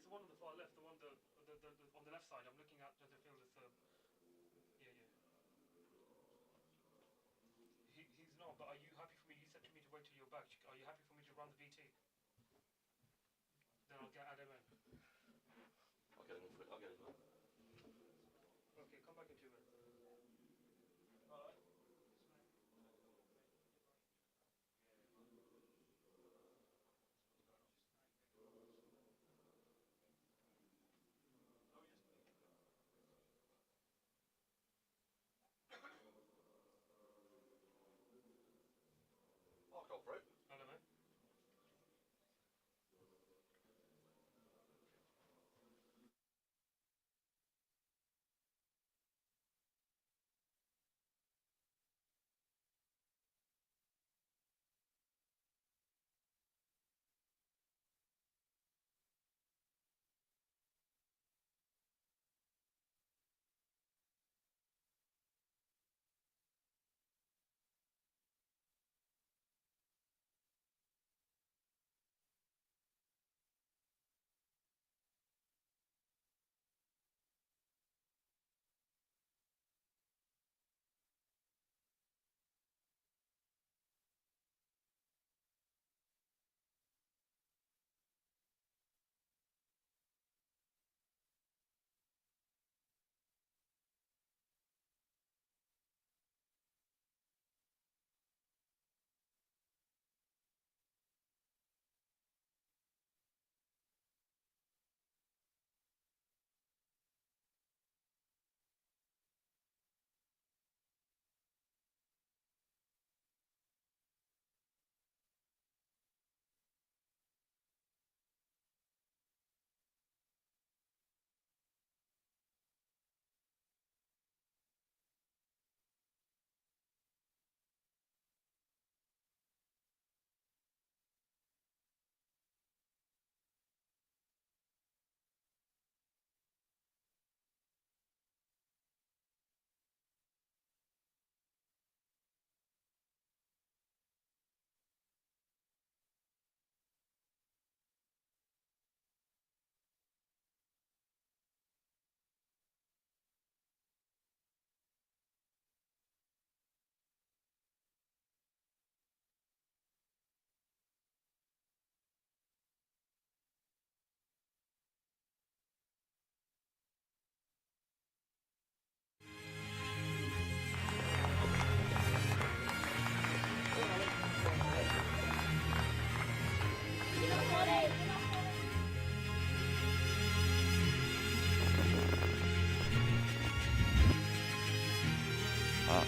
the one on the far left, the one on the left side. I'm looking at the field. It's He's not. But are you happy for me? You said to me to wait till you're back. Are you happy for me to run the VT? Then I'll add him in. I'll get him in. Okay, come back in 2 minutes. Alright. Mark off, bro. Hello, mate.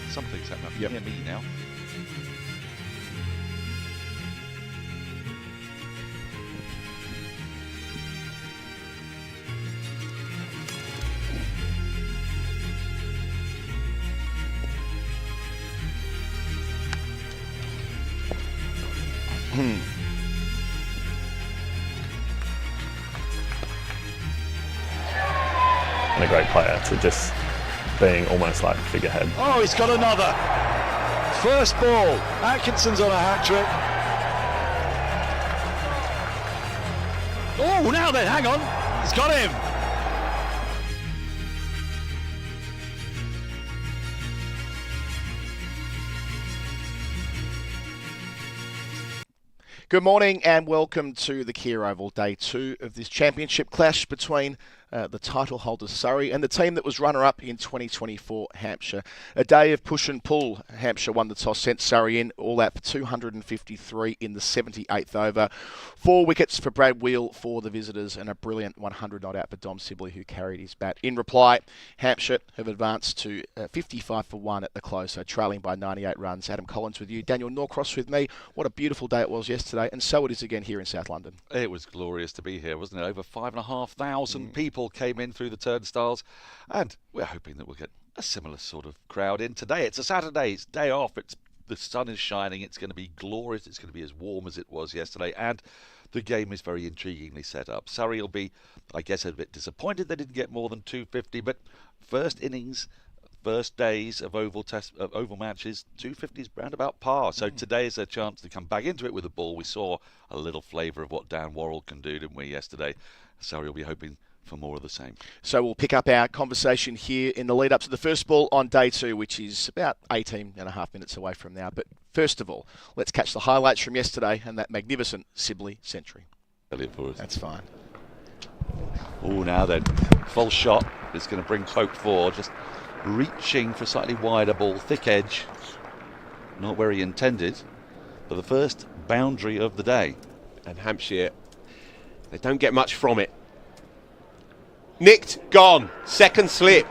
Something's happening. I can hear me now. And a great player to just being almost like figurehead. Oh, he's got another. First ball. Atkinson's on a hat-trick. Oh, now then, hang on. He's got him. Good morning and welcome to the Kia Oval, day 2 of this championship clash between the title holders Surrey and the team that was runner-up in 2024, Hampshire. A day of push and pull. Hampshire won the toss, sent Surrey in, all out for 253 in the 78th over. 4 wickets for Brad Wheel for the visitors and a brilliant 100 not out for Dom Sibley, who carried his bat. In reply, Hampshire have advanced to 55 for 1 at the close, so trailing by 98 runs. Adam Collins with you, Daniel Norcross with me. What a beautiful day it was yesterday, and so it is again here in South London. It was glorious to be here, wasn't it? Over 5,500 people came in through the turnstiles, and we're hoping that we'll get a similar sort of crowd in today. It's a Saturday, it's day off, the sun is shining, it's going to be glorious, it's going to be as warm as it was yesterday, and the game is very intriguingly set up. Surrey will be, I guess, a bit disappointed they didn't get more than 250, but first innings, first days of oval matches, 250 is round about par. So today is a chance to come back into it with the ball. We saw a little flavour of what Dan Worrell can do, didn't we, yesterday? Surrey will be hoping for more of the same. So we'll pick up our conversation here in the lead up to the first ball on day 2, which is about 18.5 minutes away from now. But first of all, let's catch the highlights from yesterday and that magnificent Sibley century. That's fine. Oh, now then, full shot. It's going to bring Pope forward, just reaching for a slightly wider ball, thick edge. Not where he intended, but the first boundary of the day. And Hampshire, they don't get much from it. Nicked, gone, second slip.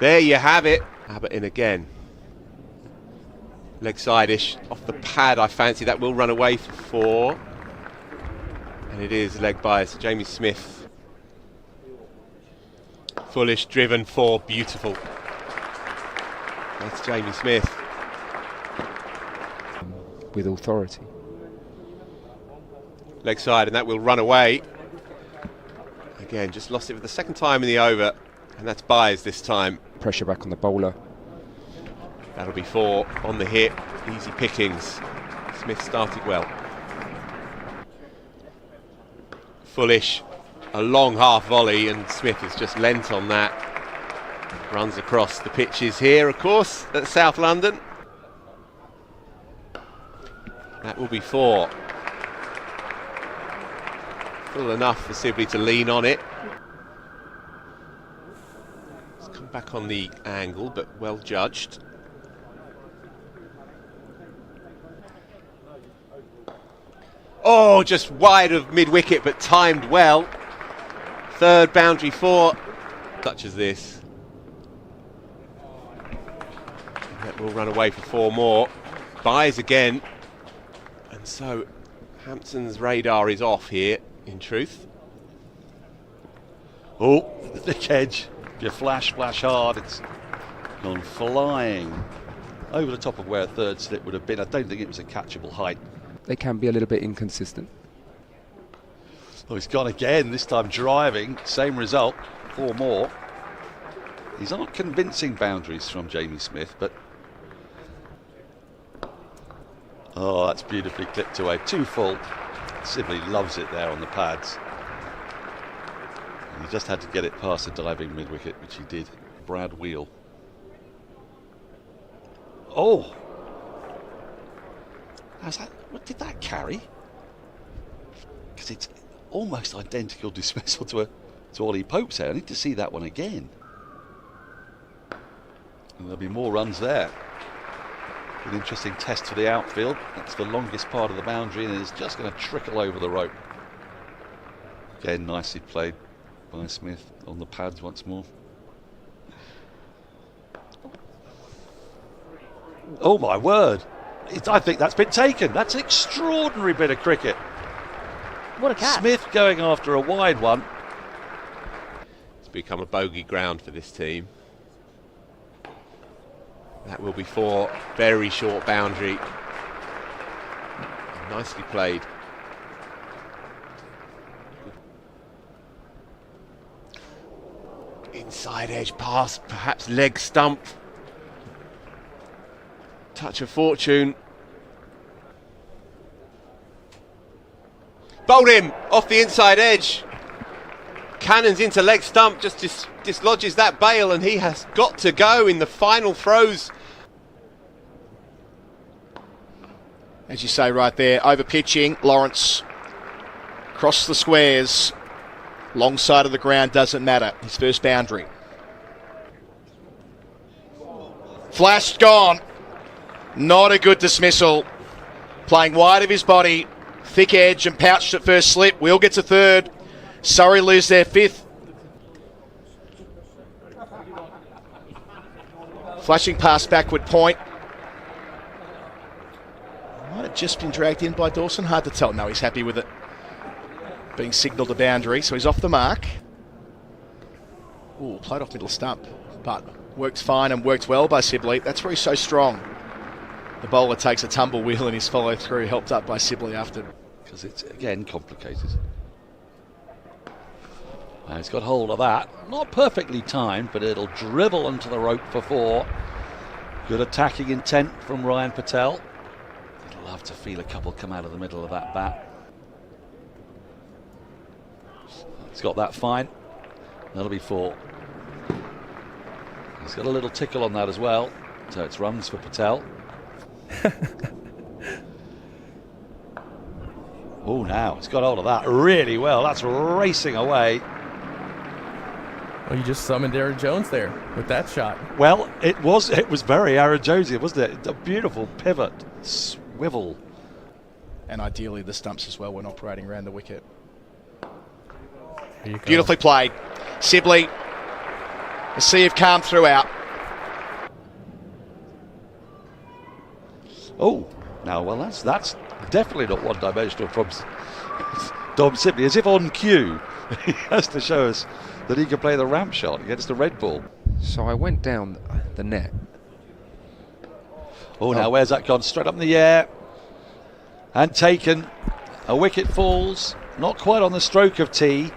There you have it. Abbott in again. Leg side-ish, off the pad, I fancy that will run away for 4. And it is leg bias, Jamie Smith. Foolish, driven 4, beautiful. That's Jamie Smith. With authority. Leg side, and that will run away. Again, just lost it for the second time in the over, and that's Byers this time. Pressure back on the bowler. That'll be 4 on the hit. Easy pickings. Smith started well. Foolish, a long half volley, and Smith has just lent on that. Runs across the pitches here, of course, at South London. That will be 4. Full enough for Sibley to lean on it. It's come back on the angle, but well judged. Oh, just wide of mid-wicket, but timed well. Third boundary 4. Such as this. And that will run away for 4 more. Buys again. And so Hampton's radar is off here, in truth. Oh, the thick edge. If you flash hard, it's gone flying over the top of where a third slip would have been. I don't think it was a catchable height. They can be a little bit inconsistent. Oh, he's gone again, this time driving. Same result, 4 more. These aren't convincing boundaries from Jamie Smith, but... Oh, that's beautifully clipped away. 2 full. Sibley loves it there on the pads. And he just had to get it past the diving mid-wicket, which he did. Brad Wheel. Oh! How's that? What did that carry? Because it's almost identical dismissal to Ollie Pope's here. I need to see that one again. And there'll be more runs there. An interesting test for the outfield. That's the longest part of the boundary, and it's just going to trickle over the rope. Again, nicely played by Smith on the pads once more. Oh my word! I think that's been taken. That's an extraordinary bit of cricket. What a catch. Smith going after a wide one. It's become a bogey ground for this team. That will be 4. Very short boundary. Nicely played. Inside edge pass, perhaps leg stump. Touch of fortune. Bowled him off the inside edge. Cannons into leg stump, just dislodges that bail, and he has got to go in the final throws. As you say right there, over pitching, Lawrence across the squares, long side of the ground, doesn't matter. His first boundary. Flashed, gone. Not a good dismissal. Playing wide of his body, thick edge and pouched at first slip. Wheel gets a third. Surrey lose their 5th. Flashing past backward point. Might have just been dragged in by Dawson. Hard to tell. No, he's happy with it. Being signalled a boundary, so he's off the mark. Ooh, played off middle stump, but worked fine and worked well by Sibley. That's where he's so strong. The bowler takes a tumble wheel and his follow through, helped up by Sibley after. Because it's, again, complicated. Now he's got hold of that. Not perfectly timed, but it'll dribble onto the rope for 4. Good attacking intent from Ryan Patel. love to feel a couple come out of the middle of that bat. He's got that fine. That'll be 4. He's got a little tickle on that as well. So it's runs for Patel. Oh, now he's got hold of that really well. That's racing away. Well, you just summoned Aaron Jones there with that shot. Well, it was very Aaron Jonesy, wasn't it? A beautiful pivot, swivel. And ideally the stumps as well when operating around the wicket. There you go. Beautifully played. Sibley, a sea of calm throughout. Oh, now, well, that's definitely not one-dimensional from Dom Sibley, as if on cue. He has to show us that he can play the ramp shot against the red ball. So I went down the net. Oh, now where's that gone? Straight up in the air. And taken. A wicket falls. Not quite on the stroke of tee.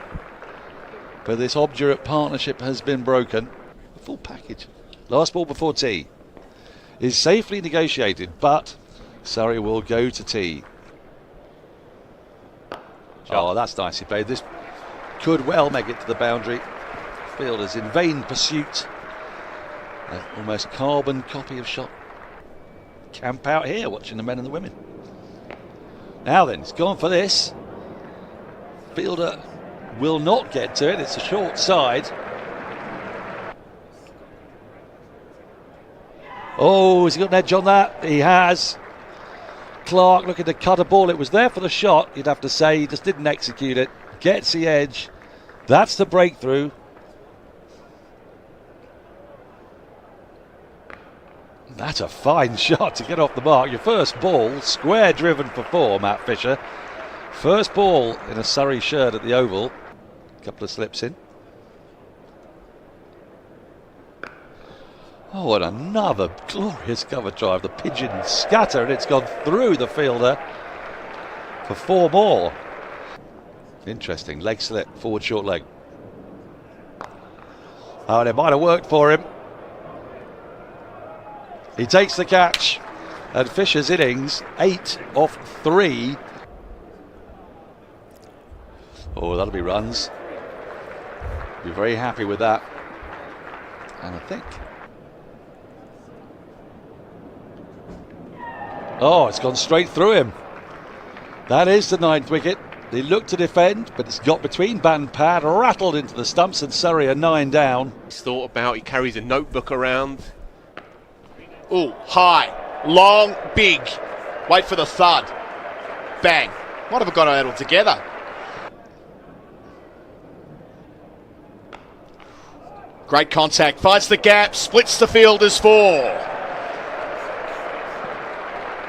But this obdurate partnership has been broken. The full package. Last ball before tee is safely negotiated, but Surrey will go to tee. Oh, that's nicely played. This could well make it to the boundary. Fielders in vain pursuit. Almost carbon copy of shot. Camp out here watching the men and the women. Now then, he's gone for this. Fielder will not get to it. It's a short side. Oh, has he got an edge on that? He has. Clark looking to cut a ball. It was there for the shot, you'd have to say. He just didn't execute it. Gets the edge. That's the breakthrough. That's a fine shot to get off the mark. Your first ball, square driven for 4, Matt Fisher. First ball in a Surrey shirt at the Oval. Couple of slips in. Oh, and another glorious cover drive. The pigeon scatter, and it's gone through the fielder for 4 more. Interesting. Leg slip, forward short leg. Oh, and it might have worked for him. He takes the catch, and Fisher's innings 8 off 3. Oh, that'll be runs. Be very happy with that. And I think. Oh, it's gone straight through him. That is the 9th wicket. They look to defend, but it's got between bat and pad, rattled into the stumps, and Surrey are 9 down. He's thought about, he carries a notebook around. Oh, high, long, big. Wait for the thud. Bang. Might have got it all together. Great contact, finds the gap, splits the field as 4.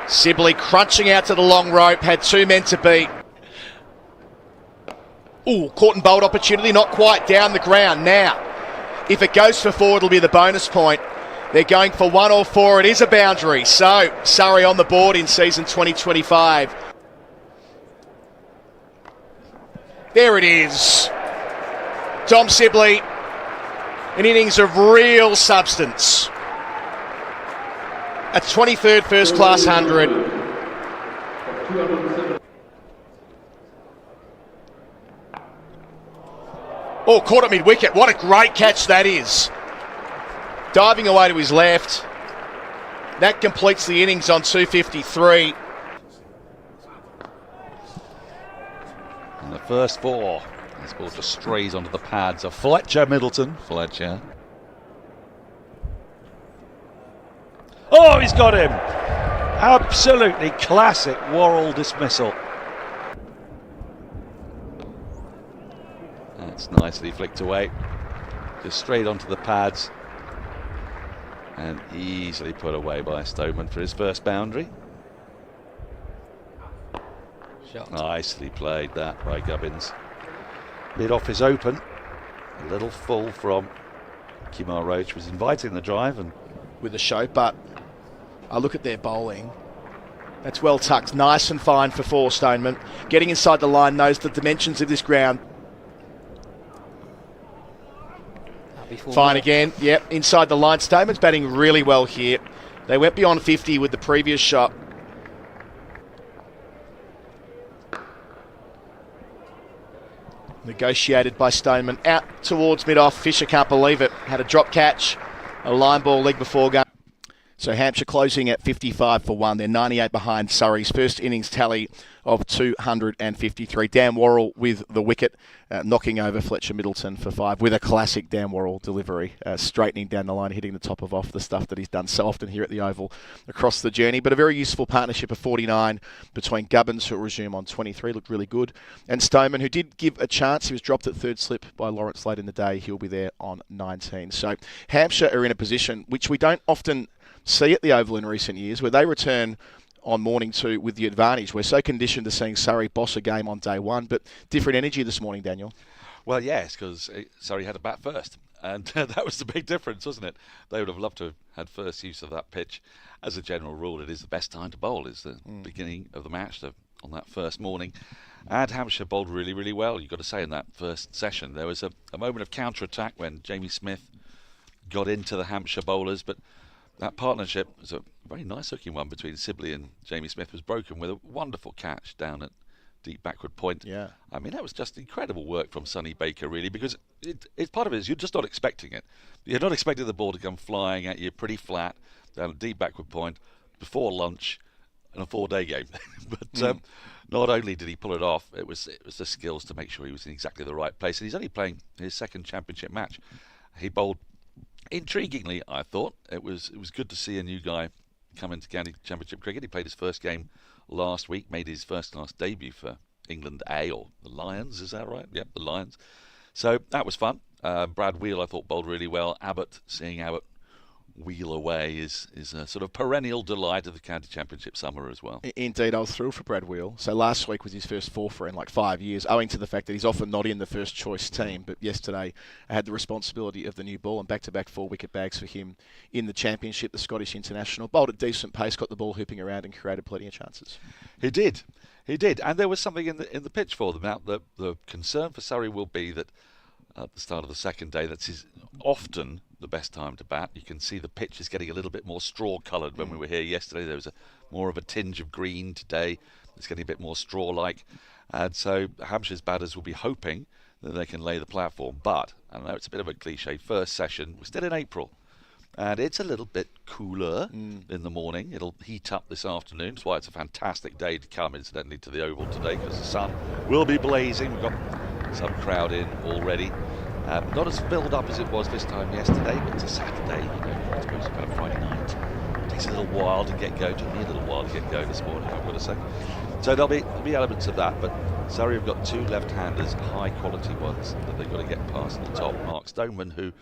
Sibley crunching out to the long rope, had 2 men to beat. Ooh, caught and bowled opportunity, not quite down the ground. Now, if it goes for 4, it'll be the bonus point. They're going for 1 or 4. It is a boundary. So, Surrey on the board in season 2025. There it is. Dom Sibley, an innings of real substance. A 23rd first class 100. Oh, caught at mid-wicket. What a great catch that is. Diving away to his left. That completes the innings on 253. And the first 4. This ball just strays onto the pads of Fletcher Middleton. Fletcher. Oh, he's got him. Absolutely classic Worrell dismissal. That's nicely flicked away. Just straight onto the pads. And easily put away by Stoneman for his first boundary. Shot. Nicely played that by Gubbins. Lid off is open. A little full from Kemar Roach, was inviting the drive and with the show, but I look at their bowling. That's well tucked, nice and fine for 4, Stoneman. Getting inside the line, knows the dimensions of this ground. Fine again, yep, inside the line. Stoneman's batting really well here. They went beyond 50 with the previous shot. Negotiated by Stoneman. Out towards mid-off. Fisher can't believe it. Had a drop catch. A line ball leg before going. So Hampshire closing at 55 for 1. They're 98 behind Surrey's first innings tally of 253. Dan Worrell with the wicket, knocking over Fletcher Middleton for 5 with a classic Dan Worrell delivery, straightening down the line, hitting the top of off, the stuff that he's done so often here at the Oval across the journey. But a very useful partnership of 49 between Gubbins, who will resume on 23, looked really good, and Stoneman, who did give a chance. He was dropped at third slip by Lawrence late in the day. He'll be there on 19. So Hampshire are in a position which we don't often see at the Oval in recent years, where they return on morning 2 with the advantage. We're so conditioned to seeing Surrey boss a game on day 1, but different energy this morning, Daniel. Well, yes, because Surrey had a bat first, and that was the big difference, wasn't it? They would have loved to have had first use of that pitch. As a general rule, it is the best time to bowl, is the beginning of the match on that first morning. And Hampshire bowled really, really well, you've got to say, in that first session. There was a moment of counter-attack when Jamie Smith got into the Hampshire bowlers, but that partnership was a very nice looking one between Sibley and Jamie Smith, was broken with a wonderful catch down at deep backward point. Yeah. I mean, that was just incredible work from Sonny Baker, really, because it's part of it is you're just not expecting it. You're not expecting the ball to come flying at you pretty flat down at deep backward point before lunch in a 4-day game. But not only did he pull it off, it was the skills to make sure he was in exactly the right place. And he's only playing his second championship match. He bowled intriguingly, I thought. It was good to see a new guy come into county championship cricket. He played his first game last week, made his first class debut for England A, or the Lions, is that right? Yep, the Lions. So that was fun. Brad Wheel, I thought, bowled really well. Seeing Abbott wheel away is a sort of perennial delight of the county championship summer as well. Indeed, I was thrilled for Brad Wheel. So last week was his first four-for in like 5 years, owing to the fact that he's often not in the first choice team. But yesterday I had the responsibility of the new ball, and back-to-back 4-wicket bags for him in the championship. The Scottish international bowled at decent pace, got the ball hooping around and created plenty of chances. He did, and there was something in the pitch for them. Now the concern for Surrey will be that at the start of the second day, that's often the best time to bat. You can see the pitch is getting a little bit more straw-coloured. When we were here yesterday, there was more of a tinge of green. Today, it's getting a bit more straw-like. And so Hampshire's batters will be hoping that they can lay the platform. But, I know it's a bit of a cliche, first session, we're still in April. And it's a little bit cooler in the morning. It'll heat up this afternoon. That's why it's a fantastic day to come, incidentally, to the Oval today, because the sun will be blazing. We've got some crowd in already. Not as filled up as it was this time yesterday, but it's a Saturday, I suppose it's about Friday night. It takes a little while to get going. It took me a little while to get going this morning, I've got to say. So there'll be elements of that, but Surrey have got 2 left-handers, high-quality ones, that they've got to get past the top. Mark Stoneman, who,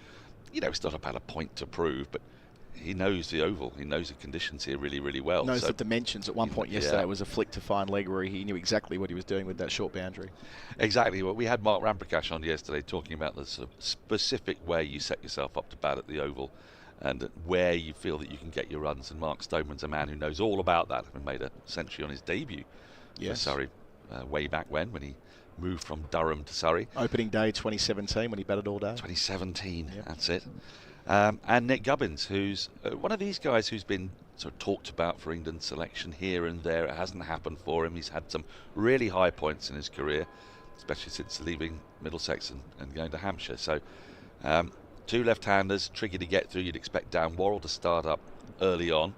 he's not about a point to prove, but he knows the Oval. He knows the conditions here really, really well. Knows the dimensions. At one point yesterday, it was a flick to fine leg where he knew exactly what he was doing with that short boundary. Exactly. Well, we had Mark Ramprakash on yesterday talking about the sort of specific way you set yourself up to bat at the Oval and where you feel that you can get your runs. And Mark Stoneman's a man who knows all about that, having made a century on his debut for Surrey way back when he moved from Durham to Surrey. Opening day 2017 when he batted all day. 2017, that's it. And Nick Gubbins, who's one of these guys who's been sort of talked about for England selection here and there. It hasn't happened for him. He's had some really high points in his career, especially since leaving Middlesex and going to Hampshire. So 2 left-handers, tricky to get through. You'd expect Dan Worrell to start up early on.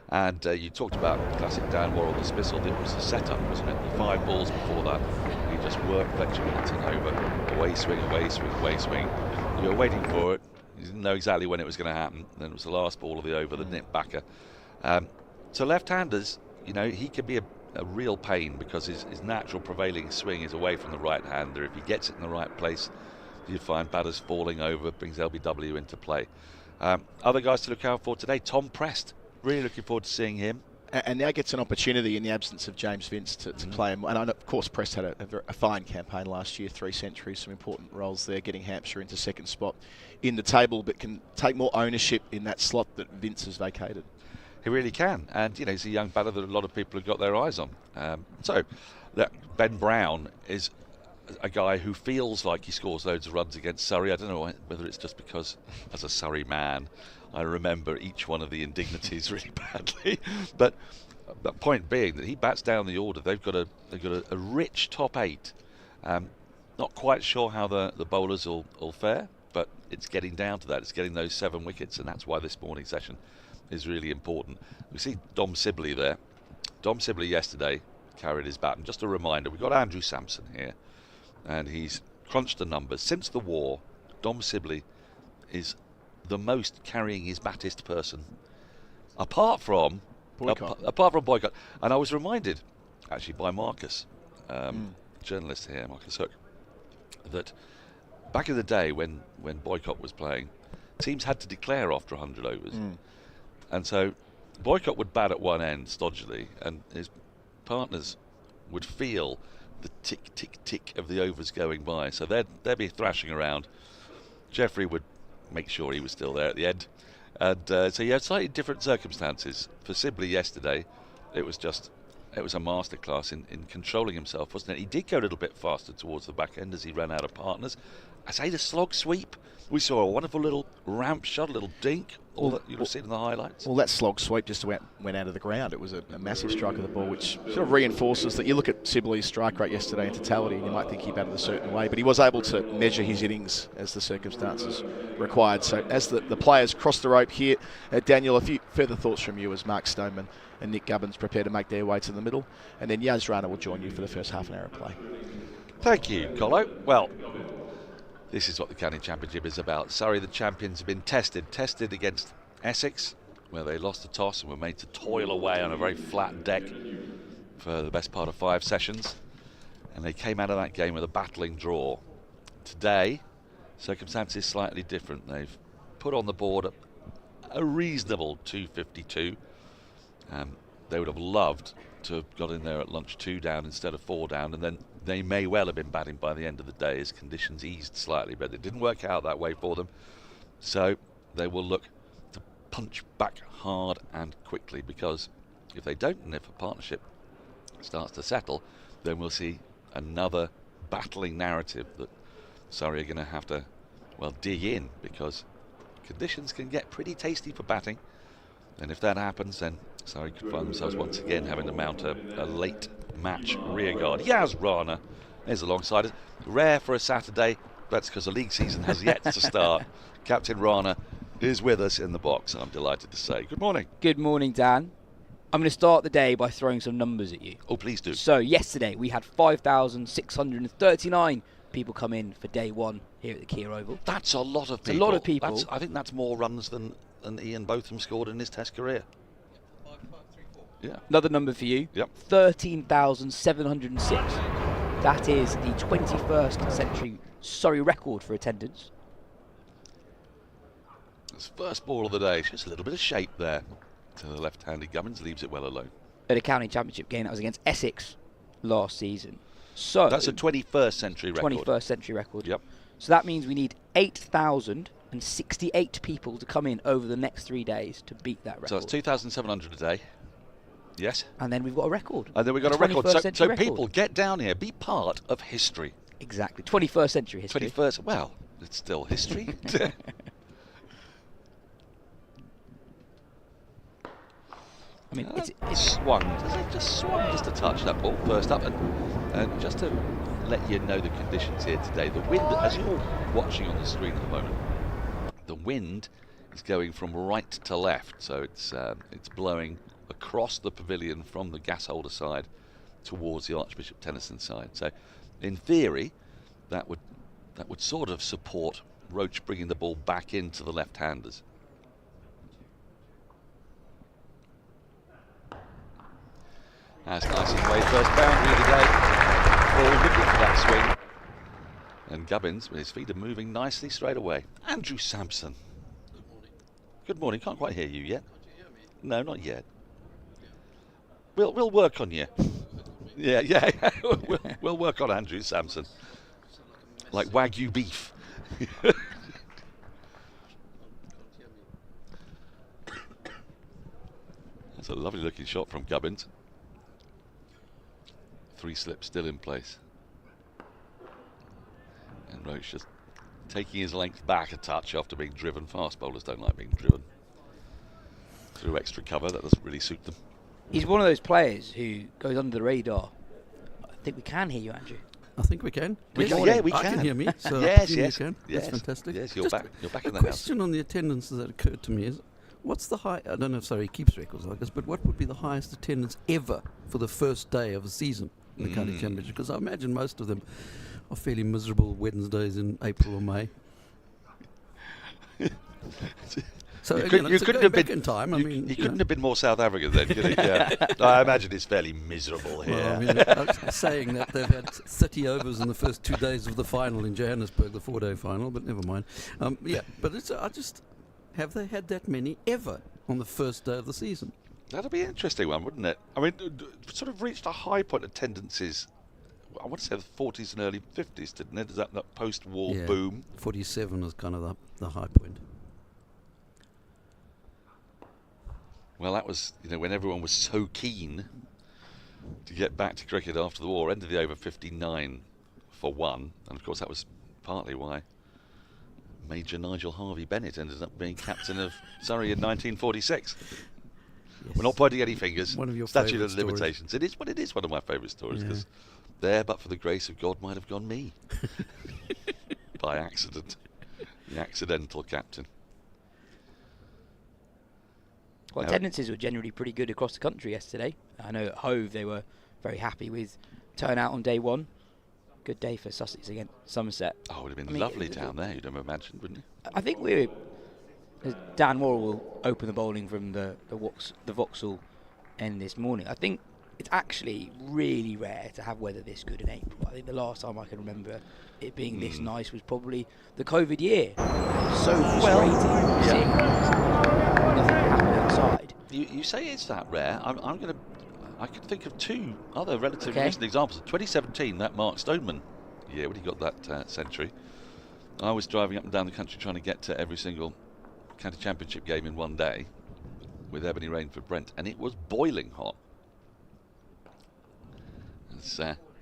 And you talked about classic Dan Worrell dismissal. It was a setup, wasn't it? The 5 balls before that, he just worked Fletcher Middleton over. Away swing, away swing, away swing. You were waiting for it. You didn't know exactly when it was going to happen. Then it was the last ball of the over, the nip backer. So left-handers, he could be a real pain because his natural prevailing swing is away from the right-hander. If he gets it in the right place, you find batters falling over, brings LBW into play. Other guys to look out for today, Tom Prest. Really looking forward to seeing him. And now gets an opportunity in the absence of James Vince to play him. And I know, of course, Prest had a fine campaign last year, 3 centuries, some important roles there, getting Hampshire into second spot in the table, but can take more ownership in that slot that Vince has vacated. He really can. And, he's a young batter that a lot of people have got their eyes on. So, Ben Brown is a guy who feels like he scores loads of runs against Surrey. I don't know whether it's just because, as a Surrey man, I remember each one of the indignities really badly. But the point being that he bats down the order. They've got a rich top 8. Not quite sure how the bowlers will fare, but it's getting down to that. It's getting those 7 wickets, and that's why this morning session is really important. We see Dom Sibley there. Dom Sibley yesterday carried his bat. And just a reminder, we've got Andrew Sampson here, and he's crunched the numbers. Since the war, Dom Sibley is the most carrying his battist person, apart from Boycott. And I was reminded, actually, by Marcus, journalist here, Marcus Hook, that back in the day when Boycott was playing, teams had to declare after 100 overs. And so Boycott would bat at one end stodgily, and his partners would feel the tick, tick, tick of the overs going by. So they'd be thrashing around. Jeffrey would make sure he was still there at the end. And so you had slightly different circumstances. For Sibley yesterday, it was a masterclass in controlling himself, wasn't it? He did go a little bit faster towards the back end as he ran out of partners. I say the slog sweep. We saw a wonderful little ramp shot, a little dink, all that you'll have seen in the highlights. Well, that slog sweep just went out of the ground. It was a massive strike of the ball, which sort of reinforces that. You look at Sibley's strike rate yesterday in totality, and you might think he batted a certain way, but he was able to measure his innings as the circumstances required. So as the players cross the rope here, Daniel, a few further thoughts from you as Mark Stoneman and Nick Gubbins prepare to make their way to the middle, and then Yas Rana will join you for the first half an hour of play. Thank you, Colo. Well, this is what the County Championship is about. Surrey, the champions, have been tested against Essex, where they lost the toss and were made to toil away on a very flat deck for the best part of 5 sessions. And they came out of that game with a battling draw. Today, circumstances slightly different. They've put on the board a reasonable 252. They would have loved to have got in there at lunch 2 down instead of 4 down, and then they may well have been batting by the end of the day as conditions eased slightly, but it didn't work out that way for them. So they will look to punch back hard and quickly, because if they don't, and if a partnership starts to settle, then we'll see another battling narrative that Surrey are going to have to, well, dig in, because conditions can get pretty tasty for batting. And if that happens, then Surrey could find themselves once again having to mount a late match rearguard. Yas Rana is alongside us. Rare for a Saturday. That's because the league season has yet to start. Captain Rana is with us in the box, I'm delighted to say. Good morning. Good morning, Dan. I'm going to start the day by throwing some numbers at you. Oh, please do. So yesterday we had 5,639 people come in for day 1 here at the Kia Oval. That's a lot of people. It's a lot of people. I think that's more runs than Ian Botham scored in his Test career. Yeah. Another number for you. Yep. 13,706. That is the 21st century Surrey record for attendance. That's first ball of the day. Just a little bit of shape there to the left-handed Gubbins, leaves it well alone. At a county championship game that was against Essex last season. So that's a 21st century record. 21st century record. Yep. So that means we need 8,068 people to come in over the next 3 days to beat that record. So it's 2,700 a day. Yes. And then we've got a record. And then we've got a record. So people, get down here. Be part of history. Exactly. 21st century history. 21st. Well, it's still history. I mean, it's swung. Just swung just a touch, that ball first up. And just to let you know the conditions here today, the wind, as you're watching on the screen at the moment, the wind is going from right to left. So it's blowing across the pavilion from the gas holder side towards the Archbishop Tennyson side. So in theory that would sort of support Roach bringing the ball back into the left-handers. That's nice and away. First boundary of the day. Ball looking for that swing. And Gubbins, with his feet, are moving nicely straight away. Andrew Sampson. Good morning. Good morning. Can't quite hear you yet. Can't you hear me? No, not yet. We'll work on you. Yeah. we'll work on Andrew Sampson. Like Wagyu beef. That's a lovely looking shot from Gubbins. 3 slips still in place. And Roach just taking his length back a touch after being driven. Fast bowlers don't like being driven through extra cover. That doesn't really suit them. He's one of those players who goes under the radar. I think we can hear you, Andrew. I think we can. We Yes. can. Yeah, we I can. can hear me. So Yes, you yes. can. Yes. That's fantastic. Yes, you're Just back. You're back in the A house. question on the attendance that occurred to me is, what's the high? I don't know if Surrey keeps records like this, but what would be the highest attendance ever for the first day of a season in the county championship? Because I imagine most of them are fairly miserable Wednesdays in April or May. So you couldn't have been in time. You couldn't have been more South African then, could you? Yeah. I imagine it's fairly miserable here. Well, I mean, I was saying that they've had 30 overs in the first 2 days of the final in Johannesburg, the 4-day final, but never mind. But have they had that many ever on the first day of the season? That'd be an interesting one, wouldn't it? I mean, sort of reached a high point attendances. I want to say the 40s and early 50s, didn't it? Is that post-war boom? 47 was kind of the high point. Well, that was, when everyone was so keen to get back to cricket after the war. Ended the over 59 for one, and of course that was partly why Major Nigel Harvey Bennett ended up being captain of Surrey in 1946. Yes. We're not pointing any fingers. One of your Statute of stories. limitations. It is one of my favourite stories, because there, but for the grace of God, might have gone me by accident. The accidental captain. Well, attendances were generally pretty good across the country yesterday. I know at Hove they were very happy with turnout on day one. Good day for Sussex against Somerset. Oh, it would have been lovely down there, you'd have imagined, wouldn't you? I think Dan Moore will open the bowling from the Vauxhall end this morning. I think it's actually really rare to have weather this good in April. I think the last time I can remember it being this nice was probably the COVID year. So frustrating seeing nothing happen outside. You say it's that rare. I could think of two other relatively recent examples. 2017, that Mark Stoneman year when he got that century. I was driving up and down the country trying to get to every single county championship game in one day with Ebony Rainford Brent, and it was boiling hot.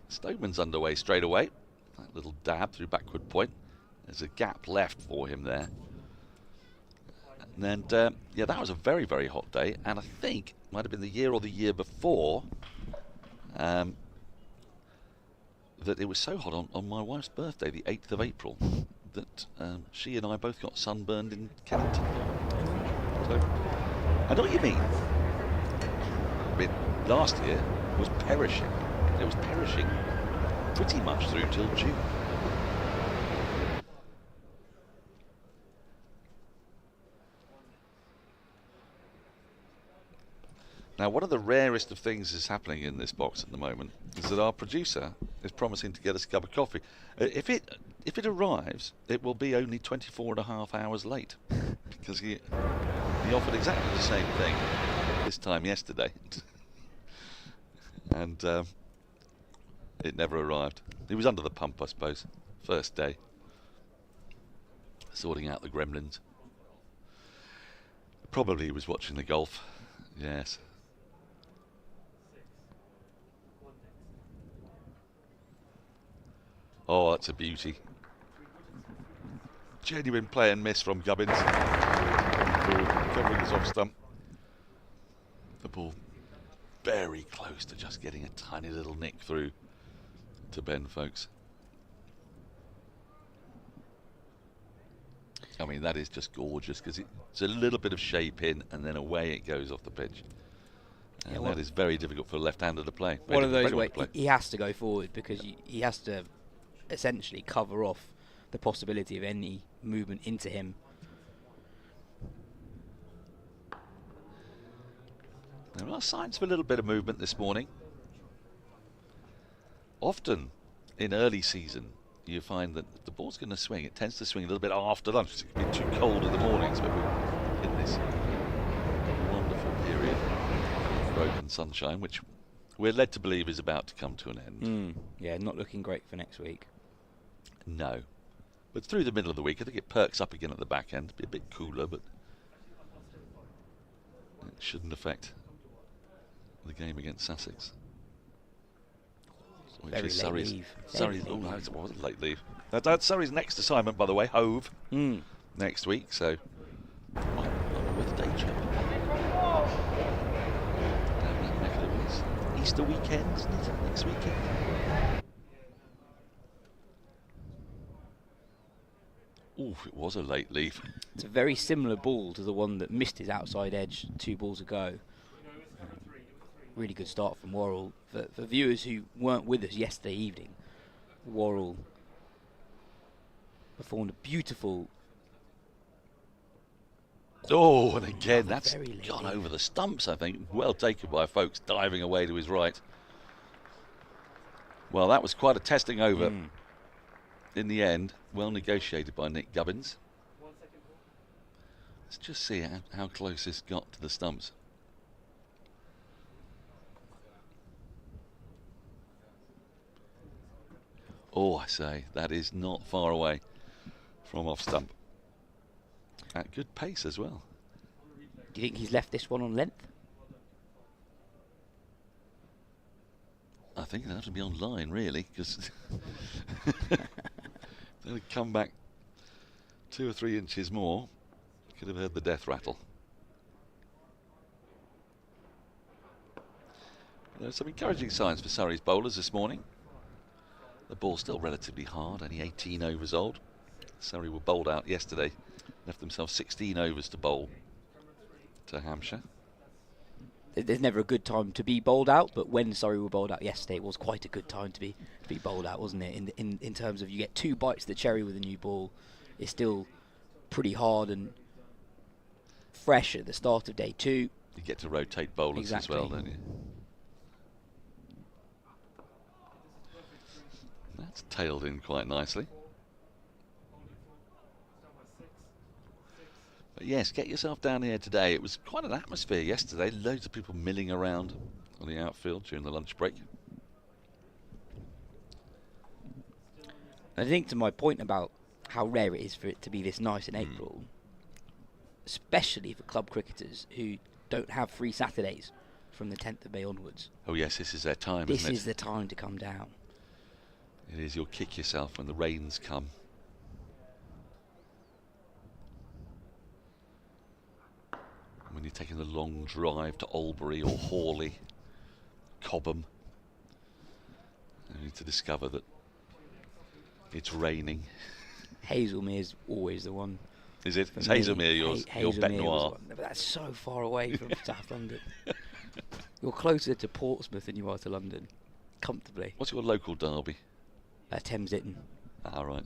Stoneman's underway straight away. That little dab through backward point. There's a gap left for him there. And that was a very, very hot day. And I think it might have been the year or the year before that it was so hot on my wife's birthday, the 8th of April, that she and I both got sunburned in Kennington. So, I know what you mean. I mean, last year was perishing. It was perishing pretty much through till June. Now, one of the rarest of things is happening in this box at the moment is that our producer is promising to get us a cup of coffee. If it arrives, it will be only 24.5 hours late, because he offered exactly the same thing this time yesterday, and it never arrived. He was under the pump, I suppose, first day, sorting out the gremlins. Probably he was watching the golf. Yes. Oh, that's a beauty. Genuine play and miss from Gubbins. Covering his off stump. The ball very close to just getting a tiny little nick through to Ben Foakes. I mean, that is just gorgeous, because it's a little bit of shape in and then away it goes off the pitch. And that is very difficult for a left-hander to play. One of those where he has to go forward, because he has to essentially cover off the possibility of any movement into him. There are signs of a little bit of movement this morning. Often in early season you find that the ball's going to swing. It tends to swing a little bit after lunch. It's going to be too cold in the mornings, but we're in this wonderful period of broken sunshine, which we're led to believe is about to come to an end. Yeah, not looking great for next week. No. But through the middle of the week, I think it perks up again at the back end. Be a bit cooler, but it shouldn't affect the game against Sussex. Which Very is late Surrey's. leave. Surrey's. Oh no, it wasn't late leave. That's Surrey's next assignment, by the way. Hove next week. So might be worth a day trip. Easter weekend, isn't it? Next weekend. Oh, it was a late leave. It's a very similar ball to the one that missed his outside edge 2 balls ago. Really good start from Worrell. For viewers who weren't with us yesterday evening, Worrell performed a beautiful... Oh, and again, that's gone over the stumps, I think. Well taken by Foakes, diving away to his right. Well, that was quite a testing over in the end. Well negotiated by Nick Gubbins. Let's just see how close this got to the stumps. Oh, I say, that is not far away from off stump. At good pace as well. Do you think he's left this one on length? I think it'll have to be on line, really, because they'll come back 2 or 3 inches more. Could have heard the death rattle. There's some encouraging signs for Surrey's bowlers this morning. The ball's still relatively hard, only 18 overs old. Surrey were bowled out yesterday, left themselves 16 overs to bowl to Hampshire. There's never a good time to be bowled out, but when Surrey were bowled out yesterday, it was quite a good time to be bowled out, wasn't it? In terms of you get 2 bites of the cherry with a new ball, it's still pretty hard and fresh at the start of day 2. You get to rotate bowlers as well, don't you? That's tailed in quite nicely. But yes, get yourself down here today. It was quite an atmosphere yesterday. Loads of people milling around on the outfield during the lunch break. I think to my point about how rare it is for it to be this nice in April, especially for club cricketers who don't have free Saturdays from the 10th of May onwards. Oh yes, this is their time, This isn't it? is the time to come down. It is. You'll kick yourself when the rains come. When you're taking the long drive to Albury or Hawley, Cobham, only to discover that it's raining. Hazelmere's always the one. Is it? Is Hazelmere your bet noir? But that's so far away from South London. You're closer to Portsmouth than you are to London, comfortably. What's your local derby? Thames Ditton. Ah, right.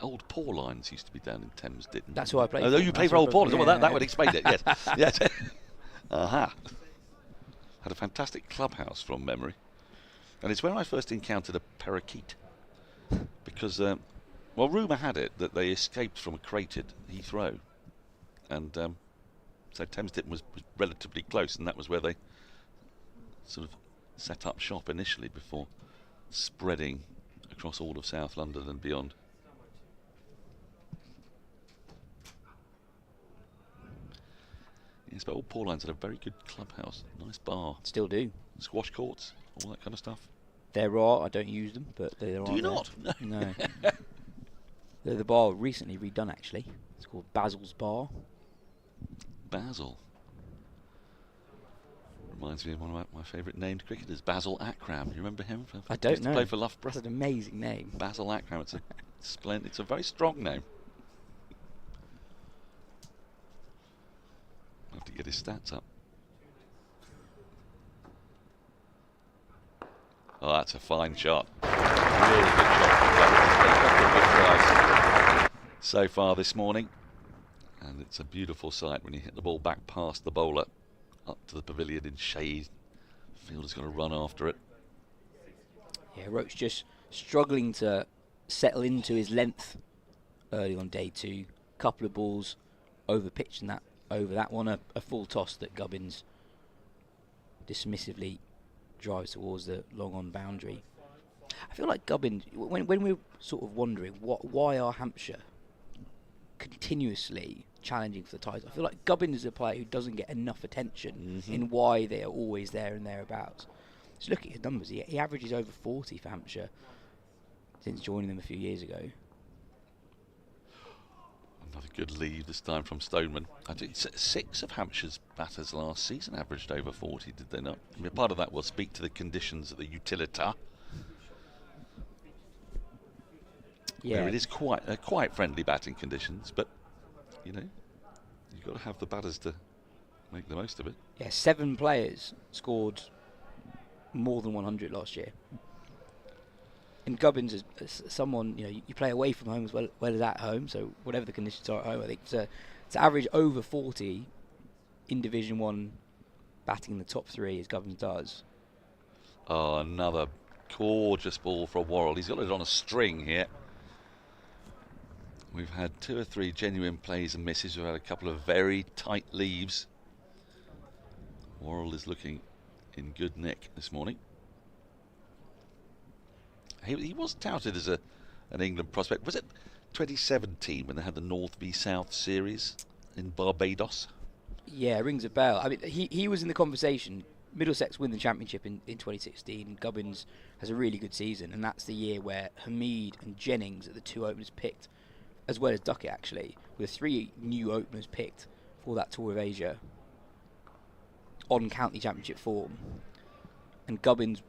Old Paulines used to be down in Thames Ditton. That's who I played. Oh, you played for Old Paulines. Well, that would explain it. Yes, yes. Aha. Had a fantastic clubhouse from memory, and it's where I first encountered a parakeet. Because, well, rumour had it that they escaped from a crate at Heathrow, and so Thames Ditton was relatively close, and that was where they sort of set up shop initially before spreading across all of South London and beyond. Yes, but Old Paulines had a very good clubhouse, nice bar. Still do. Squash courts, all that kind of stuff. There are, I don't use them, but there are. Do you not? No. The bar recently redone, actually. It's called Basil's Bar. Basil. Reminds me of one of my favourite named cricketers, Basil Akram. You remember him? I don't know. To play for Loughborough. That's an amazing name. Basil Akram. It's a splendid. It's a very strong name. I'll have to get his stats up. Oh, that's a fine shot. Really good shot. So far this morning, and it's a beautiful sight when you hit the ball back past the bowler up to the pavilion in shade. Fielder's going to run after it. Yeah, Roach just struggling to settle into his length early on day 2. Couple of balls over pitch and over that one, a full toss that Gubbins dismissively drives towards the long on boundary. I feel like Gubbins, when we're sort of wondering why are Hampshire continuously challenging for the title, I feel like Gubbins is a player who doesn't get enough attention in why they are always there and thereabouts. Just looking at his numbers, he averages over 40 for Hampshire since joining them a few years ago. Another good lead this time from Stoneman. I think 6 of Hampshire's batters last season averaged over 40, did they not? I mean, part of that will speak to the conditions at the Utilita where it is quite friendly batting conditions, but you've got to have the batters to make the most of it. Yeah, 7 players scored more than 100 last year. And Gubbins is someone, you play away from home as well as at home, so whatever the conditions are at home, I think to average over 40 in Division 1 batting in the top 3 as Gubbins does. Oh, another gorgeous ball from Worrell. He's got it on a string here. We've had 2 or 3 genuine plays and misses. We've had a couple of very tight leaves. Worrell is looking in good nick this morning. He was touted as an England prospect. Was it 2017 when they had the North v South series in Barbados? Yeah, rings a bell. I mean, he was in the conversation. Middlesex win the championship in 2016. Gubbins has a really good season, and that's the year where Hamid and Jennings are the 2 openers picked, as well as Duckett actually, with 3 new openers picked for that Tour of Asia on county championship form. And Gubbins,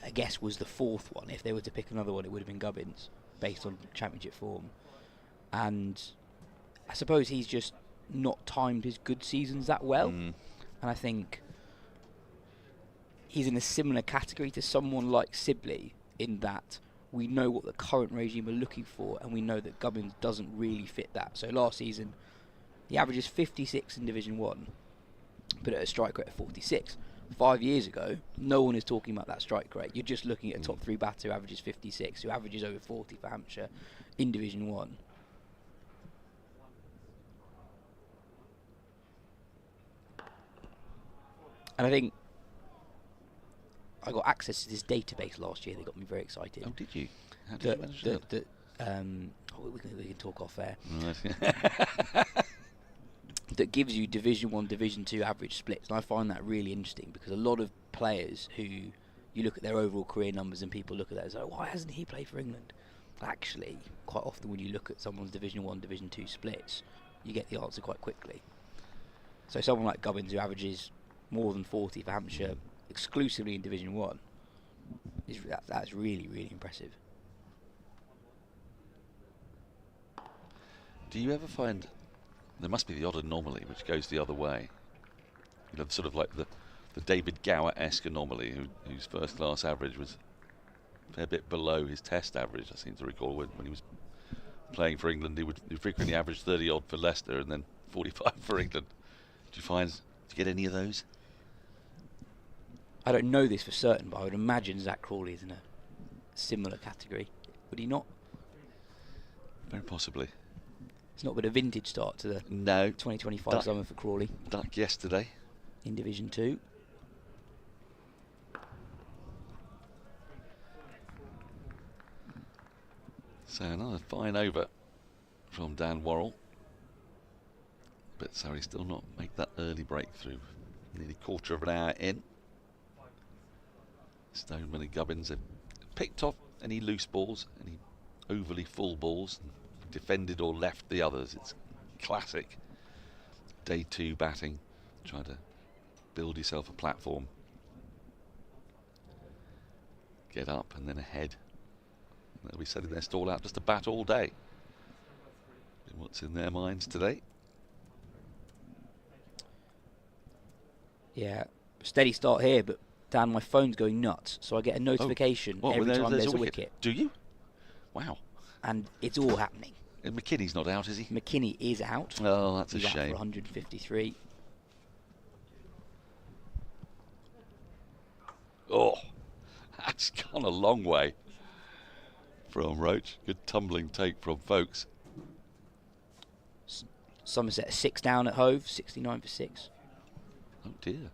I guess, was the 4th one. If they were to pick another one, it would have been Gubbins, based on championship form. And I suppose he's just not timed his good seasons that well. And I think he's in a similar category to someone like Sibley, in that we know what the current regime are looking for, and we know that Gubbins doesn't really fit that. So last season, he averages 56 in Division 1, but at a strike rate of 46. 5 years ago, no one is talking about that strike rate. You're just looking at a top 3 batter who averages 56, who averages over 40 for Hampshire in Division 1. And I think I got access to this database last year. They got me very excited. Oh, did you? How did you manage that? We can talk off air. That gives you Division 1, Division 2 average splits. And I find that really interesting, because a lot of players who you look at their overall career numbers and people look at that and say, why hasn't he played for England? Actually, quite often when you look at someone's Division 1, Division 2 splits, you get the answer quite quickly. So someone like Gubbins, who averages more than 40 for Hampshire exclusively in Division 1, that's really, really impressive. Do you ever find there must be the odd anomaly which goes the other way? Sort of like the David Gower-esque anomaly, whose first class average was a fair bit below his test average. I seem to recall when he was playing for England, he would frequently average 30 odd for Leicester and then 45 for England. Do you get any of those? I don't know this for certain, but I would imagine Zach Crawley is in a similar category. Would he not? Very possibly. It's not been a vintage start to the 2025 summer for Crawley. Duck yesterday. In Division 2. So another fine over from Dan Worrell. But Surrey still not make that early breakthrough. Nearly quarter of an hour in. Stoneman and Gubbins have picked off any loose balls, any overly full balls, and defended or left the others. It's classic day 2 batting, trying to build yourself a platform, get up and then ahead. And they'll be setting their stall out just to bat all day. What's in their minds today? Yeah, steady start here, but Dan, my phone's going nuts, so I get a notification every time there's a wicket. Do you? Wow. And it's all happening. And McKinney's not out, is he? McKinney is out. Oh, that's He's a out shame. For 153. Oh, that's gone a long way from Roach. Good tumbling take from Foakes. Somerset 6 down at Hove, 69 for 6. Oh dear.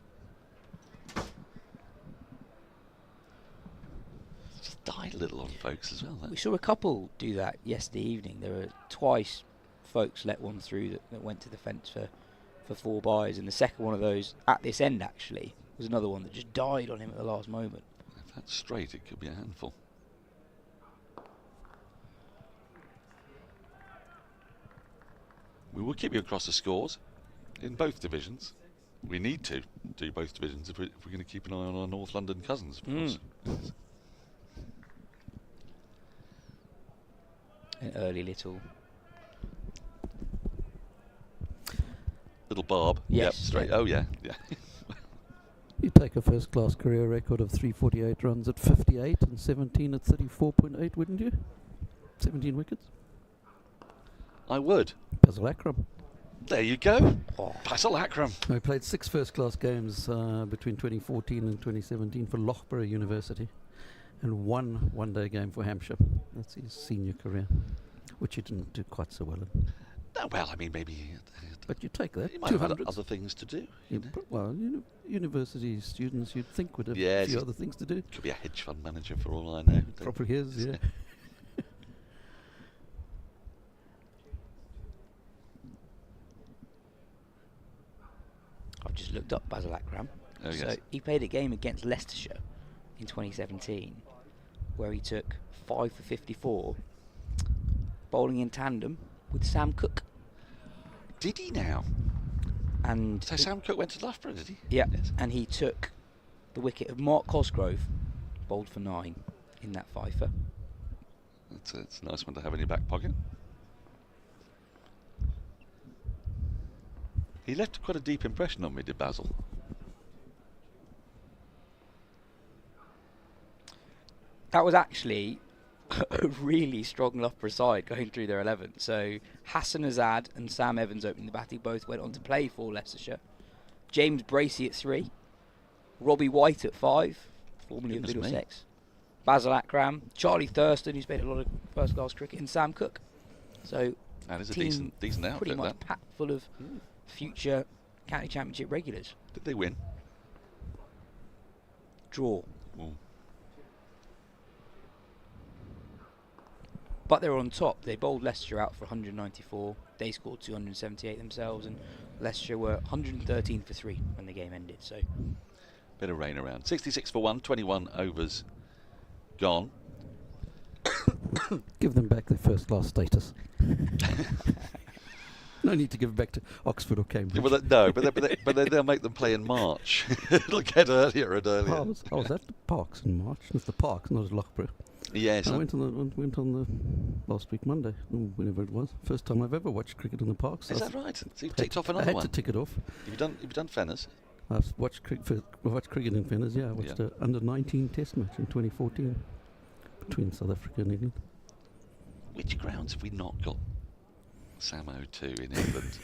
Just died a little on Foakes as well. We saw a couple do that yesterday evening. There were twice Foakes let one through that went to the fence for 4 byes, and the second one of those at this end actually was another one that just died on him at the last moment. If that's straight, it could be a handful. We will keep you across the scores in both divisions. We need to do both divisions if we're going to keep an eye on our North London cousins, of course. Yes. an early little Barb. Yes. Yep, straight. Oh, yeah. You take a first-class career record of 348 runs at 58 and 17 at 34.8, wouldn't you? 17 wickets. I would. Basil Akram. There you go. Basil Akram. He played 6 first-class games between 2014 and 2017 for Loughborough University and 1 one-day game for Hampshire. That's his senior career, which he didn't do quite so well in. No, well, I mean, maybe... But you take that. He might have other things to do. Well, university students you'd think would have a few other things to do. Could be a hedge fund manager for all I know. Probably is, yeah. I've just looked up Basil Akram. Oh, so yes. he played a game against Leicestershire in 2017 where he took 5 for 54, bowling in tandem with Sam Cooke. Did he now? And so Sam Cooke went to Loughborough, did he? Yeah, yes. And he took the wicket of Mark Cosgrove, bowled for 9 in that fifer. It's a nice one to have in your back pocket. He left quite a deep impression on me, did Basil? That was actually a really strong Loughborough side going through their 11. So Hassan Azad and Sam Evans opening the batting both went on to play for Leicestershire. James Bracey at 3, Robbie White at 5, formerly of Middlesex, Basil Akram, Charlie Thurston, who's played a lot of first-class cricket, and Sam Cooke. So that is a decent outfit. Pretty much packed full of future county championship regulars. Did they win? Draw. Ooh. But they were on top. They bowled Leicestershire out for 194. They scored 278 themselves, and Leicestershire were 113 for 3 when the game ended. So, bit of rain around. 66 for 1, 21 overs gone. Give them back their first-class status. No need to give it back to Oxford or Cambridge. Well, no, but they'll make them play in March. It'll get earlier and earlier. I was at the Parks in March. It's the Parks, not at Loughborough. Yes. I went on the last week Monday, whenever it was. First time I've ever watched cricket in the Parks. Is that right? So you've ticked off another one. I had to tick it off. Have you done Fenners? I've watched cricket in Fenners. Yeah, I watched the under-19 Test match in 2014 between South Africa and England. Which grounds have we not got Samo to in England?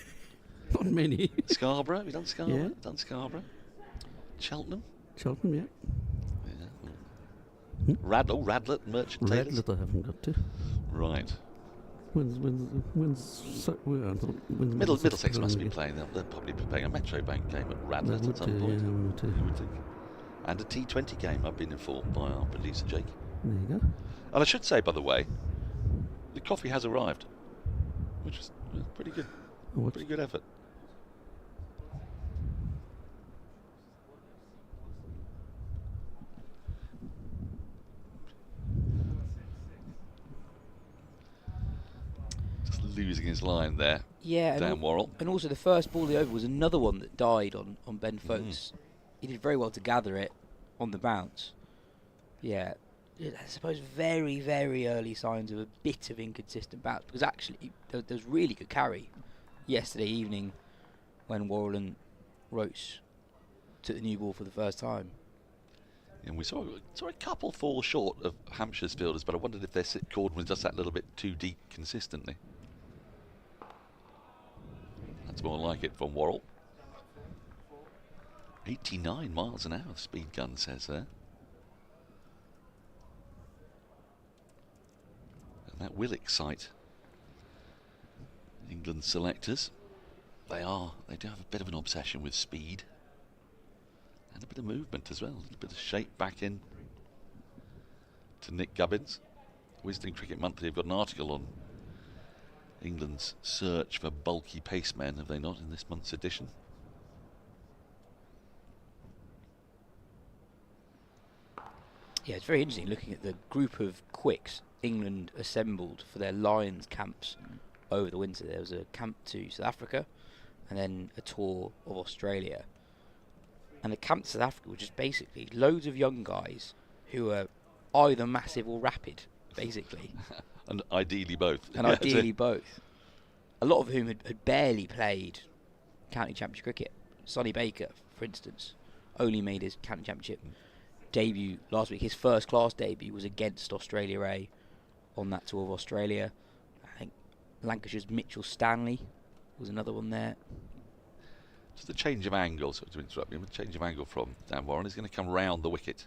Not many. Scarborough? Have you done Scarborough? Yeah. Done Scarborough? Cheltenham? Cheltenham, yeah. Radlett, Merchant Taylors? Radlett I haven't got to. Right. When's Middlesex must be playing. They'll probably be playing a Metro Bank game at Radlett at some point. Yeah, 1 or 2. I would think. And a T20 game, I've been informed by our producer Jake. There you go. And I should say, by the way, the coffee has arrived, which is pretty good. Pretty good effort. Just losing his line there. Yeah, Dan Worrell. And also the first ball of the over was another one that died on Ben Foakes. He did very well to gather it on the bounce. Yeah. I suppose very, very early signs of a bit of inconsistent bounce, because actually there was really good carry yesterday evening when Worrell and Roach took the new ball for the first time. And we saw a couple fall short of Hampshire's fielders, but I wondered if their cordon was just that little bit too deep consistently. That's more like it from Worrell. 89 miles an hour, the speed gun says there. That will excite England selectors. They do have a bit of an obsession with speed and a bit of movement as well, a bit of shape back in to Nick Gubbins. Wisden Cricket Monthly have got an article on England's search for bulky pacemen, have they not, in this month's edition? Yeah, it's very interesting looking at the group of quicks England assembled for their Lions camps over the winter. There was a camp to South Africa and then a tour of Australia. And the camp to South Africa was just basically loads of young guys who are either massive or rapid, basically. And ideally both. And ideally both. A lot of whom had barely played county championship cricket. Sonny Baker, for instance, only made his county championship debut last week. His first class debut was against Australia A on that tour of Australia. I think Lancashire's Mitchell Stanley was another one there. Just a change of angle, so to interrupt you, a change of angle from Dan Warren. He's going to come round the wicket.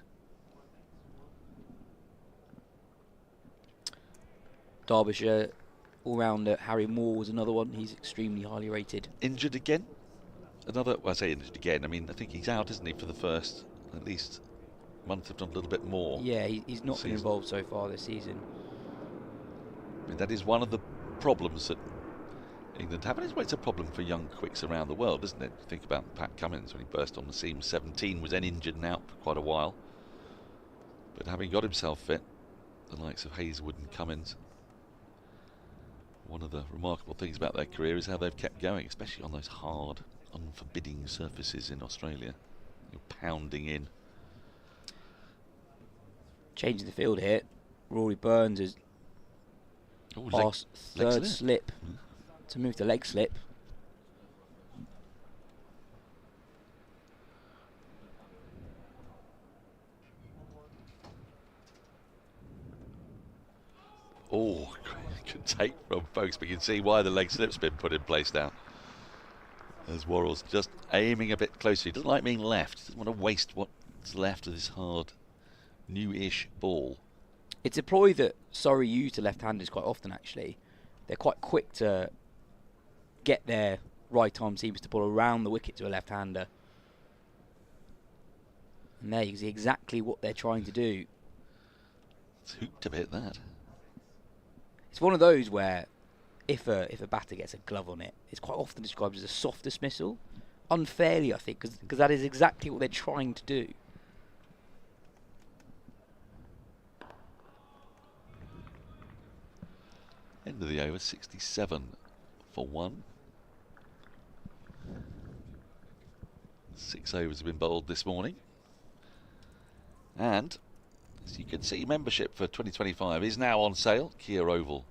Derbyshire all-rounder Harry Moore was another one. He's extremely highly rated. Injured again? Well, I say injured again. I mean, I think he's out, isn't he, for the first, at least, month, if not a little bit more. Yeah, he's not been involved so far this season. I mean, that is one of the problems that England have. And it's a problem for young quicks around the world, isn't it? Think about Pat Cummins when he burst on the scene, 17, was then injured and out for quite a while. But having got himself fit, the likes of Hazelwood and Cummins, one of the remarkable things about their career is how they've kept going, especially on those hard, unforbidding surfaces in Australia. You're pounding in. Changing the field here, Rory Burns has asked third slip to move to leg slip. Oh, good take from Foakes, but you can see why the leg slip's been put in place now. As Worrell's just aiming a bit closer. He doesn't like being left. He doesn't want to waste what's left of this hard, new-ish ball. It's a ploy that Surrey use to left-handers quite often, actually. They're quite quick to get their right-arm seamers to pull around the wicket to a left-hander. And there you can see exactly what they're trying to do. It's hooped a bit, that. It's one of those where if a batter gets a glove on it, it's quite often described as a soft dismissal. Unfairly, I think, because that is exactly what they're trying to do. End of the over, 67 for 1. 6 overs have been bowled this morning. And as you can see, membership for 2025 is now on sale. KiaOval.com.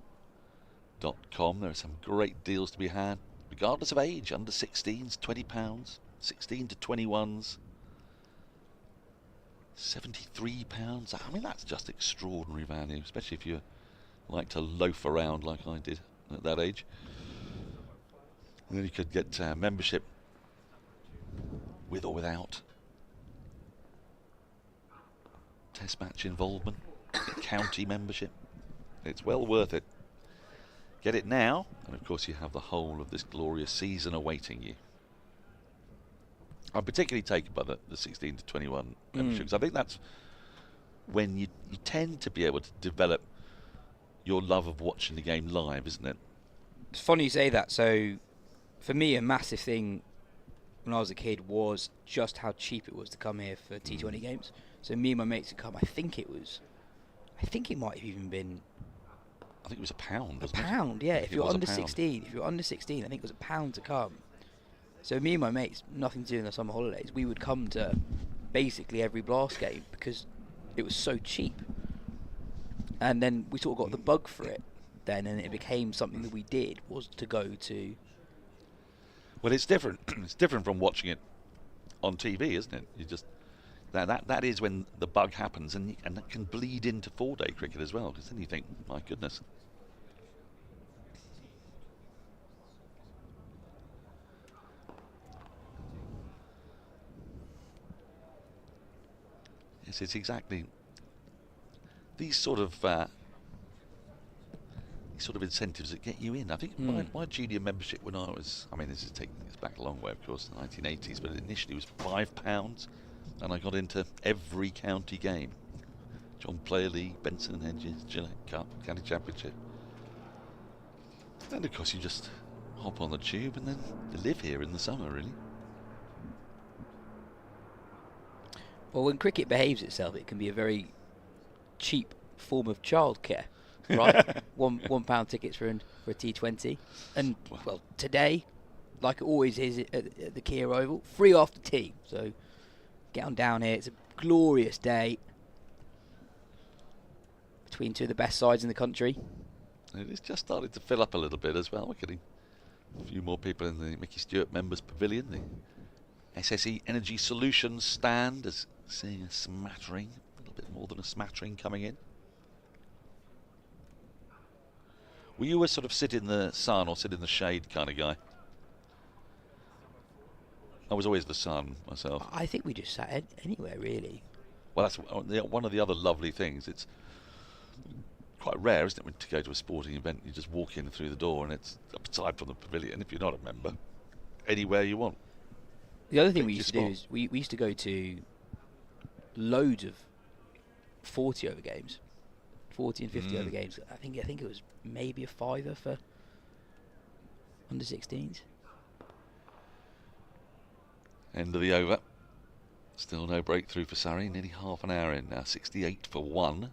There are some great deals to be had, regardless of age. Under 16s, £20. 16 to 21s, £73. I mean, that's just extraordinary value, especially if you like to loaf around like I did at that age. And then you could get membership with or without test match involvement, county membership. It's well worth it. Get it now, and of course you have the whole of this glorious season awaiting you. I'm particularly taken by the 16 to 21 memberships. I think that's when you tend to be able to develop your love of watching the game live, isn't it? It's funny you say that. So for me, a massive thing when I was a kid was just how cheap it was to come here for T20 games. So me and my mates would come. I think it might have even been, I think it was £1, wasn't it? £1, yeah. If you're under 16, I think it was £1 to come. So me and my mates, nothing to do in the summer holidays, we would come to basically every Blast game because it was so cheap. And then we sort of got the bug for it then, and it became something that we did, was to go to. Well, it's different. It's different from watching it on TV, isn't it? You just that is when the bug happens, and that can bleed into 4-day cricket as well. Because then you think, my goodness. Yes, it's exactly these sort of incentives that get you in. I think my junior membership when I was, I mean, this is taking us back a long way, of course, the 1980s, but initially it was £5, and I got into every county game. John Player League, Benson and Hedges, Gillette Cup, County Championship. And of course you just hop on the tube and then you live here in the summer, really. Well, when cricket behaves itself, it can be a very cheap form of childcare, right? £1 tickets for a T20, and well, today, like it always is at the Kia Oval, free after tea. So get on down here. It's a glorious day between two of the best sides in the country. It is just starting to fill up a little bit as well. We're getting a few more people in the Mickey Stewart Members Pavilion. The SSE Energy Solutions stand is seeing a smattering, a little bit more than a smattering coming in. Were you a sort of sit in the sun or sit in the shade kind of guy? I was always the sun myself. I think we just sat anywhere, really. Well, that's one of the other lovely things. It's quite rare, isn't it, to go to a sporting event, you just walk in through the door and it's aside from the pavilion, if you're not a member, anywhere you want. The other thing we used to do is we used to go to loads of 40 over games, 40 and 50 over games. I think it was maybe a £5 for under 16s. End of the over. Still no breakthrough for Surrey. Nearly half an hour in now. 68 for 1.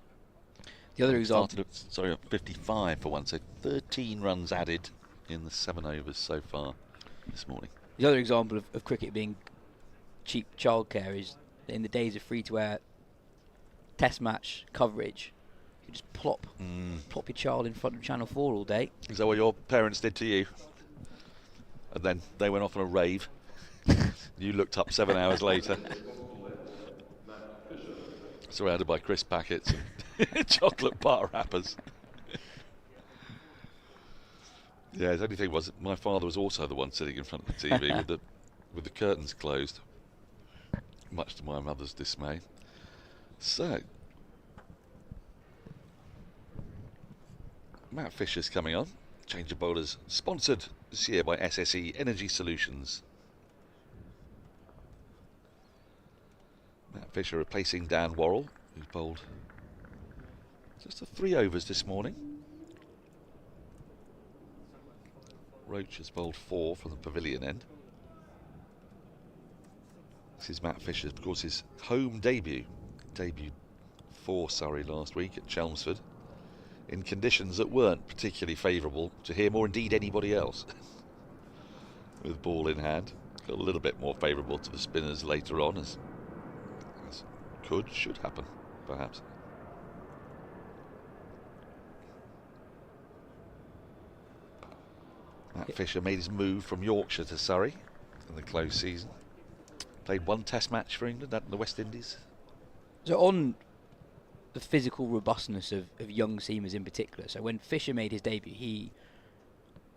The other example. Sorry, 55 for 1. So 13 runs added in the 7 overs so far this morning. The other example of cricket being cheap childcare is in the days of free-to-air test match coverage, you just plop your child in front of Channel 4 all day. Is that what your parents did to you? And then they went off on a rave. You looked up 7 hours later. Surrounded by crisp packets and chocolate bar wrappers. Yeah, the only thing was my father was also the one sitting in front of the TV with the curtains closed, much to my mother's dismay. So, Matt Fisher's coming on. Change of bowlers sponsored this year by SSE Energy Solutions. Matt Fisher replacing Dan Worrell, who's bowled just 3 overs this morning. Roach has bowled 4 from the pavilion end. This is Matt Fisher's, of course, his home debut. Debuted for Surrey last week at Chelmsford in conditions that weren't particularly favourable to him or indeed anybody else. With ball in hand. Got a little bit more favourable to the spinners later on, as should happen, perhaps. Matt Fisher made his move from Yorkshire to Surrey in the close season. Played 1 test match for England at the West Indies. So on the physical robustness of young seamers in particular, so when Fisher made his debut, he,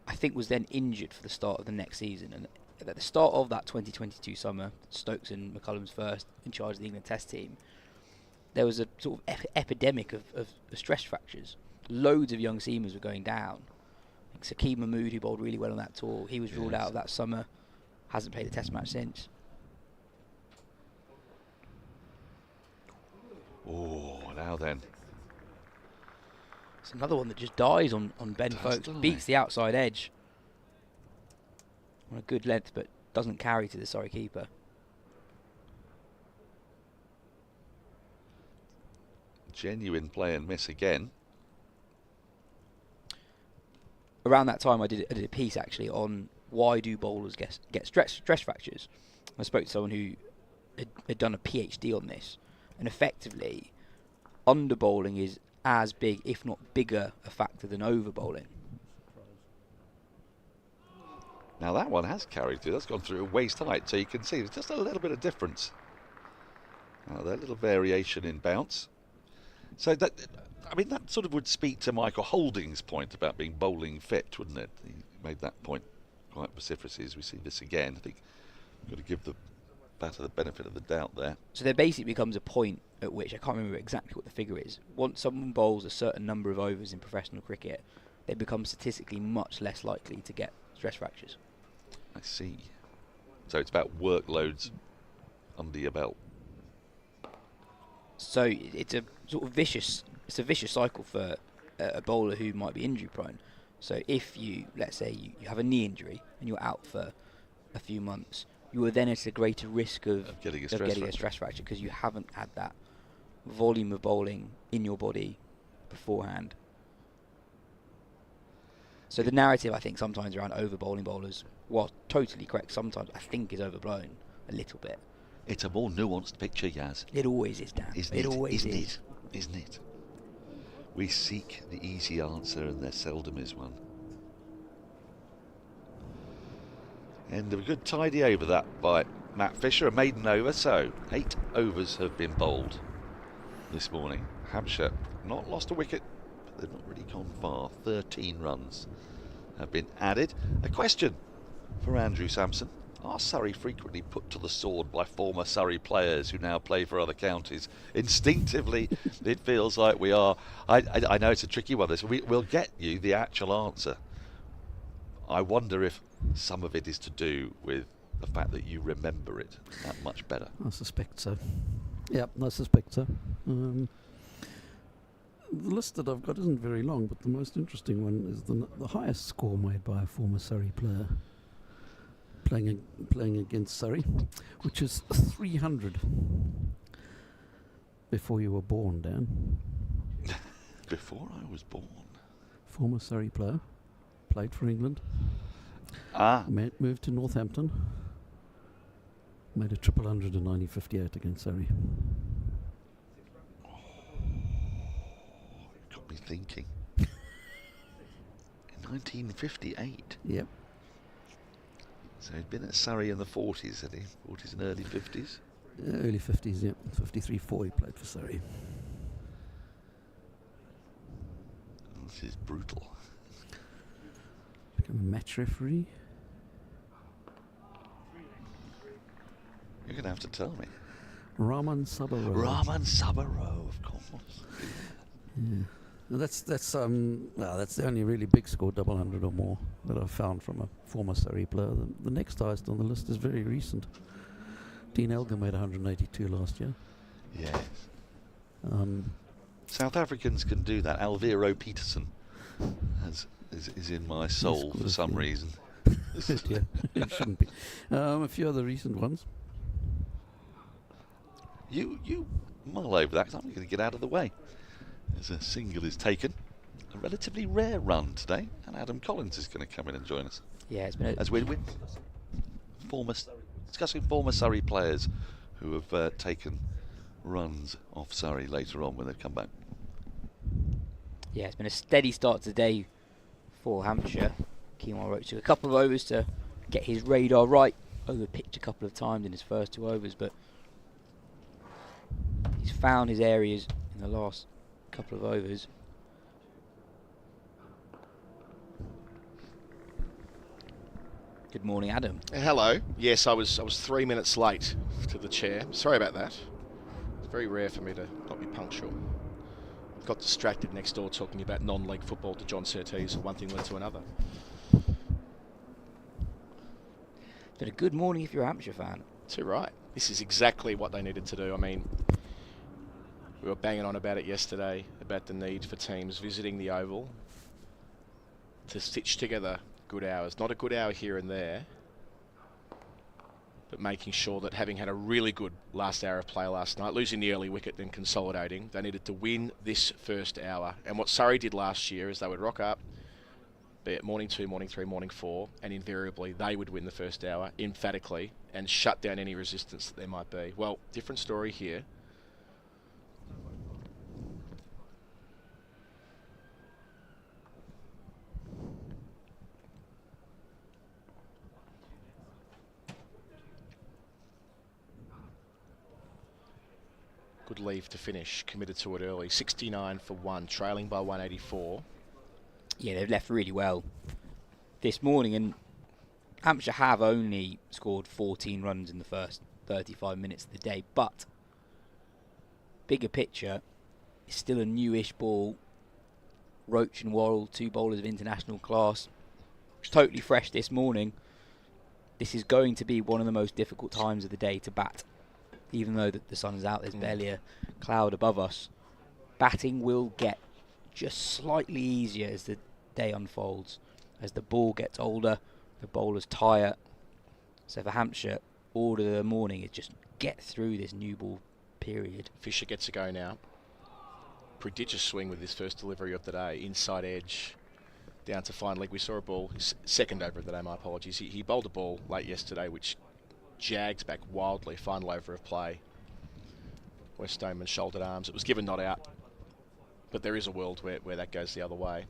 I think, was then injured for the start of the next season. And at the start of that 2022 summer, Stokes and McCullum's first in charge of the England Test team, there was a sort of epidemic of stress fractures. Loads of young seamers were going down. Sakeem Mahmood, who bowled really well on that tour, he was ruled out of that summer, hasn't played a test match since. Oh, now then. It's another one that just dies on Ben Foakes, beats the outside edge on a good length, but doesn't carry to the Surrey keeper. Genuine play and miss again. Around that time, I did a piece actually on why do bowlers get stress fractures. I spoke to someone who had done a PhD on this, and effectively, under bowling is as big, if not bigger, a factor than over bowling. Now that one has carried through. That's gone through waist height, so you can see there's just a little bit of difference. That little variation in bounce. So that, I mean, that sort of would speak to Michael Holding's point about being bowling fit, wouldn't it? He made that point quite vociferously as we see this again. I think we've got to give the batter the benefit of the doubt there. So there basically becomes a point at which, I can't remember exactly what the figure is, once someone bowls a certain number of overs in professional cricket, they become statistically much less likely to get stress fractures. I see. So it's about workloads under your belt. So it's a sort of vicious cycle for a bowler who might be injury prone. So if you, let's say you have a knee injury and you're out for a few months, you are then at a greater risk of getting a stress fracture because you haven't had that volume of bowling in your body beforehand. So the narrative, I think, sometimes around over bowling bowlers, while totally correct, sometimes I think is overblown a little bit. It's a more nuanced picture, Yas. It always is, Dan. It always is. Isn't it? We seek the easy answer, and there seldom is one. End of a good tidy over that by Matt Fisher, a maiden over, so 8 overs have been bowled this morning. Hampshire not lost a wicket, but they've not really gone far. 13 runs have been added. A question for Andrew Sampson. Are Surrey frequently put to the sword by former Surrey players who now play for other counties? Instinctively, it feels like we are. I know it's a tricky one. We'll get you the actual answer. I wonder if some of it is to do with the fact that you remember it that much better. I suspect so. Yeah, I suspect so. The list that I've got isn't very long, but the most interesting one is the highest score made by a former Surrey player playing against Surrey, which is 300 before you were born, Dan. Before I was born. Former Surrey player, played for England. Moved to Northampton. Made a 100 in 1958 against Surrey. Got me thinking. In 1958? Yep. So he'd been at Surrey in the 40s, had he? 40s and early 50s? Early 50s, yep. 53-4 he played for Surrey. This is brutal. Became a match referee. You're going to have to tell me. Raman Sabarov. Raman Sabarov, of course. Yeah. Well, that's the only really big score, 100 or more, that I've found from a former Surrey player. The next highest on the list is very recent. Dean Elgar made 182 last year. Yes. South Africans can do that. Alviro Peterson is in my soul for some reason. Yeah, it shouldn't be. A few other recent ones. You mull over that, because I'm going to get out of the way. As a single is taken. A relatively rare run today, and Adam Collins is going to come in and join us. Yeah, it's been as we're discussing former Surrey players who have taken runs off Surrey later on when they've come back. Yeah, it's been a steady start today for Hampshire. Kemar Roach took a couple of overs to get his radar right. Over-pitched a couple of times in his first 2 overs, but he's found his areas in the last couple of overs. Good morning, Adam. Hello. Yes, I was 3 minutes late to the chair. Sorry about that. It's very rare for me to not be punctual. Got distracted next door talking about non-league football to John Surtees, and one thing led to another. It's been a good morning if you're a Hampshire fan. Too right. This is exactly what they needed to do. I mean, we were banging on about it yesterday, about the need for teams visiting the Oval to stitch together good hours. Not a good hour here and there, but making sure that, having had a really good last hour of play last night, losing the early wicket, then consolidating, they needed to win this first hour. And what Surrey did last year is they would rock up, be it morning 2, morning 3, morning 4, and invariably they would win the first hour emphatically and shut down any resistance that there might be. Well, different story here. Good leave to finish, committed to it early. 69 for 1, trailing by 184. Yeah, they've left really well this morning, and Hampshire have only scored 14 runs in the first 35 minutes of the day, but bigger picture, it's still a newish ball. Roach and Worrell, 2 bowlers of international class, totally fresh this morning. This is going to be one of the most difficult times of the day to bat. Even though the sun is out, there's barely a cloud above us. Batting will get just slightly easier as the day unfolds. As the ball gets older, the bowlers tire. So for Hampshire, order of the morning is just get through this new ball period. Fisher gets a go now. Prodigious swing with his first delivery of the day. Inside edge, down to fine leg. We saw a ball, second over of the day, my apologies. He bowled a ball late yesterday, which jags back wildly, final over of play. West Stoneman shouldered arms. It was given not out But there is a world where that goes the other way.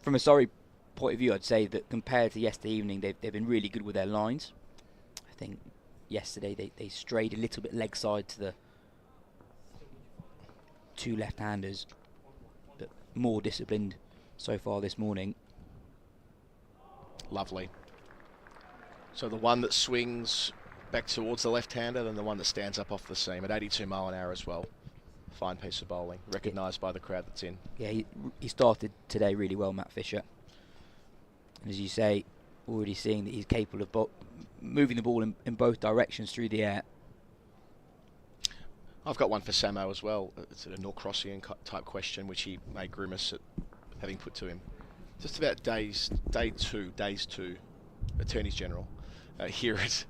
From a Surrey point of view, I'd say that compared to yesterday evening, they've been really good with their lines. I think yesterday they strayed a little bit leg side to the two left-handers, but more disciplined so far this morning. Lovely. So the one that swings back towards the left-hander than the one that stands up off the seam at 82 mile an hour as well. Fine piece of bowling, recognised by the crowd that's in. Yeah, he started today really well, Matt Fisher. And as you say, already seeing that he's capable of moving the ball in both directions through the air. I've got one for Samo as well. It's a Norcrossian type question, which he made grimace at having put to him. Just about days two, Attorneys General, here at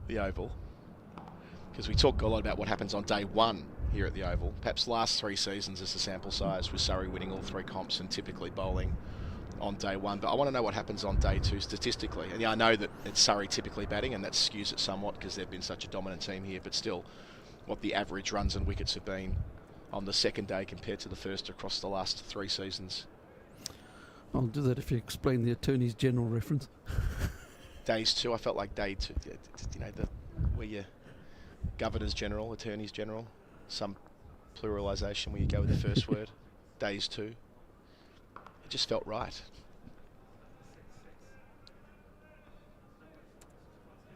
the Oval. Because we talk a lot about what happens on day one here at the Oval. Perhaps last 3 seasons as the sample size, with Surrey winning all 3 comps and typically bowling on day one. But I want to know what happens on day 2 statistically. And yeah, I know that it's Surrey typically batting, and that skews it somewhat because they've been such a dominant team here, but still, what the average runs and wickets have been on the second day compared to the first across the last 3 seasons. I'll do that if you explain the Attorneys General reference. Days 2, I felt like day 2, you know, where you Governors General, Attorneys General, some pluralisation where you go with the first word. Days 2. It just felt right.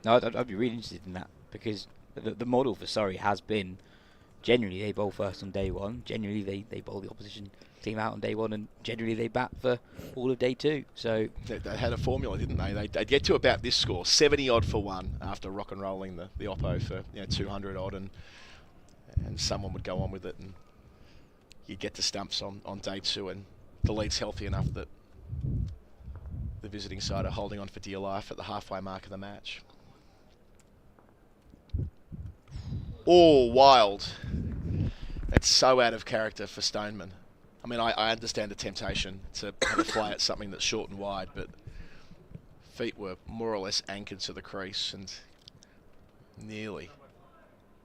No, I'd be really interested in that, because the model for Surrey has been generally they bowl first on day 1, generally they bowl the opposition team out on day 1, and generally they bat for all of day 2. So they had a formula, didn't they? They'd get to about this score, 70 odd for 1, after rock and rolling the oppo for 200 odd, and someone would go on with it, and you'd get to stumps on day 2, and the lead's healthy enough that the visiting side are holding on for dear life at the halfway mark of the match. Oh, wild. It's so out of character for Stoneman. I mean, I understand the temptation to have a fly at something that's short and wide, but feet were more or less anchored to the crease and nearly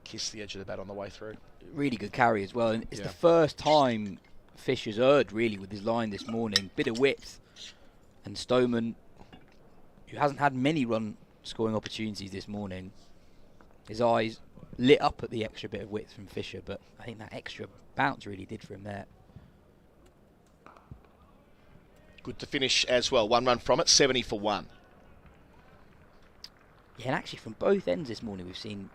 kissed the edge of the bat on the way through. Really good carry as well, and it's the first time Fisher's erred really with his line this morning. Bit of width, and Stoneman, who hasn't had many run scoring opportunities this morning, his eyes lit up at the extra bit of width from Fisher, but I think that extra bounce really did for him there. Good to finish as well. 1 run from it, 70 for 1. Yeah, and actually from both ends this morning we've seen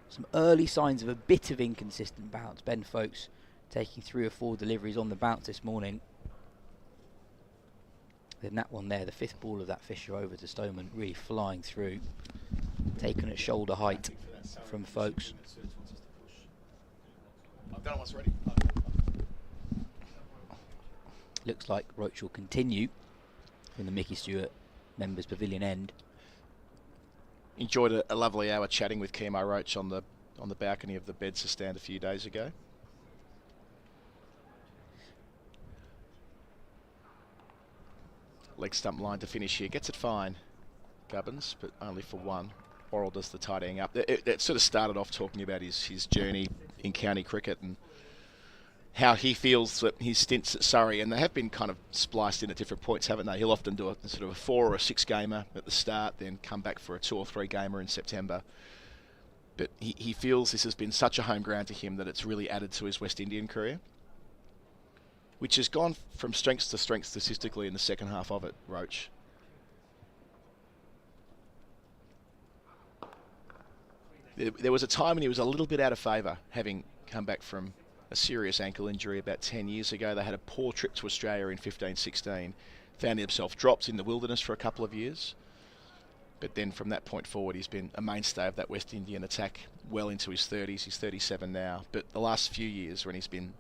some early signs of a bit of inconsistent bounce. Ben Foakes taking 3 or 4 deliveries on the bounce this morning. Then that one there, the 5th ball of that Fisher over to Stoneman, really flying through, taken at shoulder height from Foakes. I've done it once already. Looks like Roach will continue in the Mickey Stewart members pavilion end. Enjoyed a lovely hour chatting with Kemar Roach on the balcony of the Bedser stand a few days ago. Leg stump line to finish here. Gets it fine, Gubbins, but only for 1. Worrell does the tidying up. It sort of started off talking about his journey in county cricket and how he feels that his stints at Surrey, and they have been kind of spliced in at different points, haven't they? He'll often do a sort of a 4 or a 6 gamer at the start, then come back for a 2 or 3 gamer in September. But he feels this has been such a home ground to him that it's really added to his West Indian career, which has gone from strength to strength statistically in the second half of it, Roach. There was a time when he was a little bit out of favour, having come back from a serious ankle injury about 10 years ago. They had a poor trip to Australia in 15-16. Found himself dropped in the wilderness for a couple of years. But then from that point forward, he's been a mainstay of that West Indian attack well into his 30s. He's 37 now. But the last few years when he's been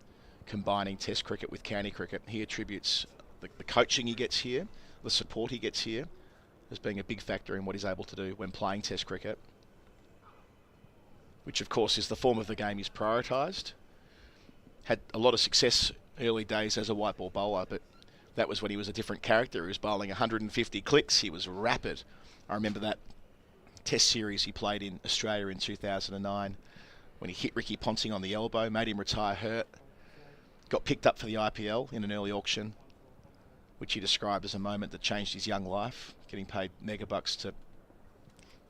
combining Test cricket with county cricket, he attributes the coaching he gets here, the support he gets here, as being a big factor in what he's able to do when playing Test cricket, which of course is the form of the game he's prioritised. Had a lot of success early days as a white ball bowler, but that was when he was a different character. He was bowling 150 clicks. He was rapid. I remember that Test series he played in Australia in 2009 when he hit Ricky Ponting on the elbow, made him retire hurt. Got picked up for the IPL in an early auction, which he described as a moment that changed his young life, getting paid mega bucks to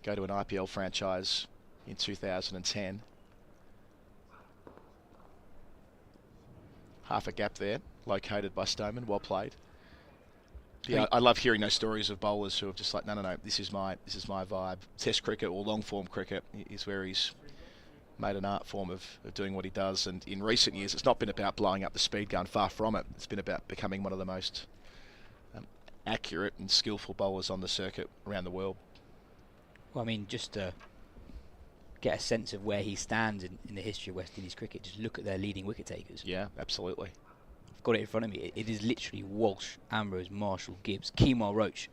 go to an IPL franchise in 2010. Half a gap there, located by Stoneman. Well played. Yeah, I love hearing those stories of bowlers who have just like, no, this is my vibe. Test cricket or long form cricket is where he's made an art form of doing what he does. And in recent years, it's not been about blowing up the speed gun. Far from it. It's been about becoming one of the most accurate and skillful bowlers on the circuit around the world. Well, I mean, just to get a sense of where he stands in the history of West Indies cricket, just look at their leading wicket takers. Yeah, absolutely. I've got it in front of me. It is literally Walsh, Ambrose, Marshall, Gibbs, Kemar Roach,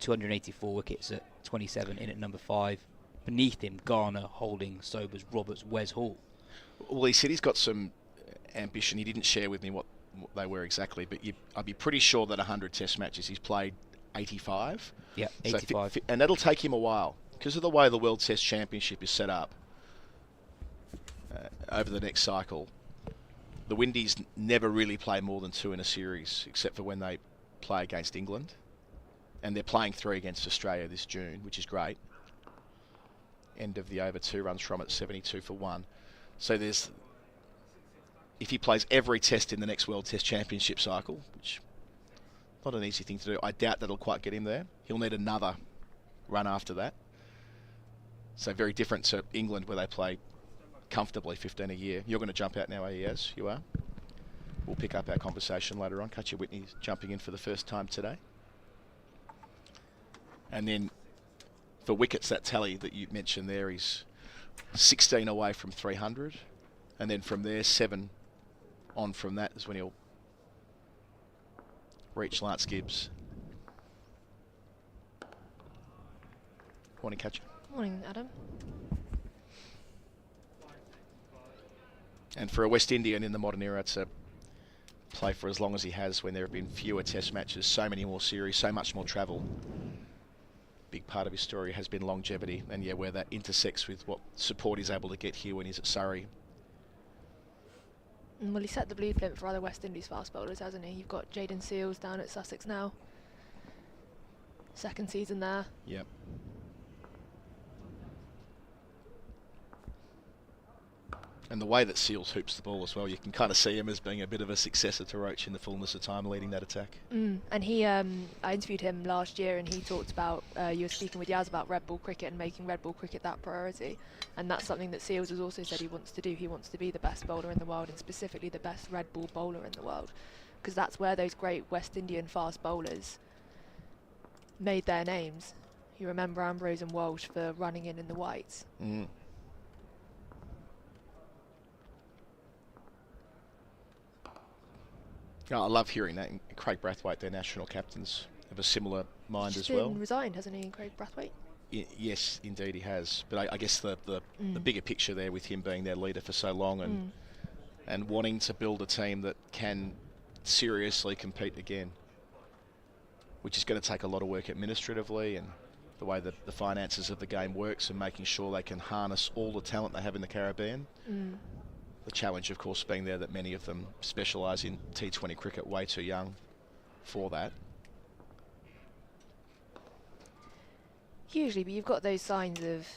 284 wickets at 27, in at number 5. Beneath him, Garner, Holding, Sobers, Roberts, Wes Hall. Well, he said he's got some ambition. He didn't share with me what they were exactly, but I'd be pretty sure that 100 test matches he's played 85. Yeah, 85. And that'll take him a while because of the way the World Test Championship is set up over the next cycle. The Windies never really play more than 2 in a series, except for when they play against England. And they're playing 3 against Australia this June, which is great. End of the over 2 runs from it, 72 for 1. So if he plays every test in the next World Test Championship cycle, which is not an easy thing to do, I doubt that'll quite get him there. He'll need another run after that. So very different to England, where they play comfortably 15 a year. You're going to jump out now, Yas? You are? We'll pick up our conversation later on. Katya Witney jumping in for the first time today. And then for wickets, that tally that you mentioned there is 16 away from 300. And then from there, 7 on from that is when he'll reach Lance Gibbs. Morning, Katya. Morning, Adam. And for a West Indian in the modern era to play for as long as he has, when there have been fewer test matches, so many more series, so much more travel. Big part of his story has been longevity, and yeah, where that intersects with what support he's able to get here when he's at Surrey. Well, he set the blueprint for other West Indies fast bowlers, hasn't he? You've got Jaden Seals down at Sussex now. Second season there. Yep. And the way that Seals hoops the ball as well, you can kind of see him as being a bit of a successor to Roach in the fullness of time, leading that attack. And he, I interviewed him last year, and he talked about, you were speaking with Yas about red ball cricket and making red ball cricket that priority. And that's something that Seals has also said he wants to do. He wants to be the best bowler in the world, and specifically the best red ball bowler in the world. Because that's where those great West Indian fast bowlers made their names. You remember Ambrose and Walsh for running in the whites. Oh, I love hearing that. And Craig Brathwaite, their national captains, have a similar mind as well. He's resigned, hasn't he, Craig Brathwaite? Yes, indeed he has. But I guess the bigger picture there, with him being their leader for so long and wanting to build a team that can seriously compete again, which is going to take a lot of work administratively, and the way that the finances of the game works, and making sure they can harness all the talent they have in the Caribbean. The challenge, of course, being there that many of them specialise in T20 cricket way too young for that. Hugely, but you've got those signs of,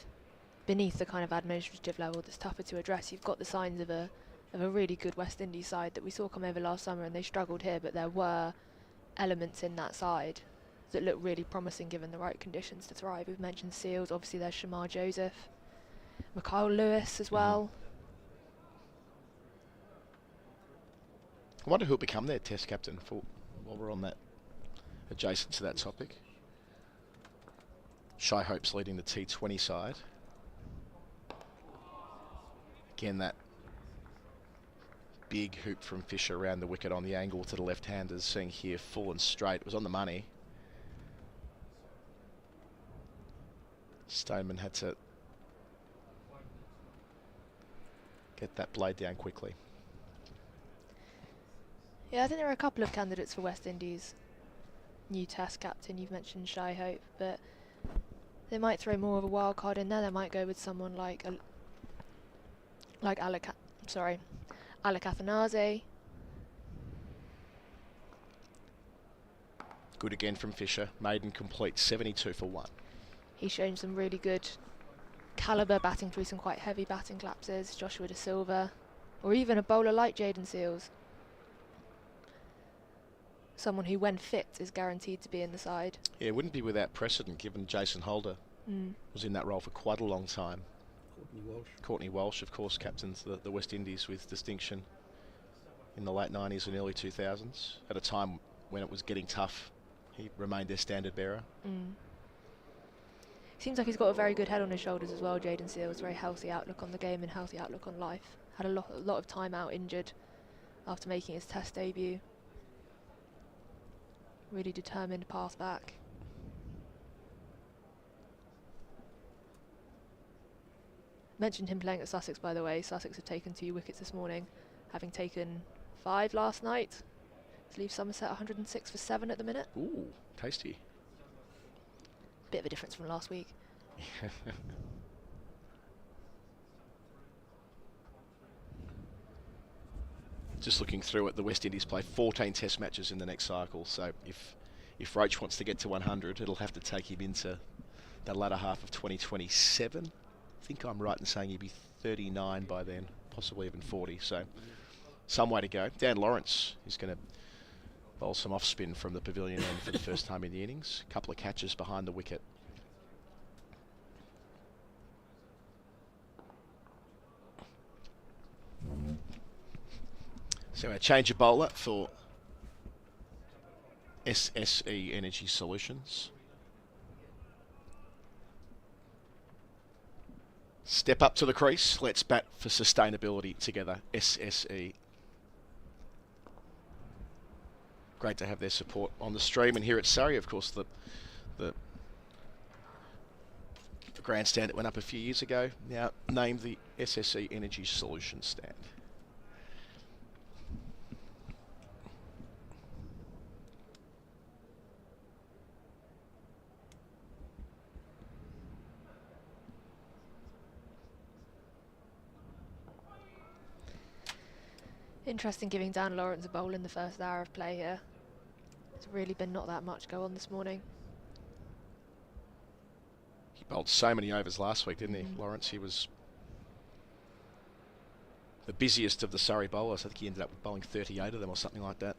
beneath the kind of administrative level that's tougher to address, you've got the signs of a really good West Indies side that we saw come over last summer, and they struggled here, but there were elements in that side that look really promising given the right conditions to thrive. We've mentioned Seals, obviously there's Shamar Joseph, Mikhail Lewis as well. I wonder who'll become their test captain while we're on that, adjacent to that topic. Shai Hope's leading the T20 side. Again, that big hoop from Fisher around the wicket on the angle to the left-handers, seeing here full and straight. It was on the money. Stoneman had to get that blade down quickly. Yeah, I think there are a couple of candidates for West Indies. New Test captain, you've mentioned Shai Hope, but they might throw more of a wild card in there. They might go with someone like like Alec Athanase. Good again from Fisher. Maiden complete, 72 for 1. He's shown some really good calibre batting through some quite heavy batting collapses. Joshua De Silva, or even a bowler like Jayden Seales. Someone who, when fit, is guaranteed to be in the side. Yeah, it wouldn't be without precedent given Jason Holder was in that role for quite a long time. Courtney Walsh, of course, captains the West Indies with distinction in the late 90s and early 2000s. At a time when it was getting tough, he remained their standard bearer. Seems like he's got a very good head on his shoulders as well, Jayden Seales. Very healthy outlook on the game and healthy outlook on life. Had a lot of time out injured after making his Test debut. Really determined pass back. Mentioned him playing at Sussex, by the way. Sussex have taken 2 wickets this morning, having taken 5 last night. To leave Somerset 106 for 7 at the minute. Ooh, tasty. Bit of a difference from last week. Just looking through it, the West Indies play 14 Test matches in the next cycle. So if Roach wants to get to 100, it'll have to take him into the latter half of 2027. I think I'm right in saying he'd be 39 by then, possibly even 40. So some way to go. Dan Lawrence is going to bowl some off spin from the pavilion end for the first time in the innings. A couple of catches behind the wicket. So a change of bowler for SSE Energy Solutions. Step up to the crease. Let's bat for sustainability together. SSE. Great to have their support on the stream. And here at Surrey, of course, the grandstand that went up a few years ago, now named the SSE Energy Solutions stand. Interesting giving Dan Lawrence a bowl in the first hour of play here. There's really been not that much go on this morning. He bowled so many overs last week, didn't he, Lawrence? He was the busiest of the Surrey bowlers. I think he ended up bowling 38 of them or something like that,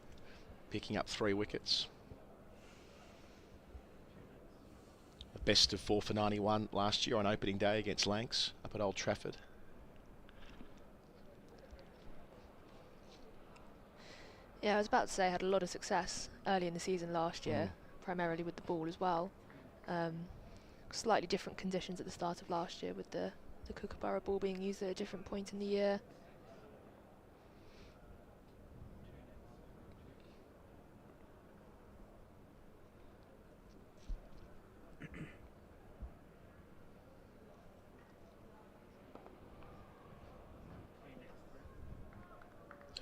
picking up 3 wickets. A best of 4 for 91 last year on opening day against Lancs up at Old Trafford. Yeah, I was about to say I had a lot of success early in the season last year, primarily with the ball as well. Slightly different conditions at the start of last year with the Kookaburra ball being used at a different point in the year.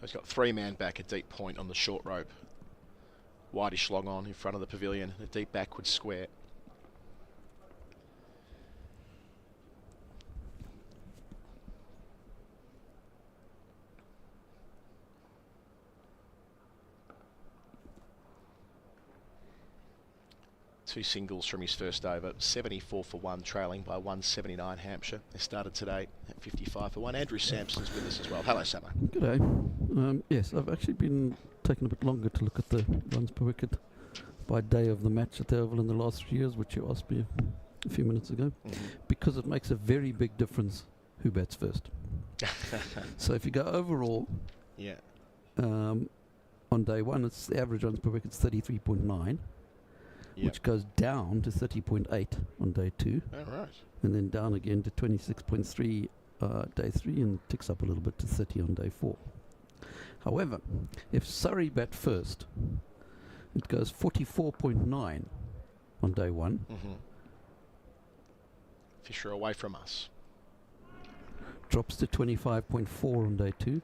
He's got 3-man back, a deep point on the short rope. Whitish long on in front of the pavilion, a deep backward square. Two singles from his first over, 74 for 1, trailing by 179 Hampshire. They started today at 55 for 1. Andrew Sampson's with us as well. Hello, Summer. G'day. Yes, I've actually been taking a bit longer to look at the runs per wicket by day of the match at the Oval in the last 3 years, which you asked me a few minutes ago, because it makes a very big difference who bats first. So if you go overall, on day 1, it's the average runs per wicket is 33.9. Which goes down to 30.8 on day 2. Right. And then down again to 26.3 day 3 and ticks up a little bit to 30 on day 4. However, if Surrey bat first, it goes 44.9 on day 1. Fisher away from us. Drops to 25.4 on day 2,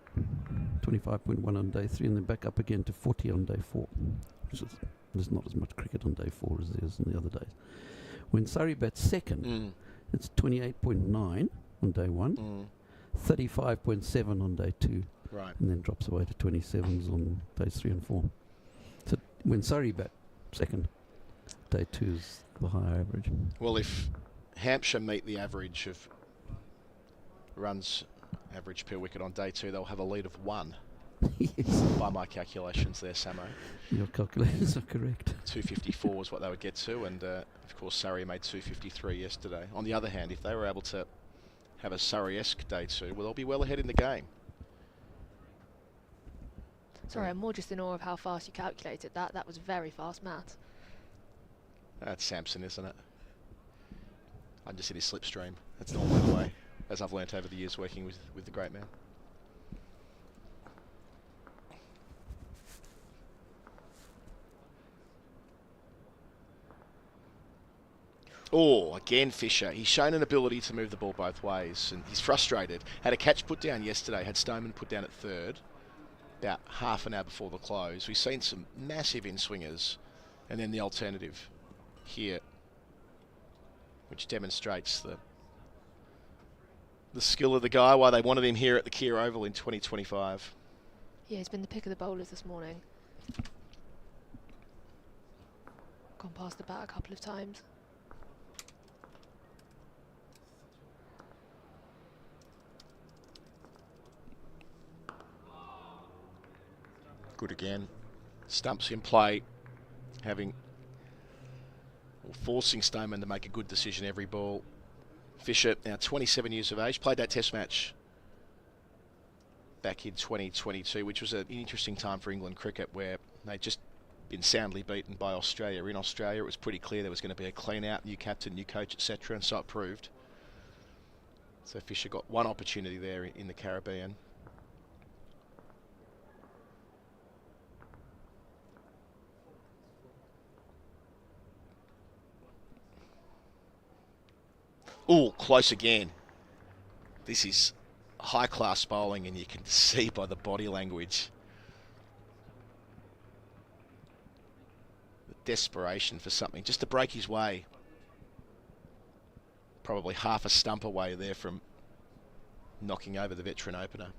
25.1 on day 3, and then back up again to 40 on day 4. Which is, there's not as much cricket on day 4 as there is on the other days. When Surrey bats second, it's 28.9 on day 1, 35.7 on day 2. Right. And then drops away to 27s on days 3 and 4. So when Surrey bat second, day 2's the higher average. Well, if Hampshire meet the average of runs average per wicket on day 2, they'll have a lead of 1. Yes. By my calculations there, Samo. Your calculations are correct. 254 is what they would get to, and of course Surrey made 253 yesterday. On the other hand, if they were able to have a Surrey-esque day 2, well, they'll be well ahead in the game. Sorry, I'm more just in awe of how fast you calculated that. That was very fast maths. That's Samson, isn't it? I'm just in his slipstream. That's normally the way, as I've learnt over the years working with the great man. Oh, again Fisher. He's shown an ability to move the ball both ways, and he's frustrated. Had a catch put down yesterday, had Stoneman put down at third, about half an hour before the close. We've seen some massive in-swingers, and then the alternative here, which demonstrates the skill of the guy, why they wanted him here at the Kia Oval in 2025. Yeah, he's been the pick of the bowlers this morning. Gone past the bat a couple of times. Good again. Stumps in play, forcing Stoneman to make a good decision every ball. Fisher, now 27 years of age, played that test match back in 2022, which was an interesting time for England cricket, where they'd just been soundly beaten by Australia. In Australia, it was pretty clear there was going to be a clean out, new captain, new coach, etc., and so it proved. So Fisher got one opportunity there in the Caribbean. Oh, close again. This is high-class bowling, and you can see by the body language the desperation for something, just to break his way. Probably half a stump away there from knocking over the veteran opener.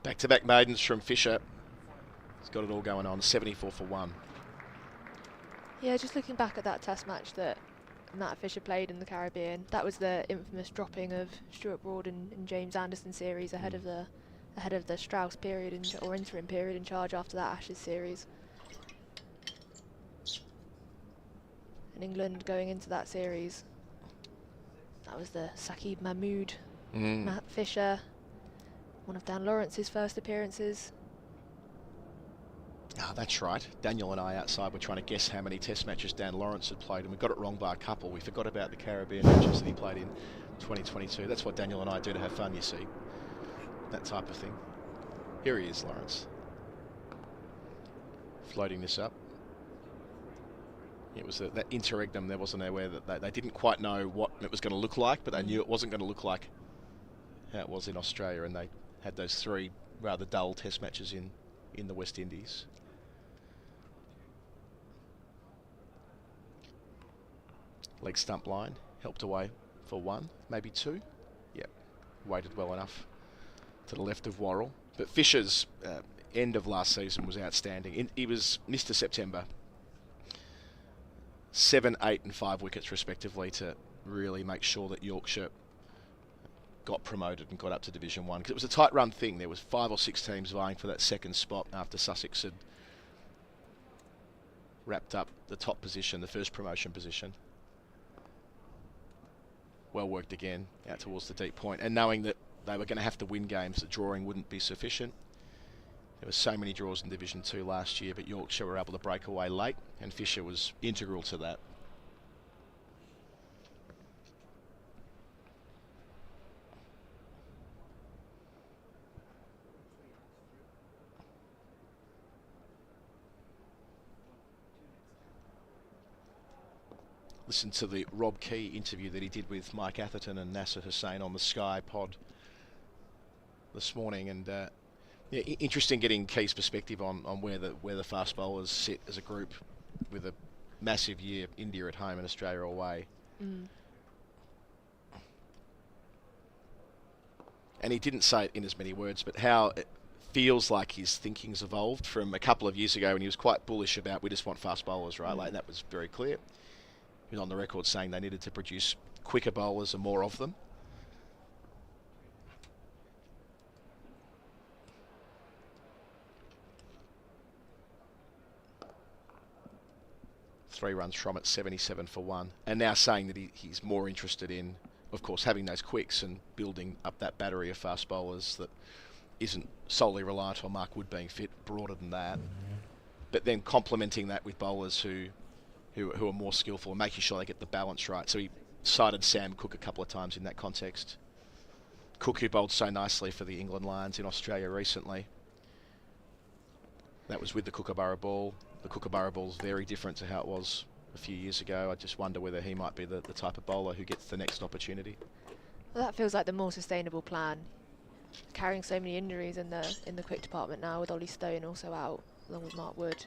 Back-to-back maidens from Fisher. He's got it all going on. 74 for 1. Yeah, just looking back at that test match that Matt Fisher played in the Caribbean, that was the infamous dropping of Stuart Broad and James Anderson series ahead of the Strauss period or interim period in charge after that Ashes series. And England going into that series, that was the Saqib Mahmood, Matt Fisher. One of Dan Lawrence's first appearances. Ah, that's right. Daniel and I outside were trying to guess how many test matches Dan Lawrence had played, and we got it wrong by a couple. We forgot about the Caribbean matches that he played in 2022. That's what Daniel and I do to have fun, you see. That type of thing. Here he is, Lawrence. Floating this up. It was that interregnum there, wasn't there, where they didn't quite know what it was going to look like, but they knew it wasn't going to look like how it was in Australia, and they had those 3 rather dull test matches in the West Indies. Leg stump line, helped away for 1, maybe 2. Yep, waited well enough to the left of Worrell. But Fisher's end of last season was outstanding. He was Mr. September. 7, 8 and 5 wickets respectively to really make sure that Yorkshire got promoted and got up to Division 1, because it was a tight run thing. There was 5 or 6 teams vying for that second spot after Sussex had wrapped up the top position, the first promotion position. Well worked again out towards the deep point, and knowing that they were going to have to win games, that drawing wouldn't be sufficient. There were so many draws in Division 2 last year, but Yorkshire were able to break away late, and Fisher was integral to that. listened to the Rob Key interview that he did with Mike Atherton and Nasser Hussain on the Sky pod this morning, and interesting getting Key's perspective on where the fast bowlers sit as a group with a massive year, India at home and Australia away. And he didn't say it in as many words, but how it feels like his thinking's evolved from a couple of years ago when he was quite bullish about we just want fast bowlers, right? Like, that was very clear. He was on the record saying they needed to produce quicker bowlers and more of them. Three runs from it, 77 for one. And now saying that he's more interested in, of course, having those quicks and building up that battery of fast bowlers that isn't solely reliant on Mark Wood being fit, broader than that. But then complementing that with bowlers who are more skillful and making sure they get the balance right. So he cited Sam Cook a couple of times in that context. Cook, who bowled so nicely for the England Lions in Australia recently. That was with the Kookaburra ball. The Kookaburra ball is very different to how it was a few years ago. I just wonder whether he might be the type of bowler who gets the next opportunity. Well, that feels like the more sustainable plan. Carrying so many injuries in the quick department now, with Ollie Stone also out, along with Mark Wood.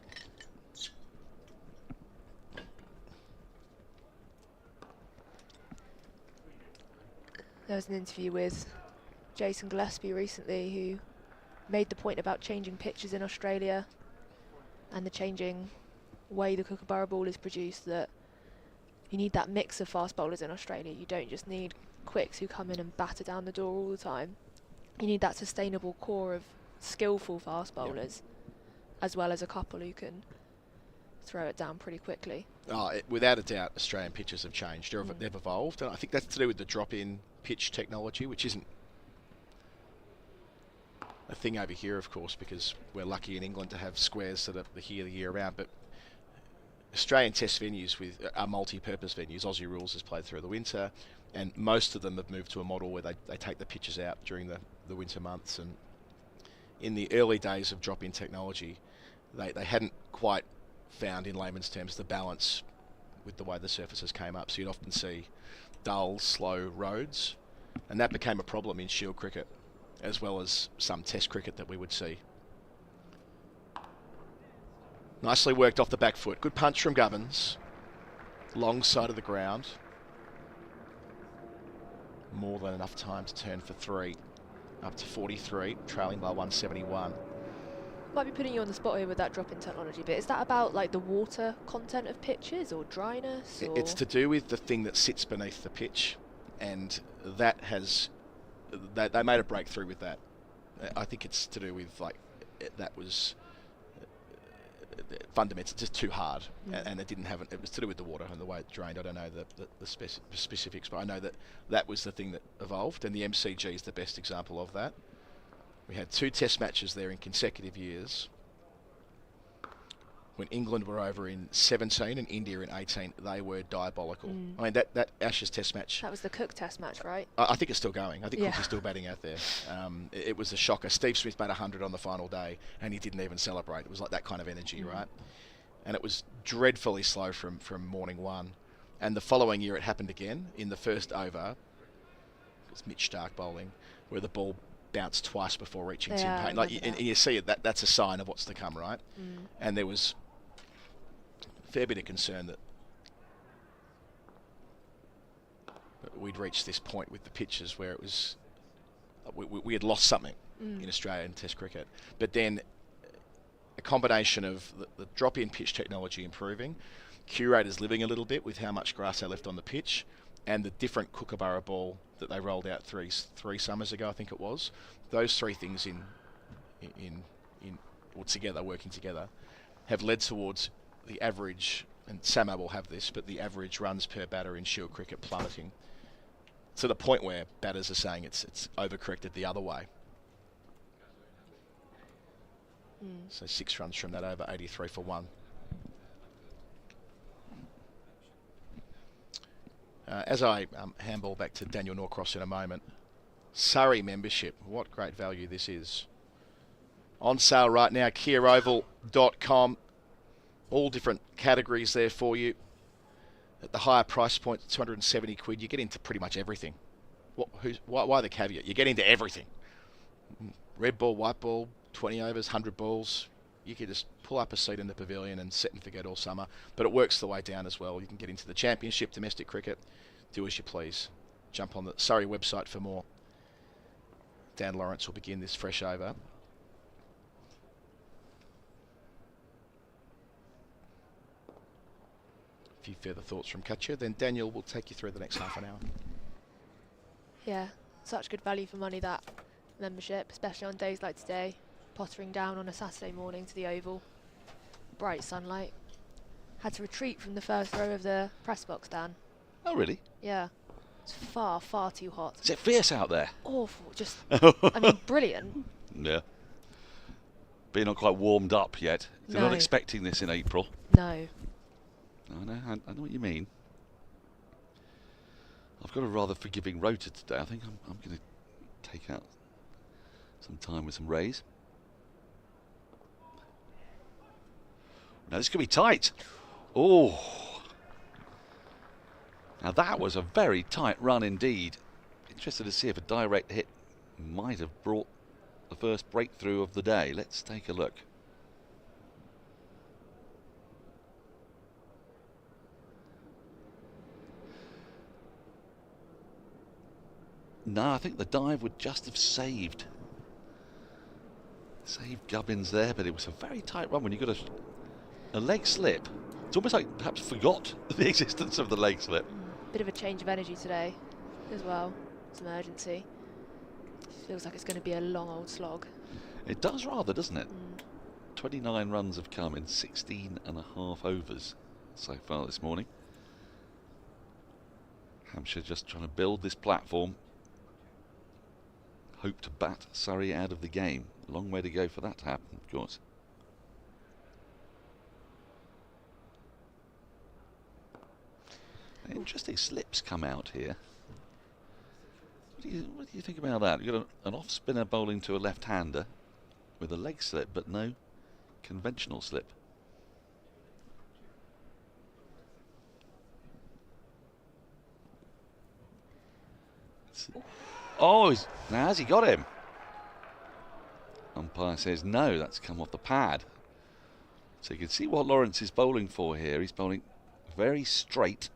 There was an interview with Jason Gillespie recently who made the point about changing pitches in Australia and the changing way the Kookaburra ball is produced, that you need that mix of fast bowlers in Australia. You don't just need quicks who come in and batter down the door all the time. You need that sustainable core of skillful fast bowlers, as well as a couple who can throw it down pretty quickly. Without a doubt, Australian pitches have changed. They've evolved, and I think that's to do with the drop-in pitch technology, which isn't a thing over here, of course, because we're lucky in England to have squares that are here the year round. But Australian test venues are multi-purpose venues. Aussie Rules is played through the winter, and most of them have moved to a model where they take the pitches out during the winter months. And in the early days of drop-in technology, they hadn't quite found, in layman's terms, the balance with the way the surfaces came up. So you'd often see dull, slow roads, and that became a problem in Shield cricket, as well as some test cricket that we would see. Nicely worked off the back foot. Good punch from Govins. Long side of the ground. More than enough time to turn for three. Up to 43, trailing by 171. Might be putting you on the spot here with that drop-in technology, but is that about like the water content of pitches or dryness? Or? It's to do with the thing that sits beneath the pitch, and that has... They made a breakthrough with that. I think it's to do with, like, that was fundamental, just too hard, and it didn't have it was to do with the water and the way it drained. I don't know the specifics, but I know that was the thing that evolved, and the MCG is the best example of that. We had 2 test matches there in consecutive years. When England were over in 17 and India in 18, they were diabolical. I mean, that Ashes test match... That was the Cook test match, right? I think it's still going. I think Cook is still batting out there. It was a shocker. Steve Smith batted 100 on the final day, and he didn't even celebrate. It was like that kind of energy, right? And it was dreadfully slow from morning one. And the following year it happened again in the first over. It was Mitch Stark bowling, where the ball bounced twice before reaching Tim Payne. And you see it, that's a sign of what's to come, right? And there was fair bit of concern that we'd reached this point with the pitches where it was we had lost something in Australian Test cricket. But then a combination of the drop-in pitch technology improving, curators living a little bit with how much grass they left on the pitch, and the different Kookaburra ball that they rolled out three summers ago, I think it was. Those three things working together, have led towards the average, and Samo will have this, but the average runs per batter in Shield cricket plummeting to the point where batters are saying it's overcorrected the other way. So 6 runs from that over, 83 for 1. As I handball back to Daniel Norcross in a moment, Surrey membership, what great value this is. On sale right now, kiaoval.com. All different categories there for you. at the higher price point, 270 quid, you get into pretty much everything. Why the caveat? You get into everything. Red ball, white ball, 20 overs, 100 balls. You can just pull up a seat in the pavilion and set and forget all summer. But it works the way down as well. You can get into the Championship, domestic cricket, do as you please. Jump on the Surrey website for more. Dan Lawrence will begin this fresh over. A few further thoughts from Katya, then Daniel will take you through the next half an hour. Yeah, such good value for money, that membership, especially on days like today. Pottering down on a Saturday morning to the Oval. Bright sunlight. Had to retreat from the first row of the press box, Dan. Oh, really? Yeah. It's far, far too hot. Is it fierce out there? Awful. Just, I mean, brilliant. Yeah. But you're not quite warmed up yet. You're No. not expecting this in April. No. I know what you mean. I've got a rather forgiving rota today. I think I'm going to take out some time with some rays. Now this could be tight. Oh. Now that was a very tight run indeed. Interested to see if a direct hit might have brought the first breakthrough of the day. Let's take a look. No, I think the dive would just have saved Gubbins there, but it was a very tight run when you got a leg slip. It's almost like perhaps forgot the existence of the leg slip. Bit of a change of energy today as well. Some urgency. Feels like it's going to be a long old slog. It does rather, doesn't it? 29 runs have come in 16 and a half overs so far this morning. Hampshire just trying to build this platform. Hope to bat Surrey out of the game. Long way to go for that to happen, of course. Interesting slips come out here. What do you think about that? You've got an off spinner bowling to a left-hander with a leg slip, but no conventional slip. Oh, now has he got him? Umpire says no, that's come off the pad. So you can see what Lawrence is bowling for here. He's bowling very straight,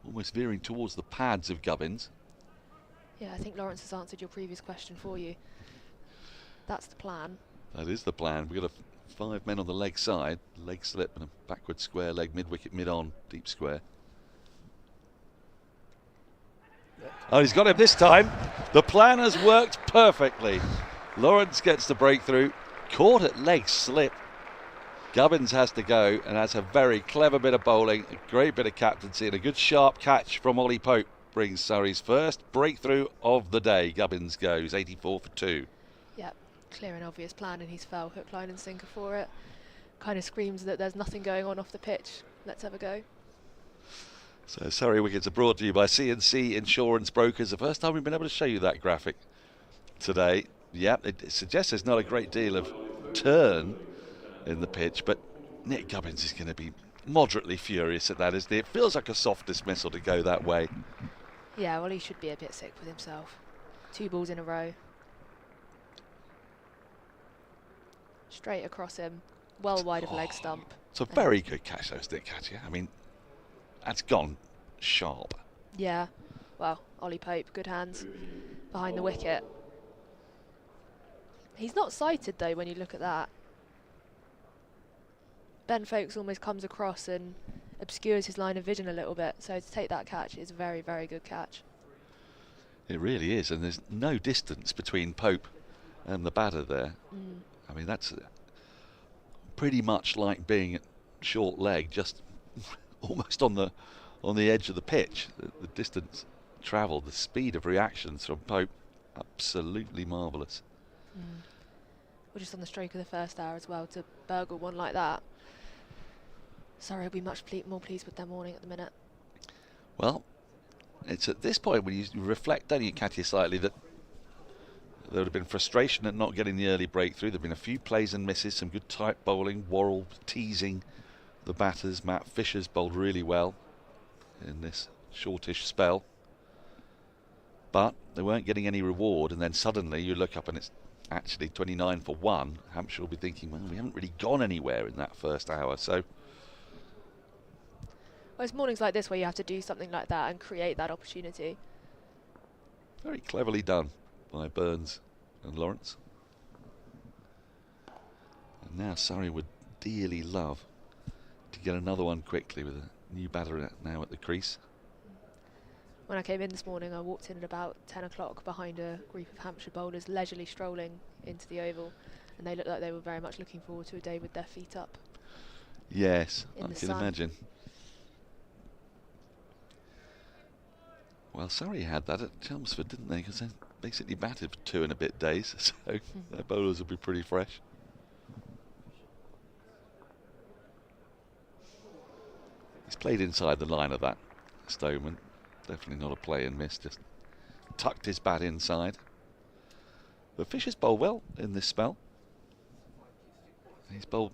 almost veering towards the pads of Gubbins. Yeah, I think Lawrence has answered your previous question for you. That's the plan. That is the plan. We've got 5 men on the leg side, leg slip and a backward square leg, mid-wicket, mid-on, deep square. Oh, he's got him this time. The plan has worked perfectly. Lawrence gets the breakthrough, caught at leg slip. Gubbins has to go, and that's a very clever bit of bowling, a great bit of captaincy, and a good sharp catch from Ollie Pope brings Surrey's first breakthrough of the day. Gubbins goes 84 for 2. Yep, clear and obvious plan, and he's fell hook, line and sinker for it. Kind of screams that there's nothing going on off the pitch. Let's have a go. So Surrey wickets are brought to you by C&C Insurance Brokers. The first time we've been able to show you that graphic today. Yep, it suggests there's not a great deal of turn in the pitch, but Nick Gubbins is going to be moderately furious at that, isn't he? It feels like a soft dismissal to go that way. Yeah, well, he should be a bit sick with himself. 2 balls in a row. Straight across him, well wide of leg stump. It's a very good catch, though, isn't it, Katya? I mean, that's gone sharp. Yeah, well, Ollie Pope, good hands behind the wicket. He's not sighted though when you look at that. Ben Foakes almost comes across and obscures his line of vision a little bit, so to take that catch is a very, very good catch. It really is, and there's no distance between Pope and the batter there. I mean, that's pretty much like being at short leg, just almost on the edge of the pitch. The distance travelled, the speed of reactions from Pope, absolutely marvellous. We're just on the stroke of the first hour as well to burgle one like that. Sorry, I'll be much more pleased with their morning at the minute. Well, it's at this point when you reflect, don't you, Katya, slightly, that there would have been frustration at not getting the early breakthrough. There have been a few plays and misses, some good tight bowling, Worrell teasing the batters. Matt Fisher's bowled really well. in this shortish spell. But they weren't getting any reward, and then suddenly you look up and it's actually 29 for 1. Hampshire will be thinking, well, we haven't really gone anywhere in that first hour. So, well, it's mornings like this where you have to do something like that and create that opportunity. very cleverly done by Burns and Lawrence. And now Surrey would dearly love to get another one quickly with a new batter now at the crease. When I came in this morning, I walked in at about 10 o'clock behind a group of Hampshire bowlers leisurely strolling into the Oval, and they looked like they were very much looking forward to a day with their feet up. Yes, I can imagine. Well, Surrey had that at Chelmsford, didn't they? Because they basically batted for 2 and a bit days, so their bowlers will be pretty fresh. He's played inside the line of that, Stoneman. Definitely not a play and miss, just tucked his bat inside. But Fisher's bowled well in this spell. He's bowled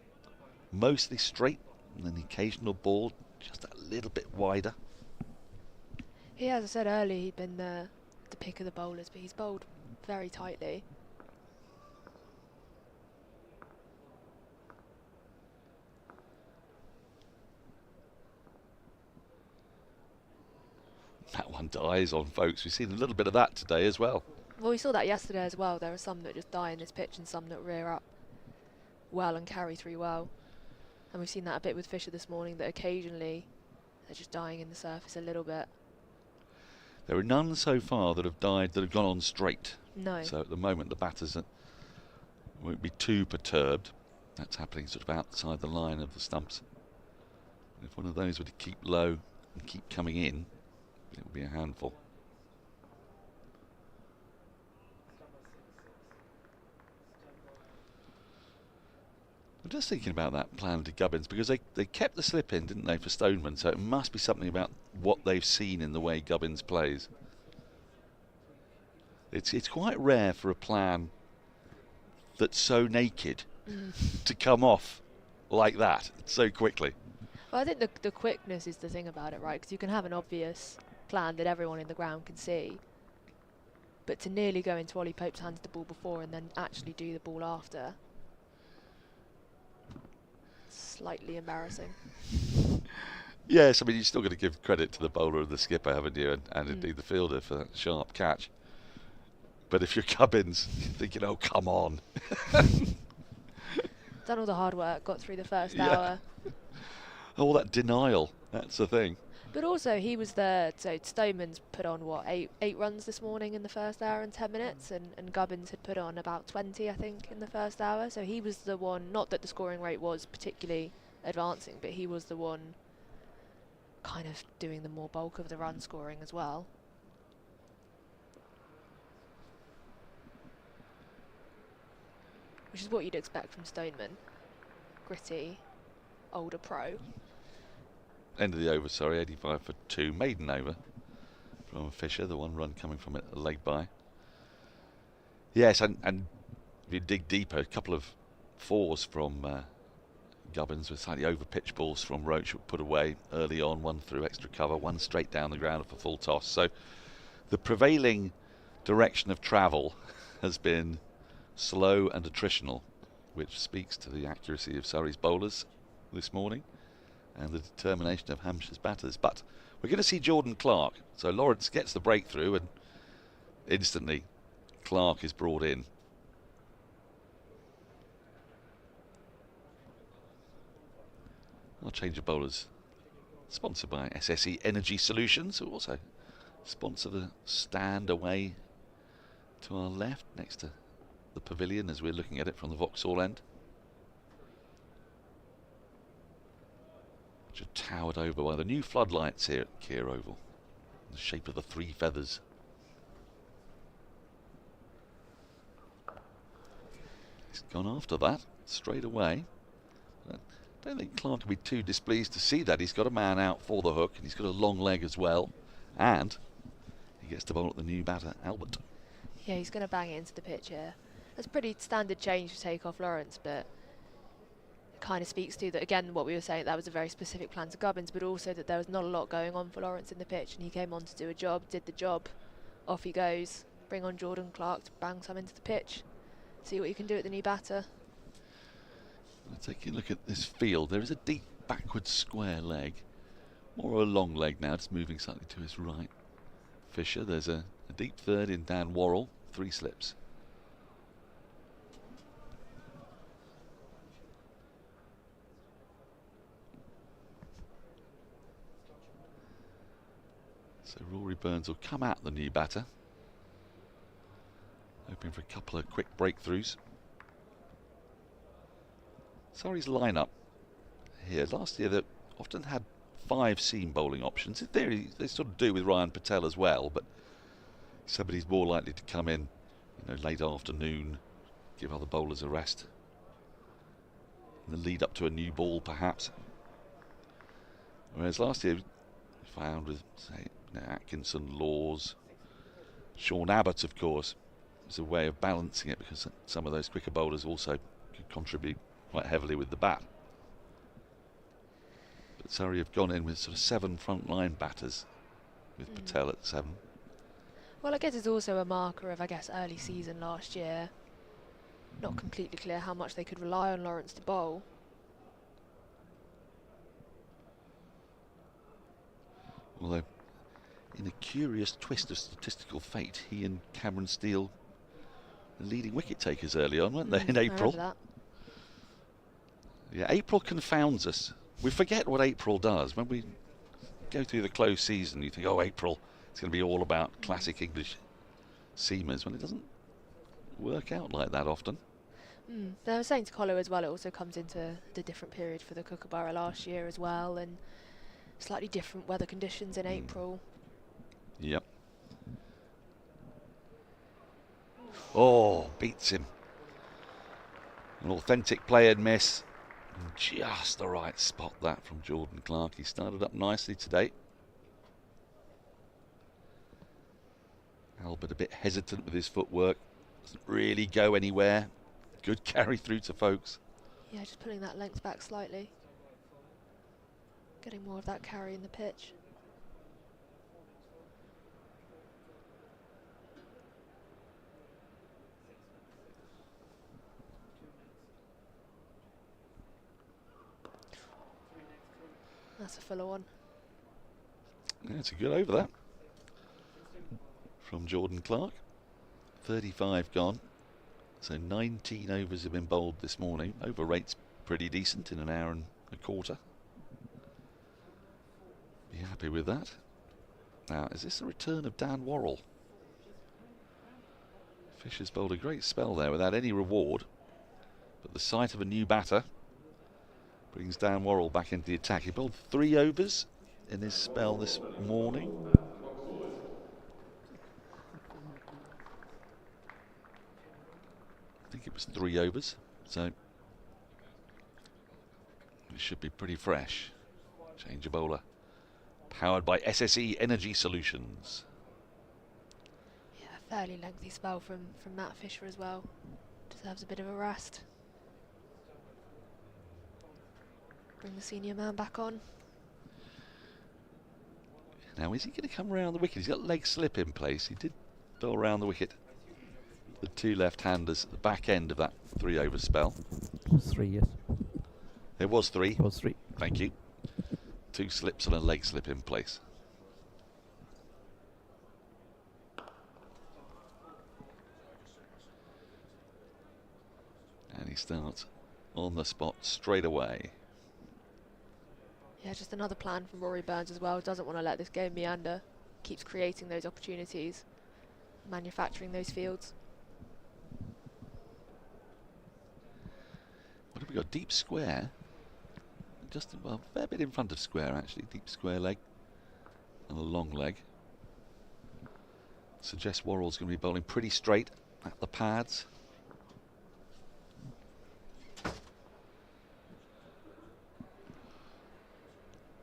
mostly straight, and then the occasional ball just a little bit wider. He, as I said earlier, he'd been the pick of the bowlers, but he's bowled very tightly. That one dies on Foakes. We've seen a little bit of that today as well. Well, we saw that yesterday as well. There are some that just die in this pitch and some that rear up well and carry through well. And we've seen that a bit with Fisher this morning, that occasionally they're just dying in the surface a little bit. There are none so far that have died that have gone on straight. No. So at the moment the batters won't be too perturbed. That's happening sort of outside the line of the stumps. If one of those were to keep low and keep coming in, it would be a handful. I'm just thinking about that plan to Gubbins, because they kept the slip in, didn't they, for Stoneman, so it must be something about what they've seen in the way Gubbins plays. It's quite rare for a plan that's so naked to come off like that so quickly. Well, I think the quickness is the thing about it, right? Because you can have an obvious plan that everyone in the ground can see, but to nearly go into Ollie Pope's hands the ball before and then actually do the ball after, slightly embarrassing. Yes, I mean, you're still going to give credit to the bowler and the skipper, haven't you, and indeed the fielder for that sharp catch. But if you're Gubbins, you're thinking, oh, come on. Done all the hard work, got through the first hour. All that denial, that's the thing. But also he was there, so Stoneman's put on, what, eight runs this morning in the first hour and 10 minutes, and Gubbins had put on about 20, I think, in the first hour. So he was the one, not that the scoring rate was particularly advancing, but he was the one kind of doing the more bulk of the run scoring as well. Which is what you'd expect from Stoneman. Gritty, older pro. End of the over, sorry, 85 for 2. Maiden over from Fisher, the one run coming from it, a leg by. Yes, and if you dig deeper, a couple of 4s from Gubbins with slightly over pitch balls from Roach were put away early on, one through extra cover, one straight down the ground for full toss. So the prevailing direction of travel has been slow and attritional, which speaks to the accuracy of Surrey's bowlers this morning and the determination of Hampshire's batters. But we're going to see Jordan Clark. So Lawrence gets the breakthrough and instantly Clark is brought in. Our change of bowlers sponsored by SSE Energy Solutions, who also sponsor the stand away to our left next to the pavilion as we're looking at it from the Vauxhall end. Which are towered over by the new floodlights here at Keir Oval, in the shape of the 3 feathers. He's gone after that straight away. I don't think Clark will be too displeased to see that. He's got a man out for the hook and he's got a long leg as well, and he gets to bowl at the new batter, Albert. Yeah, he's going to bang it into the pitch here. That's a pretty standard change to take off Lawrence, but kind of speaks to that, again, what we were saying, that was a very specific plan to Gubbins, but also that there was not a lot going on for Lawrence in the pitch, and he came on to do a job, did the job, off he goes, bring on Jordan Clark to bang some into the pitch, see what you can do at the new batter. Taking a look at this field, there is a deep backward square leg, more a long leg now, just moving slightly to his right. Fisher, there's a deep third in Dan Worrell, 3 slips. So Rory Burns will come at the new batter, hoping for a couple of quick breakthroughs. Surrey's lineup here last year, that often had 5 seam bowling options. In theory, they sort of do with Ryan Patel as well, but somebody's more likely to come in, late afternoon, give other bowlers a rest, in the lead up to a new ball, perhaps. Whereas last year, we found with, say, Atkinson, Laws, Sean Abbott, of course, was a way of balancing it, because some of those quicker bowlers also could contribute quite heavily with the bat. But Surrey have gone in with sort of 7 frontline batters, with Patel at 7. Well, I guess it's also a marker of, early season last year. Not completely clear how much they could rely on Lawrence to bowl. Although, in a curious twist of statistical fate, he and Cameron Steele were leading wicket takers early on, weren't they, in April? That. Yeah, April confounds us. We forget what April does. When we go through the close season, you think, oh, April, it's going to be all about classic English seamers, when it doesn't work out like that often. I was saying to Colo as well, it also comes into the different period for the Kookaburra last year as well, and slightly different weather conditions in April. Yep. Oh, beats him. An authentic play and miss. Just the right spot, that, from Jordan Clark. He started up nicely today. Albert a bit hesitant with his footwork. Doesn't really go anywhere. Good carry through to Foakes. Yeah, just pulling that length back slightly. Getting more of that carry in the pitch. That's a fuller one. Yeah, it's a good over, that. From Jordan Clark. 35 gone. So 19 overs have been bowled this morning. Over rate's pretty decent in an hour and a quarter. Be happy with that. Now, is this a return of Dan Worrell? Fisher's bowled a great spell there without any reward, but the sight of a new batter brings Dan Worrell back into the attack. He bowled 3 overs in his spell this morning. I think it was 3 overs, so it should be pretty fresh. Change of bowler. Powered by SSE Energy Solutions. Yeah, fairly lengthy spell from Matt Fisher as well. Deserves a bit of a rest. Bring the senior man back on. Now, is he going to come around the wicket? He's got leg slip in place. He did bowl around the wicket. The 2 left-handers at the back end of that 3 over spell. It was 3, yes. It was 3? It was 3. Thank you. 2 slips and a leg slip in place. And he starts on the spot straight away. Yeah, just another plan from Rory Burns as well. Doesn't want to let this game meander. Keeps creating those opportunities, manufacturing those fields. What have we got? Deep square. Just a fair bit in front of square, actually. Deep square leg and a long leg. Suggests Worrell's going to be bowling pretty straight at the pads.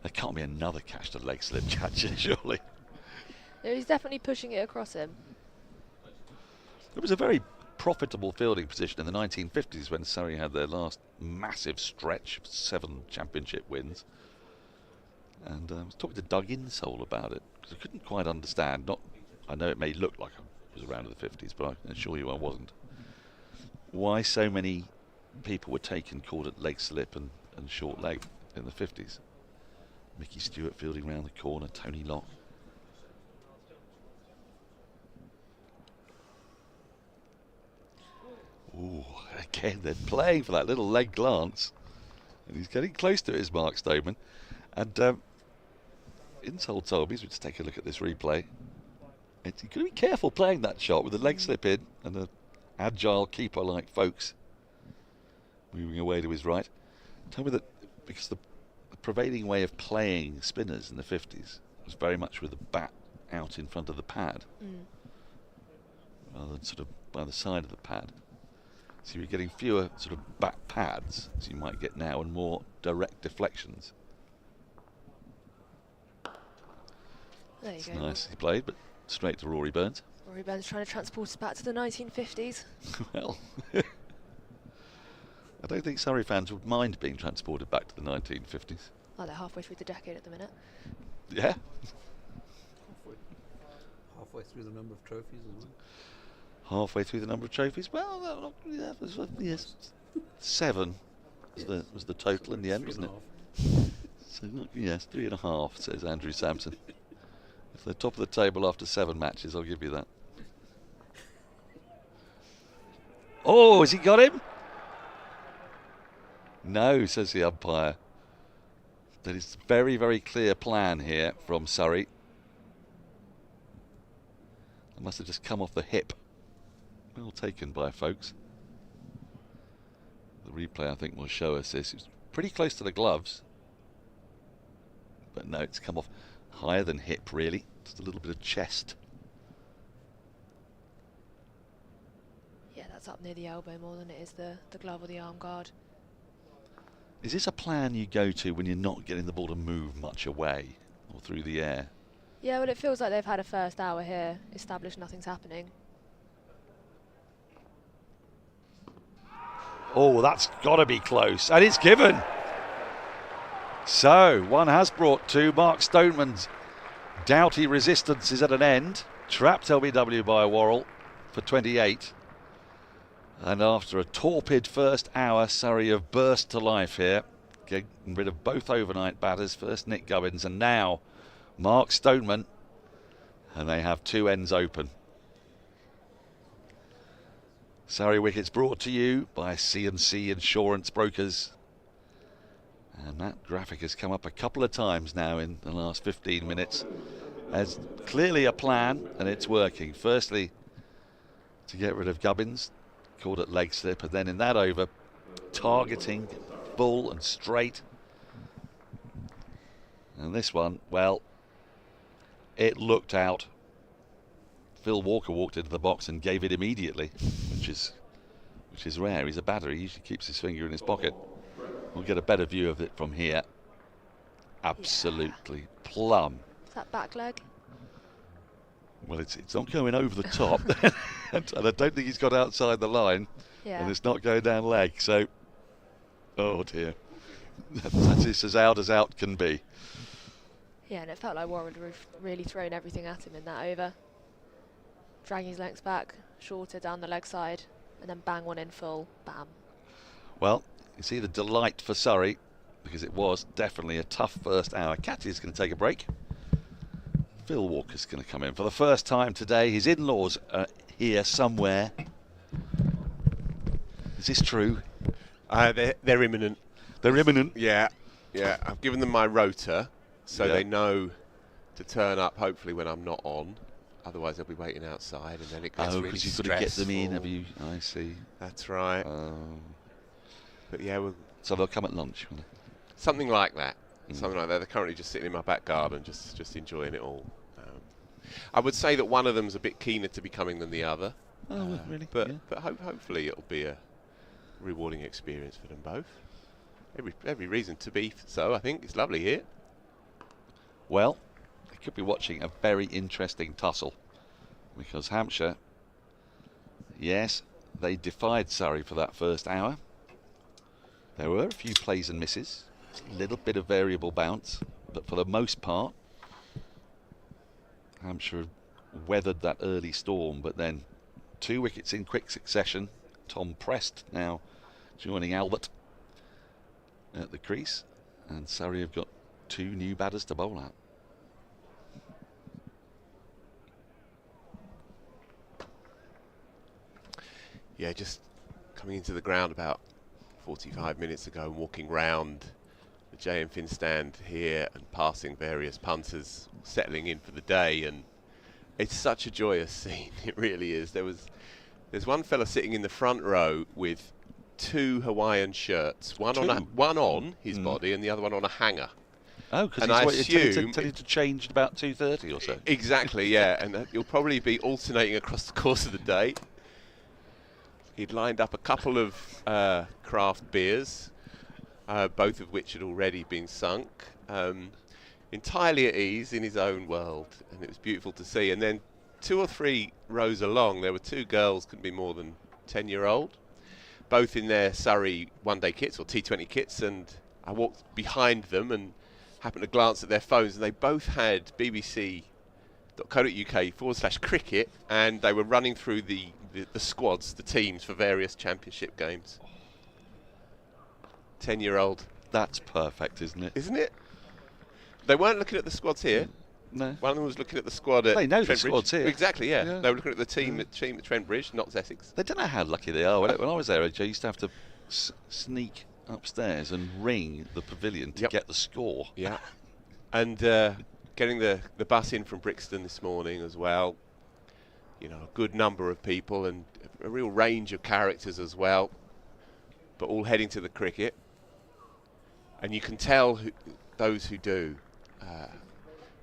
There can't be another catch to leg slip catch, surely. No, he's definitely pushing it across him. It was a very profitable fielding position in the 1950s when Surrey had their last massive stretch of 7 championship wins. And I was talking to Doug Insole about it, because I couldn't quite understand. I know it may look like I was around in the 50s, but I can assure you I wasn't. Why so many people were taken called it leg slip and short leg in the 50s. Mickey Stewart fielding round the corner, Tony Locke. Ooh, again, they're playing for that little leg glance. And he's getting close to it, is Mark Stoneman. And Insole told me, as we just take a look at this replay, you've got to be careful playing that shot with the leg slip in and an agile keeper like Foakes moving away to his right. Tell me that because the prevailing way of playing spinners in the 50s was very much with the bat out in front of the pad rather than sort of by the side of the pad. So you were getting fewer sort of bat pads, as you might get now, and more direct deflections. There you It's go. nice he played, but straight to Rory Burns. Rory Burns trying to transport us back to the 1950s. Well, I don't think Surrey fans would mind being transported back to the 1950s. Oh, they're halfway through the decade at the minute. Yeah. Halfway through the number of trophies as well. Halfway through the number of trophies. Well, yeah, yes, 7 was the total in the end, wasn't it? So yes, 3.5, says Andrew Sampson. If they're top of the table after 7 matches, I'll give you that. Oh, has he got him? No, says the umpire. That is a very, very clear plan here from Surrey. It must have just come off the hip. Well taken by Foakes. The replay, I think, will show us this. It was pretty close to the gloves. But no, it's come off higher than hip, really. Just a little bit of chest. Yeah, that's up near the elbow more than it is the glove or the arm guard. Is this a plan you go to when you're not getting the ball to move much away or through the air? Yeah, well, it feels like they've had a first hour here, established nothing's happening. Oh, that's got to be close. And it's given. So, one has brought 2. Mark Stoneman's doughty resistance is at an end. Trapped LBW by Worrell for 28. And after a torpid first hour, Surrey have burst to life here. Getting rid of both overnight batters. First Nick Gubbins and now Mark Stoneman. And they have 2 ends open. Surrey wickets brought to you by C&C Insurance Brokers. And that graphic has come up a couple of times now in the last 15 minutes. As clearly a plan, and it's working. Firstly, to get rid of Gubbins, called it leg slip, and then in that over, targeting full and straight. And this one, well, it looked out. Phil Walker walked into the box and gave it immediately, which is rare. He's a batter. He usually keeps his finger in his pocket. We'll get a better view of it from here. Absolutely plumb. Is that back leg? Well, it's not going over the top, and I don't think he's got outside the line, and it's not going down leg. So, oh dear, that's as out can be. Yeah, and it felt like Warren had really thrown everything at him in that over. Dragging his lengths back, shorter down the leg side, and then bang one in full, bam. Well, you see the delight for Surrey, because it was definitely a tough first hour. Katya's going to take a break. Phil Walker's going to come in for the first time today. His in-laws are here somewhere. Is this true? They're imminent. They're imminent? Yeah. I've given them my rota, so they know to turn up, hopefully, when I'm not on. Otherwise, they'll be waiting outside, and then it gets really you've stressful. got to get them in, have you? I see. That's right. But yeah, so they'll come at lunch, will they? Something like that. Something like that. They're currently just sitting in my back garden, just enjoying it all. I would say that one of them's a bit keener to be coming than the other. Oh, really? But hopefully it'll be a rewarding experience for them both. Every reason to be so. I think it's lovely here. Well, they could be watching a very interesting tussle, because Hampshire, yes, they defied Surrey for that first hour. There were a few plays and misses, a little bit of variable bounce, but for the most part, Hampshire weathered that early storm, but then 2 wickets in quick succession. Tom Prest now joining Albert at the crease, and Surrey have got 2 new batters to bowl at. Yeah, just coming into the ground about 45 minutes ago and walking round the JM Fin stand here and passing various punters settling in for the day, and it's such a joyous scene. It really is. There's one fella sitting in the front row with 2 Hawaiian shirts, one on his body and the other one on a hanger. Oh, because he's intended to change at about 2:30 or so. Exactly, yeah, and you'll probably be alternating across the course of the day. He'd lined up a couple of craft beers, both of which had already been sunk, entirely at ease in his own world, and it was beautiful to see. And then 2 or 3 rows along, there were 2 girls, couldn't be more than 10-year-old, both in their Surrey one-day kits or T20 kits, and I walked behind them and happened to glance at their phones, and they both had bbc.co.uk/cricket, and they were running through the squads, the teams for various championship games. 10-year-old. That's perfect, isn't it? Isn't it? They weren't looking at the squads here. No. One of them was looking at the squad at They know Trent the squad's Bridge. here. Exactly, yeah. They were looking at the team at Trent Bridge, not Essex. They don't know how lucky they are. When I was there, I used to have to sneak upstairs and ring the pavilion to get the score. Yeah. And getting the bus in from Brixton this morning as well. You know, a good number of people and a real range of characters as well, but all heading to the cricket. And you can tell those who do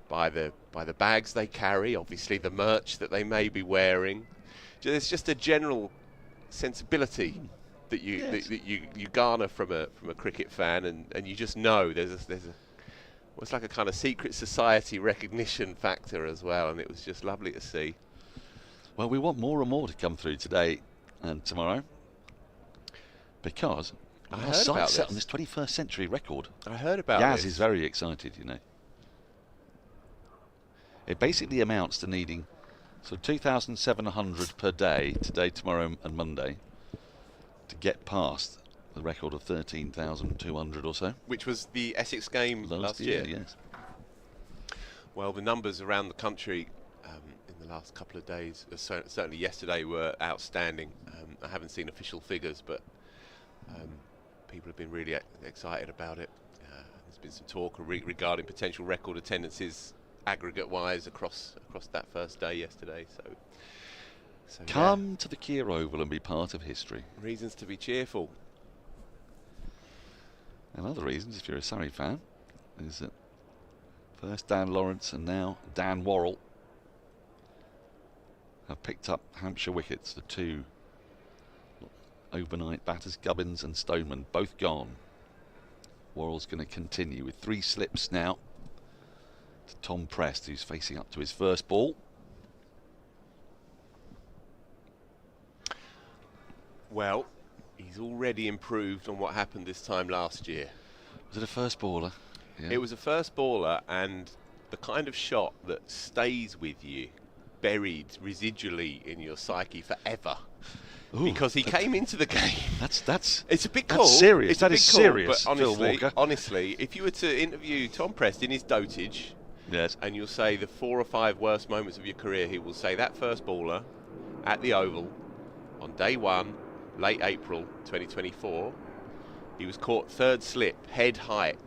by the bags they carry, obviously the merch that they may be wearing. There's just a general sensibility that you garner from a cricket fan, and you just know it's like a kind of secret society recognition factor as well, and it was just lovely to see. Well, we want more and more to come through today and tomorrow, because I our heard site's about set this. on this 21st century record. I heard about Yas this. is very excited, you know. It basically amounts to needing 2,700 per day, today, tomorrow and Monday, to get past the record of 13,200 or so. Which was the Essex game last year. Yes. Well, the numbers around the country in the last couple of days, certainly yesterday, were outstanding. I haven't seen official figures, but people have been really excited about it. There's been some talk regarding potential record attendances aggregate-wise across that first day yesterday. So come to the Kia Oval and be part of history. Reasons to be cheerful. And other reasons, if you're a Surrey fan, is that first Dan Lawrence and now Dan Worrell have picked up Hampshire wickets. The 2 overnight batters, Gubbins and Stoneman, both gone. Worrell's going to continue with 3 slips now to Tom Prest, who's facing up to his first ball. Well, he's already improved on what happened this time last year. Was it a first baller? Yeah. It was a first baller, and the kind of shot that stays with you, buried residually in your psyche forever. Ooh, because he came into the game. It's a bit cool. That's serious. It's that a is bit serious. Cool, Phil but honestly, if you were to interview Tom Prest in his dotage, yes, and you'll say the 4 or 5 worst moments of your career, he will say that first baller at the Oval on day 1, late April 2024. He was caught 3rd slip, head height.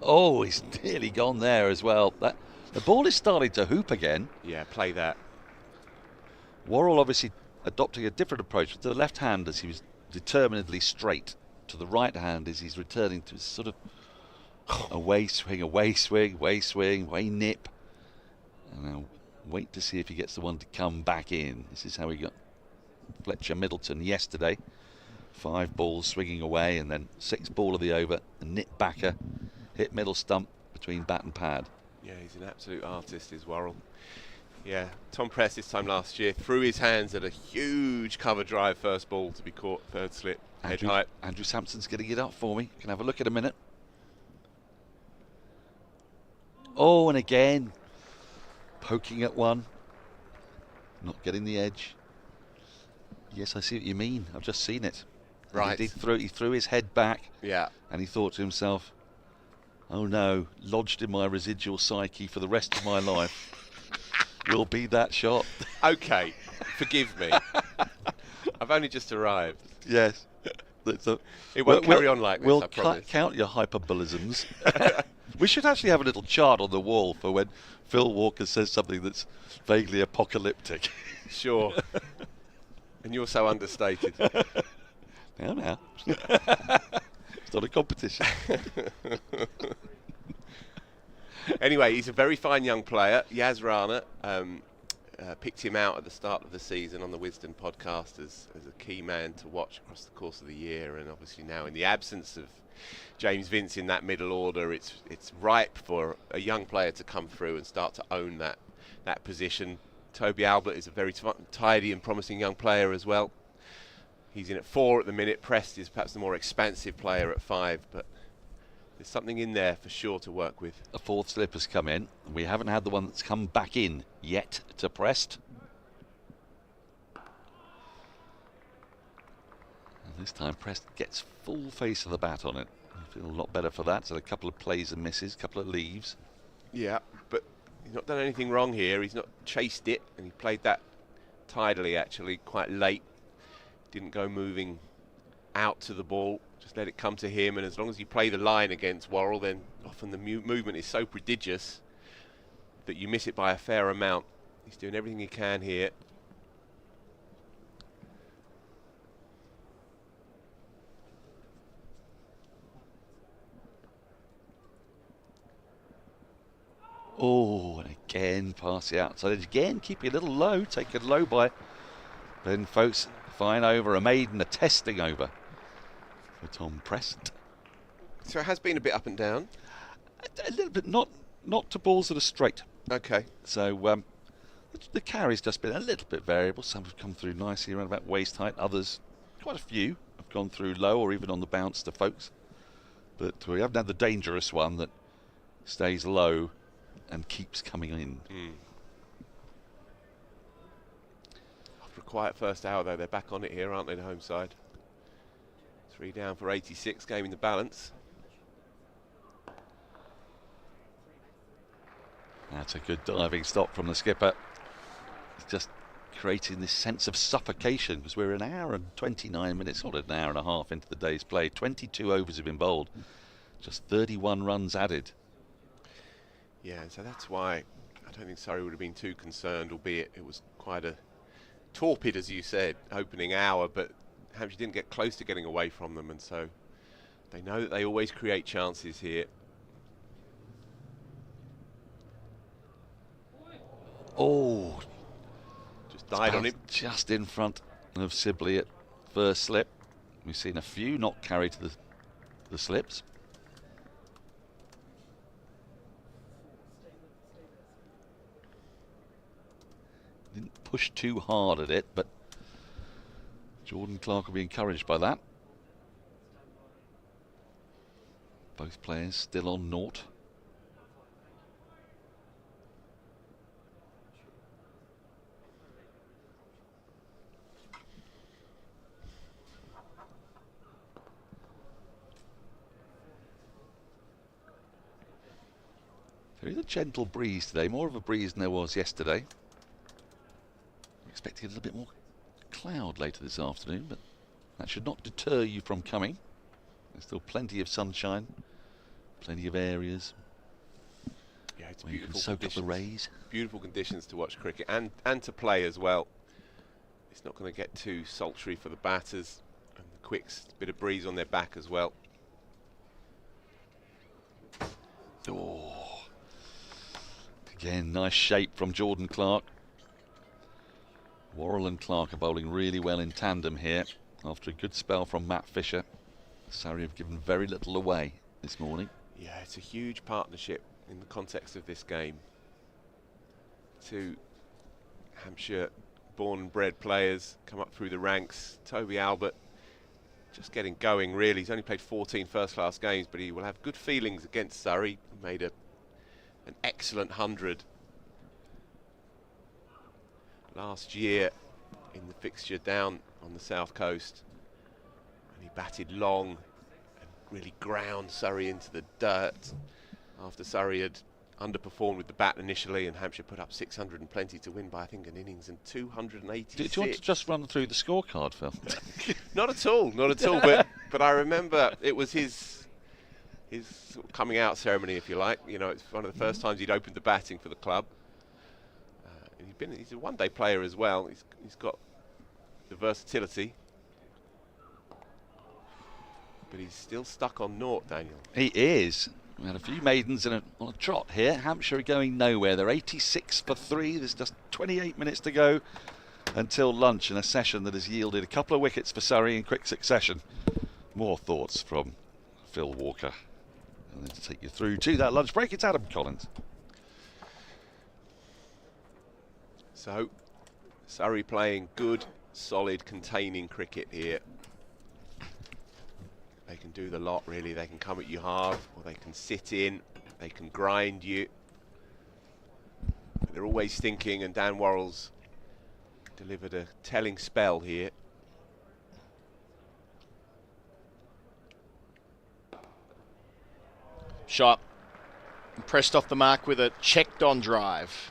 Oh, he's nearly gone there as well. The ball is starting to hoop again. Yeah, play that. Worrell obviously adopting a different approach. To the left hand, as he was determinedly straight. To the right hand, as he's returning to sort of away swing, away nip. And now wait to see if he gets the one to come back in. This is how we got Fletcher Middleton yesterday. 5 balls swinging away, and then 6th ball of the over. A nip backer, hit middle stump between bat and pad. Yeah, he's an absolute artist, is Worrell. Yeah, Tom Press this time last year threw his hands at a huge cover drive first ball to be caught third slip, head height. Andrew Sampson's getting it up for me. Can have a look in a minute. Oh, and again, poking at one. Not getting the edge. Yes, I see what you mean. I've just seen it. Right. He threw his head back. Yeah. And he thought to himself, oh no, lodged in my residual psyche for the rest of my life will be that shot. Okay, forgive me. I've only just arrived. Yes. It won't carry on like this, we'll I promise. Count your hyperbolisms. We should actually have a little chart on the wall for when Phil Walker says something that's vaguely apocalyptic. Sure. And you're so understated. Now. It's not a competition. Anyway, he's a very fine young player. Yas Rana picked him out at the start of the season on the Wisden Podcast as a key man to watch across the course of the year, and obviously now in the absence of James Vince in that middle order, it's ripe for a young player to come through and start to own that position. Toby Albert is a very tidy and promising young player as well. He's in at 4 at the minute. Prest is perhaps the more expansive player at 5, but there's something in there for sure to work with. A fourth slip has come in. We haven't had the one that's come back in yet to Prest. And this time Prest gets full face of the bat on it. I feel a lot better for that. So a couple of plays and misses, a couple of leaves. Yeah, but he's not done anything wrong here. He's not chased it, and he played that tidily actually, quite late. Didn't go moving out to the ball, just let it come to him, and as long as you play the line against Worrell, then often the movement is so prodigious that you miss it by a fair amount. He's doing everything he can here. Oh, and again pass the outside edge. Again, keep it a little low, take it low by Ben Foakes. Fine over, a maiden, a testing over for Tom Prest. So it has been a bit up and down? A little bit, not to balls that are straight. Okay. So the carry's just been a little bit variable. Some have come through nicely around about waist height. Others, quite a few, have gone through low or even on the bounce to Foakes. But we haven't had the dangerous one that stays low and keeps coming in. After a quiet first hour, though, they're back on it here, aren't they, the home side? 3 down for 86, game in the balance. That's a good diving stop from the skipper. It's just creating this sense of suffocation because we're an hour and 29 minutes, or an hour and a half into the day's play. 22 overs have been bowled, just 31 runs added. Yeah, so that's why I don't think Surrey would have been too concerned, albeit it was quite a torpid, as you said, opening hour, but Hampshire didn't get close to getting away from them, and so they know that they always create chances here. Oh, just died on him. Just in front of Sibley at first slip. We've seen a few not carry to the slips. Didn't push too hard at it, but Jordan Clark will be encouraged by that. Both players still on naught. There is a gentle breeze today, more of a breeze than there was yesterday. We're expecting a little bit more cloud later this afternoon, but that should not deter you from coming. There's still plenty of sunshine, plenty of areas. Yeah, it's where you can beautiful soak up the rays. Beautiful conditions to watch cricket and to play as well. It's not going to get too sultry for the batters, and the quicks, a bit of breeze on their back as well. Oh. Again, nice shape from Jordan Clark. Worrell and Clark are bowling really well in tandem here after a good spell from Matt Fisher. Surrey have given very little away this morning. Yeah, it's a huge partnership in the context of this game. To Hampshire born and bred players come up through the ranks. Toby Albert just getting going, really. He's only played 14 first-class games, but he will have good feelings against Surrey. He made an excellent 100 last year in the fixture down on the south coast. And he batted long and really ground Surrey into the dirt after Surrey had underperformed with the bat initially, and Hampshire put up 600 and plenty to win by, I think, an innings and 286. Do you want to just run through the scorecard, Phil? Not at all. But I remember it was his sort of coming out ceremony, if you like. You know, it's one of the first times he'd opened the batting for the club. And he's a one-day player as well. He's got the versatility, but he's still stuck on naught, Daniel. He is. We had a few maidens on a trot here. Hampshire are going nowhere. They're 86 for 3. There's just 28 minutes to go until lunch in a session that has yielded a couple of wickets for Surrey in quick succession. More thoughts from Phil Walker. And then to take you through to that lunch break, it's Adam Collins. So, Surrey playing good, solid, containing cricket here. They can do the lot, really. They can come at you hard, or they can sit in, they can grind you. But they're always thinking, and Dan Worrell's delivered a telling spell here. Shot. Pressed off the mark with a checked on drive.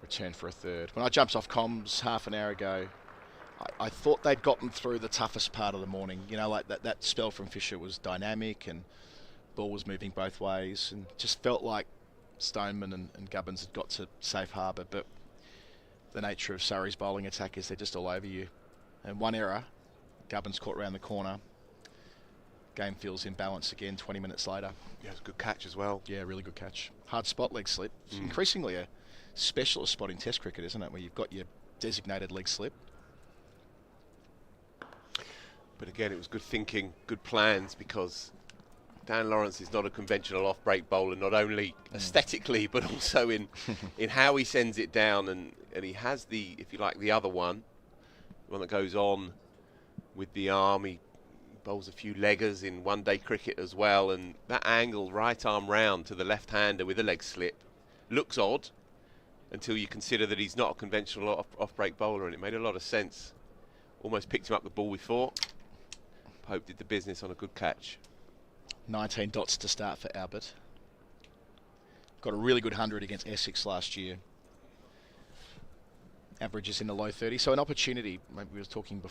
Return for a third. When I jumped off comms half an hour ago, I thought they'd gotten through the toughest part of the morning. You know, like that spell from Fisher was dynamic and ball was moving both ways, and just felt like Stoneman and Gubbins had got to safe harbour. But the nature of Surrey's bowling attack is they're just all over you. And one error, Gubbins caught round the corner. Game feels in balance again 20 minutes later. Yeah, it's a good catch as well. Yeah, really good catch. Hard spot, leg slip. It's increasingly a specialist spot in Test cricket, isn't it, where you've got your designated leg slip. But again, it was good thinking, good plans, because Dan Lawrence is not a conventional off-break bowler, not only aesthetically, but also in how he sends it down. And he has the, if you like, the other one that goes on with the arm. He bowls a few leggers in one-day cricket as well. And that angle, right arm round to the left-hander with a leg slip, looks odd until you consider that he's not a conventional off-break bowler, and it made a lot of sense. Almost picked him up the ball before. Pope did the business on a good catch. 19 dots to start for Albert. Got a really good 100 against Essex last year. Averages in the low 30s. So an opportunity. Maybe we were talking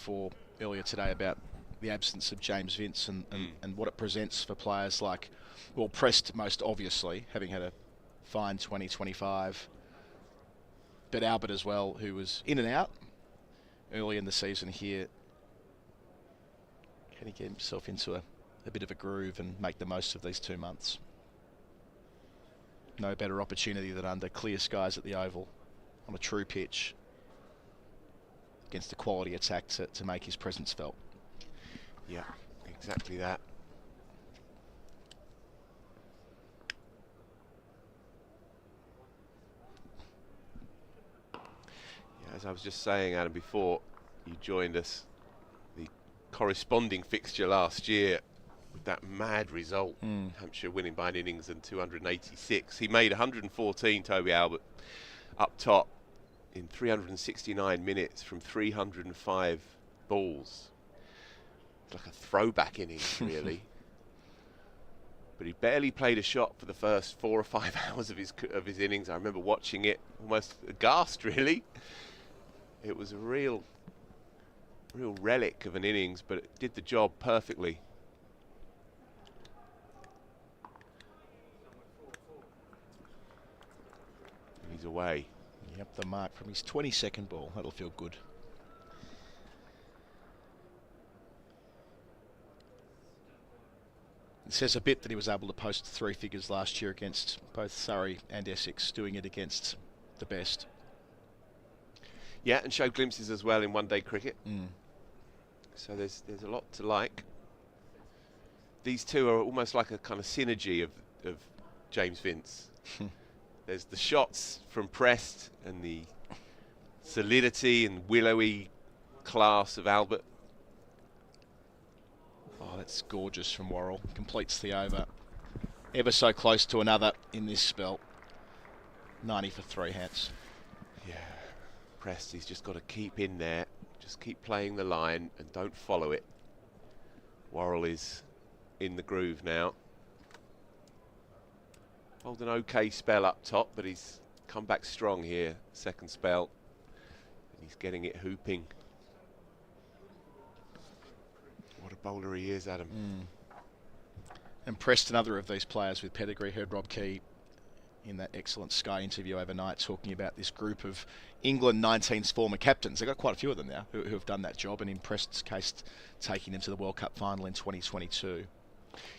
earlier today about the absence of James Vince and what it presents for players like, well, Prest most obviously, having had a fine 2025. But Albert as well, who was in and out early in the season here. Can he get himself into a bit of a groove and make the most of these 2 months? No better opportunity than under clear skies at the Oval on a true pitch against a quality attack to make his presence felt. Yeah, exactly that. Yeah, as I was just saying, Adam, before you joined us, the corresponding fixture last year with that mad result, Hampshire winning by an innings and 286. He made 114, Toby Albert, up top in 369 minutes from 305 balls. It's like a throwback innings, really. But he barely played a shot for the first 4 or 5 hours of his innings. I remember watching it almost aghast, really. It was a real relic of an innings, but it did the job perfectly. He's away. Yep, the mark from his 22nd ball. That'll feel good. It says a bit that he was able to post 3 figures last year against both Surrey and Essex, doing it against the best. Yeah, and showed glimpses as well in one-day cricket. So there's a lot to like. These two are almost like a kind of synergy of James Vince. There's the shots from Prest and the solidity and willowy class of Albert. Oh, that's gorgeous from Worrell. Completes the over. Ever so close to another in this spell. 90 for 3 hats. Yeah, Prest, he's just got to keep in there. Just keep playing the line and don't follow it. Worrell is in the groove now. Hold an okay spell up top, but he's come back strong here, second spell. And he's getting it hooping. What a bowler he is, Adam. Impressed another of these players with pedigree. Heard Rob Key in that excellent Sky interview overnight talking about this group of England 19's former captains. They've got quite a few of them now who have done that job, and in Prest's case taking them to the World Cup final in 2022.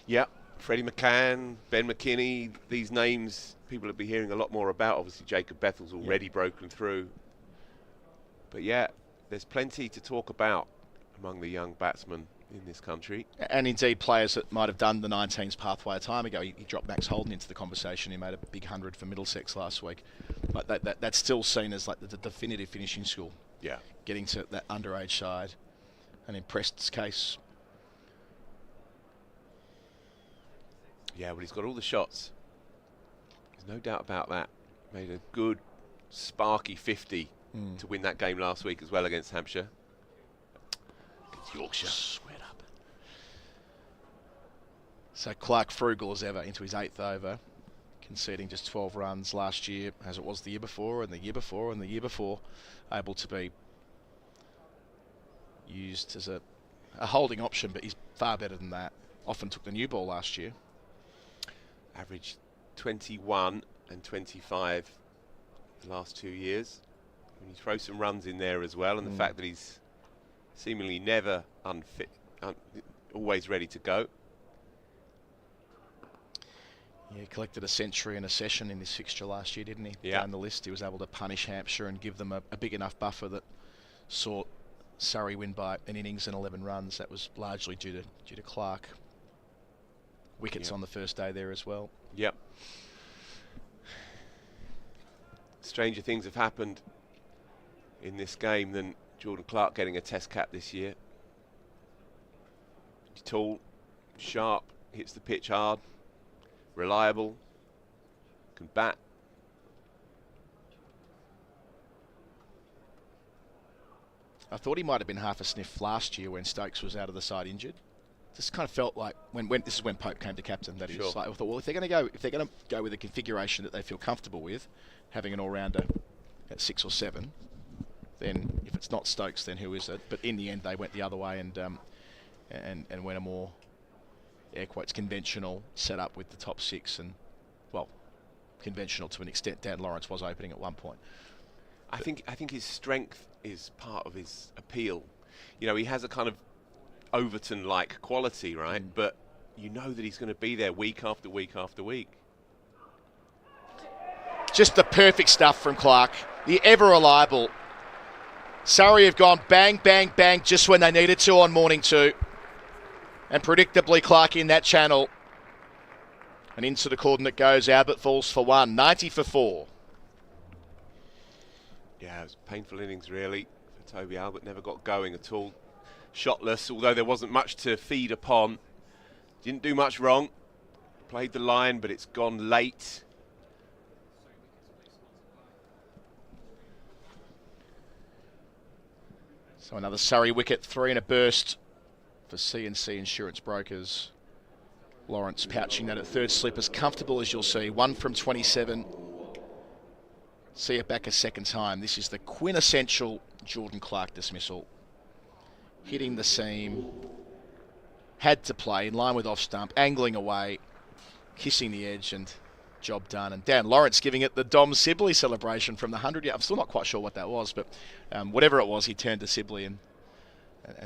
Yeah, Freddie McCann, Ben McKinney, these names people will be hearing a lot more about. Obviously Jacob Bethel's already broken through. But yeah, there's plenty to talk about among the young batsmen in this country. And indeed players that might have done the 19's pathway a time ago. He dropped Max Holden into the conversation. He made a big 100 for Middlesex last week. But that's still seen as like the definitive finishing school. Yeah. Getting to that underage side. And in Prest's case. Yeah, well, he's got all the shots. There's no doubt about that. Made a good, sparky 50 to win that game last week as well against Hampshire. Yorkshire. Sweat up. So Clark frugal as ever into his 8th over, conceding just 12 runs last year, as it was the year before and the year before and the year before, able to be used as a holding option, but he's far better than that. Often took the new ball last year. Averaged 21 and 25 the last 2 years. When you throw some runs in there as well, and the fact that he's seemingly never unfit, always ready to go. Yeah, he collected a century and a session in this fixture last year, didn't he? Yeah. Down the list, he was able to punish Hampshire and give them a big enough buffer that saw Surrey win by an innings and 11 runs. That was largely due to Clark. Wickets on the first day there as well. Yep. Stranger things have happened in this game than Jordan Clark getting a test cap this year. He's tall, sharp, hits the pitch hard, reliable, can bat. I thought he might have been half a sniff last year when Stokes was out of the side injured. Just kind of felt like when this is when Pope came to captain. That is, like, I thought, well, if they're going to go with a configuration that they feel comfortable with, having an all-rounder at 6 or 7, then if it's not Stokes, then who is it? But in the end, they went the other way and went a more air quotes conventional setup with the top 6, and well, conventional to an extent. Dan Lawrence was opening at one point. I think his strength is part of his appeal. You know, he has a kind of Overton-like quality, right? But you know that he's going to be there week after week after week. Just the perfect stuff from Clark. The ever reliable. Surrey have gone bang, bang, bang just when they needed to on morning 2. And predictably Clark in that channel. And into the cordon it goes. Albert falls for 1. 90 for 4. Yeah, it was a painful innings really for Toby Albert. Never got going at all. Shotless, although there wasn't much to feed upon. Didn't do much wrong. Played the line, but it's gone late. So another Surrey wicket, 3 and a burst for C&C Insurance Brokers. Lawrence pouching that at third slip, as comfortable as you'll see. 1 from 27. See it back a second time. This is the quintessential Jordan Clark dismissal. Hitting the seam. Had to play in line with off stump, angling away, kissing the edge, and job done. And Dan Lawrence giving it the Dom Sibley celebration from the 100. I'm still not quite sure what that was, but whatever it was, he turned to Sibley and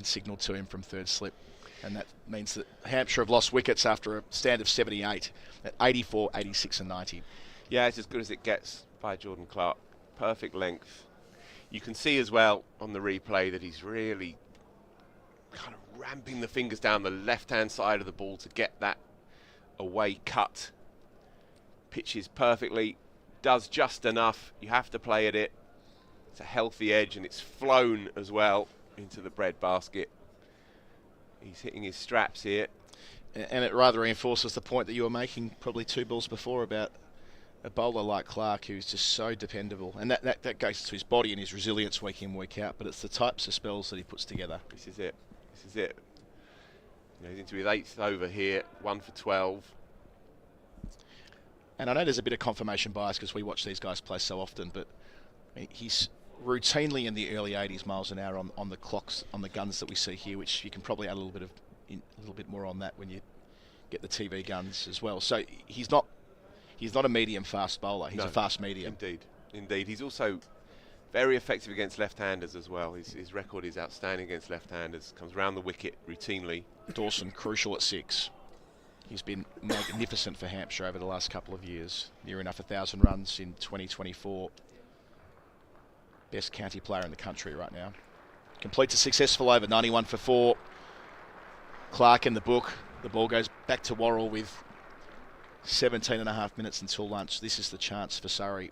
signalled to him from third slip. And that means that Hampshire have lost wickets after a stand of 78 at 84, 86 and 90. Yeah, it's as good as it gets by Jordan Clark. Perfect length. You can see as well on the replay that he's really kind of ramping the fingers down the left-hand side of the ball to get that away cut. pitches perfectly, does just enough. You have to play at it. It's a healthy edge, and it's flown as well into the bread basket. He's hitting his straps here. And it rather reinforces the point that you were making probably 2 balls before about a bowler like Clark, who's just so dependable. And that goes to his body and his resilience week in, week out. But it's the types of spells that he puts together. This is it. This is it. You know, he's into his 8th over here, 1 for 12. And I know there's a bit of confirmation bias because we watch these guys play so often, but he's routinely in the early 80s miles an hour on the clocks, on the guns that we see here, which you can probably add a little bit more on that when you get the TV guns as well. So he's not a medium fast bowler. He's a fast medium. Indeed. He's also very effective against left-handers as well. His record is outstanding against left-handers. Comes round the wicket routinely. Dawson crucial at 6. He's been magnificent for Hampshire over the last couple of years. Near enough 1,000 runs in 2024. Best county player in the country right now. Completes a successful over, 91 for 4. Clark in the book. The ball goes back to Worrell with 17.5 minutes until lunch. This is the chance for Surrey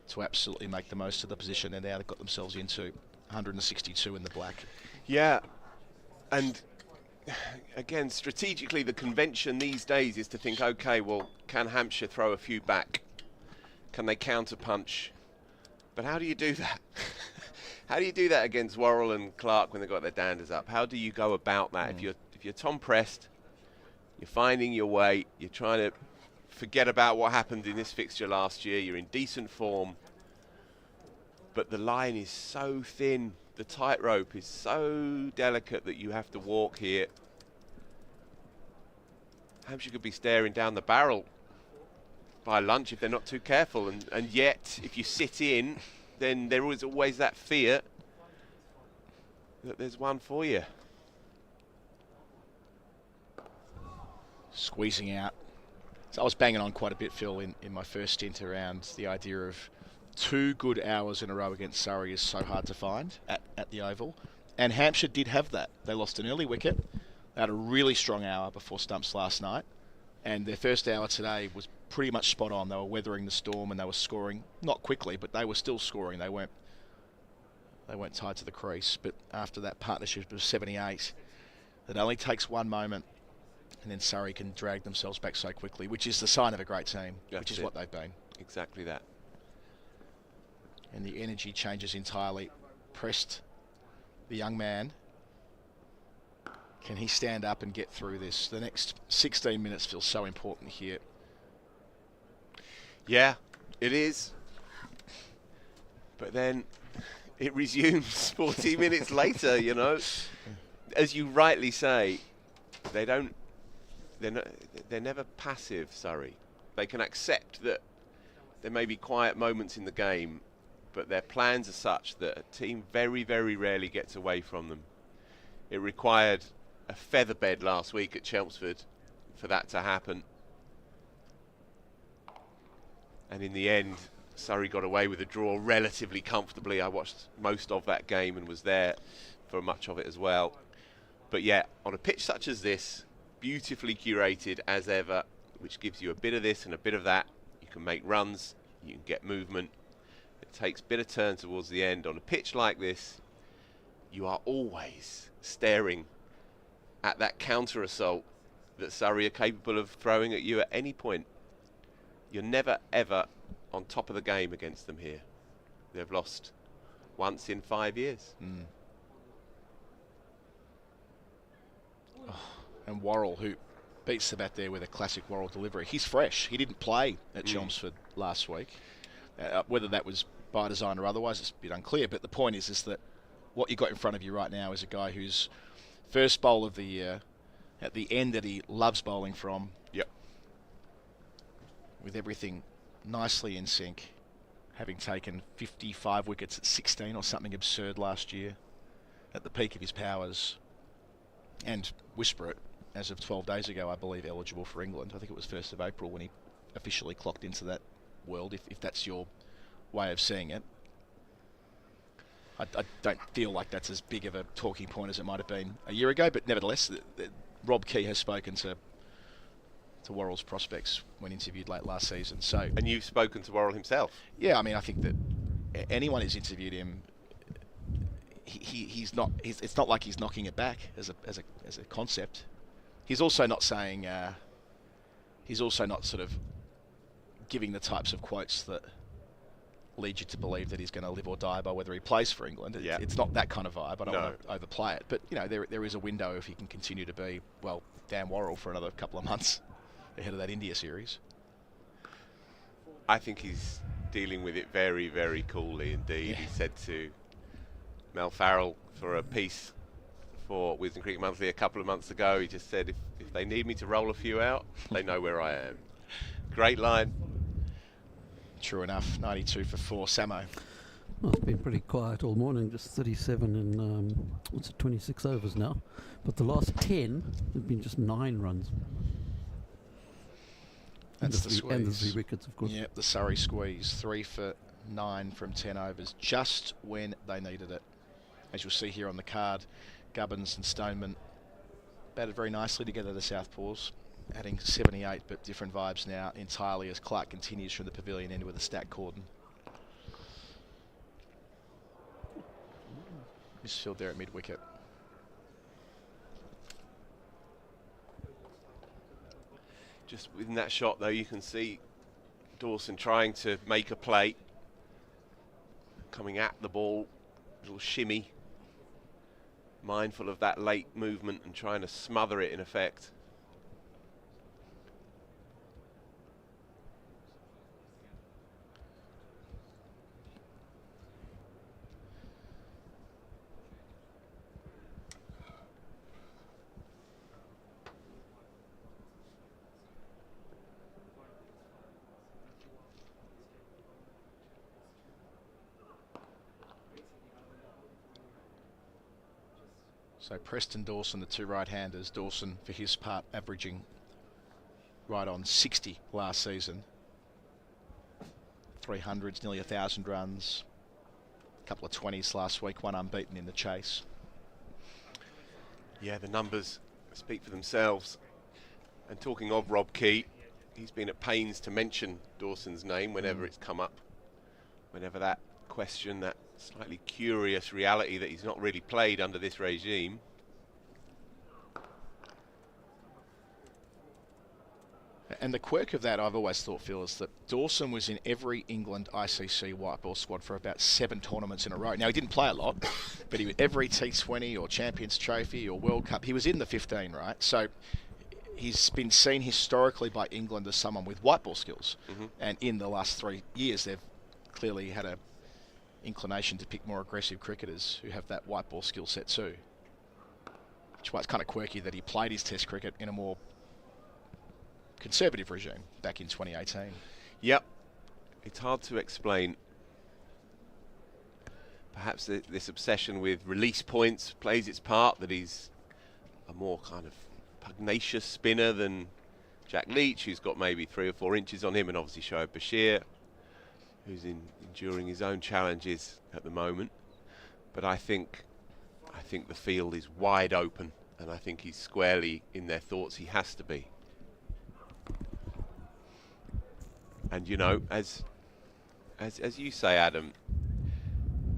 to absolutely make the most of the position they've now got themselves into. 162 in the black. Yeah, and again, strategically, the convention these days is to think, okay, well, can Hampshire throw a few back? Can they counter-punch? But how do you do that? How do you do that against Worrell and Clark when they've got their danders up? How do you go about that? If you're Tom Prest, you're finding your way, you're trying to forget about what happened in this fixture last year, you're in decent form, but the line is so thin, the tightrope is so delicate that you have to walk here. Hampshire could be staring down the barrel by lunch if they're not too careful, and yet if you sit in, then there is always that fear that there's one for you. Squeezing out. So I was banging on quite a bit, Phil, in my first stint around the idea of 2 good hours in a row against Surrey is so hard to find at the Oval. And Hampshire did have that. They lost an early wicket. They had a really strong hour before stumps last night. And their first hour today was pretty much spot on. They were weathering the storm and they were scoring, not quickly, but they were still scoring. They weren't tied to the crease. But after that partnership of 78, it only takes one moment, and then Surrey can drag themselves back so quickly, which is the sign of a great team, which is what they've been. Exactly that. And the energy changes entirely. Prest, the young man, can he stand up and get through this? The next 16 minutes feels so important here. Yeah, it is. But then it resumes 40 minutes later, you know. As you rightly say, they're never passive, Surrey. They can accept that there may be quiet moments in the game, but their plans are such that a team very, very rarely gets away from them. It required a featherbed last week at Chelmsford for that to happen. And in the end, Surrey got away with a draw relatively comfortably. I watched most of that game and was there for much of it as well. But yeah, on a pitch such as this, beautifully curated as ever, which gives you a bit of this and a bit of that. You can make runs, you can get movement. It takes a bit of turn towards the end. On a pitch like this, you are always staring at that counter assault that Surrey are capable of throwing at you at any point. You're never ever on top of the game against them here. They've lost once in 5 years. And Worrell, who beats the bat there with a classic Worrell delivery. He's fresh. He didn't play at Chelmsford last week. Whether that was by design or otherwise, it's a bit unclear. But the point is that what you've got in front of you right now is a guy who's first bowl of the year, at the end that he loves bowling from. Yep. With everything nicely in sync, having taken 55 wickets at 16 or something absurd last year, at the peak of his powers, and whisper it, as of 12 days ago, I believe, eligible for England. I think it was 1st of April when he officially clocked into that world, if that's your way of seeing it. I don't feel like that's as big of a talking point as it might have been a year ago, but nevertheless, Rob Key has spoken to Worrell's prospects when interviewed late last season. So, and you've spoken to Worrell himself? Yeah, I mean, I think that anyone who's interviewed him, he's not. It's not like he's knocking it back as a concept. He's also not saying. He's also not sort of giving the types of quotes that lead you to believe that he's going to live or die by whether he plays for England. It's not that kind of vibe. I don't want to overplay it, but there is a window if he can continue to be Dan Worrell for another couple of months ahead of that India series. I think he's dealing with it very, very coolly indeed. He said to Mel Farrell for a piece for Wisden Cricket Monthly a couple of months ago, he just said, if they need me to roll a few out, they know where I am. Great line. True enough. 92 for 4. Samo. Well, it's been pretty quiet all morning, just 37 in 26 overs now. But the last 10 have been just 9 runs. That's the squeeze. And the 3 wickets, of course. Yep, the Surrey squeeze. 3 for 9 from 10 overs, just when they needed it. As you'll see here on the card, Gubbins and Stoneman batted very nicely together, the Southpaws, adding 78, but different vibes now entirely as Clark continues from the pavilion end with a stack cordon. Misfield there at mid-wicket. Just within that shot, though, you can see Dawson trying to make a play, coming at the ball, little shimmy, mindful of that late movement and trying to smother it in effect. So Preston Dawson, the two right-handers. Dawson, for his part, averaging right on 60 last season. 300s, nearly 1,000 runs. A couple of 20s last week, one unbeaten in the chase. Yeah, the numbers speak for themselves. And talking of Rob Key, he's been at pains to mention Dawson's name whenever it's come up. Whenever that question, that slightly curious reality that he's not really played under this regime. And the quirk of that, I've always thought, Phil, is that Dawson was in every England ICC white ball squad for about 7 tournaments in a row. Now, he didn't play a lot, but he was every T20 or Champions Trophy or World Cup. He was in the 15, right? So he's been seen historically by England as someone with white ball skills. And in the last 3 years, they've clearly had a inclination to pick more aggressive cricketers who have that white ball skill set too. Which is why it's kind of quirky that he played his test cricket in a more conservative regime back in 2018. Yep. It's hard to explain. Perhaps this obsession with release points plays its part, that he's a more kind of pugnacious spinner than Jack Leach, who's got maybe 3 or 4 inches on him, and obviously Shoaib Bashir, who's enduring his own challenges at the moment. But I think the field is wide open, and I think he's squarely in their thoughts. He has to be. And you know, as you say, Adam,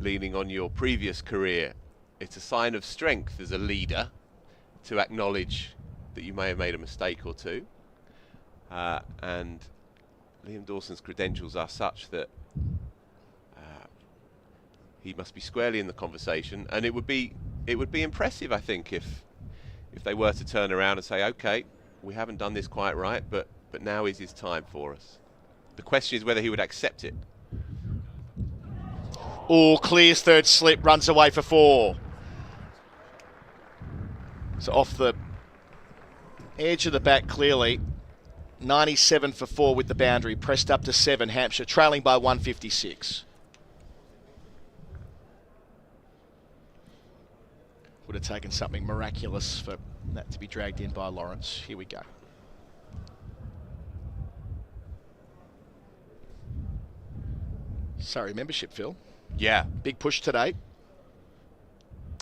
leaning on your previous career, it's a sign of strength as a leader to acknowledge that you may have made a mistake or two. And Liam Dawson's credentials are such that he must be squarely in the conversation, and it would be impressive, I think, if they were to turn around and say, okay, we haven't done this quite right, but now is his time for us. The question is whether he would accept it. Oh, clears third slip, runs away for 4. So off the edge of the bat clearly. 97 for 4 with the boundary, pressed up to 7. Hampshire trailing by 156. Would have taken something miraculous for that to be dragged in by Lawrence. Here we go. Surrey membership, Phil. Yeah. Big push today.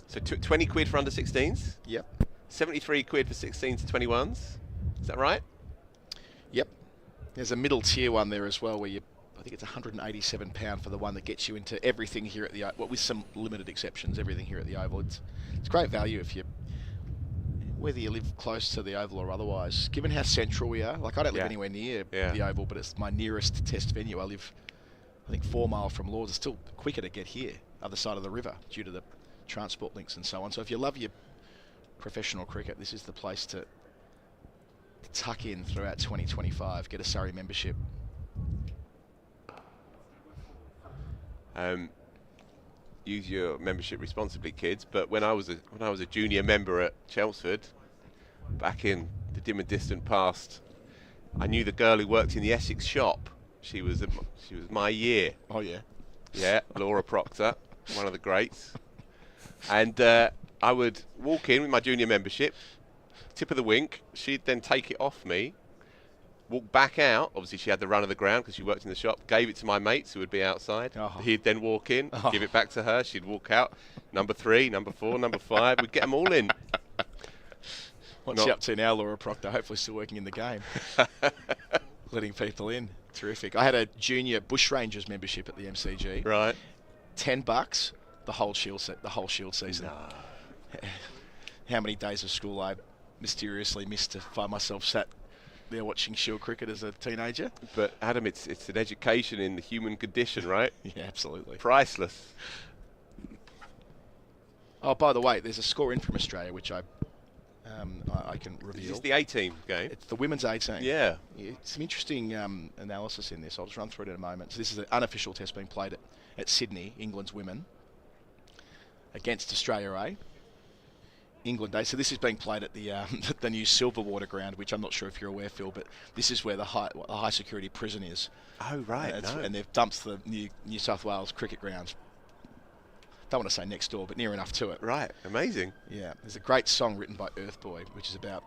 So 20 quid for under 16s? Yep. 73 quid for 16s to 21s. Is that right? There's a middle tier one there as well, where I think it's £187 for the one that gets you into everything here at the Oval. Well, with some limited exceptions, everything here at the Oval. It's great value if whether you live close to the Oval or otherwise. Given how central we are, like I don't live anywhere near the Oval, but it's my nearest test venue. I live, I think, 4 miles from Lords. It's still quicker to get here, other side of the river, due to the transport links and so on. So if you love your professional cricket, this is the place to tuck in throughout 2025. Get a Surrey membership. Use your membership responsibly, kids. But when I was a junior member at Chelmsford, back in the dim and distant past, I knew the girl who worked in the Essex shop. She was my year. Oh yeah. Yeah, Laura Proctor, one of the greats. And I would walk in with my junior membership, tip of the wink. She'd then take it off me, walk back out. Obviously, she had the run of the ground because she worked in the shop. Gave it to my mates who would be outside. He'd then walk in, give it back to her. She'd walk out. Number 3, number 4, number 5. We'd get them all in. What's she up to now, Laura Proctor? Hopefully still working in the game. Letting people in. Terrific. I had a junior Bushrangers membership at the MCG. Right. $10 the whole Shield season. No. How many days of school I mysteriously missed to find myself sat there watching Shield cricket as a teenager. But Adam, it's an education in the human condition, right? Yeah, absolutely. Priceless. Oh, by the way, there's a score in from Australia which I can reveal. Is this the A-team game? It's the women's A-team. Yeah. Some interesting analysis in this. I'll just run through it in a moment. So this is an unofficial test being played at Sydney, England's women, against Australia A. England Day. So this is being played at the new Silverwater ground, which I'm not sure if you're aware, Phil, but this is where the high security prison is. Oh, right. And they've dumped the New South Wales cricket ground. Don't want to say next door, but near enough to it. Right. Amazing. Yeah. There's a great song written by Earthboy, which is about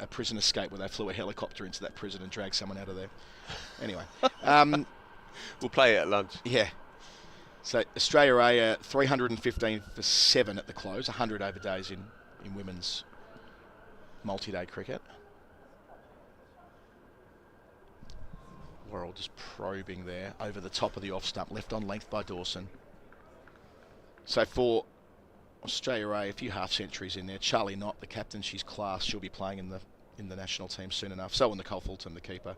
a prison escape where they flew a helicopter into that prison and dragged someone out of there. Anyway. We'll play it at lunch. Yeah. So Australia A, 315 for 7 at the close, 100 over days in women's multi-day cricket. Worrell just probing there over the top of the off stump, left on length by Dawson. So for Australia A, a few half centuries in there. Charlie Knott, the captain, she's class. She'll be playing in the national team soon enough. So will Nicole Fulton, the keeper.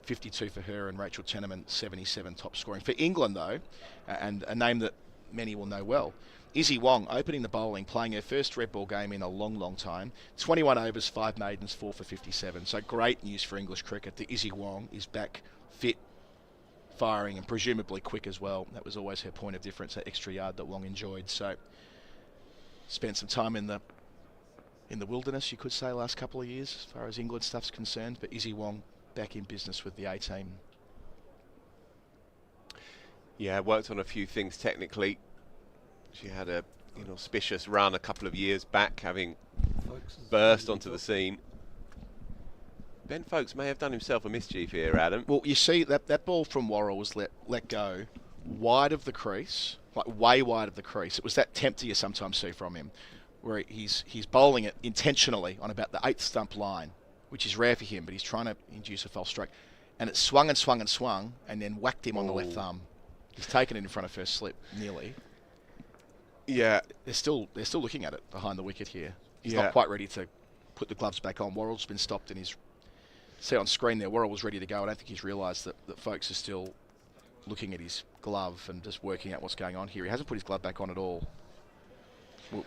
52 for her, and Rachel Tenement, 77 top scoring. For England, though, and a name that many will know well, Izzy Wong opening the bowling, playing her first red ball game in a long, long time. 21 overs, 5 maidens, 4 for 57. So great news for English cricket that Izzy Wong is back fit, firing, and presumably quick as well. That was always her point of difference, that extra yard that Wong enjoyed. So spent some time in the wilderness, you could say, last couple of years as far as England stuff's concerned. But Izzy Wong back in business with the A-team. Yeah, worked on a few things technically. She had an auspicious run a couple of years back, having burst onto the scene. Ben Foakes may have done himself a mischief here, Adam. Well, you see, that ball from Worrell was let go wide of the crease, like way wide of the crease. It was that tempter you sometimes see from him, where he's bowling it intentionally on about the 8th stump line, which is rare for him, but he's trying to induce a false strike. And it swung and swung and swung, and then whacked him on the left thumb. He's taken it in front of first slip, nearly. Yeah. They're still looking at it behind the wicket here. He's not quite ready to put the gloves back on. Worrell's been stopped in his... See on screen there, Worrell was ready to go. I don't think he's realised that Foakes is still looking at his glove and just working out what's going on here. He hasn't put his glove back on at all.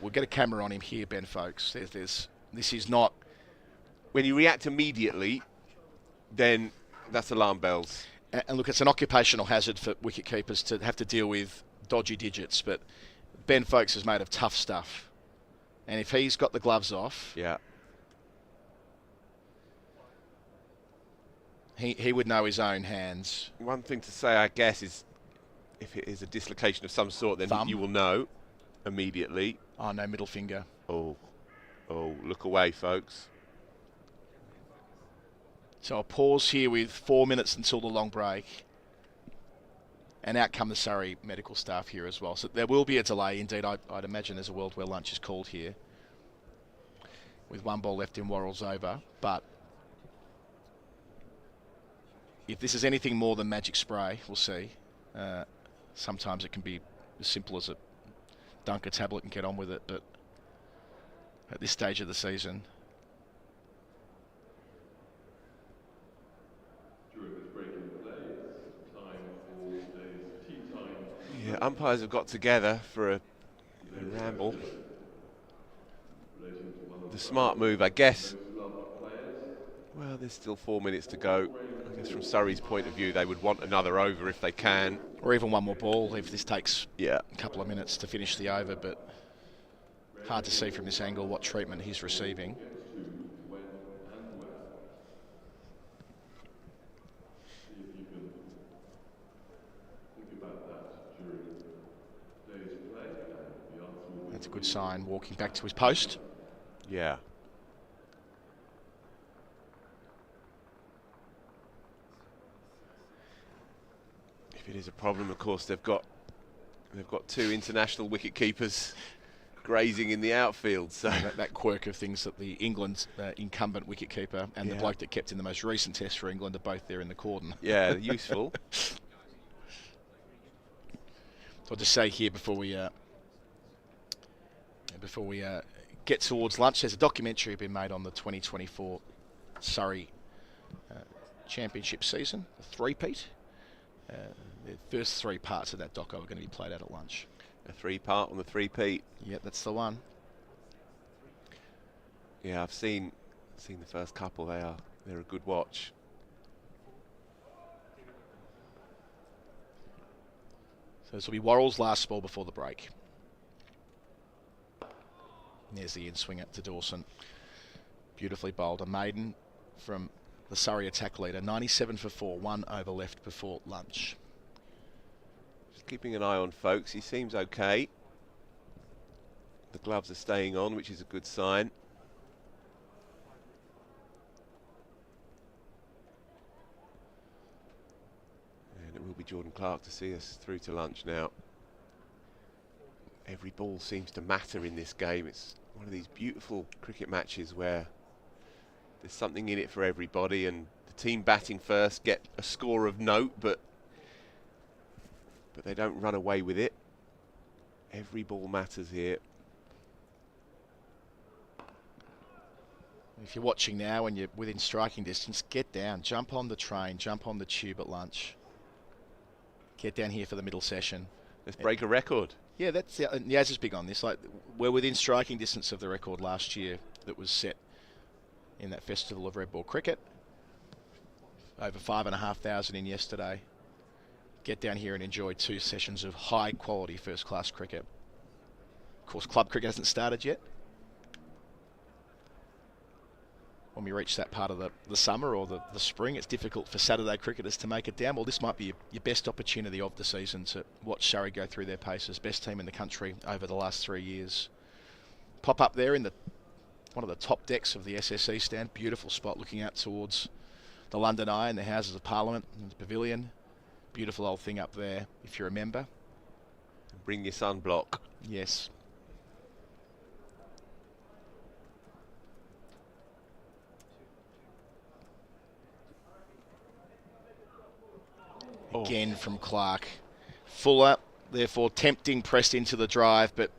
We'll get a camera on him here, Ben Foakes. This is not... When you react immediately, then that's alarm bells. And look, it's an occupational hazard for wicket keepers to have to deal with dodgy digits, but Ben Foakes is made of tough stuff. And if he's got the gloves off... Yeah. He would know his own hands. One thing to say, I guess, is if it is a dislocation of some sort, then you will know immediately. Oh, no middle finger. Oh, look away, folks. So a pause here with 4 minutes until the long break. And out come the Surrey medical staff here as well. So there will be a delay. Indeed, I'd imagine there's a world where lunch is called here, with 1 ball left in Worrell's over. But if this is anything more than magic spray, we'll see. Sometimes it can be as simple as a dunk a tablet and get on with it, but at this stage of the season, yeah, umpires have got together for a ramble. The smart move, I guess. Well, there's still 4 minutes to go. I guess from Surrey's point of view, they would want another over if they can. Or even one more ball if this takes a couple of minutes to finish the over, but hard to see from this angle what treatment he's receiving. That's a good sign, walking back to his post. Yeah. If it is a problem, of course, they've got two international wicket keepers grazing in the outfield. So that quirk of things that the England incumbent wicket keeper and the bloke that kept in the most recent test for England are both there in the cordon. Yeah, useful. So I'll just say here before we get towards lunch, there's a documentary been made on the 2024 Surrey Championship season, a three-peat. The first 3 parts of that doco are going to be played out at lunch. A 3-part on the three-peat. Yeah, that's the one. Yeah, I've seen the first couple. They're a good watch. So this will be Worrell's last ball before the break. There's the in-swinger to Dawson. Beautifully bowled. A maiden from the Surrey attack leader. 97 for 4, 1 over left before lunch. Just keeping an eye on Foakes. He seems okay. The gloves are staying on, which is a good sign. And it will be Jordan Clark to see us through to lunch now. Every ball seems to matter in this game. It's one of these beautiful cricket matches where there's something in it for everybody, and the team batting first get a score of note, but they don't run away with it. Every ball matters here. If you're watching now and you're within striking distance, get down, jump on the train, jump on the tube at lunch. Get down here for the middle session. Let's break a record. Yeah, Yas is big on this. Like, we're within striking distance of the record last year that was set in that festival of red ball cricket. Over 5,500 in yesterday. Get down here and enjoy 2 sessions of high quality first class cricket. Of course, club cricket hasn't started yet. When we reach that part of the summer or the spring, it's difficult for Saturday cricketers to make it down. Well, this might be your best opportunity of the season to watch Surrey go through their paces. Best team in the country over the last 3 years. Pop up there in one of the top decks of the SSE stand. Beautiful spot looking out towards the London Eye and the Houses of Parliament and the Pavilion. Beautiful old thing up there, if you remember. Bring your sunblock. Yes. Again from Clark. Fuller, therefore tempting, pressed into the drive, but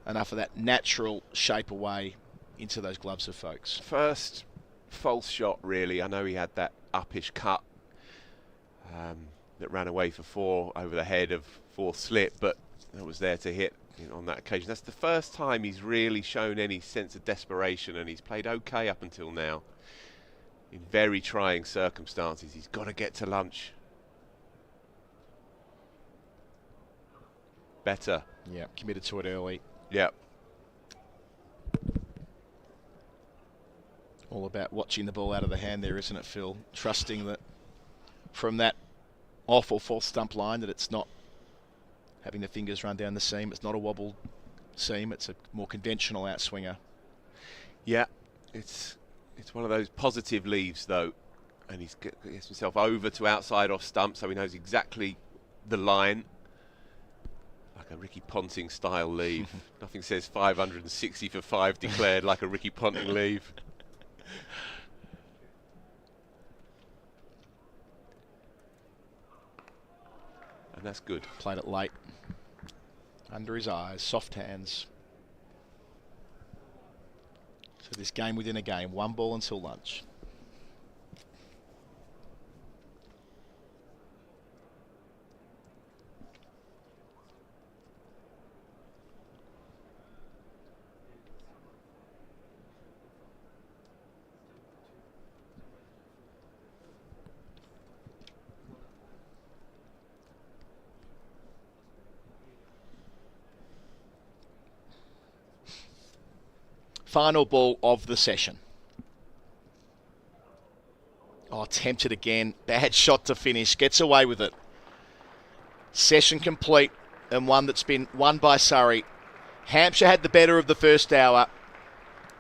enough of that natural shape away into those gloves of Foakes. First false shot, really. I know he had that uppish cut that ran away for 4 over the head of 4th slip, but that was there to hit on that occasion. That's the first time he's really shown any sense of desperation, and he's played okay up until now in very trying circumstances. He's got to get to lunch. Better. Yeah, committed to it early. Yeah. All about watching the ball out of the hand there, isn't it, Phil? Trusting that from that off or false stump line that it's not having the fingers run down the seam. It's not a wobbled seam. It's a more conventional outswinger. Yeah, it's one of those positive leaves, though. And he's gets himself over to outside off stump, so he knows exactly the line. Like a Ricky Ponting style leave. Nothing says 560 for 5 declared like a Ricky Ponting leave. and that's good. Played it late. Under his eyes, soft hands. So this game within a game, 1 ball until lunch. Final ball of the session. Oh, tempted again. Bad shot to finish. Gets away with it. Session complete, and one that's been won by Surrey. Hampshire had the better of the first hour.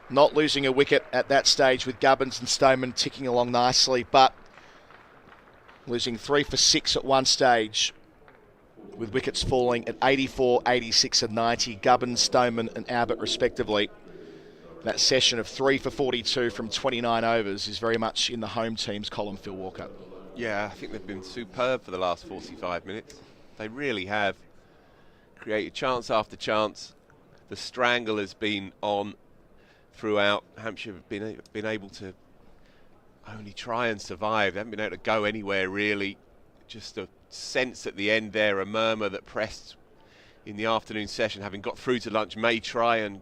Not losing a wicket at that stage with Gubbins and Stoneman ticking along nicely, but losing 3 for 6 at one stage with wickets falling at 84, 86 and 90. Gubbins, Stoneman and Albert respectively. That session of 3 for 42 from 29 overs is very much in the home team's column, Phil Walker. Yeah, I think they've been superb for the last 45 minutes. They really have created chance after chance. The strangle has been on throughout. Hampshire have been able to only try and survive. They haven't been able to go anywhere really. Just a sense at the end there, a murmur that pressed in the afternoon session, having got through to lunch, may try and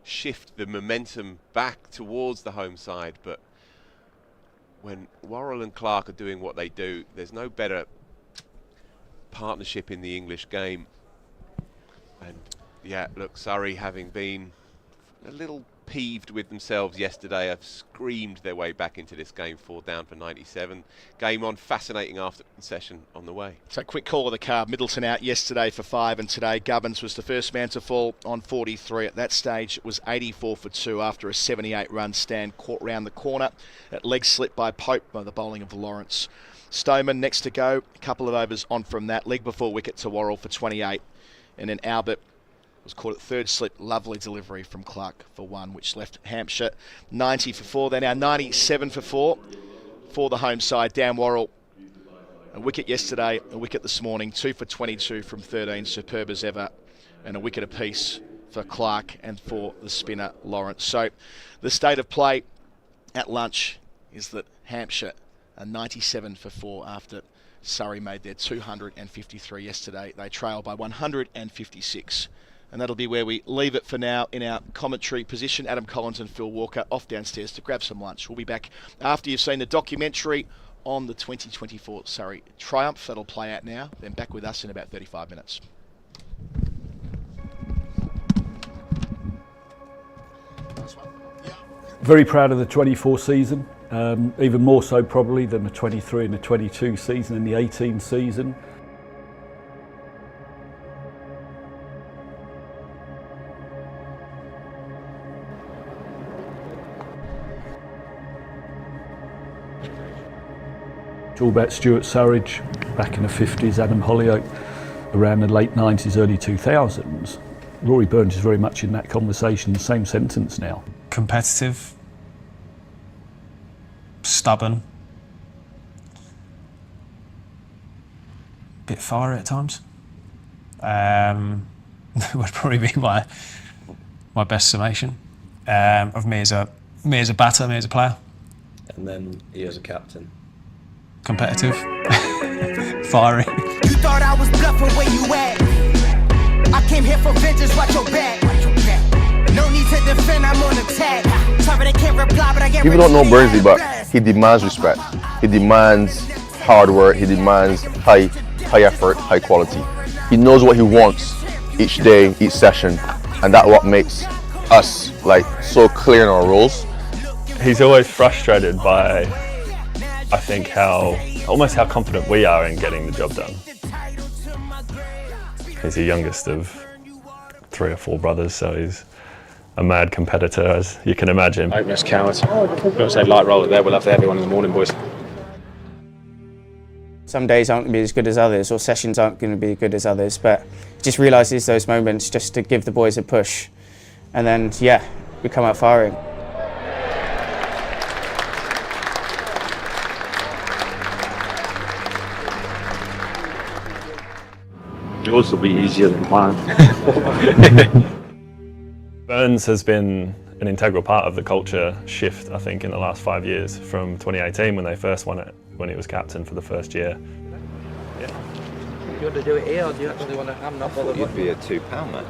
shift the momentum back towards the home side, but when Worrell and Clark are doing what they do, there's no better partnership in the English game. And yeah, look, Surrey, having been a little peeved with themselves yesterday, have screamed their way back into this game, 4 down for 97. Game on, fascinating after session on the way. So quick call of the card. Middleton out yesterday for 5, and today Gubbins was the first man to fall on 43. At that stage it was 84 for 2 after a 78 run stand caught round the corner at leg slip by Pope by the bowling of Lawrence. Stoneman next to go, a couple of overs on from that, leg before wicket to Worrell for 28, and then Albert was caught at third slip. Lovely delivery from Clark for 1, which left Hampshire 90 for 4. They're now 97 for 4 for the home side. Dan Worrell, a wicket yesterday, a wicket this morning, 2 for 22 from 13, superb as ever, and a wicket apiece for Clark and for the spinner Lawrence. So the state of play at lunch is that Hampshire are 97 for 4 after Surrey made their 253 yesterday. They trail by 156. And that'll be where we leave it for now in our commentary position. Adam Collins and Phil Walker off downstairs to grab some lunch. We'll be back after you've seen the documentary on the 2024 Surrey Triumph. That'll play out now. Then back with us in about 35 minutes. Very proud of the 24 season. Even more so probably than the 23 and the 22 season and the 18 season. It's all about Stuart Surridge back in the 50s, Adam Hollyoake around the late 90s, early 2000s. Rory Burns is very much in that conversation, the same sentence now. Competitive, stubborn, bit fiery at times. Would probably be my best summation of me as a batter, me as a player. And then you as a captain. Competitive, fiery. You thought I was bluffing where you at. I came here for vengeance, watch your back. No need to defend, I'm on attack. Sorry they can't reply, but I get. People don't know Burnsy, but he demands respect. He demands hard work. He demands high effort, high quality. He knows what he wants each day, each session, and that's what makes us so clear in our roles. He's always frustrated by, I think, how confident we are in getting the job done. He's the youngest of 3 or 4 brothers, so he's a mad competitor, as you can imagine. Openers, cowards. Don't say light roll it there, we'll have the heavy one in the morning, boys. Some days aren't going to be as good as others, or sessions aren't going to be as good as others, but just realises those moments just to give the boys a push. And then, yeah, we come out firing. Yours will be easier than mine. Burns has been an integral part of the culture shift, I think, in the last 5 years, from 2018 when they first won it, when he was captain for the first year. Do you want to do it here, or do you actually want to? I'm not bothered. You'd be a £2 man.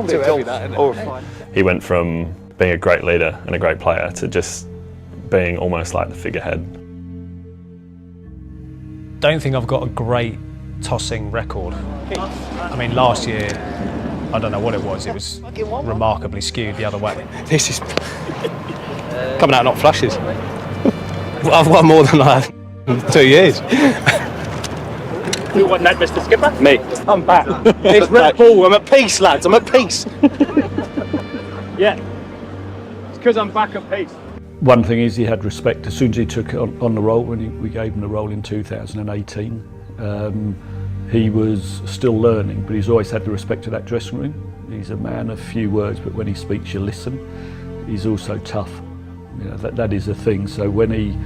Too heavy, that, isn't it? Or fine. He went from being a great leader and a great player to just being almost like the figurehead. Don't think I've got a great tossing record. I mean, last year, I don't know what it was remarkably skewed the other way. This is coming out not flushes. Well, I've won more than I have in 2 years. Who won that, Mr. Skipper? Me. I'm back. It's Red Bull. I'm at peace, lads. I'm at peace. Yeah. It's because I'm back at peace. One thing is he had respect as soon as he took on the role, when we gave him the role in 2018. He was still learning, but he's always had the respect of that dressing room. He's a man of few words, but when he speaks, you listen. He's also tough. You know, that is a thing. So when he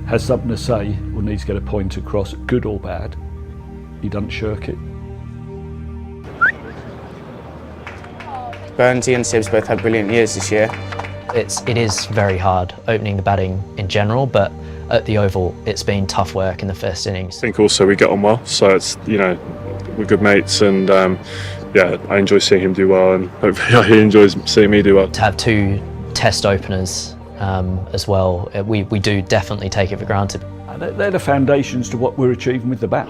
has something to say or needs to get a point across, good or bad, he doesn't shirk it. Burnsy and Sibs both had brilliant years this year. It is very hard opening the batting in general, but at the Oval it's been tough work in the first innings. I think also we get on well, so it's, you know, we're good mates, and yeah, I enjoy seeing him do well, and hopefully he enjoys seeing me do well. To have two test openers as well, we do definitely take it for granted. They're the foundations to what we're achieving with the bat.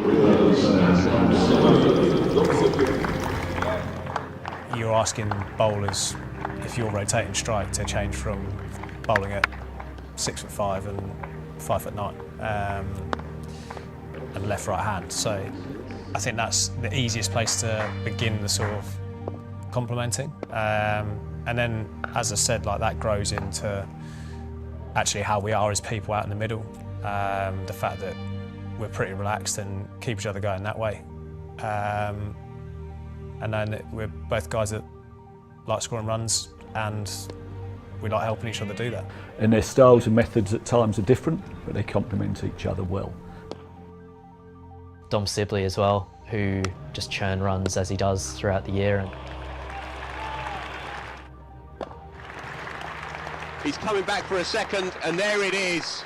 You're asking bowlers, if you're rotating strike, to change from bowling at 6'5" and 5'9" and left right hand. So I think that's the easiest place to begin the sort of complementing. And then, as I said, like that grows into actually how we are as people out in the middle. The fact that we're pretty relaxed and keep each other going that way. And then we're both guys that like scoring runs, and we like helping each other do that. And their styles and methods at times are different, but they complement each other well. Dom Sibley as well, who just churn runs as he does throughout the year. He's coming back for a second, and there it is.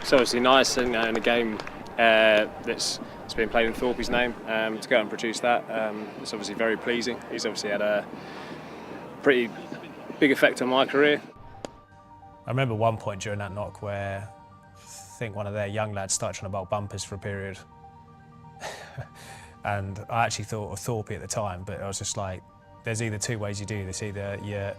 It's obviously nice, in a game that's been played in Thorpe's name, to go and produce that. It's obviously very pleasing. He's obviously had a pretty big effect on my career. I remember one point during that knock where I think one of their young lads started trying to bowl bumpers for a period. And I actually thought of Thorpe at the time, but I was just like, there's either two ways you do this. Either you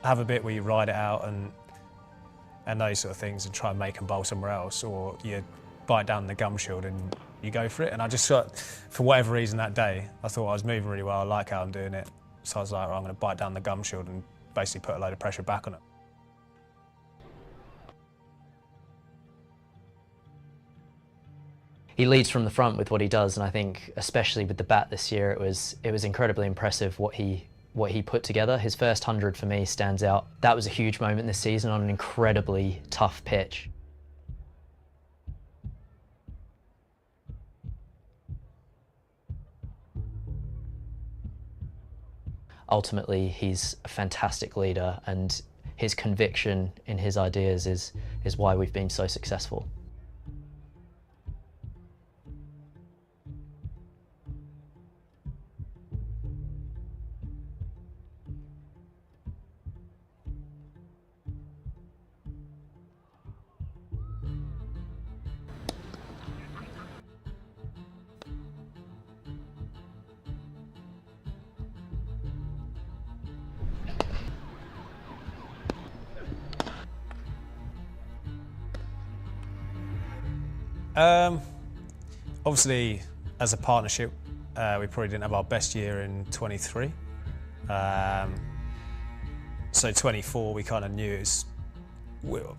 have a bit where you ride it out and those sort of things and try and make them bowl somewhere else, or you bite down the gum shield and you go for it. And I just thought, for whatever reason that day, I thought I was moving really well, I like how I'm doing it. So I was like, well, I'm going to bite down the gum shield and basically put a load of pressure back on it. He leads from the front with what he does, and I think especially with the bat this year, it was incredibly impressive what he put together. His first 100 for me stands out. That was a huge moment this season on an incredibly tough pitch. Ultimately, he's a fantastic leader, and his conviction in his ideas is why we've been so successful. Obviously, as a partnership, we probably didn't have our best year in 23. So 24, we kind of knew it was.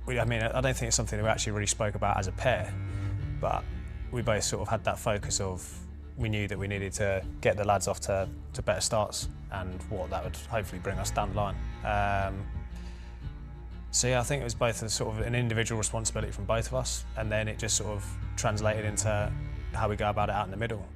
I mean, I don't think it's something that we actually really spoke about as a pair, but we both sort of had that focus of, we knew that we needed to get the lads off to better starts and what that would hopefully bring us down the line. So yeah, I think it was both a sort of an individual responsibility from both of us, and then it just sort of translated into how we go about it out in the middle.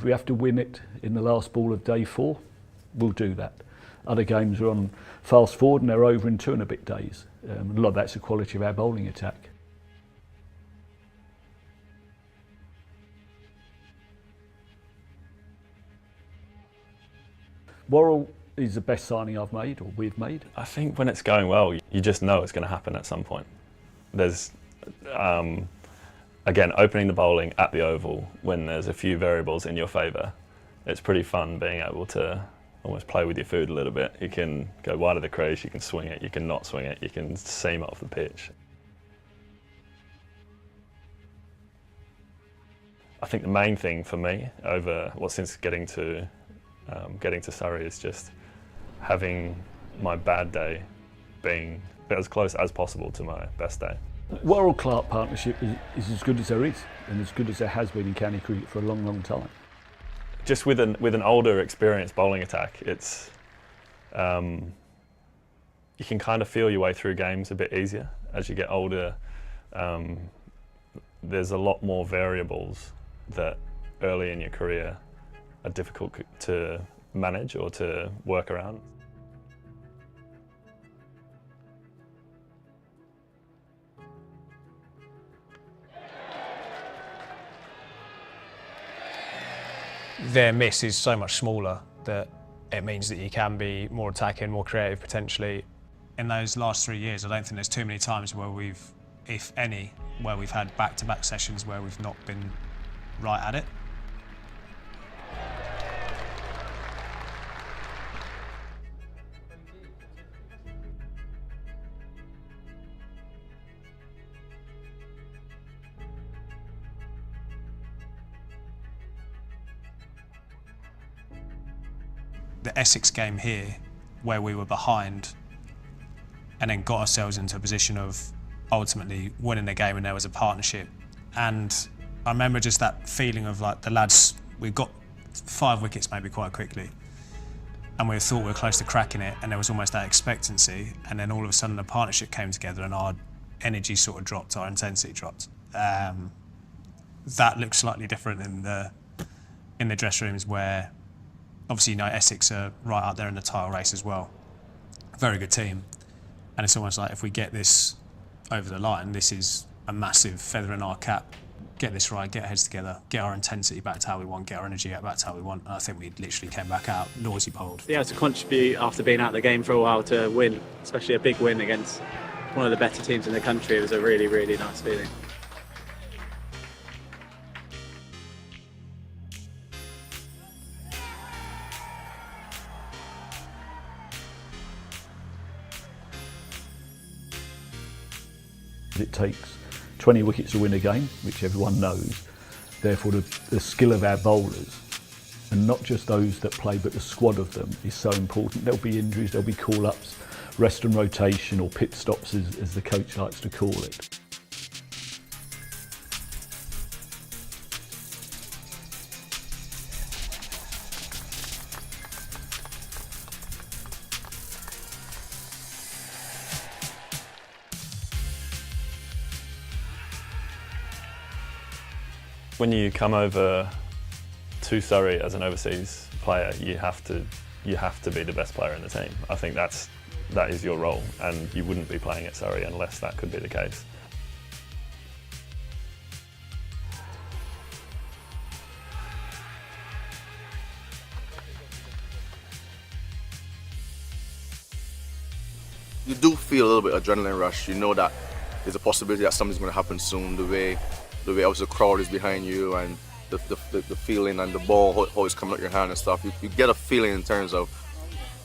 If we have to win it in the last ball of day 4, we'll do that. Other games are on fast forward and they're over in 2 and a bit days. A lot of that's the quality of our bowling attack. Worrell is the best signing I've made, or we've made. I think when it's going well, you just know it's going to happen at some point. There's, again, opening the bowling at the Oval when there's a few variables in your favour. It's pretty fun being able to almost play with your food a little bit. You can go wide of the crease, you can swing it, you can not swing it, you can seam off the pitch. I think the main thing for me since getting to Surrey is just having my bad day being as close as possible to my best day. Worrell-Clark partnership is as good as there is, and as good as there has been in county cricket for a long, long time. Just with an older, experienced bowling attack, it's you can kind of feel your way through games a bit easier as you get older. There's a lot more variables that early in your career are difficult to manage or to work around. Their miss is so much smaller that it means that you can be more attacking, more creative potentially. In those last 3 years, I don't think there's too many times where we've, if any, where we've had back-to-back sessions where we've not been right at it. The Essex game here, where we were behind and then got ourselves into a position of ultimately winning the game, and there was a partnership. And I remember just that feeling of like the lads, we got 5 wickets maybe quite quickly, and we thought we were close to cracking it, and there was almost that expectancy, and then all of a sudden the partnership came together and our energy sort of dropped, our intensity dropped. That looked slightly different in the dressing rooms, where obviously, Essex are right out there in the title race as well. Very good team. And it's almost like if we get this over the line, this is a massive feather in our cap. Get this right, get our heads together, get our intensity back to how we want, get our energy back to how we want. And I think we literally came back out noisy bowled. Yeah, to contribute after being out of the game for a while to win, especially a big win against one of the better teams in the country, it was a really, really nice feeling. It takes 20 wickets to win a game, which everyone knows. Therefore, the skill of our bowlers, and not just those that play, but the squad of them, is so important. There'll be injuries, there'll be call-ups, rest and rotation, or pit stops, as the coach likes to call it. When you come over to Surrey as an overseas player, you have to be the best player in the team. I think that is your role, and you wouldn't be playing at Surrey unless that could be the case. You do feel a little bit of adrenaline rush. You know that there's a possibility that something's going to happen soon. The way also the crowd is behind you, and the feeling and the ball how it's coming out your hand and stuff. You get a feeling in terms of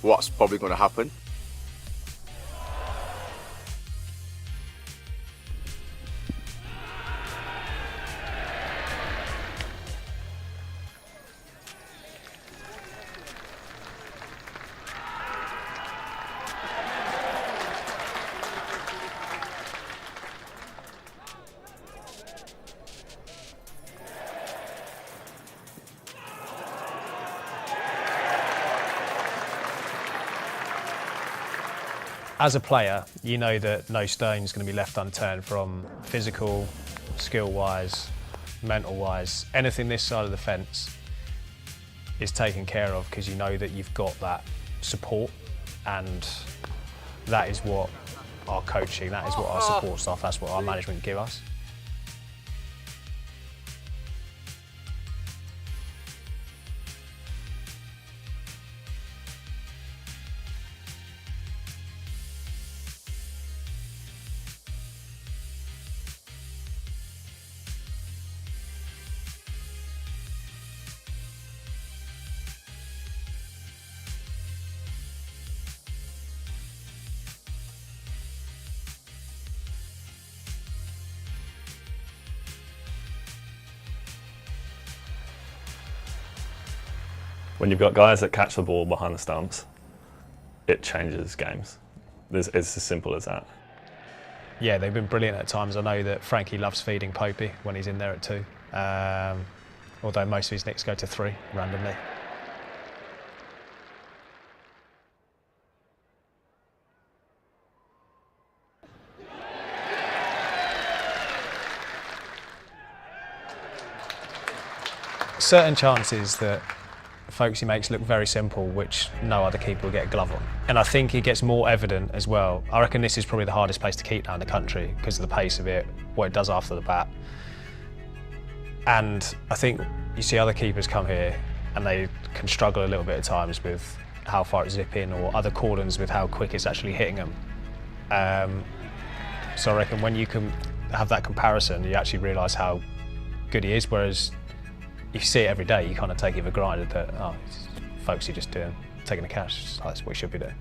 what's probably going to happen. As a player, you know that no stone is going to be left unturned from physical, skill-wise, mental-wise, anything this side of the fence. is taken care of, because you know that you've got that support, and that is what our coaching, that is what our support staff, that's what our management give us. When you've got guys that catch the ball behind the stumps, it changes games. It's as simple as that. Yeah, they've been brilliant at times. I know that Frankie loves feeding Popey when he's in there at 2, although most of his nicks go to 3 randomly. Certain chances that Foakesy makes look very simple, which no other keeper will get a glove on. And I think it gets more evident as well. I reckon this is probably the hardest place to keep now in the country because of the pace of it, what it does after the bat. And I think you see other keepers come here and they can struggle a little bit at times with how far it's zipping, or other cordons with how quick it's actually hitting them. So I reckon when you can have that comparison, you actually realise how good he is, whereas if you see it every day, you kind of take it for granted that, oh, Foakesy just taking the cash. That's what he should be doing.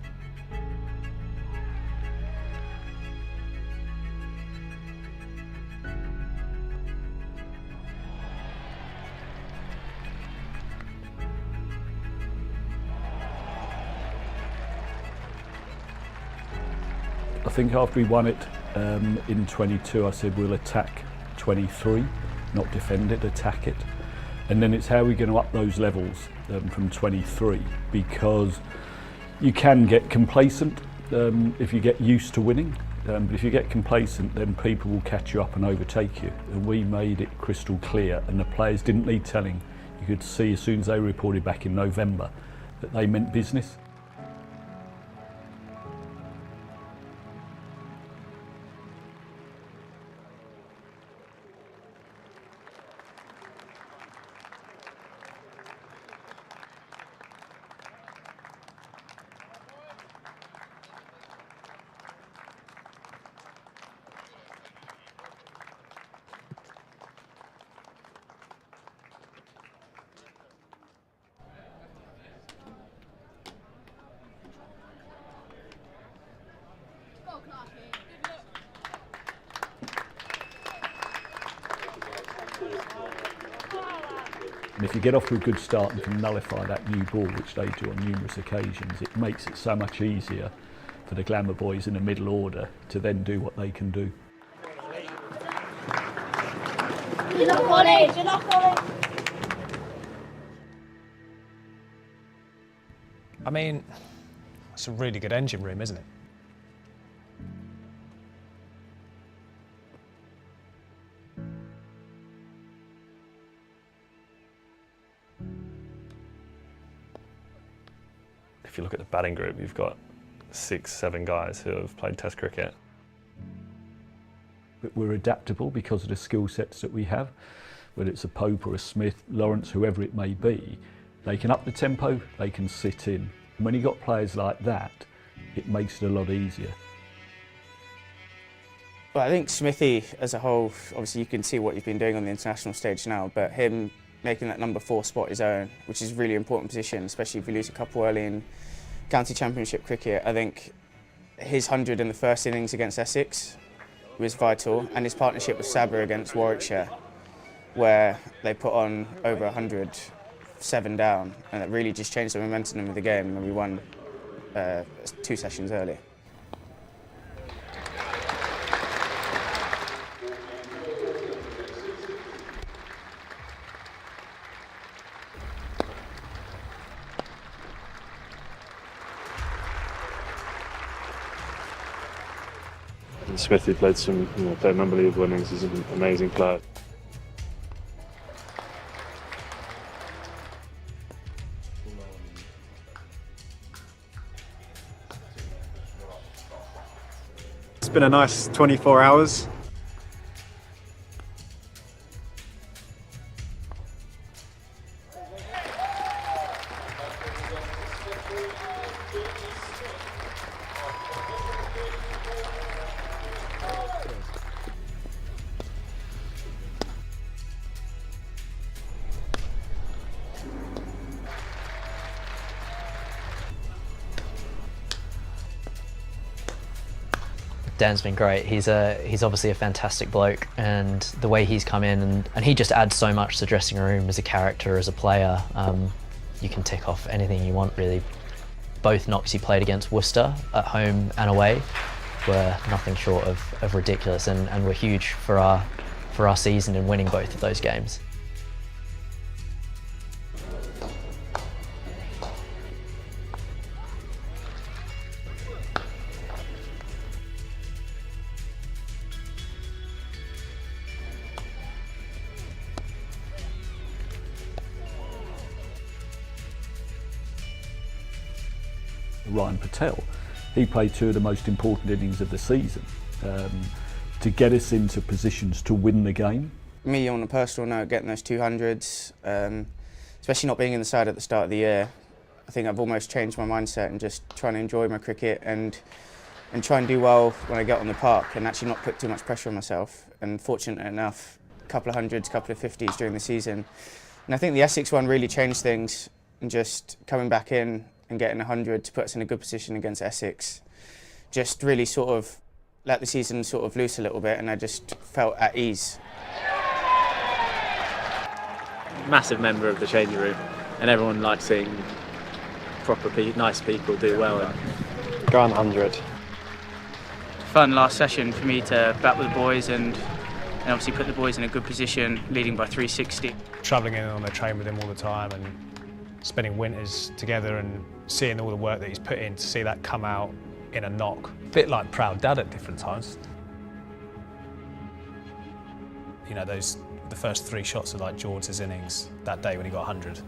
I think after we won it in 22, I said we'll attack 23, not defend it, attack it. And then it's how we're going to up those levels from 23, because you can get complacent if you get used to winning. But if you get complacent, then people will catch you up and overtake you. And we made it crystal clear, and the players didn't need telling. You could see as soon as they reported back in November that they meant business. And if you get off to a good start and can nullify that new ball, which they do on numerous occasions, it makes it so much easier for the glamour boys in the middle order to then do what they can do. You're not calling, you're not calling. I mean, it's a really good engine room, isn't it? If you look at the batting group, you've got 6, 7 guys who have played Test cricket. But we're adaptable because of the skill sets that we have, whether it's a Pope or a Smith, Lawrence, whoever it may be. They can up the tempo, they can sit in. And when you've got players like that, it makes it a lot easier. Well, I think Smithy as a whole, obviously you can see what he's been doing on the international stage now, but him making that number 4 spot his own, which is a really important position, especially if you lose a couple early in county championship cricket. I think his 100 in the first innings against Essex was vital, and his partnership with Sabah against Warwickshire, where they put on over 100, 7 down, and it really just changed the momentum of the game, and we won 2 sessions early. Smithy played some unbelievable innings. He's an amazing player. been a nice 24 hours. Dan's been great. He's obviously a fantastic bloke, and the way he's come in and he just adds so much to the dressing room as a character, as a player. You can tick off anything you want, really. Both knocks he played against Worcester at home and away were nothing short of ridiculous, and were huge for our season in winning both of those games. Ryan Patel, he played two of the most important innings of the season to get us into positions to win the game. Me, on a personal note, getting those 200s, especially not being in the side at the start of the year, I think I've almost changed my mindset and just trying to enjoy my cricket and try and do well when I get on the park and actually not put too much pressure on myself. And fortunate enough, a couple of hundreds, a couple of 50s during the season. And I think the Essex one really changed things, and just coming back in and getting 100 to put us in a good position against Essex just really sort of let the season sort of loose a little bit, and I just felt at ease. Massive member of the changing room, and everyone likes seeing proper, nice people do well. And go on 100. Fun last session for me to bat with the boys and obviously put the boys in a good position, leading by 360. Travelling in on the train with him all the time and spending winters together and seeing all the work that he's put in, to see that come out in a knock. Bit like proud dad at different times. You know, the first three shots of like George's innings that day when he got 100.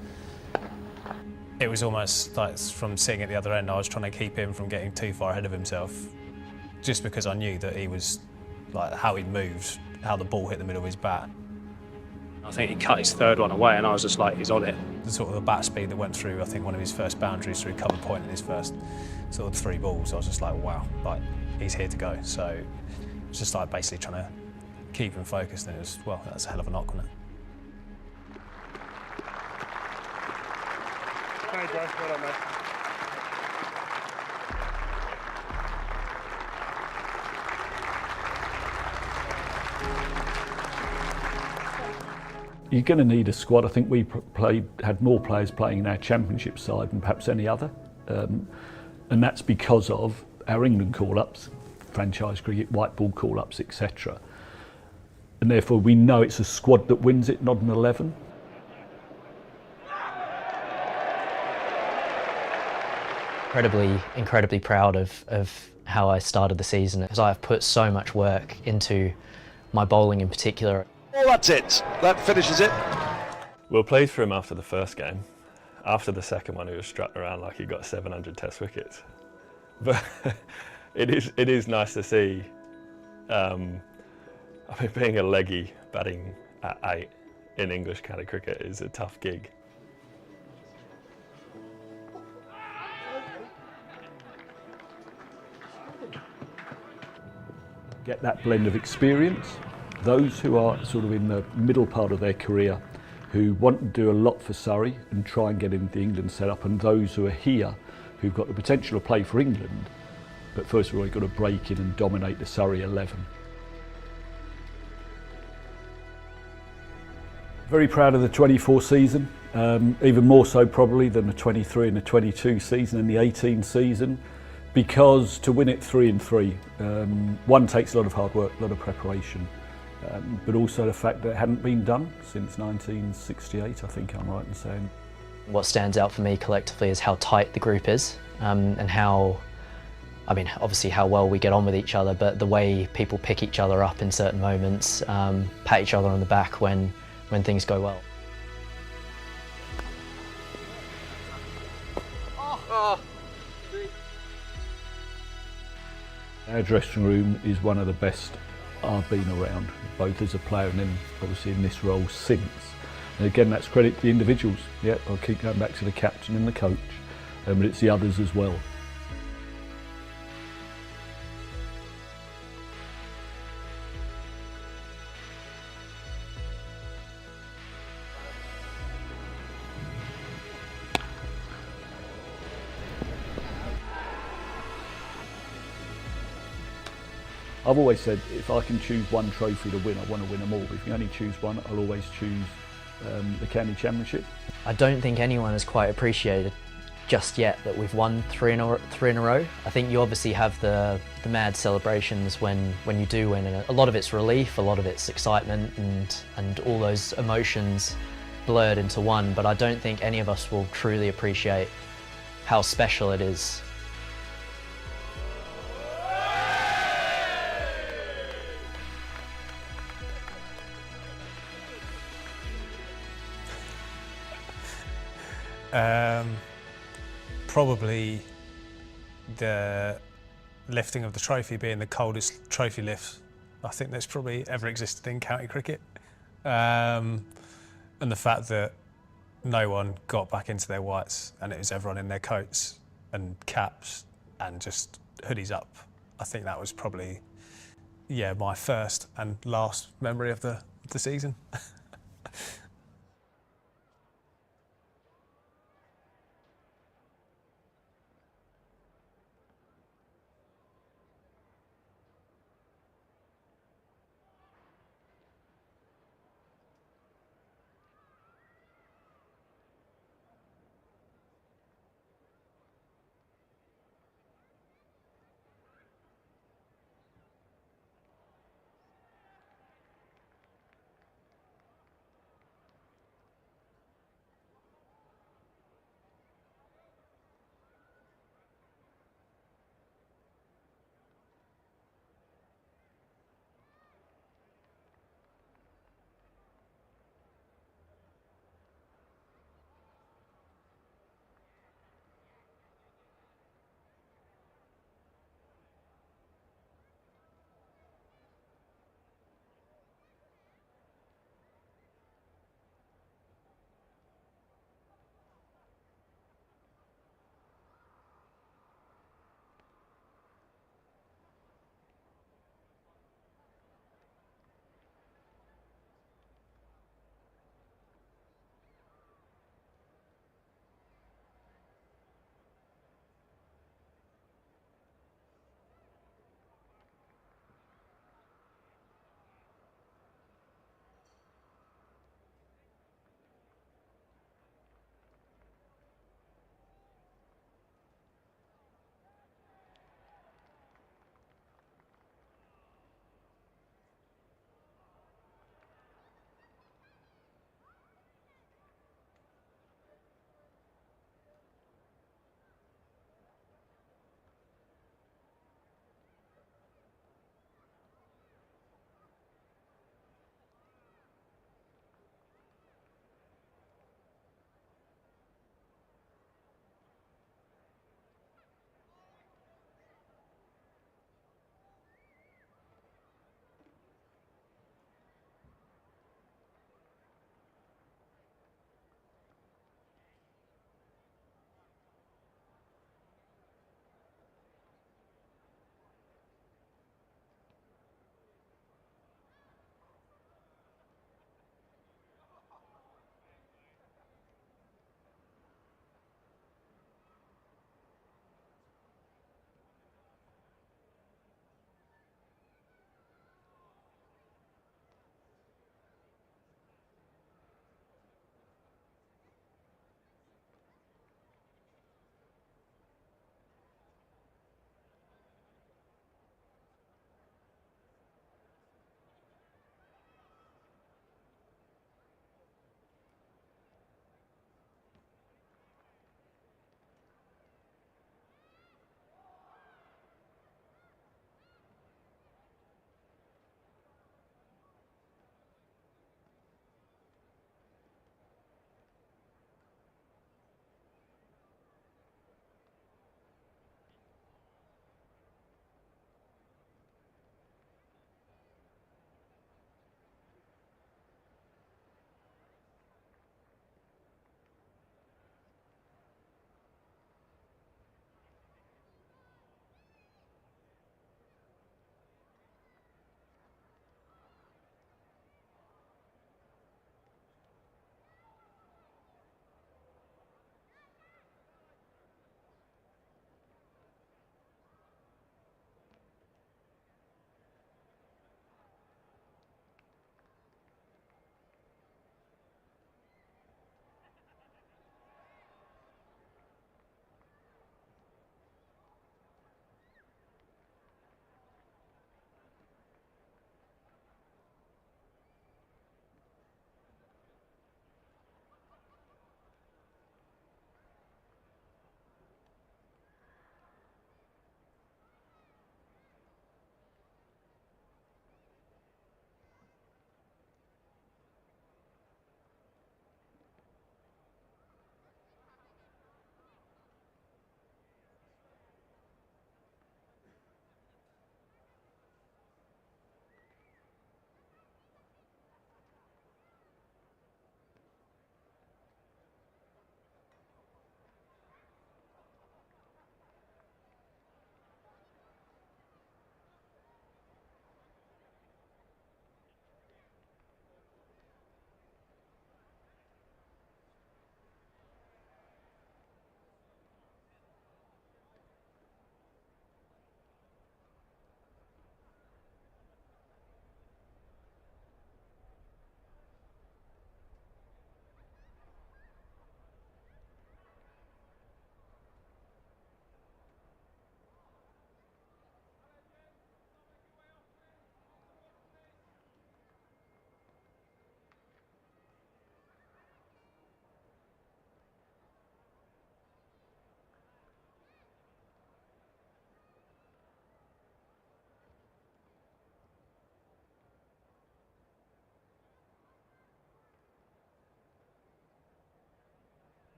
It was almost like, from seeing at the other end, I was trying to keep him from getting too far ahead of himself, just because I knew that he was, like, how he moved, how the ball hit the middle of his bat. I think he cut his third one away, and I was just like, he's on it. The sort of the bat speed that went through, I think, one of his first boundaries through cover point in his first sort of 3 balls, I was just like, wow, like, he's here to go. So it was just like basically trying to keep him focused, and it was, well, that's a hell of a knock, wasn't it? Hey, Joe, well done, mate. You're going to need a squad. I think we had more players playing in our championship side than perhaps any other, and that's because of our England call-ups, franchise cricket, white ball call-ups, etc. And therefore we know it's a squad that wins it, not an 11. Incredibly proud of how I started the season, because I've put so much work into my bowling in particular. Well, that's it. That finishes it. We were pleased for him after the first game. After the second one, he was strutting around like he got 700 Test wickets. But it is nice to see. I mean, being a leggy batting at 8 in English county cricket is a tough gig. Get that blend of experience. Those who are sort of in the middle part of their career, who want to do a lot for Surrey and try and get into the England setup, and those who are here who've got the potential to play for England, but first of all, you've got to break in and dominate the Surrey 11. Very proud of the 24 season, even more so probably than the 23 and the 22 season and the 18 season, because to win it 3 and 3, one takes a lot of hard work, a lot of preparation, but also the fact that it hadn't been done since 1968, I think I'm right in saying. What stands out for me collectively is how tight the group is, and how, I mean, obviously how well we get on with each other, but the way people pick each other up in certain moments, pat each other on the back when things go well. our dressing room is one of the best I've been around, both as a player and then obviously in this role since. And again, that's credit to the individuals. Yeah, I'll keep going back to the captain and the coach, but it's the others as well. I've always said if I can choose one trophy to win, I want to win them all. But if you only choose one, I'll always choose the County Championship. I don't think anyone has quite appreciated just yet that we've won three in a row. I think you obviously have the mad celebrations when you do win, and a lot of it's relief, a lot of it's excitement, and all those emotions blurred into one. But I don't think any of us will truly appreciate how special it is. Probably the lifting of the trophy being the coldest trophy lift I think that's probably ever existed in county cricket. And the fact that no one got back into their whites and it was everyone in their coats and caps and just hoodies up. I think that was probably, my first and last memory of the season.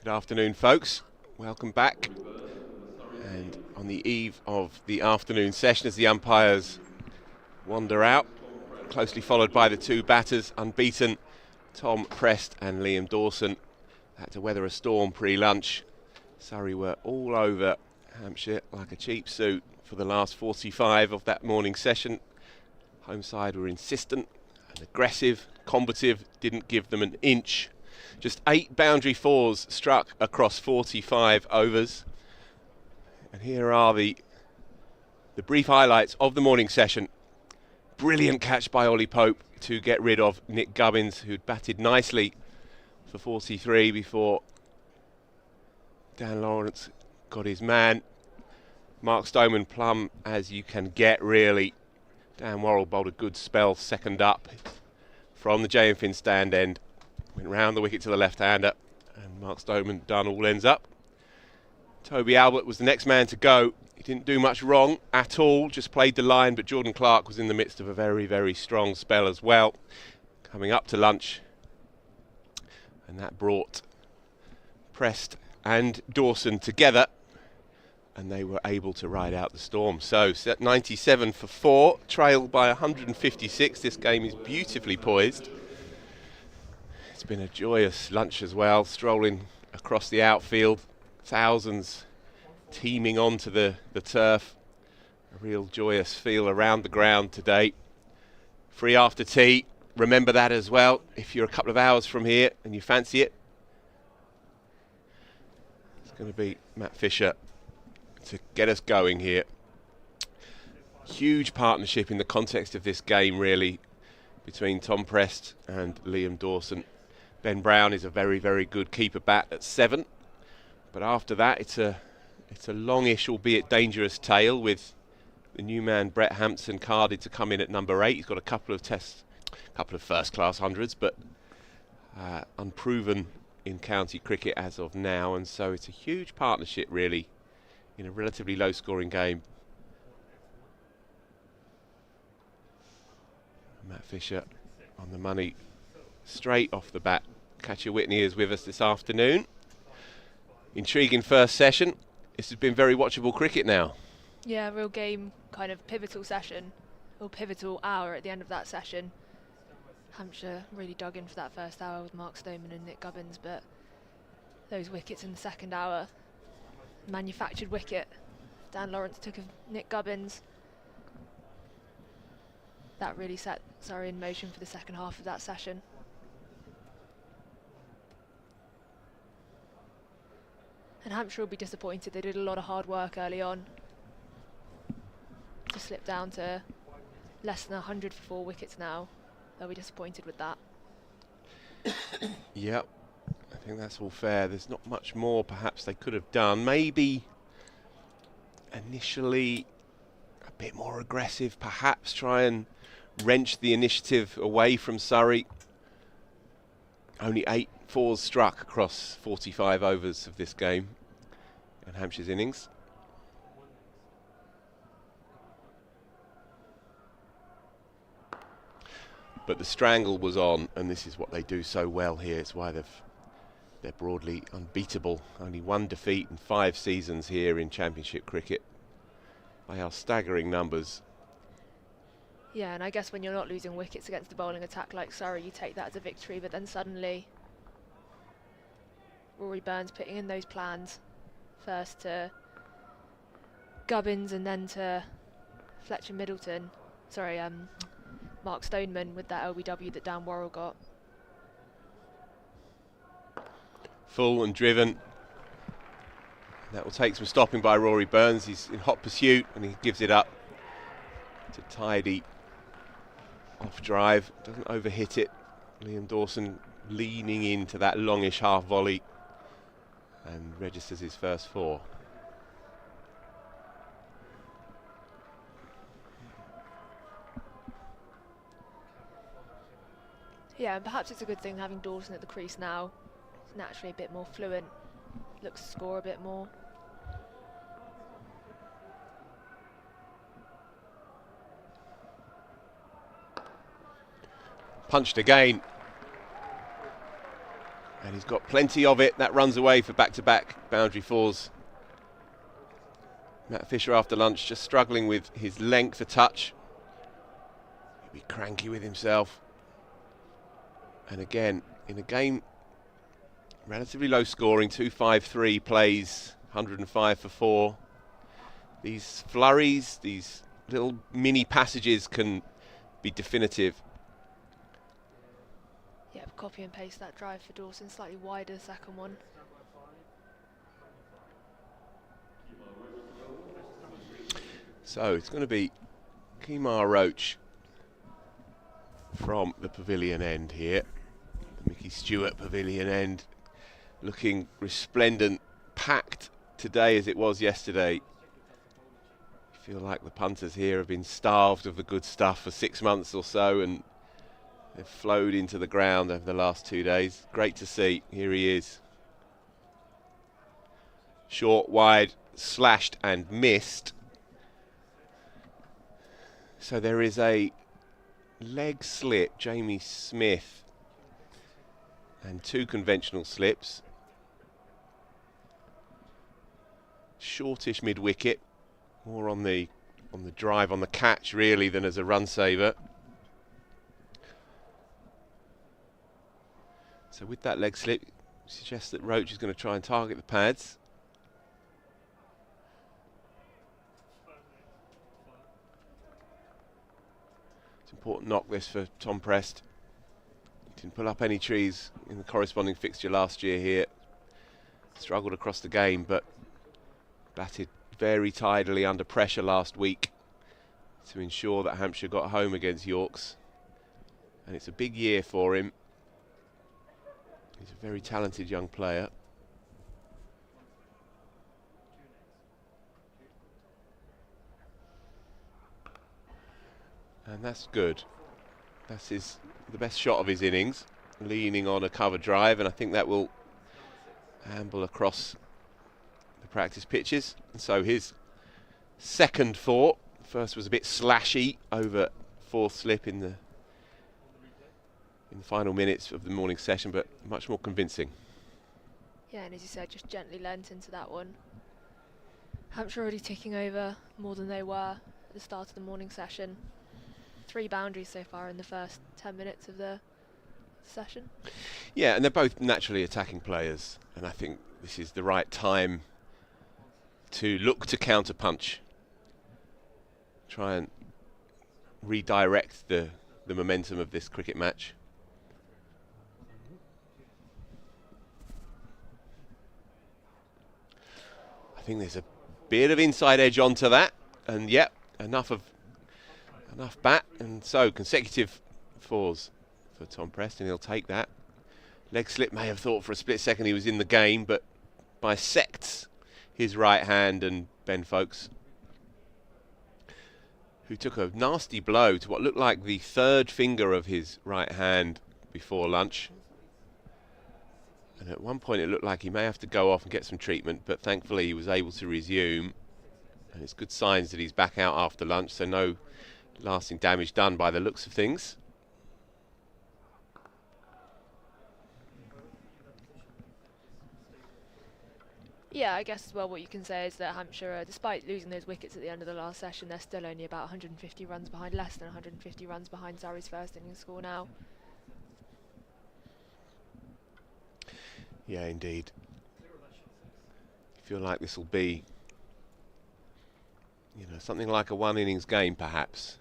Good afternoon, folks. Welcome back. And on the eve of the afternoon session, as the umpires wander out, closely followed by the two batters, unbeaten, Tom Prest and Liam Dawson. Had to weather a storm pre-lunch. Surrey were all over Hampshire like a cheap suit for the last 45 of that morning session. Home side were insistent and aggressive, combative, didn't give them an inch. Just 8 boundary fours struck across 45 overs. And here are the brief highlights of the morning session. Brilliant catch by Ollie Pope to get rid of Nick Gubbins, who'd batted nicely for 43 before Dan Lawrence got his man. Mark Stoneman plumb as you can get, really. Dan Worrell bowled a good spell second up from the J and Finn stand end. Went round the wicket to the left-hander, and Mark Stoneman done all ends up. Toby Albert was the next man to go. He didn't do much wrong at all, just played the line, but Jordan Clark was in the midst of a very, very strong spell as well. Coming up to lunch, and that brought Prest and Dawson together, and they were able to ride out the storm. So, set 97 for 4, trailed by 156. This game is beautifully poised. It's been a joyous lunch as well, strolling across the outfield, thousands teeming onto the turf. A real joyous feel around the ground today. Free after tea, remember that as well. If you're a couple of hours from here and you fancy it, it's going to be Matt Fisher to get us going here. Huge partnership in the context of this game, really, between Tom Prest and Liam Dawson. Ben Brown is a very, very good keeper bat at 7, but after that it's a longish, albeit dangerous tail, with the new man Brett Hampson carded to come in at number 8. He's got a couple of first-class hundreds, but unproven in county cricket as of now, and so it's a huge partnership, really, in a relatively low-scoring game. Matt Fisher on the money straight off the bat. Katya Witney is with us this afternoon. Intriguing first session. This has been very watchable cricket now. Yeah, real game, kind of pivotal session, or pivotal hour at the end of that session. Hampshire really dug in for that first hour with Mark Stoneman and Nick Gubbins, but those wickets in the second hour, manufactured wicket. Dan Lawrence took of Nick Gubbins. That really set Surrey in motion for the second half of that session. And Hampshire will be disappointed. They did a lot of hard work early on to slip down to less than 100 for 4 wickets now. They'll be disappointed with that. Yep, I think that's all fair. There's not much more perhaps they could have done. Maybe initially a bit more aggressive, perhaps try and wrench the initiative away from Surrey. Only 8 fours struck across 45 overs of this game in Hampshire's innings. But the strangle was on, and this is what they do so well here. It's why they're broadly unbeatable. Only 1 defeat in 5 seasons here in Championship cricket. They are staggering numbers. Yeah, and I guess when you're not losing wickets against the bowling attack like Surrey, you take that as a victory, but then suddenly Rory Burns putting in those plans, first to Gubbins and then to Fletcher Middleton, Mark Stoneman with that LBW that Dan Worrell got. Full and driven. That will take some stopping by Rory Burns. He's in hot pursuit and he gives it up to tidy off drive. Doesn't overhit it. Liam Dawson leaning into that longish half volley and registers his first 4. Yeah, and perhaps it's a good thing having Dawson at the crease now. He's naturally a bit more fluent, looks to score a bit more. Punched again. And he's got plenty of it. That runs away for back-to-back boundary fours. Matt Fisher after lunch just struggling with his length of touch. He'll be cranky with himself. And again, in a game relatively low scoring, 2-5-3 plays, 105 for 4. These flurries, these little mini passages can be definitive. Yeah, copy and paste that drive for Dawson, slightly wider the second one. So it's going to be Kemar Roach from the pavilion end here. The Mickey Stewart pavilion end, looking resplendent, packed today as it was yesterday. I feel like the punters here have been starved of the good stuff for 6 months or so, and they've flowed into the ground over the last 2 days. Great to see. Here he is. Short, wide, slashed and missed. So there is a leg slip, Jamie Smith, and 2 conventional slips. Shortish mid-wicket, more on the drive, on the catch really, than as a run saver. So with that leg slip, suggests that Roach is going to try and target the pads. It's an important knock this for Tom Prest. He didn't pull up any trees in the corresponding fixture last year here. Struggled across the game, but batted very tidily under pressure last week to ensure that Hampshire got home against Yorks. And it's a big year for him. He's a very talented young player. And that's good. That's the best shot of his innings, leaning on a cover drive, and I think that will amble across the practice pitches. And so his second thought, first was a bit slashy over 4th slip in the final minutes of the morning session, but much more convincing. Yeah, and as you said, just gently lent into that one. Hampshire already ticking over more than they were at the start of the morning session. 3 boundaries so far in the first 10 minutes of the session. Yeah, and they're both naturally attacking players, and I think this is the right time to look to counter-punch. Try and redirect the momentum of this cricket match. I think there's a bit of inside edge onto that, and yep, enough bat, and so consecutive 4s for Tom Preston. He'll take that. Leg slip, may have thought for a split second he was in the game, but bisects his right hand, and Ben Foakes, who took a nasty blow to what looked like the 3rd finger of his right hand before lunch. And at one point it looked like he may have to go off and get some treatment, but thankfully he was able to resume. And it's good signs that he's back out after lunch, so no lasting damage done by the looks of things. Yeah, I guess as well what you can say is that Hampshire, despite losing those wickets at the end of the last session, they're still only about 150 runs behind, less than 150 runs behind Surrey's first innings score now. Yeah, indeed. I feel like this will be, something like a 1 innings game perhaps.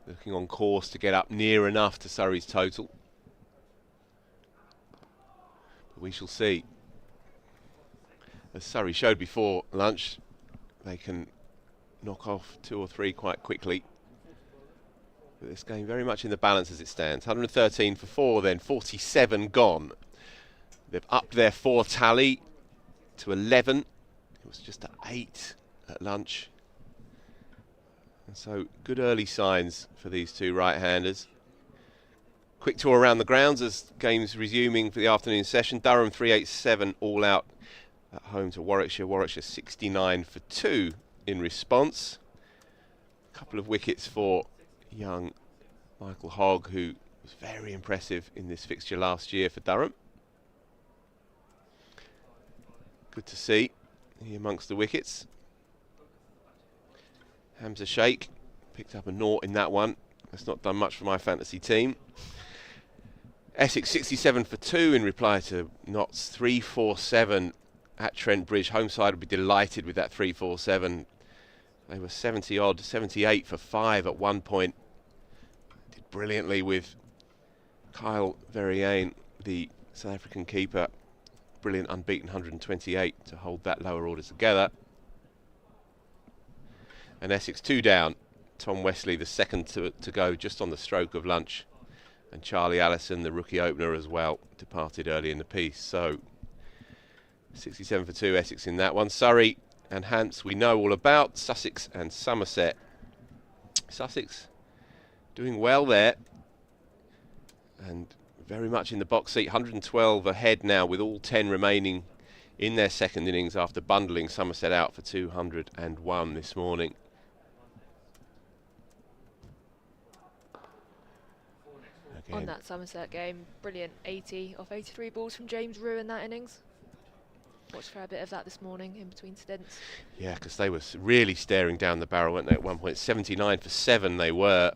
Looking on course to get up near enough to Surrey's total. But we shall see. As Surrey showed before lunch, they can knock off 2 or 3 quite quickly. But this game very much in the balance as it stands. 113 for 4, then 47 gone. They've upped their 4 tally to 11. It was just at 8 at lunch. And so good early signs for these 2 right-handers. Quick tour around the grounds as games resuming for the afternoon session. Durham 387 all out at home to Warwickshire. Warwickshire 69 for 2 in response. A couple of wickets for young Michael Hogg, who was very impressive in this fixture last year for Durham. Good to see he amongst the wickets. Hamza Sheikh picked up a nought in that one. That's not done much for my fantasy team. Essex 67 for 2 in reply to Notts 347 at Trent Bridge. Home side would be delighted with that 347. They were 70 odd, 78 for 5 at one point. Did brilliantly with Kyle Verreyen, the South African keeper. Brilliant unbeaten 128 to hold that lower order together. And Essex 2 down. Tom Wesley, the second to go just on the stroke of lunch. And Charlie Allison, the rookie opener as well, departed early in the piece. So 67 for 2, Essex in that one. Surrey and Hants we know all about. Sussex and Somerset. Sussex doing well there. And very much in the box seat. 112 ahead now with all 10 remaining in their second innings after bundling Somerset out for 201 this morning. On that Somerset game, brilliant 80 off 83 balls from James Rew in that innings. Watched for a bit of that this morning in between stints. Yeah, because they were really staring down the barrel, weren't they, at one point? 79 for 7 they were.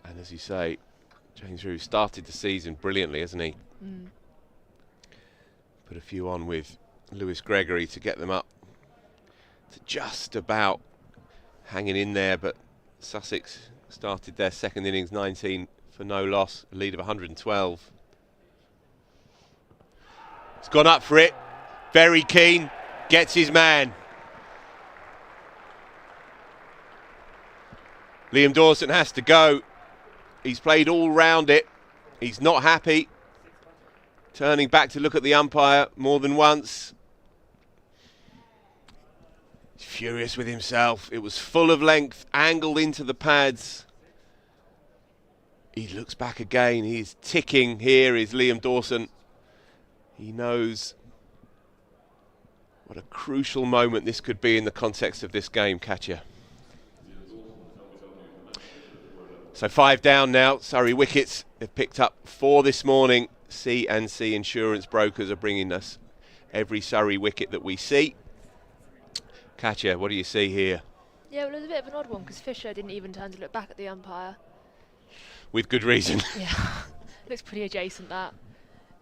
And as you say, James Rew started the season brilliantly, hasn't he? Put a few on with Lewis Gregory to get them up to just about hanging in there, but Sussex started their second innings 19 for no loss, a lead of 112. He's gone up for it, very keen, gets his man. Liam Dawson has to go. He's played all round it. He's not happy. Turning back to look at the umpire more than once. He's furious with himself. It was full of length, angled into the pads. He looks back again. He's ticking. Here is Liam Dawson. He knows what a crucial moment this could be in the context of this game, Katya. So 5 down now. Surrey wickets. They've picked up 4 this morning. C&C Insurance Brokers are bringing us every Surrey wicket that we see. Katya, what do you see here? Yeah, well, it was a bit of an odd one because Fisher didn't even turn to look back at the umpire. With good reason. Yeah, looks pretty adjacent that.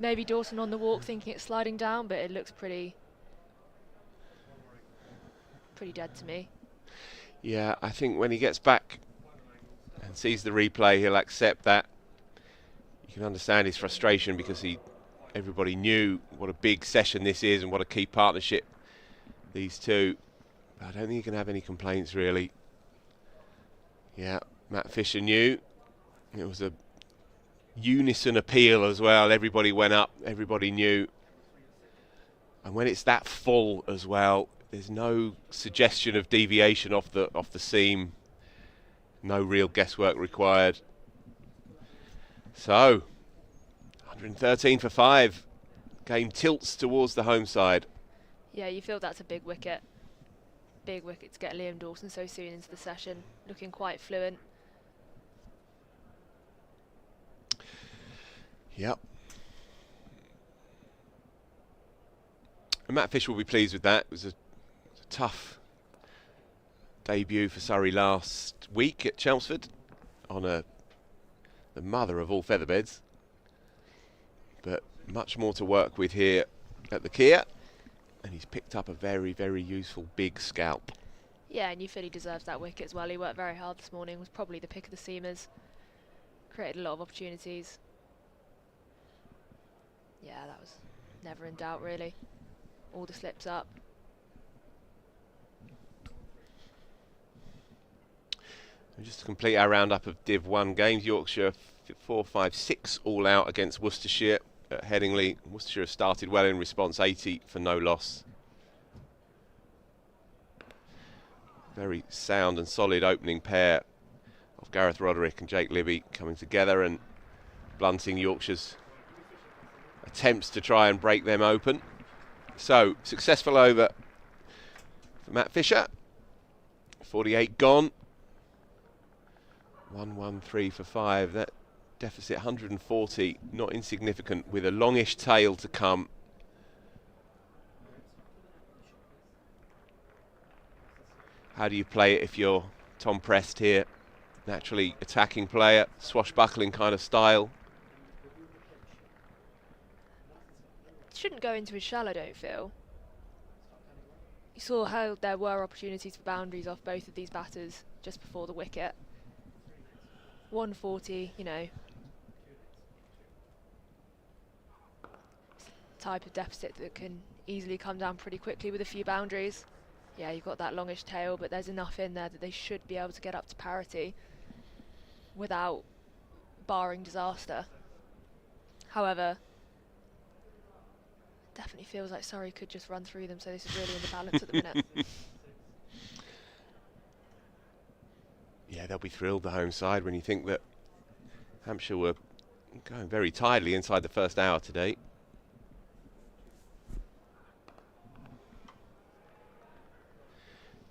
Maybe Dawson on the walk thinking it's sliding down, but it looks pretty dead to me. Yeah, I think when he gets back and sees the replay, he'll accept that. You can understand his frustration because everybody knew what a big session this is and what a key partnership these two. But I don't think he can have any complaints really. Yeah, Matt Fisher knew. It was a unison appeal as well. Everybody went up, everybody knew. And when it's that full as well, there's no suggestion of deviation off the seam. No real guesswork required. So, 113 for 5. Game tilts towards the home side. Yeah, you feel that's a big wicket. Big wicket to get Liam Dawson so soon into the session. Looking quite fluent. Yep. And Matt Fisher will be pleased with that. It was a tough debut for Surrey last week at Chelmsford on the mother of all featherbeds. But much more to work with here at the Kia. And he's picked up a very, very useful big scalp. Yeah, and you feel he deserves that wicket as well. He worked very hard this morning, was probably the pick of the seamers. Created a lot of opportunities. Yeah, that was never in doubt, really. All the slips up. And just to complete our roundup of Div 1 games, Yorkshire 4-5-6 all out against Worcestershire at Headingley. Worcestershire have started well in response, 80 for no loss. Very sound and solid opening pair of Gareth Roderick and Jake Libby coming together, and blunting Yorkshire's attempts to try and break them open. So, successful over for Matt Fisher. 48 gone. 1-1-3 for 5. That deficit 140, not insignificant, with a longish tail to come. How do you play it if you're Tom Prest here? Naturally attacking player, swashbuckling kind of style. Shouldn't go into his shell, I don't feel. You saw how there were opportunities for boundaries off both of these batters just before the wicket. 140, you know, type of deficit that can easily come down pretty quickly with a few boundaries. Yeah, you've got that longish tail, but there's enough in there that they should be able to get up to parity without barring disaster. However, definitely feels like Surrey could just run through them, so this is really in the balance at the minute. Yeah, they'll be thrilled, the home side, when you think that Hampshire were going very tidily inside the first hour today.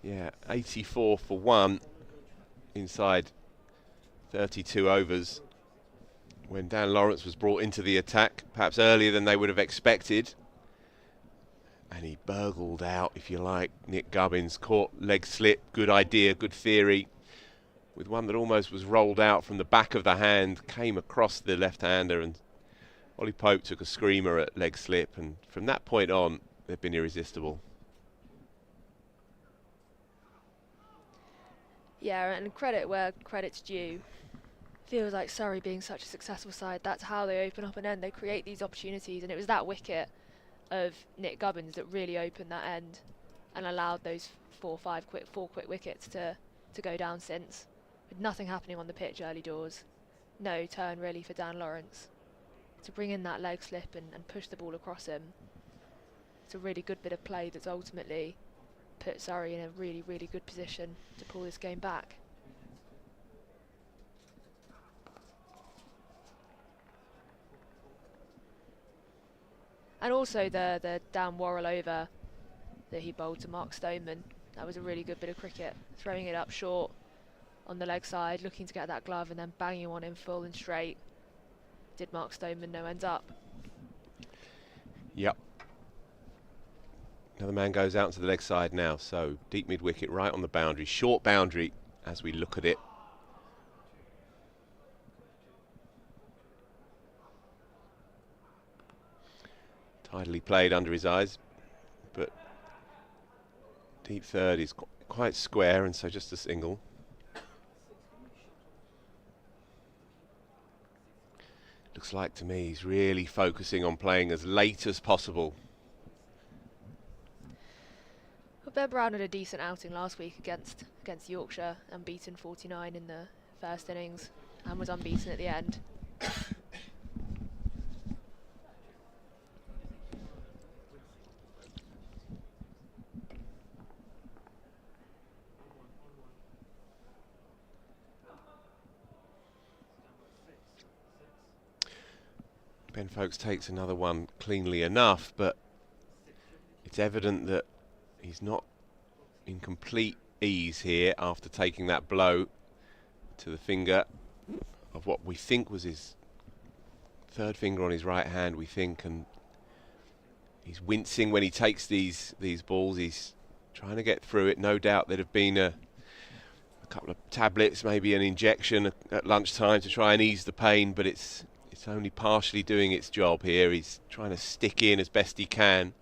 Yeah, 84 for 1 inside 32 overs when Dan Lawrence was brought into the attack, perhaps earlier than they would have expected. And he burgled out, if you like, Nick Gubbins, caught leg slip, good idea, good theory, with one that almost was rolled out from the back of the hand, came across the left-hander, and Ollie Pope took a screamer at leg slip, and from that point on, they've been irresistible. Yeah, and credit where credit's due. Feels like Surrey being such a successful side, that's how they open up an end. They create these opportunities, and it was that wicket of Nick Gubbins that really opened that end and allowed those four quick wickets to go down since. With nothing happening on the pitch early doors, no turn really for Dan Lawrence to bring in that leg slip and push the ball across him. It's a really good bit of play that's ultimately put Surrey in a really, really good position to pull this game back. And also the down Worrell over that he bowled to Mark Stoneman. That was a really good bit of cricket. Throwing it up short on the leg side, looking to get that glove and then banging one in full and straight. Did Mark Stoneman no ends up. Yep. Another man goes out to the leg side now, so deep mid-wicket right on the boundary. Short boundary as we look at it. Tidily played under his eyes, but deep third is quite square, and so just a single. Looks like to me he's really focusing on playing as late as possible. Well, Ben Brown had a decent outing last week against Yorkshire, unbeaten 49 in the first innings and was unbeaten at the end. Ben Foakes takes another one cleanly enough, but it's evident that he's not in complete ease here after taking that blow to the finger of what we think was his third finger on his right hand, we think, and he's wincing when he takes these balls. He's trying to get through it. No doubt there'd have been a couple of tablets, maybe an injection at lunchtime to try and ease the pain, but it's only partially doing its job here. He's trying to stick in as best he can.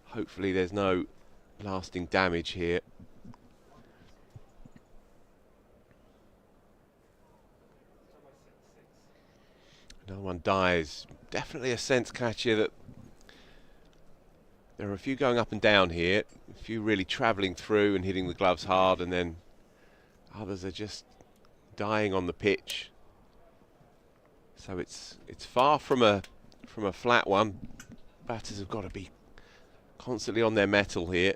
Hopefully there's no lasting damage here. Another one dies. Definitely a sense, Katya, that there are a few going up and down here, a few really travelling through and hitting the gloves hard, and then others are just dying on the pitch. So it's far from a flat one. Batters have got to be constantly on their mettle here.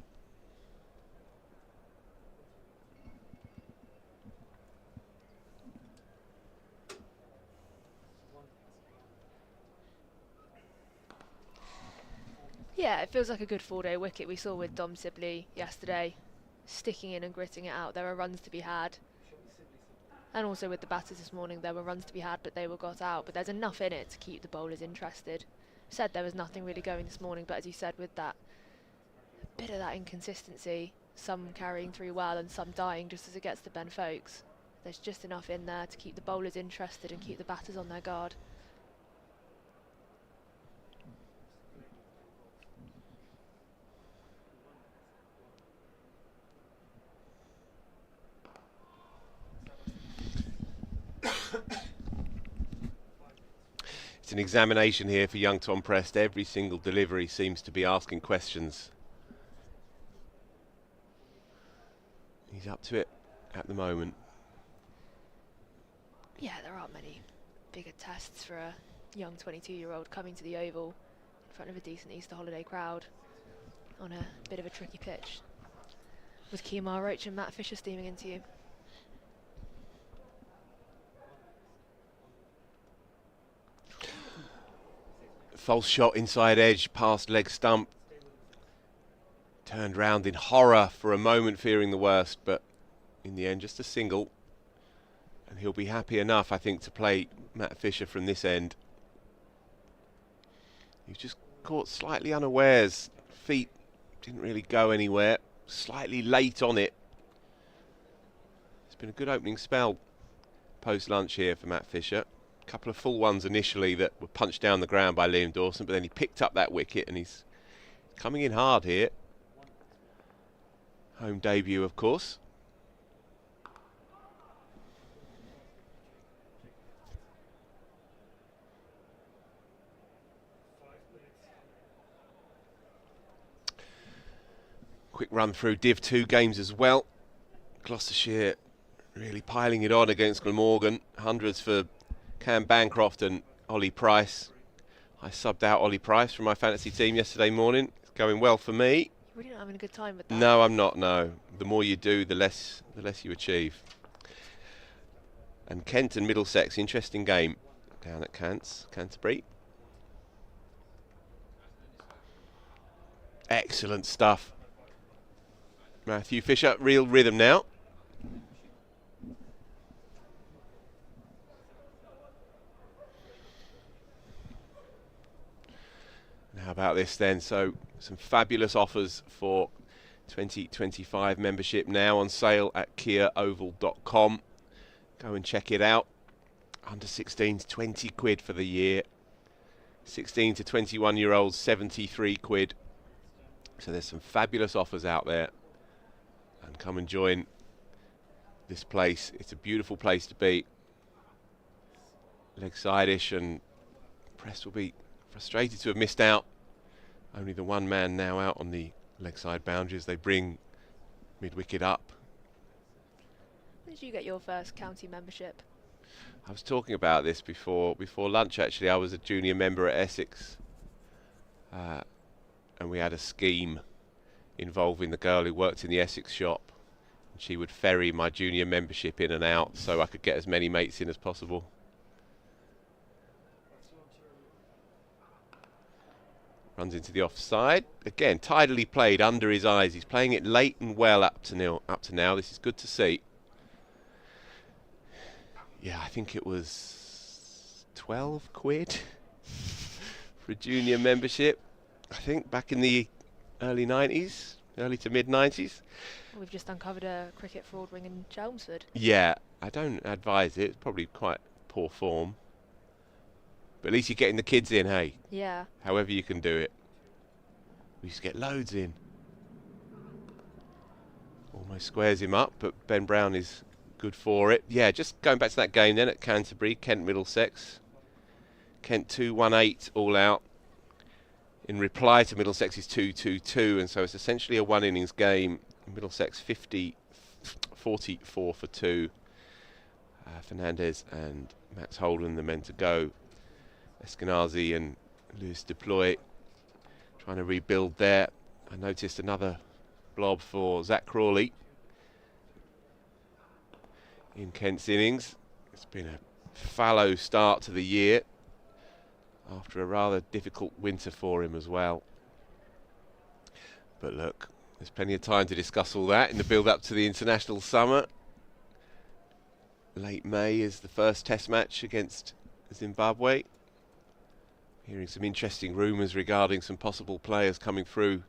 Yeah, it feels like a good 4-day wicket. We saw with Dom Sibley yesterday, sticking in and gritting it out. There are runs to be had. And also with the batters this morning, there were runs to be had, but they were got out. But there's enough in it to keep the bowlers interested. Said there was nothing really going this morning, but as you said, with that, a bit of that inconsistency, some carrying through well and some dying just as it gets to Ben Foakes. There's just enough in there to keep the bowlers interested and keep the batters on their guard. It's an examination here for young Tom Prest. Every single delivery seems to be asking questions. He's up to it at the moment. Yeah, there aren't many bigger tests for a young 22-year-old coming to the Oval in front of a decent Easter holiday crowd on a bit of a tricky pitch, with Kemar Roach and Matt Fisher steaming into you. False shot inside edge, past leg stump. Turned round in horror for a moment, fearing the worst, but in the end just a single. And he'll be happy enough, I think, to play Matt Fisher from this end. He was just caught slightly unawares. Feet didn't really go anywhere. Slightly late on it. It's been a good opening spell post-lunch here for Matt Fisher. A couple of full ones initially that were punched down the ground by Liam Dawson, but then he picked up that wicket and he's coming in hard here. Home debut, of course. Quick run through Div 2 games as well. Gloucestershire really piling it on against Glamorgan. Hundreds for Cam Bancroft and Ollie Price. I subbed out Ollie Price from my fantasy team yesterday morning. It's going well for me. You're really not having a good time with that. No, I'm not, no. The more you do, the less you achieve. And Kent and Middlesex, interesting game down at Canterbury. Excellent stuff. Matthew Fisher, real rhythm now. How about this then? So some fabulous offers for 2025 membership now on sale at kiaoval.com. Go and check it out. Under 16s, 20 quid for the year. 16 to 21 year olds, 73 quid. So there's some fabulous offers out there. And come and join this place. It's a beautiful place to be. Leg side-ish, and Prest will be frustrated to have missed out. Only the one man now out on the leg side boundaries. They bring mid-wicket up. When did you get your first county membership? I was talking about this before lunch actually. I was a junior member at Essex, and we had a scheme involving the girl who worked in the Essex shop. And she would ferry my junior membership in and out so I could get as many mates in as possible. Runs into the offside. Again, tidily played under his eyes. He's playing it late and well up to now. This is good to see. Yeah, I think it was 12 quid for a junior membership. I think back in the early 90s, early to mid 90s. We've just uncovered a cricket fraud ring in Chelmsford. Yeah, I don't advise it. It's probably quite poor form. But at least you're getting the kids in, hey? Yeah. However you can do it. We used to get loads in. Almost squares him up, but Ben Brown is good for it. Yeah, just going back to that game then at Canterbury, Kent Middlesex. Kent 2-1-8 all out. In reply to Middlesex's 2-2-2, and so it's essentially a one innings game. Middlesex 44 for 2. Fernandez and Max Holden, the men to go. Eskenazi and Lewis Deploy trying to rebuild there. I noticed another blob for Zach Crawley in Kent's innings. It's been a fallow start to the year after a rather difficult winter for him as well. But look, there's plenty of time to discuss all that in the build-up to the international summer. Late May is the first test match against Zimbabwe. Hearing some interesting rumours regarding some possible players coming through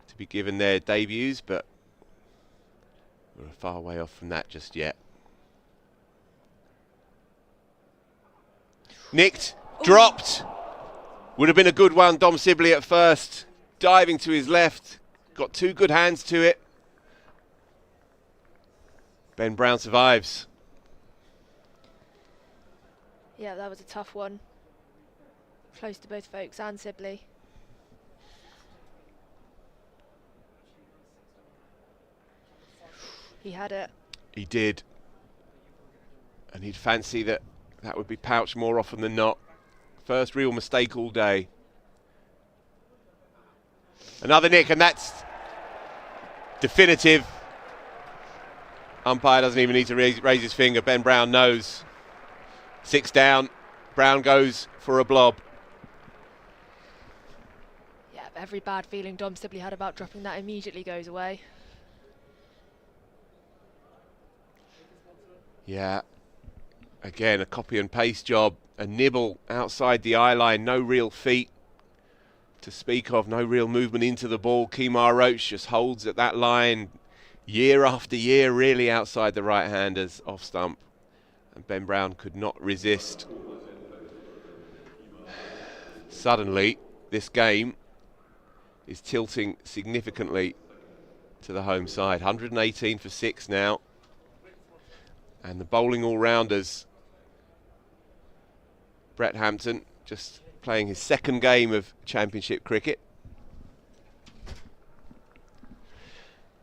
to be given their debuts, but we're a far way off from that just yet. Nicked, dropped. Would have been a good one. Dom Sibley at first, diving to his left, got two good hands to it. Ben Brown survives. Yeah, that was a tough one. Close to both Foakes and Sibley. He had it. He did. And he'd fancy that that would be pouched more often than not. First real mistake all day. Another nick, and that's definitive. Umpire doesn't even need to raise his finger. Ben Brown knows. 6 down. Brown goes for a blob. Yeah, every bad feeling Dom Sibley had about dropping that immediately goes away. Yeah. Again, a copy and paste job. A nibble outside the eye line. No real feet to speak of. No real movement into the ball. Kemar Roach just holds at that line year after year, really outside the right-handers off stump. And Ben Brown could not resist. Suddenly, this game is tilting significantly to the home side. 118 for 6 now. And the bowling all-rounders, Brett Hampton, just playing his second game of Championship cricket.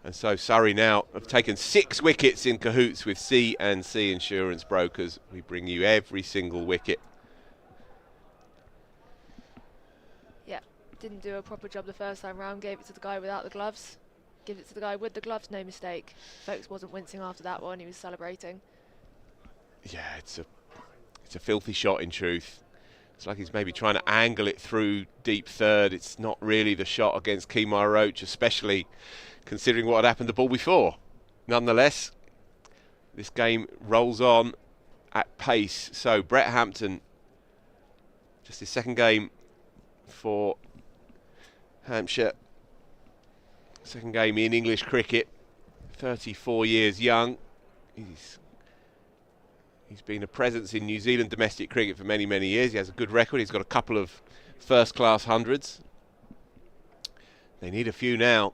And so Surrey now have taken 6 wickets in cahoots with C&C Insurance Brokers. We bring you every single wicket. Yeah, didn't do a proper job the first time round. Gave it to the guy without the gloves. Give it to the guy with the gloves, no mistake. Foakes wasn't wincing after that one, he was celebrating. Yeah, it's a filthy shot in truth. It's like he's maybe trying to angle it through deep third. It's not really the shot against Kemar Roach, especially considering what had happened the ball before. Nonetheless, this game rolls on at pace. So Brett Hampton, just his second game for Hampshire. Second game in English cricket. 34 years young. He's been a presence in New Zealand domestic cricket for many, many years. He has a good record. He's got a couple of first-class hundreds. They need a few now.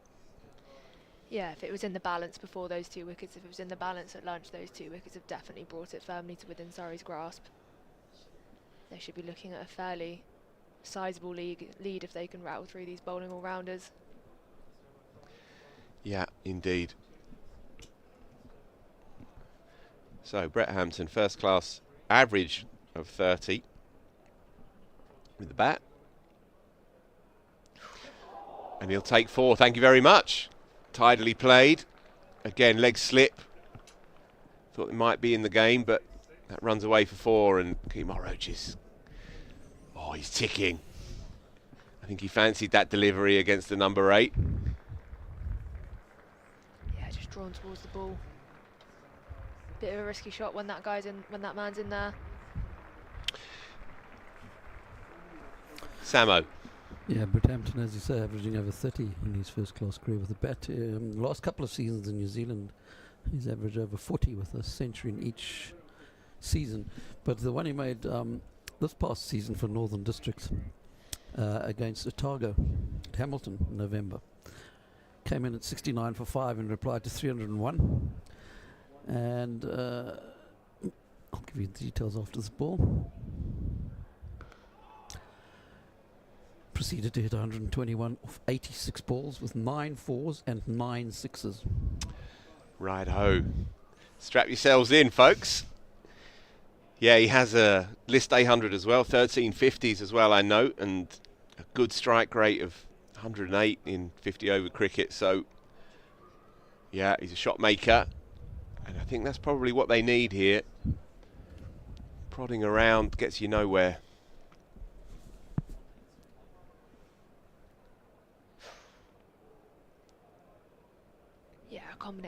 Yeah, if it was in the balance before those 2 wickets, if it was in the balance at lunch, those 2 wickets have definitely brought it firmly to within Surrey's grasp. They should be looking at a fairly sizable lead if they can rattle through these bowling all-rounders. Yeah, indeed. So Brett Hampton, first class average of 30 with the bat. And he'll take 4, thank you very much. Tidily played. Again, leg slip. Thought it might be in the game, but that runs away for 4, and Kemar Roach is... Oh, he's ticking. I think he fancied that delivery against the number 8. Yeah, just drawn towards the ball. Bit of a risky shot when that man's in there. Samo. Yeah, Brett Hampton, as you say, averaging over 30 in his first-class career with the bat. Last couple of seasons in New Zealand, he's averaged over 40 with a century in each season. But the one he made this past season for Northern Districts against Otago at Hamilton in November came in at 69 for 5 and replied to 301. And I'll give you the details after this ball. Proceeded to hit 121 off 86 balls with 9 4s and 9 6s. Right-ho. Strap yourselves in, folks. Yeah, he has a list 800 as well, 13 50s as well, I note, and a good strike rate of 108 in 50 over cricket. So, yeah, he's a shot maker. And I think that's probably what they need here. Prodding around gets you nowhere.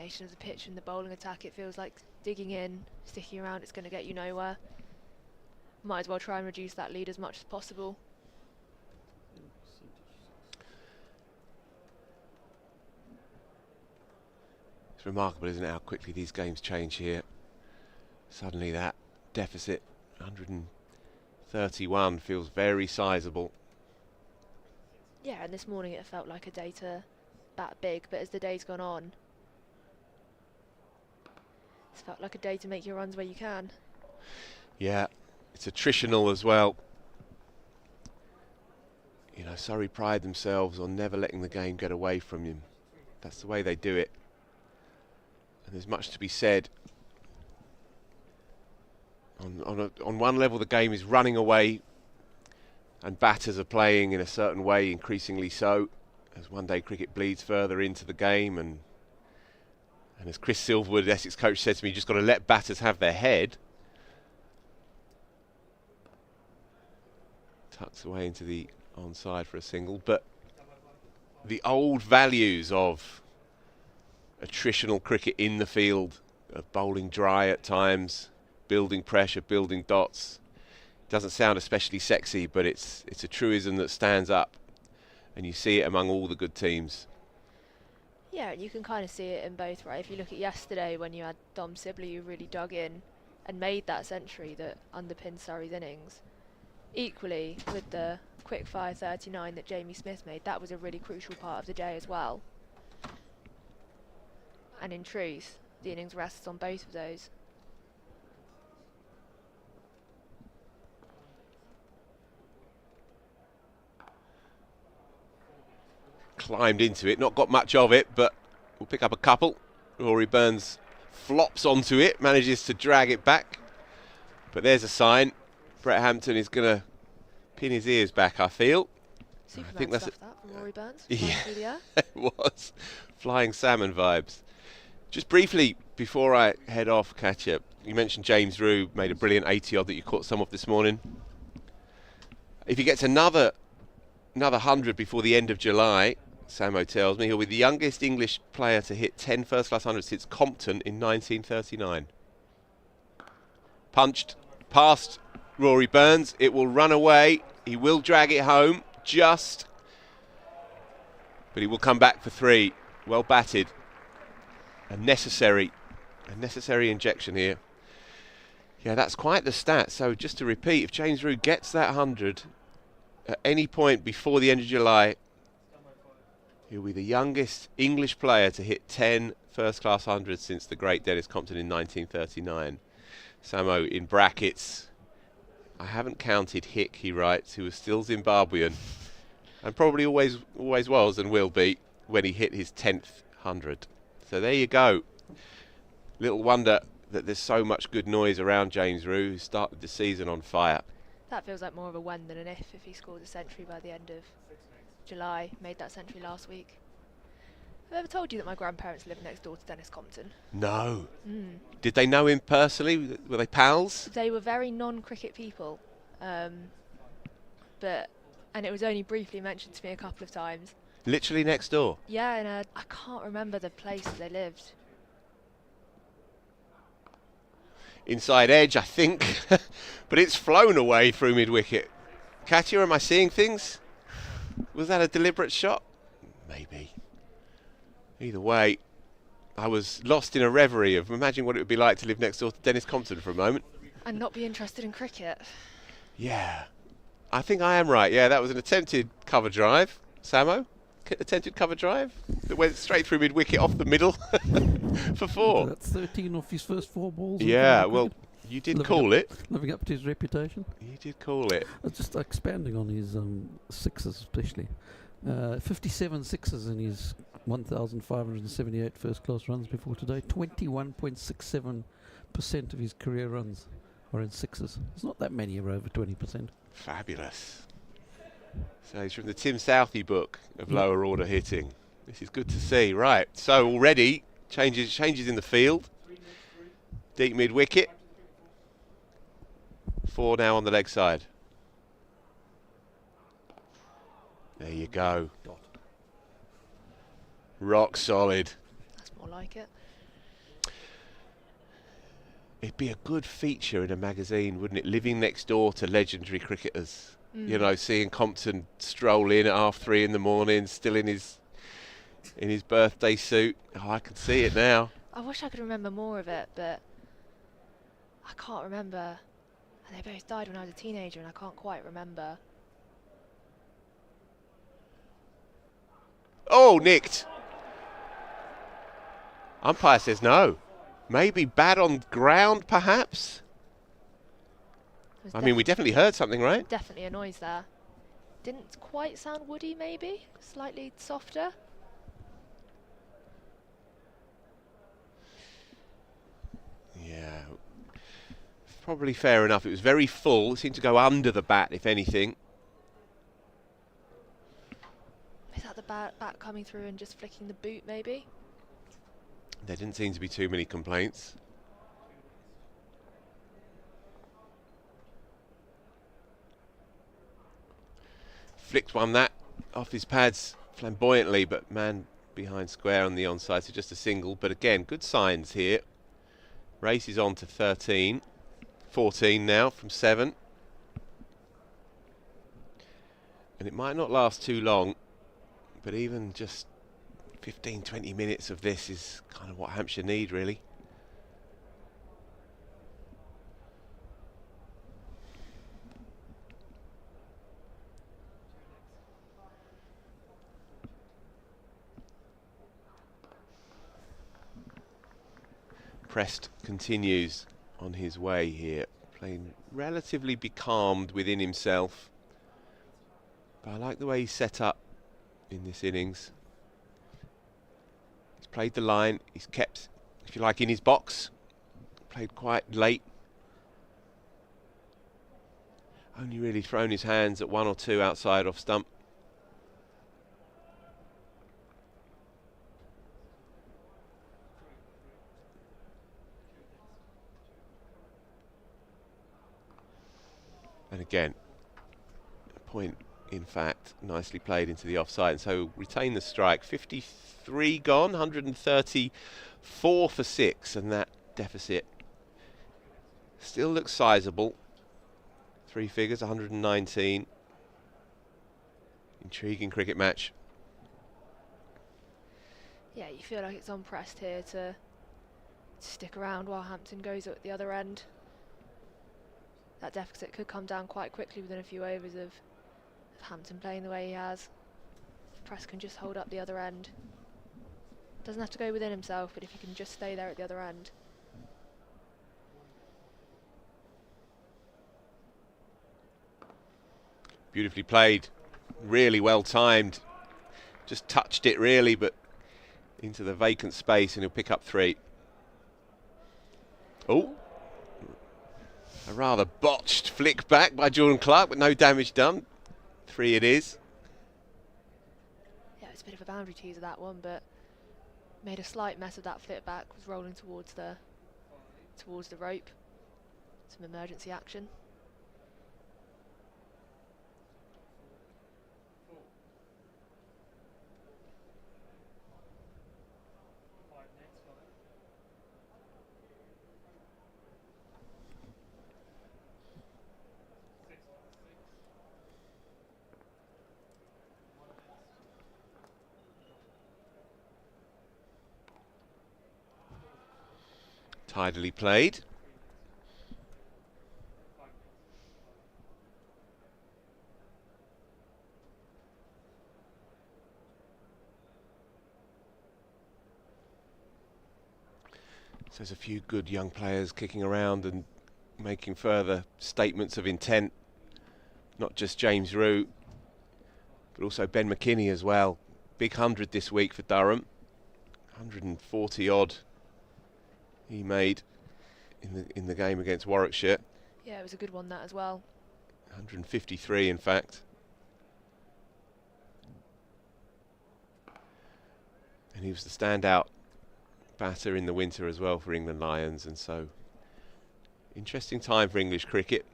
combination of the pitch and the bowling attack, it feels like digging in, sticking around, it's going to get you nowhere. Might as well try and reduce that lead as much as possible. It's remarkable, isn't it, how quickly these games change here. Suddenly that deficit, 131, feels very sizable. Yeah, and this morning it felt like a day to bat big, but as the day's gone on, it's felt like a day to make your runs where you can. Yeah, it's attritional as well. You know, Surrey pride themselves on never letting the game get away from them. That's the way they do it. And there's much to be said. On one level, the game is running away, and batters are playing in a certain way, increasingly so, as one-day cricket bleeds further into the game. And as Chris Silverwood, Essex coach, said to me, you just got to let batters have their head. Tucks away into the onside for a single, but the old values of attritional cricket in the field, of bowling dry at times, building pressure, building dots, doesn't sound especially sexy, but it's a truism that stands up, and you see it among all the good teams. Yeah, and you can kind of see it in both, right? If you look at yesterday when you had Dom Sibley, who really dug in and made that century that underpinned Surrey's innings. Equally, with the quick fire 39 that Jamie Smith made, that was a really crucial part of the day as well. And in truth, the innings rests on both of those. Climbed into it, not got much of it, but we'll pick up a couple. Rory Burns flops onto it, manages to drag it back. But there's a sign. Brett Hampton is going to pin his ears back, I feel. Superman I think that's stuff that from Rory Burns. Yeah, it was. Flying salmon vibes. Just briefly, before I head off, Katya, you mentioned James Rew made a brilliant 80-odd that you caught some of this morning. If he gets another 100 before the end of July, Samo tells me, he'll be the youngest English player to hit 10 first-class hundreds since Compton in 1939. Punched, past Rory Burns. It will run away. He will drag it home, just. But he will come back for 3. Well batted. A necessary injection here. Yeah, that's quite the stat. So just to repeat, if James Rew gets that 100 at any point before the end of July, he'll be the youngest English player to hit 10 first-class hundreds since the great Dennis Compton in 1939. Samo in brackets. I haven't counted Hick, he writes, who was still Zimbabwean, and probably always was and will be when he hit his 10th 100. So there you go. Little wonder that there's so much good noise around James Rew, who started the season on fire. That feels like more of a when than an if he scored a century by the end of July. Made that century last week. Have I ever told you that my grandparents live next door to Dennis Compton? No. Did they know him personally? Were they pals? They were very non-cricket people. And it was only briefly mentioned to me a couple of times. Literally next door? Yeah, and I can't remember the place that they lived. Inside edge, I think. But it's flown away through mid-wicket. Katya, am I seeing things? Was that a deliberate shot? Maybe. Either way, I was lost in a reverie of imagining what it would be like to live next door to Dennis Compton for a moment. And not be interested in cricket. Yeah. I think I am right. Yeah, that was an attempted cover drive. Samo? Attempted cover drive that went straight through mid-wicket off the middle for 4. That's 13 off his first 4 balls. Yeah, well, you did call it. Living up to his reputation. You did call it. Just expanding on his sixes especially. 57 sixes in his 1,578 first-class runs before today. 21.67% of his career runs are in sixes. It's not that many are over 20%. Fabulous. So he's from the Tim Southey book of lower order hitting. This is good to see. Right, so already changes in the field. Deep mid-wicket. 4 now on the leg side. There you go. Rock solid. That's more like it. it'd be a good feature in a magazine, wouldn't it? Living next door to legendary cricketers. You know, seeing Compton stroll in at 3:30 in the morning, still in his birthday suit. Oh, I can see it now. I wish I could remember more of it, but I can't remember. And they both died when I was a teenager, and I can't quite remember. Oh, nicked. Umpire says no. Maybe bad on ground, perhaps? I mean, we definitely heard something, right? Definitely a noise there. Didn't quite sound woody, maybe? Slightly softer? Yeah. Probably fair enough. It was very full. It seemed to go under the bat, if anything. Is that the bat coming through and just flicking the boot, maybe? There didn't seem to be too many complaints. Flicked one that off his pads flamboyantly, but man behind square on the onside, so just a single. But again, good signs here. Race is on to 13. 14 now from 7. And it might not last too long, but even just 15-20 minutes of this is kind of what Hampshire need, really. Prest continues on his way here, playing relatively becalmed within himself. But I like the way he's set up in this innings. He's played the line, he's kept, if you like, in his box. Played quite late. Only really thrown his hands at 1 or 2 outside off stump. And again, a point, in fact, nicely played into the offside. And so retain the strike. 53 gone, 134 for 6. And that deficit still looks sizable. 3 figures, 119. Intriguing cricket match. Yeah, you feel like it's on Prest here to stick around while Hampton goes at the other end. That deficit could come down quite quickly within a few overs of Hampton playing the way he has. If Prest can just hold up the other end. Doesn't have to go within himself, but if he can just stay there at the other end. Beautifully played, really well timed. Just touched it really, but into the vacant space, and he'll pick up 3. Oh. A rather botched flick back by Jordan Clark, but no damage done. 3 it is. Yeah, it's a bit of a boundary teaser, that one, but made a slight mess of that flip back, was rolling towards the rope. Some emergency action. Tidily played. So there's a few good young players kicking around and making further statements of intent. Not just James Root, but also Ben McKinney as well. Big 100 this week for Durham. 140 odd he made in the game against Warwickshire. Yeah, it was a good one, that as well. 153 in fact. And he was the standout batter in the winter as well for England Lions, and so interesting time for English cricket.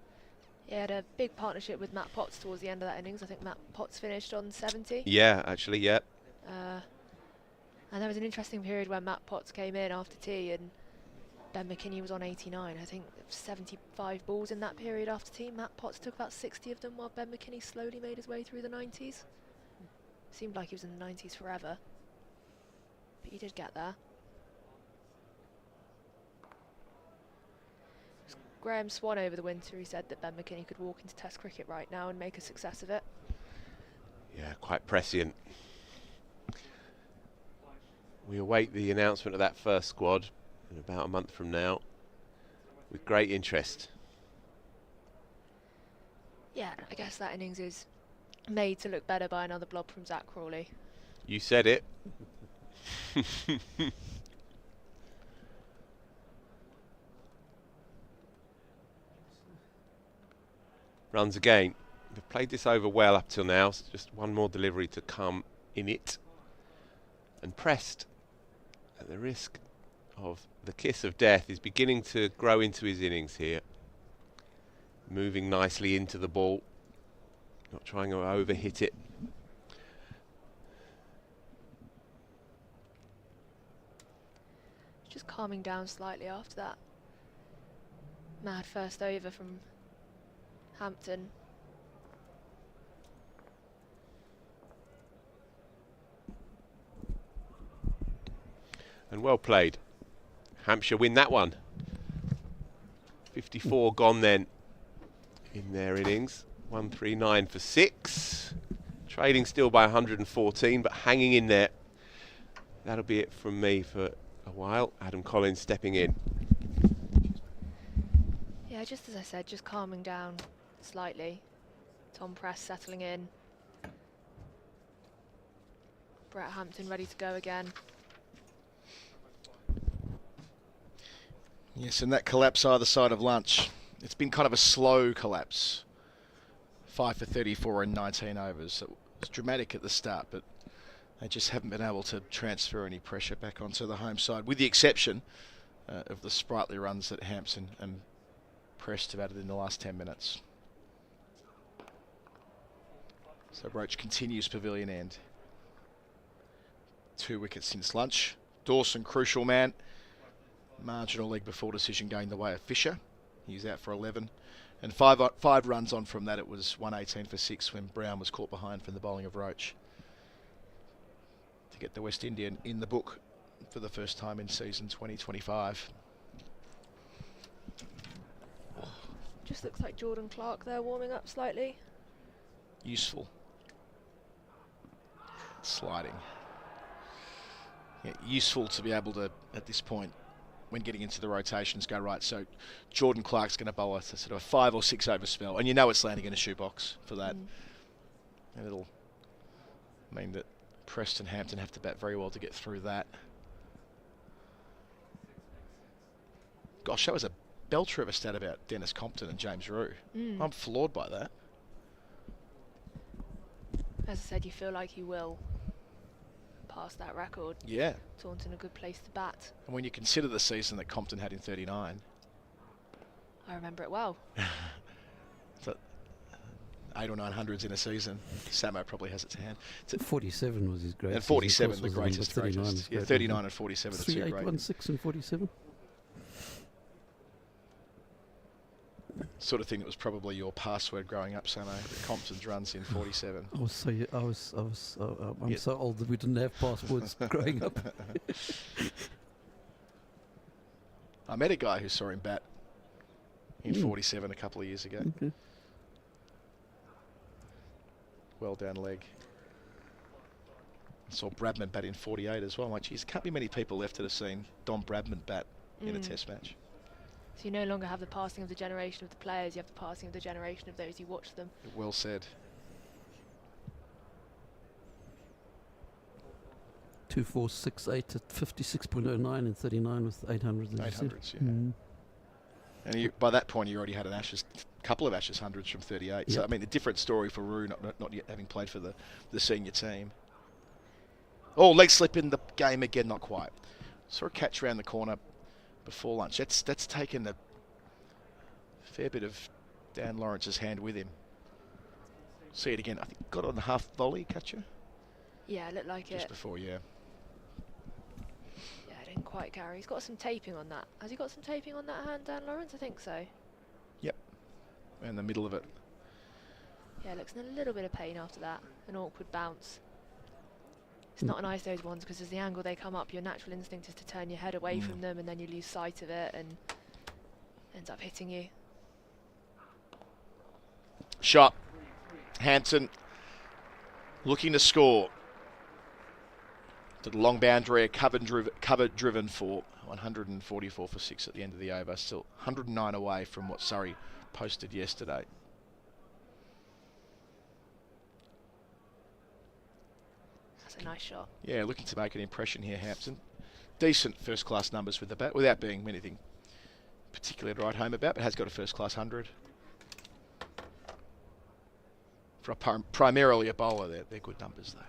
He had a big partnership with Matt Potts towards the end of that innings. I think Matt Potts finished on 70. Yeah, actually, yeah. And there was an interesting period when Matt Potts came in after tea and Ben McKinney was on 89. I think 75 balls in that period after tea. Matt Potts took about 60 of them while Ben McKinney slowly made his way through the 90s. Seemed like he was in the 90s forever. But he did get there. Graham Swan over the winter, he said that Ben McKinney could walk into Test cricket right now and make a success of it. Yeah, quite prescient. We await the announcement of that first squad in about a month from now with great interest. Yeah, I guess that innings is made to look better by another blob from Zach Crawley. You said it. Runs again. They've played this over well up till now. So just one more delivery to come in it. And Prest, at the risk of the kiss of death, is beginning to grow into his innings here. Moving nicely into the ball. Not trying to overhit it. Just calming down slightly after that mad first over from Hampton. And well played. Hampshire win that one. 54 gone then in their innings. 139 for 6. Trading still by 114, but hanging in there. That'll be it from me for a while. Adam Collins stepping in. Yeah, just as I said, just calming down slightly. Tom Prest settling in. Brett Hampton ready to go again. Yes, and that collapse either side of lunch. It's been kind of a slow collapse. 5 for 34 in 19 overs. It was dramatic at the start, but they just haven't been able to transfer any pressure back onto the home side, with the exception of the sprightly runs that Hampton and Prest have added in the last 10 minutes. So Roach continues pavilion end. 2 wickets since lunch. Dawson, crucial man. Marginal leg before decision going the way of Fisher. He's out for 11. And five runs on from that, it was 118 for 6 when Brown was caught behind from the bowling of Roach. To get the West Indian in the book for the first time in season 2025. Just looks like Jordan Clark there warming up slightly. Useful. Sliding. Yeah, useful to be able to, at this point, when getting into the rotations, go right. So Jordan Clark's going to bowl a sort of a 5 or 6 over spell, and you know it's landing in a shoebox for that. And it'll mean that Preston Hampton have to bat very well to get through that. Gosh, that was a belter of a stat about Dennis Compton and James Rue. I'm floored by that. As I said, you feel like he will pass that record. Yeah. Taunton a good place to bat. And when you consider the season that Compton had in 39. I remember it well. So 8 or 900s in a season. Samo probably has it to hand. 47 was his greatest. And 47 season, the of course, greatest. 39 Yeah, 39 and 47 are 2 great. 3816 and 47. Sort of thing that was probably your password growing up, Samo. The Compton's runs in 47. I'm so old that we didn't have passwords growing up. I met a guy who saw him bat in 47 a couple of years ago. Okay. Well down leg. I saw Bradman bat in 48 as well. I'm like, geez, can't be many people left that have seen Dom Bradman bat in a test match. So you no longer have the passing of the generation of the players, you have the passing of the generation of those who watch them. Well said. 2468 at 56.09 and 39 with 800. 800s, yeah. And by that point, you already had an Ashes, couple of Ashes hundreds from 38. So, I mean, a different story for Rue, not yet having played for the senior team. Oh, leg slip in the game again, not quite. Saw a catch around the corner before lunch. That's taken a fair bit of Dan Lawrence's hand with him. See it again. I think got on the half volley, Katya? Yeah, it looked like Just before, yeah. Yeah, I Can't quite carry. He's got some taping on that. Has he got some taping on that hand, Dan Lawrence? I think so. Yep. In the middle of it. Yeah, looks in a little bit of pain after that. An awkward bounce. It's not nice, those ones, because as the angle they come up, your natural instinct is to turn your head away from them, and then you lose sight of it and ends up hitting you. Shot. Hanson looking to score. To the long boundary, a cover driven for 144 for 6 at the end of the over. Still 109 away from what Surrey posted yesterday. That's a nice shot. Yeah, looking to make an impression here, Hampton. Decent first-class numbers with the bat, without being anything particularly to write home about, but has got a first-class 100. For primarily a bowler, they're good numbers, though.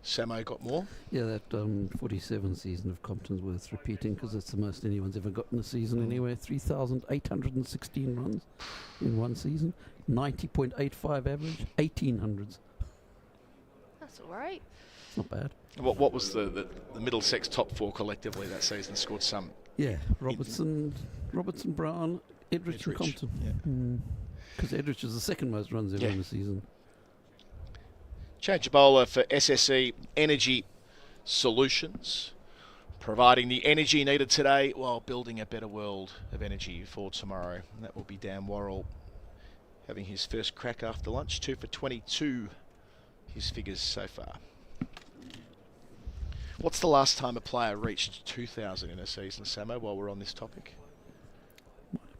Samo got more? Yeah, that 47 season of Compton's worth repeating because it's the most anyone's ever got in a season anyway. 3,816 runs in one season. 90.85 average. 1800s. That's all right. It's not bad. What was the Middlesex top 4 collectively that season? Scored some... Yeah, Robertson, Brown, Edrich and Compton. Because Edrich is the second most runs ever in a season. Change of bowler for SSE Energy Solutions, providing the energy needed today while building a better world of energy for tomorrow. And that will be Dan Worrell having his first crack after lunch. 2 for 22, his figures so far. What's the last time a player reached 2,000 in a season, Samo, while we're on this topic?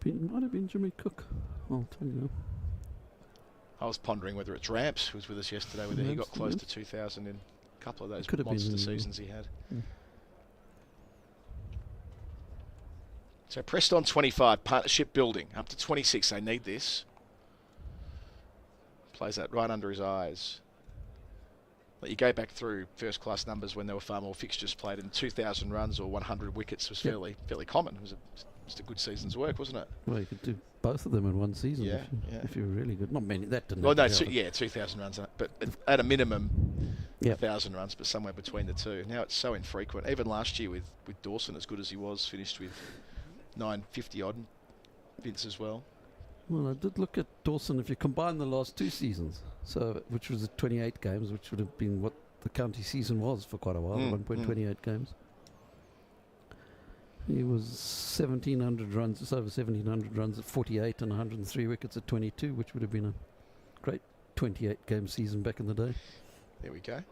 Might have been Jimmy Cook. I'll tell you now. I was pondering whether it's Ramps, who was with us yesterday, whether he got close to 2,000 in a couple of those monster seasons he had. So Preston 25, partnership building, up to 26. They need this. Plays that right under his eyes. Like you go back through first-class numbers when there were far more fixtures played, and 2,000 runs or 100 wickets was fairly common. It was just a good season's work, wasn't it? Well, you could do both of them in one season if you were really good. Not many, that didn't happen. 2,000 runs, but at a minimum, 1,000 runs, but somewhere between the two. Now it's so infrequent. Even last year with Dawson, as good as he was, finished with 950 odd. Vince as well. Well, I did look at Dawson. If you combine the last 2 seasons, which was at 28 games, which would have been what the county season was for quite a while, 1.28 games. He was 1,700 runs, just over 1,700 runs at 48 and 103 wickets at 22, which would have been a great 28-game season back in the day. There we go.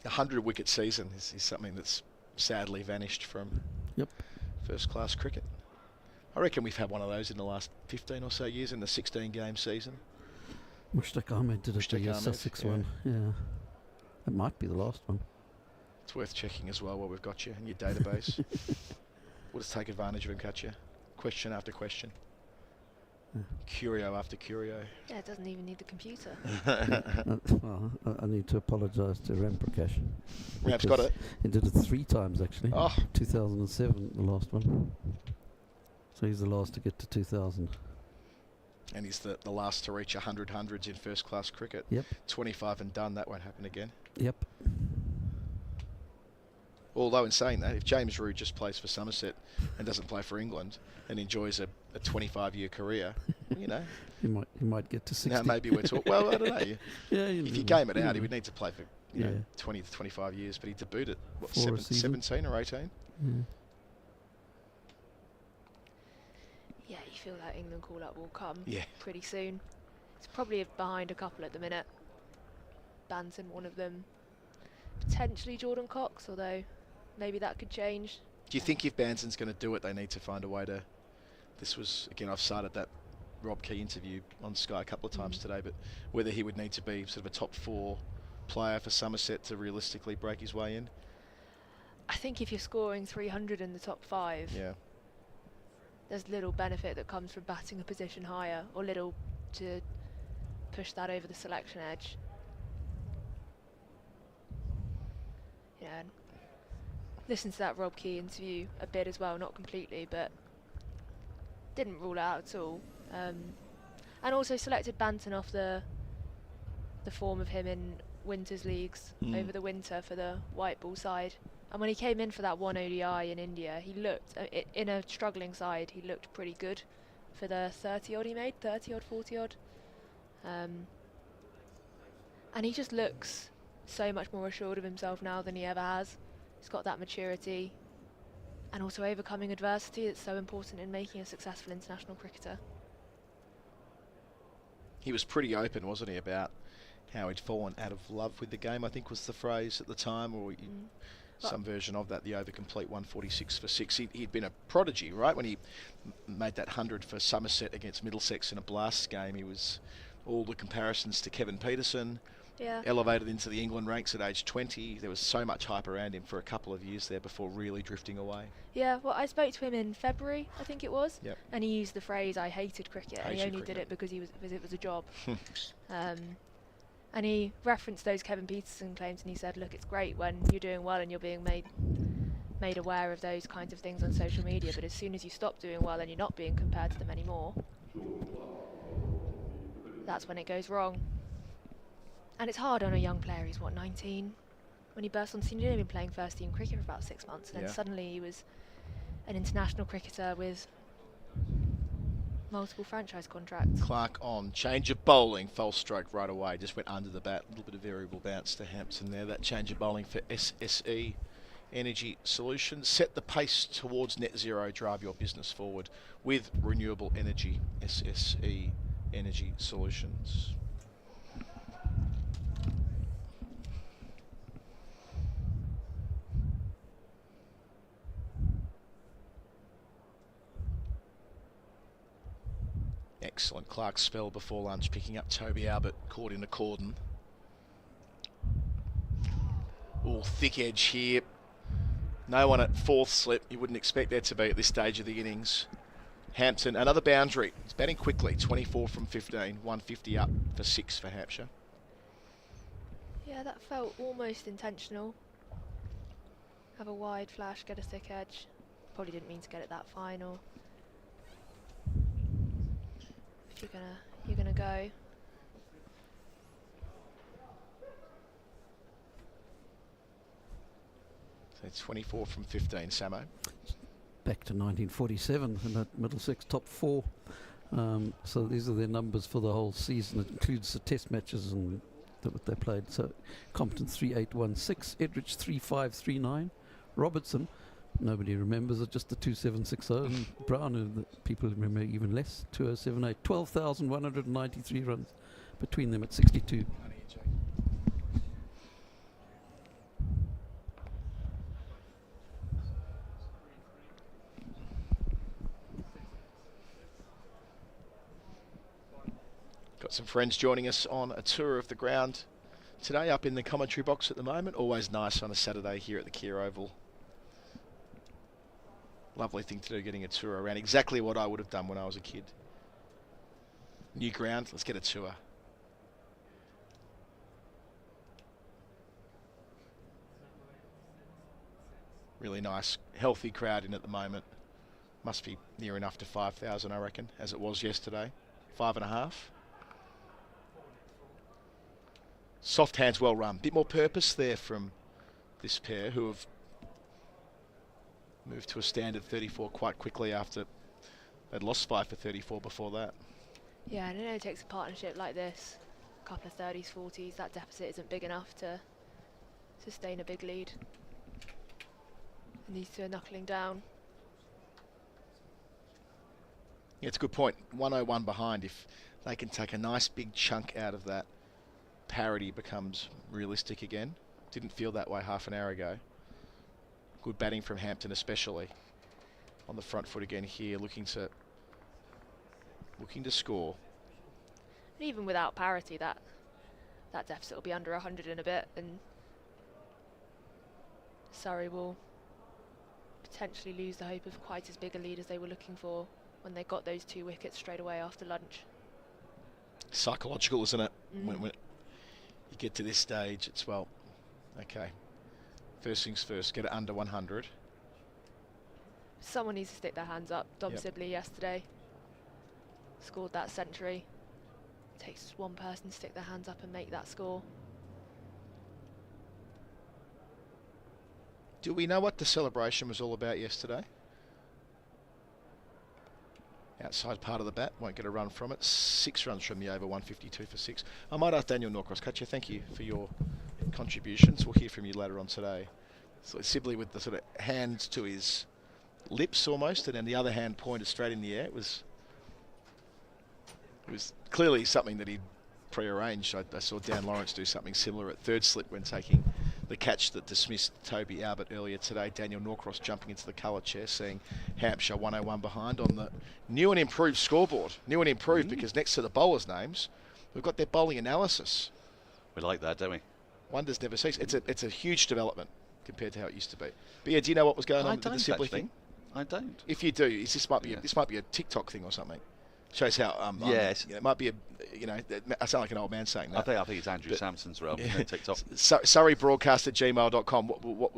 100-wicket season is something that's sadly vanished from first-class cricket. I reckon we've had one of those in the last 15 or so years in the 16-game season. Mushtaq Ahmed did it, the Sussex one. Yeah, that might be the last one. It's worth checking as well while we've got you in your database. We'll just take advantage of it, Katya. Question after question. Curio after curio. Yeah, it doesn't even need the computer. Well, I need to apologise to Ram Prakash. Ram's got it. He did it 3 times actually. 2007, the last one. So he's the last to get to 2,000. And he's the last to reach 100 hundreds in first-class cricket. Yep. 25 and done, that won't happen again. Yep. Although in saying that, if James Root just plays for Somerset and doesn't play for England and enjoys a 25-year career, you know. He might get to 60. Now maybe we're talking... Well, I don't know. If you game it out, he would need to play for 20 to 25 years, but he debuted at, what, 17 or 18? Yeah, you feel that England call-up will come pretty soon. It's probably behind a couple at the minute. Banton, one of them. Potentially Jordan Cox, although maybe that could change. Do you think if Banson's going to do it, they need to find a way to... This was, again, I've cited that Rob Key interview on Sky a couple of times today, but whether he would need to be sort of a top 4 player for Somerset to realistically break his way in? I think if you're scoring 300 in the top 5, there's little benefit that comes from batting a position higher, or little to push that over the selection edge. Yeah, and listened to that Rob Key interview a bit as well, not completely, but didn't rule it out at all. And also selected Banton off the form of him in Winters Leagues over the winter for the white ball side. And when he came in for that one ODI in India, he looked, in a struggling side, he looked pretty good for the 30-odd he made, 30-odd, 40-odd. And he just looks so much more assured of himself now than he ever has. He's got that maturity and also overcoming adversity that's so important in making a successful international cricketer. He was pretty open, wasn't he, about how he'd fallen out of love with the game, I think was the phrase at the time, or some version of that, the over-complete 146 for 6. He'd been a prodigy, right? When he made that 100 for Somerset against Middlesex in a Blasts game, he was all the comparisons to Kevin Peterson, elevated into the England ranks at age 20. There was so much hype around him for a couple of years there before really drifting away. Yeah, well, I spoke to him in February, I think it was, and he used the phrase, "I hated cricket," and he only did it because it was a job. And he referenced those Kevin Peterson claims, and he said, look, it's great when you're doing well and you're being made aware of those kinds of things on social media, but as soon as you stop doing well and you're not being compared to them anymore, that's when it goes wrong. And it's hard on a young player. He's, 19? When he burst on the scene, he'd only been playing first team cricket for about 6 months, and then suddenly he was an international cricketer with multiple franchise contracts. Clark on change of bowling, false stroke right away, just went under the bat, a little bit of variable bounce to Hampton there. That change of bowling for SSE Energy Solutions. Set the pace towards net zero, drive your business forward with renewable energy. SSE Energy Solutions. Excellent Clark's spell before lunch, picking up Toby Albert, caught in a cordon. All thick edge here. No one at fourth slip. You wouldn't expect there to be at this stage of the innings. Hampton, another boundary. He's batting quickly, 24 from 15, 150 up for 6 for Hampshire. Yeah, that felt almost intentional. Have a wide flash, get a thick edge. Probably didn't mean to get it that fine, or if you're gonna go. So 24 from 15, Samo. Back to 1947 and that Middlesex top 4. So these are their numbers for the whole season. It includes the test matches and what they played. So Compton 3816, Edrich 3539, Robertson, nobody remembers it, just the 2760, and Brown, who people remember even less, 2078. 12,193 runs between them at 62. Got some friends joining us on a tour of the ground today up in the commentary box at the moment. Always nice on a Saturday here at the Kia Oval. Lovely thing to do, getting a tour around. Exactly what I would have done when I was a kid. New ground, let's get a tour. Really nice, healthy crowd in at the moment. Must be near enough to 5,000, I reckon, as it was yesterday. 5.5. Soft hands, well run. Bit more purpose there from this pair, who have moved to a standard 34 quite quickly after they'd lost 5 for 34 before that. Yeah, and I know it takes a partnership like this, a couple of 30s, 40s, that deficit isn't big enough to sustain a big lead. And these two are knuckling down. Yeah, it's a good point. 101 behind. If they can take a nice big chunk out of that, parity becomes realistic again. Didn't feel that way half an hour ago. Good batting from Hampton, especially on the front foot again here, looking to score. And even without parity, that deficit will be under 100 in a bit, and Surrey will potentially lose the hope of quite as big a lead as they were looking for when they got those 2 wickets straight away after lunch. Psychological, isn't it? When you get to this stage, it's, well, okay. First things first, get it under 100. Someone needs to stick their hands up. Dom Sibley yesterday scored that century. It takes just one person to stick their hands up and make that score. Do we know what the celebration was all about yesterday? Outside part of the bat, won't get a run from it. 6 runs from the over, 152 for 6. I might ask Daniel Norcross. Katya, thank you for your contributions. We'll hear from you later on today. So Sibley with the sort of hands to his lips almost, and then the other hand pointed straight in the air. It was clearly something that he'd pre-arranged. I saw Dan Lawrence do something similar at third slip when taking the catch that dismissed Toby Albert earlier today. Daniel Norcross jumping into the colour chair, seeing Hampshire 101 behind on the new and improved scoreboard. New and improved because next to the bowlers' names, we've got their bowling analysis. We like that, don't we? Wonders never cease. It's a huge development compared to how it used to be. But yeah, do you know what was going on with the Sibley thing? I don't. If you do, this might be a TikTok thing or something. Shows how yes, it might be a I sound like an old man saying that. I think it's Andrew Sampson's realm. TikTok. Surreybroadcast@gmail.com. What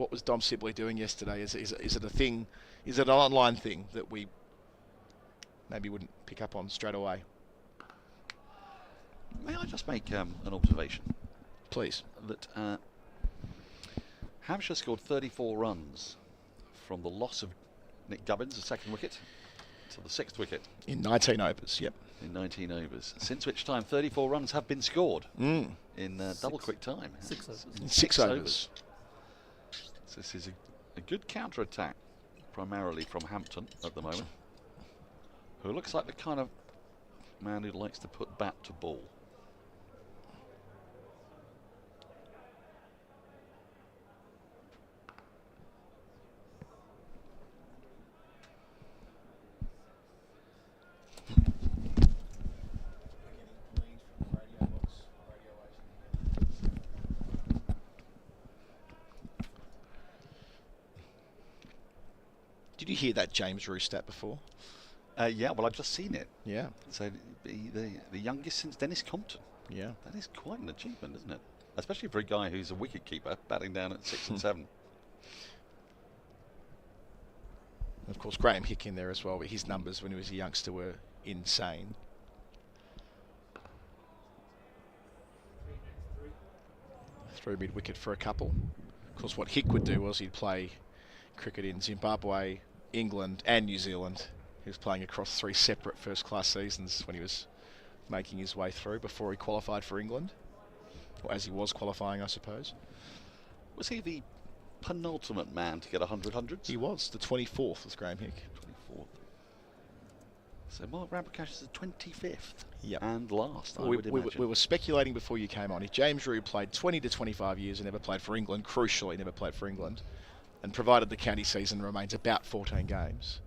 was Dom Sibley doing yesterday? Is it a thing? Is it an online thing that we maybe wouldn't pick up on straight away? May I just make an observation? Please. That Hampshire scored 34 runs from the loss of Nick Gubbins, the second wicket, to the 6th wicket. In 19 overs, yep. In 19 overs. Since which time 34 runs have been scored in double quick time. 6 overs. In 6 overs. So this is a good counter-attack, primarily from Hampton at the moment, who looks like the kind of man who likes to put bat to ball. Did you hear that James Rue stat before? Yeah, well, I've just seen it. Yeah. So the youngest since Dennis Compton. Yeah. That is quite an achievement, isn't it? Especially for a guy who's a wicket keeper, batting down at 6 and 7. Of course, Graham Hick in there as well, but his numbers when he was a youngster were insane. Through mid-wicket for a couple. Of course, what Hick would do was he'd play cricket in Zimbabwe, England and New Zealand. He was playing across 3 separate first-class seasons when he was making his way through before he qualified for England. Or as he was qualifying, I suppose. Was he the penultimate man to get 100 hundreds? He was. The 24th was Graham Hick. 24th. So Mark Ramprakash is the 25th. Yep. And last, we were speculating before you came on. If James Rue played 20 to 25 years and never played for England, crucially never played for England, and provided the county season remains about 14 games,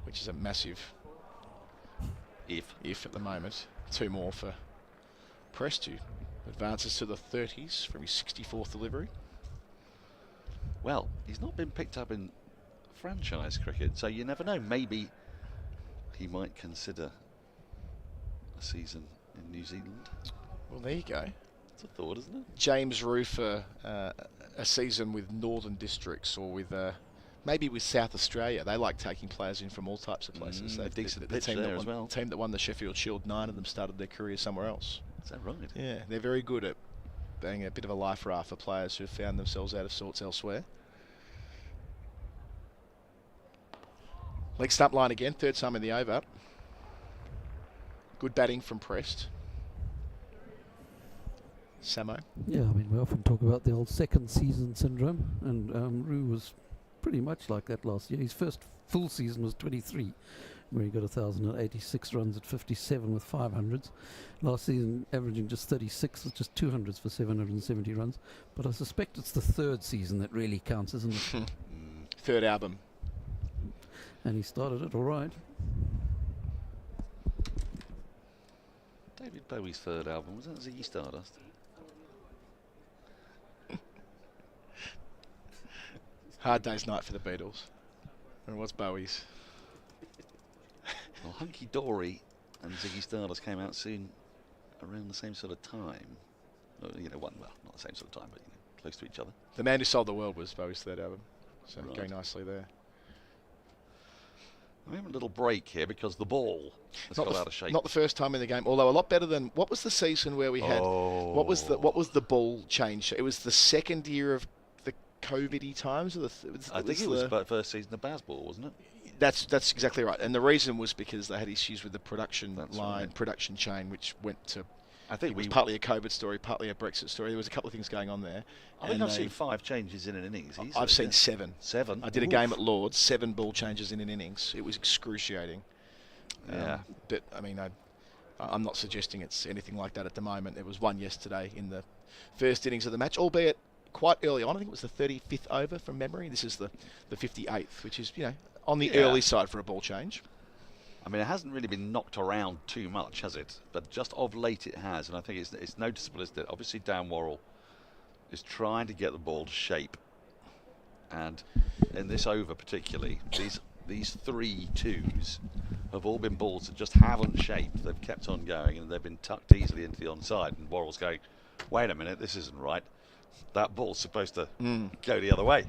which is a massive if at the moment. 2 more for Prest, who advances to the 30s from his 64th delivery. Well, he's not been picked up in franchise cricket, so you never know. Maybe he might consider a season in New Zealand. Well, there you go. It's a thought, isn't it? James Rue for a season with Northern Districts or with maybe with South Australia. They like taking players in from all types of places. A decent pitch there as well. The team that won the Sheffield Shield, 9 of them started their career somewhere else. Is that right? Yeah, they're very good at being a bit of a life raft for players who have found themselves out of sorts elsewhere. Leg stump line again, 3rd time in the over. Good batting from Prest. Samo? Yeah, I mean, we often talk about the old second season syndrome, and Rue was pretty much like that last year. His first full season was 23, where he got 1,086 runs at 57 with 500s. Last season, averaging just 36 with just 200s for 770 runs. But I suspect it's the 3rd season that really counts, isn't it? 3rd album. And he started it all right. David Bowie's 3rd album, was that Ziggy Stardust? Hard Day's Night for the Beatles. And what's Bowie's? Well, Hunky Dory and Ziggy Stardust came out soon, around the same sort of time. Not the same sort of time, but close to each other. The Man Who Sold the World was Bowie's 3rd album, so Right. going nicely there. We have a little break here because the ball has got out of shape. Not the first time in the game, although a lot better than what was the season where we had. What was the ball change? It was the second year of the COVID-y times? I think it was the first season of Bazball, wasn't it? That's exactly right. And the reason was because they had issues with the production right. production chain, which went to... I think it was partly a COVID story, partly a Brexit story. There was a couple of things going on there. I think I've seen 5 changes in an innings. I've seen 7. 7? I did a game at Lord's, 7 ball changes in an innings. It was excruciating. Yeah. But, I mean, I'm not suggesting it's anything like that at the moment. There was one yesterday in the first innings of the match, albeit quite early on. I think it was the 35th over from memory. This is the 58th, which is, on the early side for a ball change. I mean, it hasn't really been knocked around too much, has it? But just of late it has, and I think it's noticeable, isn't it? Obviously, Dan Worrell is trying to get the ball to shape, and in this over particularly, these 3 twos have all been balls that just haven't shaped. They've kept on going, and they've been tucked easily into the onside, and Worrell's going, wait a minute, this isn't right. That ball's supposed to go the other way.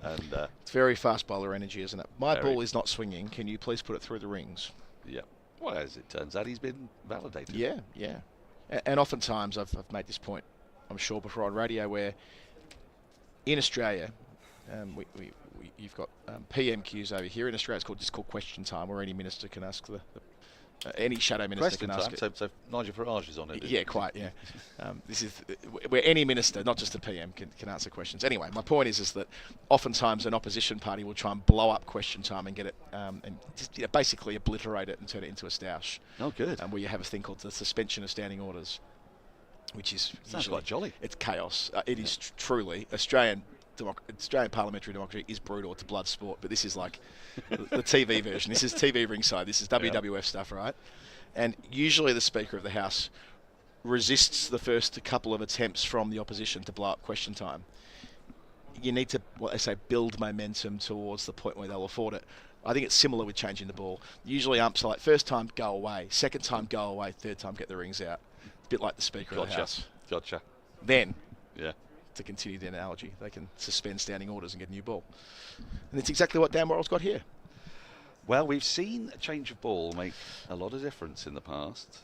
And it's very fast bowler energy, isn't it? My ball is not swinging. Can you please put it through the rings? Yeah. Well, as it turns out, he's been validated. Yeah. And oftentimes, I've made this point, I'm sure, before on radio, where in Australia, you've got PMQs over here. In Australia, it's called question time, where any minister can ask any shadow minister question can ask time. it. So Nigel Farage is on it. Yeah, quite. Yeah, this is where any minister, not just the PM, can answer questions. Anyway, my point is that oftentimes an opposition party will try and blow up question time and get it and just basically obliterate it and turn it into a stoush. Oh, good. Where you have a thing called the suspension of standing orders, which is sounds quite jolly. It's chaos. It is truly Australian parliamentary democracy is brutal. It's a blood sport, but this is like the TV version. This is TV ringside. This is WWF stuff, right? And usually the Speaker of the House resists the first couple of attempts from the opposition to blow up question time. You need to, what they say, build momentum towards the point where they'll afford it. I think it's similar with changing the ball. Usually umps are like, first time, go away. Second time, go away. Third time, get the rings out. A bit like the Speaker of the House. Gotcha. Then, yeah, to continue the analogy, they can suspend standing orders and get a new ball. And it's exactly what Dan Worrell's got here. Well, we've seen a change of ball make a lot of difference in the past.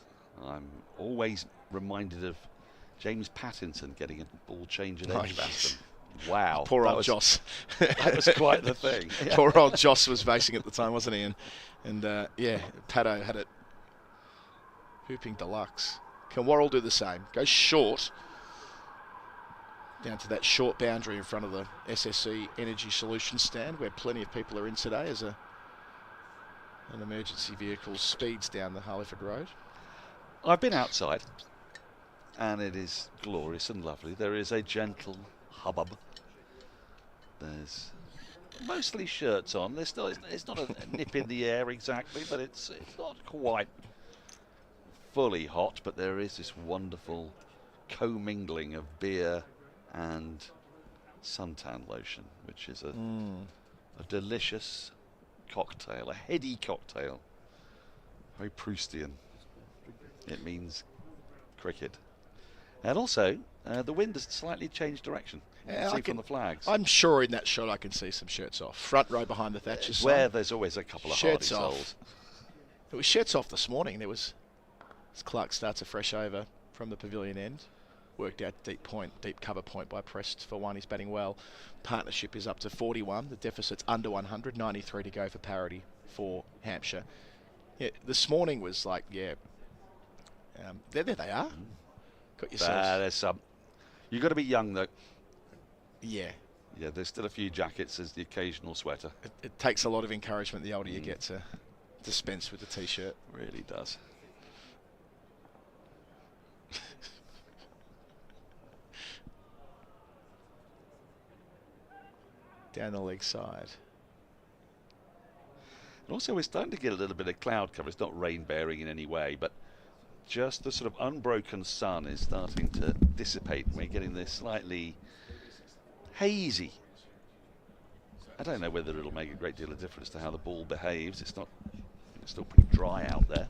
I'm always reminded of James Pattinson getting a ball change at Edgbaston. Wow. Poor old Joss. That was quite the thing. Poor old Joss was facing at the time, wasn't he? And Pato had it hooping deluxe. Can Worrell do the same? Go short. Down to that short boundary in front of the SSE Energy Solutions stand, where plenty of people are in today as an emergency vehicle speeds down the Harleyford Road. I've been outside, and it is glorious and lovely. There is a gentle hubbub. There's mostly shirts on. There's still, it's not a nip in the air exactly, but it's not quite fully hot. But there is this wonderful commingling of beer and suntan lotion, which is a delicious cocktail, a heady cocktail, very Proustian. It means cricket. And also, the wind has slightly changed direction. You can see from the flags. I'm sure in that shot I can see some shirts off. Front row behind the Thatcher's where there's always a couple of shirts hardy off. souls. It was shirts off this morning. There was, as Clark starts a fresh over from the pavilion end. Worked out deep cover point by Prest for one. He's batting well. Partnership is up to 41. The deficit's under 100. 93 to go for parity for Hampshire. Yeah, this morning was like, there they are. Got yourselves. There's some. You've got to be young though. Yeah. Yeah, there's still a few jackets. There's the occasional sweater. It takes a lot of encouragement the older you get to dispense with the T-shirt. Really does. Down the leg side. And also we're starting to get a little bit of cloud cover. It's not rain bearing in any way, but just the sort of unbroken sun is starting to dissipate. We're getting this slightly hazy. I don't know whether it'll make a great deal of difference to how the ball behaves. It's still pretty dry out there.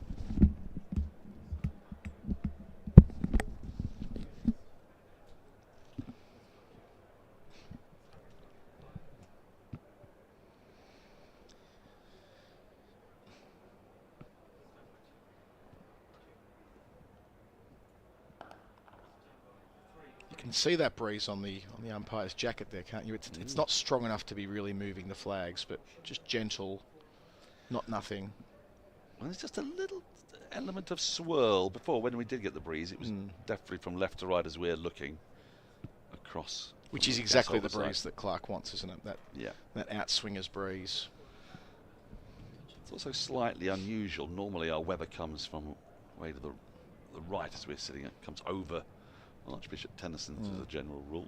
can see that breeze on the umpire's jacket there, can't you? It's not strong enough to be really moving the flags, but just gentle, not nothing. Well, there's just a little element of swirl. Before, when we did get the breeze, it was definitely from left to right as we're looking across. Which is exactly the breeze that Clark wants, isn't it? That outswingers breeze. It's also slightly unusual. Normally our weather comes from way to the right as we're sitting. It comes over Archbishop Tennyson as a general rule.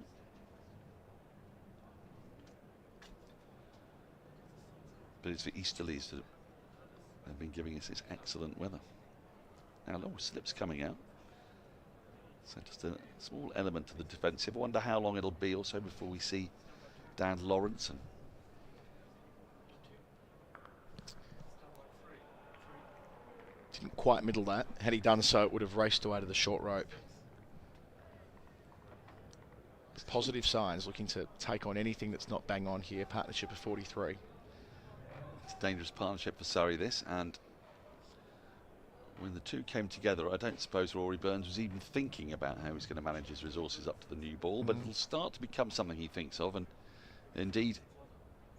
But it's the easterlies that have been giving us this excellent weather. Now, no slips coming out. So just a small element to the defensive. I wonder how long it'll be also before we see Dan Lawrence. Didn't quite middle that. Had he done so, it would have raced away to the short rope. Positive signs, looking to take on anything that's not bang on here. Partnership of 43. It's a dangerous partnership for Surrey, this, and when the two came together, I don't suppose Rory Burns was even thinking about how he's going to manage his resources up to the new ball, but it'll start to become something he thinks of, and indeed,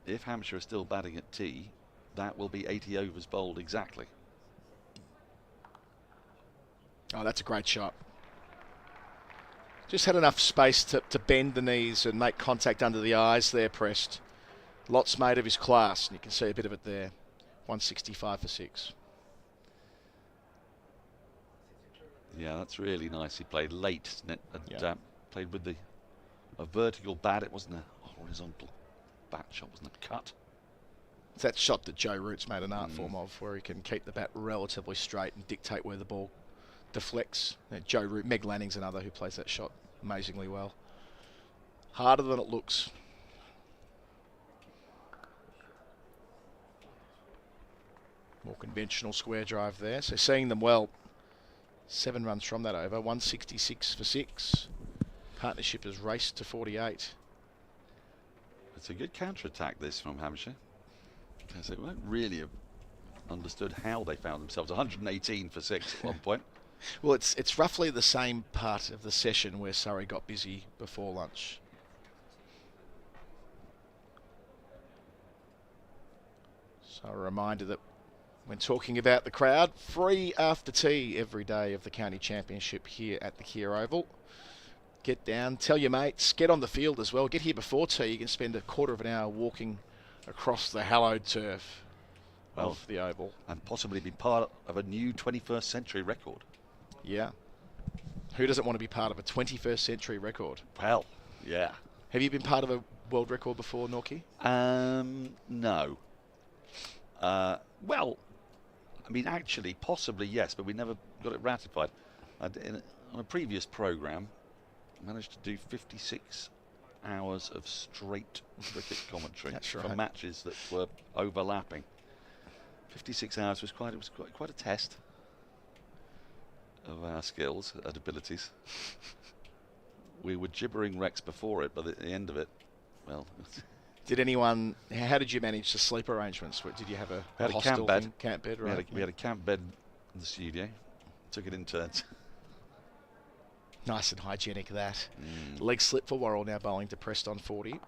if Hampshire are still batting at tea, that will be 80 overs bowled exactly. Oh, that's a great shot. Just had enough space to bend the knees and make contact under the eyes there, Prest. Lots made of his class, and you can see a bit of it there. 165 for 6. Yeah, that's really nice. He played late, isn't it? And played with a vertical bat. It wasn't a horizontal bat shot, wasn't a cut. It's that shot that Joe Root's made an art form of, where he can keep the bat relatively straight and dictate where the ball deflects. Joe Root, Meg Lanning's another who plays that shot amazingly well. Harder than it looks. More conventional square drive there. So seeing them well. 7 runs from that over. 166 for 6. Partnership has raced to 48. It's a good counter-attack, this, from Hampshire. Because they won't really have understood how they found themselves 118 for 6 at one point. Well, it's roughly the same part of the session where Surrey got busy before lunch. So a reminder that when talking about the crowd, free after tea every day of the County Championship here at the Kia Oval. Get down, tell your mates, get on the field as well. Get here before tea. You can spend a quarter of an hour walking across the hallowed turf of the Oval. And possibly be part of a new 21st century record. Yeah. Who doesn't want to be part of a 21st century record? Well, yeah. Have you been part of a world record before, Norkie? No. Well, I mean, actually, possibly yes, but we never got it ratified. On a previous programme, I managed to do 56 hours of straight cricket commentary for matches that were overlapping. 56 hours was quite a test of our skills and abilities. We were gibbering wrecks before it, but at the end of it, well. How did you manage the sleep arrangements? Did you have a hostel camp bed? Right? We had a camp bed in the studio. Took it in turns. Nice and hygienic, that. Leg slip for Worrell, now bowling to Prest on 40.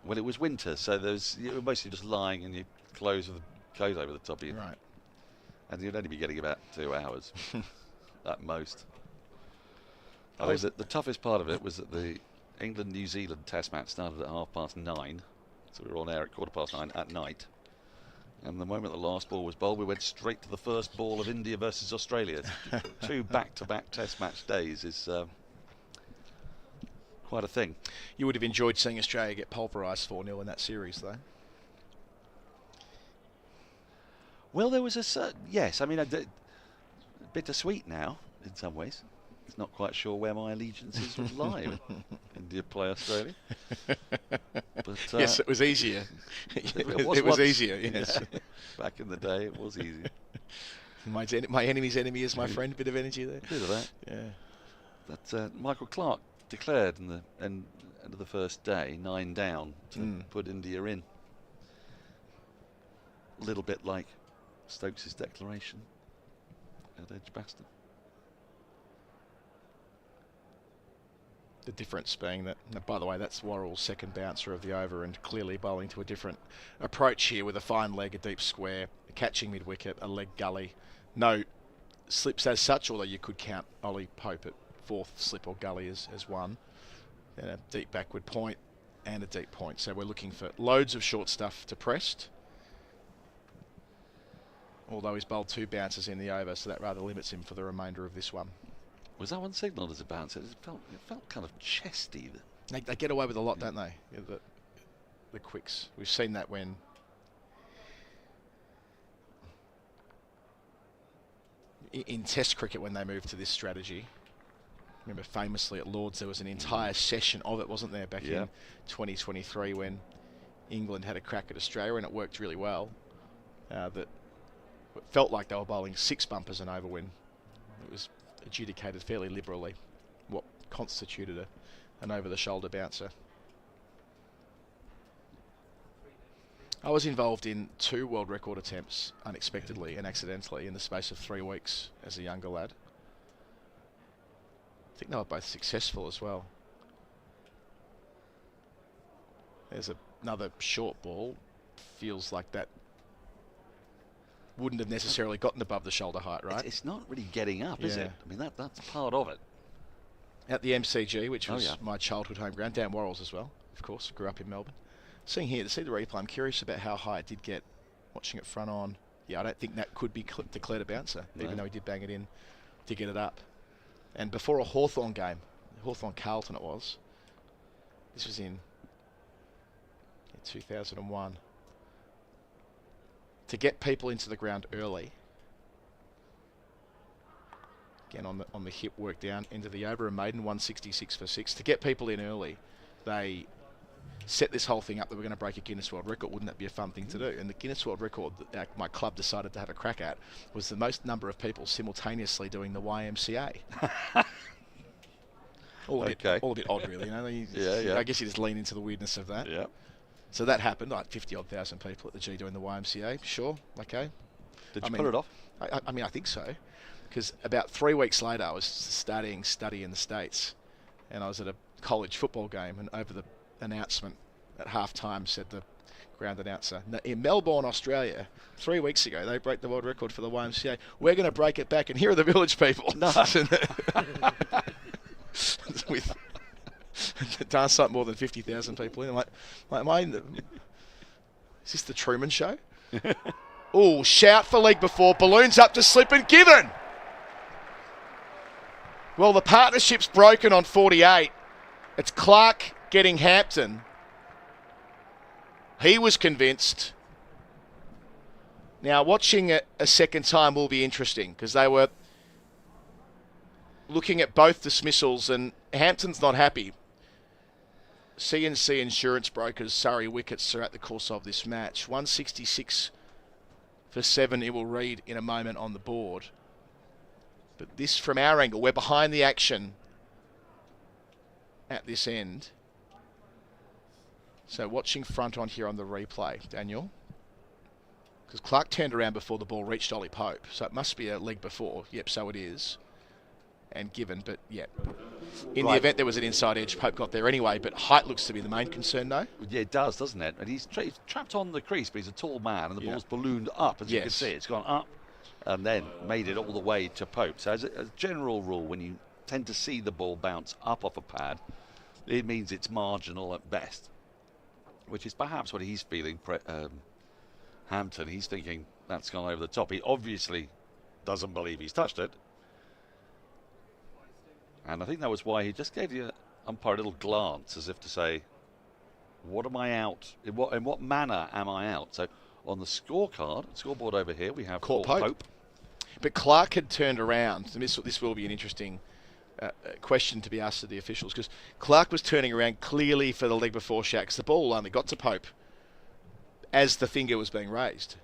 Well, it was winter, so you were mostly just lying in your clothes with the coat over the top of you. Right. And you'd only be getting about 2 hours at most. I think the toughest part of it was that the England-New Zealand test match started at 9:30, so we were on air at 9:15 at night. And the moment the last ball was bowled, we went straight to the first ball of India versus Australia. 2 back-to-back test match days is quite a thing. You would have enjoyed seeing Australia get pulverised 4-0 in that series, though. Well, there was a certain... Yes, I mean, bittersweet now, in some ways. It's not quite sure where my allegiances would lie when India play Australia. But, yes, it was easier. it was easier, yes. Yeah. Back in the day, it was easier. My enemy's enemy is my friend. Bit of energy there. Bit of that. Yeah. But Michael Clarke declared in the end of the first day, 9 down, to put India in. A little bit like Stokes' declaration at Edgbaston. The difference being that, by the way, that's Worrell's second bouncer of the over, and clearly bowling to a different approach here with a fine leg, a deep square, catching mid-wicket, a leg gully. No slips as such, although you could count Ollie Pope at fourth slip or gully as one. Then a deep backward point and a deep point. So we're looking for loads of short stuff to Prest. Although he's bowled 2 bounces in the over, so that rather limits him for the remainder of this one. Was that one signalled as a bounce? It felt kind of chesty. They get away with a lot, don't they? Yeah, the quicks. We've seen that when in Test cricket when they moved to this strategy. Remember famously at Lords there was an entire session of it, wasn't there, back in 2023 when England had a crack at Australia, and it worked really well. That it felt like they were bowling 6 bumpers and over when it was adjudicated fairly liberally what constituted an over-the-shoulder bouncer. I was involved in 2 world record attempts unexpectedly and accidentally in the space of 3 weeks as a younger lad. I think they were both successful as well. There's another short ball. Feels like that wouldn't have necessarily gotten above the shoulder height, right? It's not really getting up, is it? I mean, that's part of it. At the MCG, which was my childhood home ground, Dan Worrell's as well, of course, grew up in Melbourne. Seeing here, to see the replay, I'm curious about how high it did get, watching it front on. Yeah, I don't think that could be declared a bouncer, even though he did bang it in to get it up. And before a Hawthorn game, Hawthorn-Carlton it was, this was in 2001, to get people into the ground early, again on the hip work down into the over, a maiden 166 for 6. To get people in early, they set this whole thing up that we're going to break a Guinness World Record. Wouldn't that be a fun thing to do? And the Guinness World Record that my club decided to have a crack at was the most number of people simultaneously doing the YMCA. all a bit odd, really. You know? I guess you just lean into the weirdness of that. Yeah. So that happened, like 50-odd thousand people at the G doing the YMCA. Sure, okay. Did you pull it off? I mean, I think so. Because about 3 weeks later, I was study in the States. And I was at a college football game, and over the announcement at halftime said the ground announcer, in Melbourne, Australia, 3 weeks ago, they broke the world record for the YMCA. We're going to break it back, and here are the village people. No. With dance like more than 50,000 people in. I'm like, am I in the... Is this the Truman Show? Oh, shout for leg before, balloons up to slip and given. Well, the partnership's broken on 48. It's Clark getting Hampton. He was convinced. Now, watching it a second time will be interesting because they were looking at both dismissals and Hampton's not happy. C&C Insurance Brokers, Surrey wickets throughout the course of this match. 166 for 7, it will read in a moment on the board. But this, from our angle, we're behind the action at this end. So watching front on here on the replay, Daniel. Because Clark turned around before the ball reached Ollie Pope. So it must be a leg before. Yep, so it is. And given, but yeah. In the event there was an inside edge, Pope got there anyway, but height looks to be the main concern, though. Yeah, it does, doesn't it? And he's trapped on the crease, but he's a tall man, and the ball's ballooned up, as you can see. It's gone up and then made it all the way to Pope. So as a general rule, when you tend to see the ball bounce up off a pad, it means it's marginal at best, which is perhaps what he's feeling, Hampton. He's thinking that's gone over the top. He obviously doesn't believe he's touched it. And I think that was why he just gave the umpire a little glance, as if to say, what am I out? In what manner am I out? So on the scoreboard over here, we have Caught Pope. But Clark had turned around, and this will be an interesting question to be asked of the officials, because Clark was turning around clearly for the leg before shot, because the ball only got to Pope as the finger was being raised.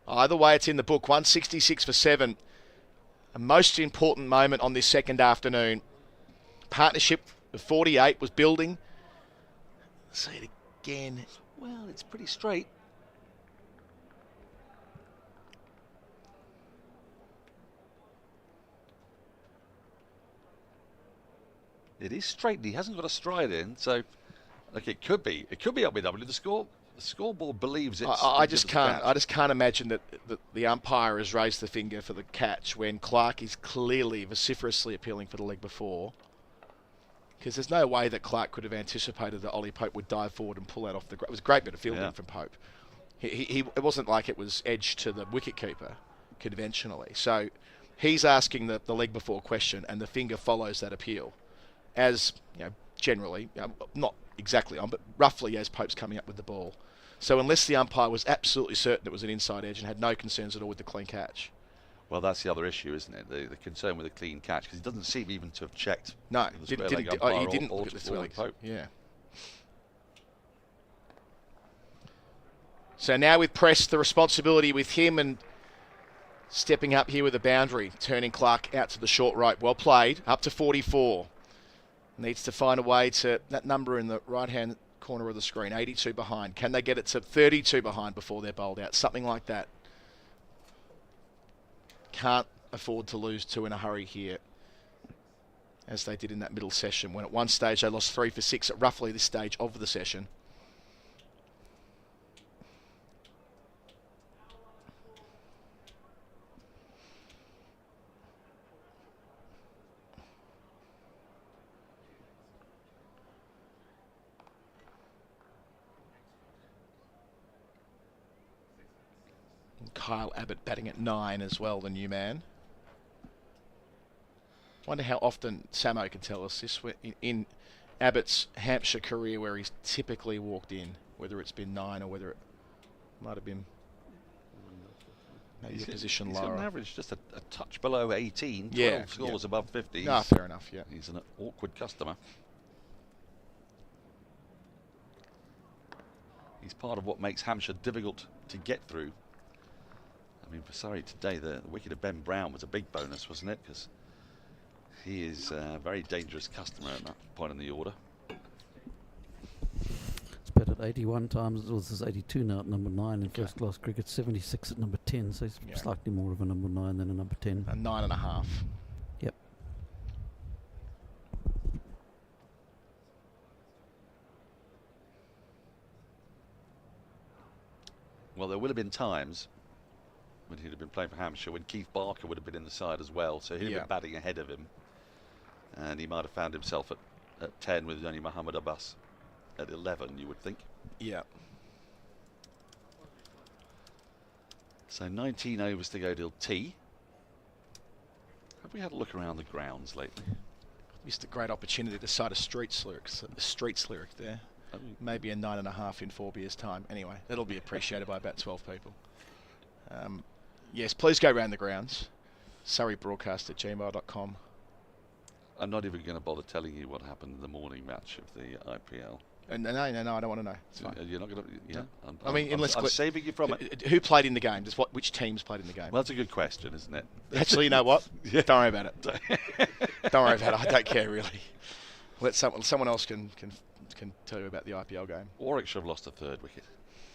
Either way, it's in the book. 166 for 7. A most important moment on this second afternoon. Partnership of 48 was building. See it again. Well, it's pretty straight. It is straight. He hasn't got a stride in, so like it could be LBW. The scoreboard believes it's. I just can't imagine that the umpire has raised the finger for the catch when Clark is clearly vociferously appealing for the leg before. Because there's no way that Clark could have anticipated that Ollie Pope would dive forward and pull out off the ground. It was a great bit of fielding from Pope. It wasn't like it was edged to the wicketkeeper conventionally. So he's asking the leg before question, and the finger follows that appeal. As generally, not exactly on, but roughly as Pope's coming up with the ball. So unless the umpire was absolutely certain it was an inside edge and had no concerns at all with the clean catch. Well, that's the other issue, isn't it? The concern with the clean catch, because he doesn't seem even to have checked. No, he didn't look at the square leg. Pope. Yeah. So now with Press, the responsibility with him and stepping up here with a boundary, turning Clark out to the short right. Well played, up to 44. Needs to find a way to that number in the right-hand corner of the screen, 82 behind. Can they get it to 32 behind before they're bowled out? Something like that. Can't afford to lose 2 in a hurry here, as they did in that middle session, when at one stage they lost 3 for 6 at roughly this stage of the session. Kyle Abbott batting at 9 as well, the new man. Wonder how often Samo can tell us this in Abbott's Hampshire career, where he's typically walked in, whether it's been 9 or whether it might have been maybe a position lower. He's got an average just a touch below 18, 12 yeah, scores above 50. Ah, fair enough, yeah. He's an awkward customer. He's part of what makes Hampshire difficult to get through. I mean, for Surrey today, the wicket of Ben Brown was a big bonus, wasn't it? Because he is a very dangerous customer at that point in the order. It's batted 81 times. It was 82 now at number 9 in first-class cricket, 76 at number 10. So he's slightly more of a number 9 than a number 10. A 9.5. Yep. Well, there would have been times when he'd have been playing for Hampshire, when Keith Barker would have been in the side as well, so he'd have been batting ahead of him, and he might have found himself at 10 with only Mohammed Abbas at 11, you would think. Yeah. So 19 overs to go till tea. Have we had a look around the grounds lately? Missed a great opportunity to cite a Streets lyric there. Maybe a 9.5 in 4 beers' time. Anyway, that'll be appreciated by about 12 people. Yes, please go round the grounds. SurreyBroadcast@gmail.com. I'm not even going to bother telling you what happened in the morning match of the IPL. No, I don't want to know. It's fine. You're not going to. Yeah, I'm saving you from it. Who played in the game? Which teams played in the game? Well, that's a good question, isn't it? Actually, you know what? Don't worry about it. Don't worry about it. I don't care really. Let someone else can tell you about the IPL game. Warwickshire have lost a 3rd wicket.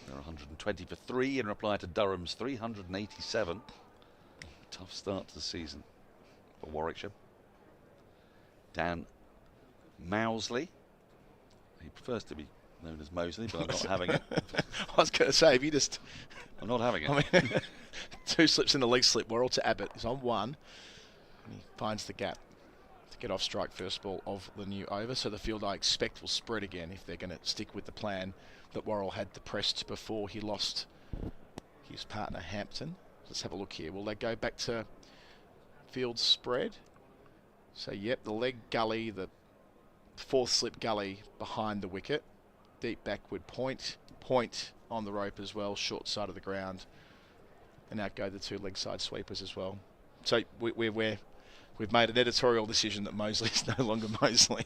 They're 120 for 3 in reply to Durham's 387. Tough start to the season for Warwickshire. Dan Mousley. He prefers to be known as Mosley, but I'm not having it. I was going to say, if you just... I'm not having it. I mean, 2 slips in the leg slip. We're all to Abbott. He's on 1. And he finds the gap to get off strike first ball of the new over. So the field, I expect, will spread again if they're going to stick with the plan that Worrell had pressed before he lost his partner Hampton. Let's have a look here. Will they go back to field spread? So, yep, the leg gully, the 4th slip gully behind the wicket. Deep backward point on the rope as well, short side of the ground. And out go the 2 leg side sweepers as well. So we've made an editorial decision that Mosley is no longer Mosley.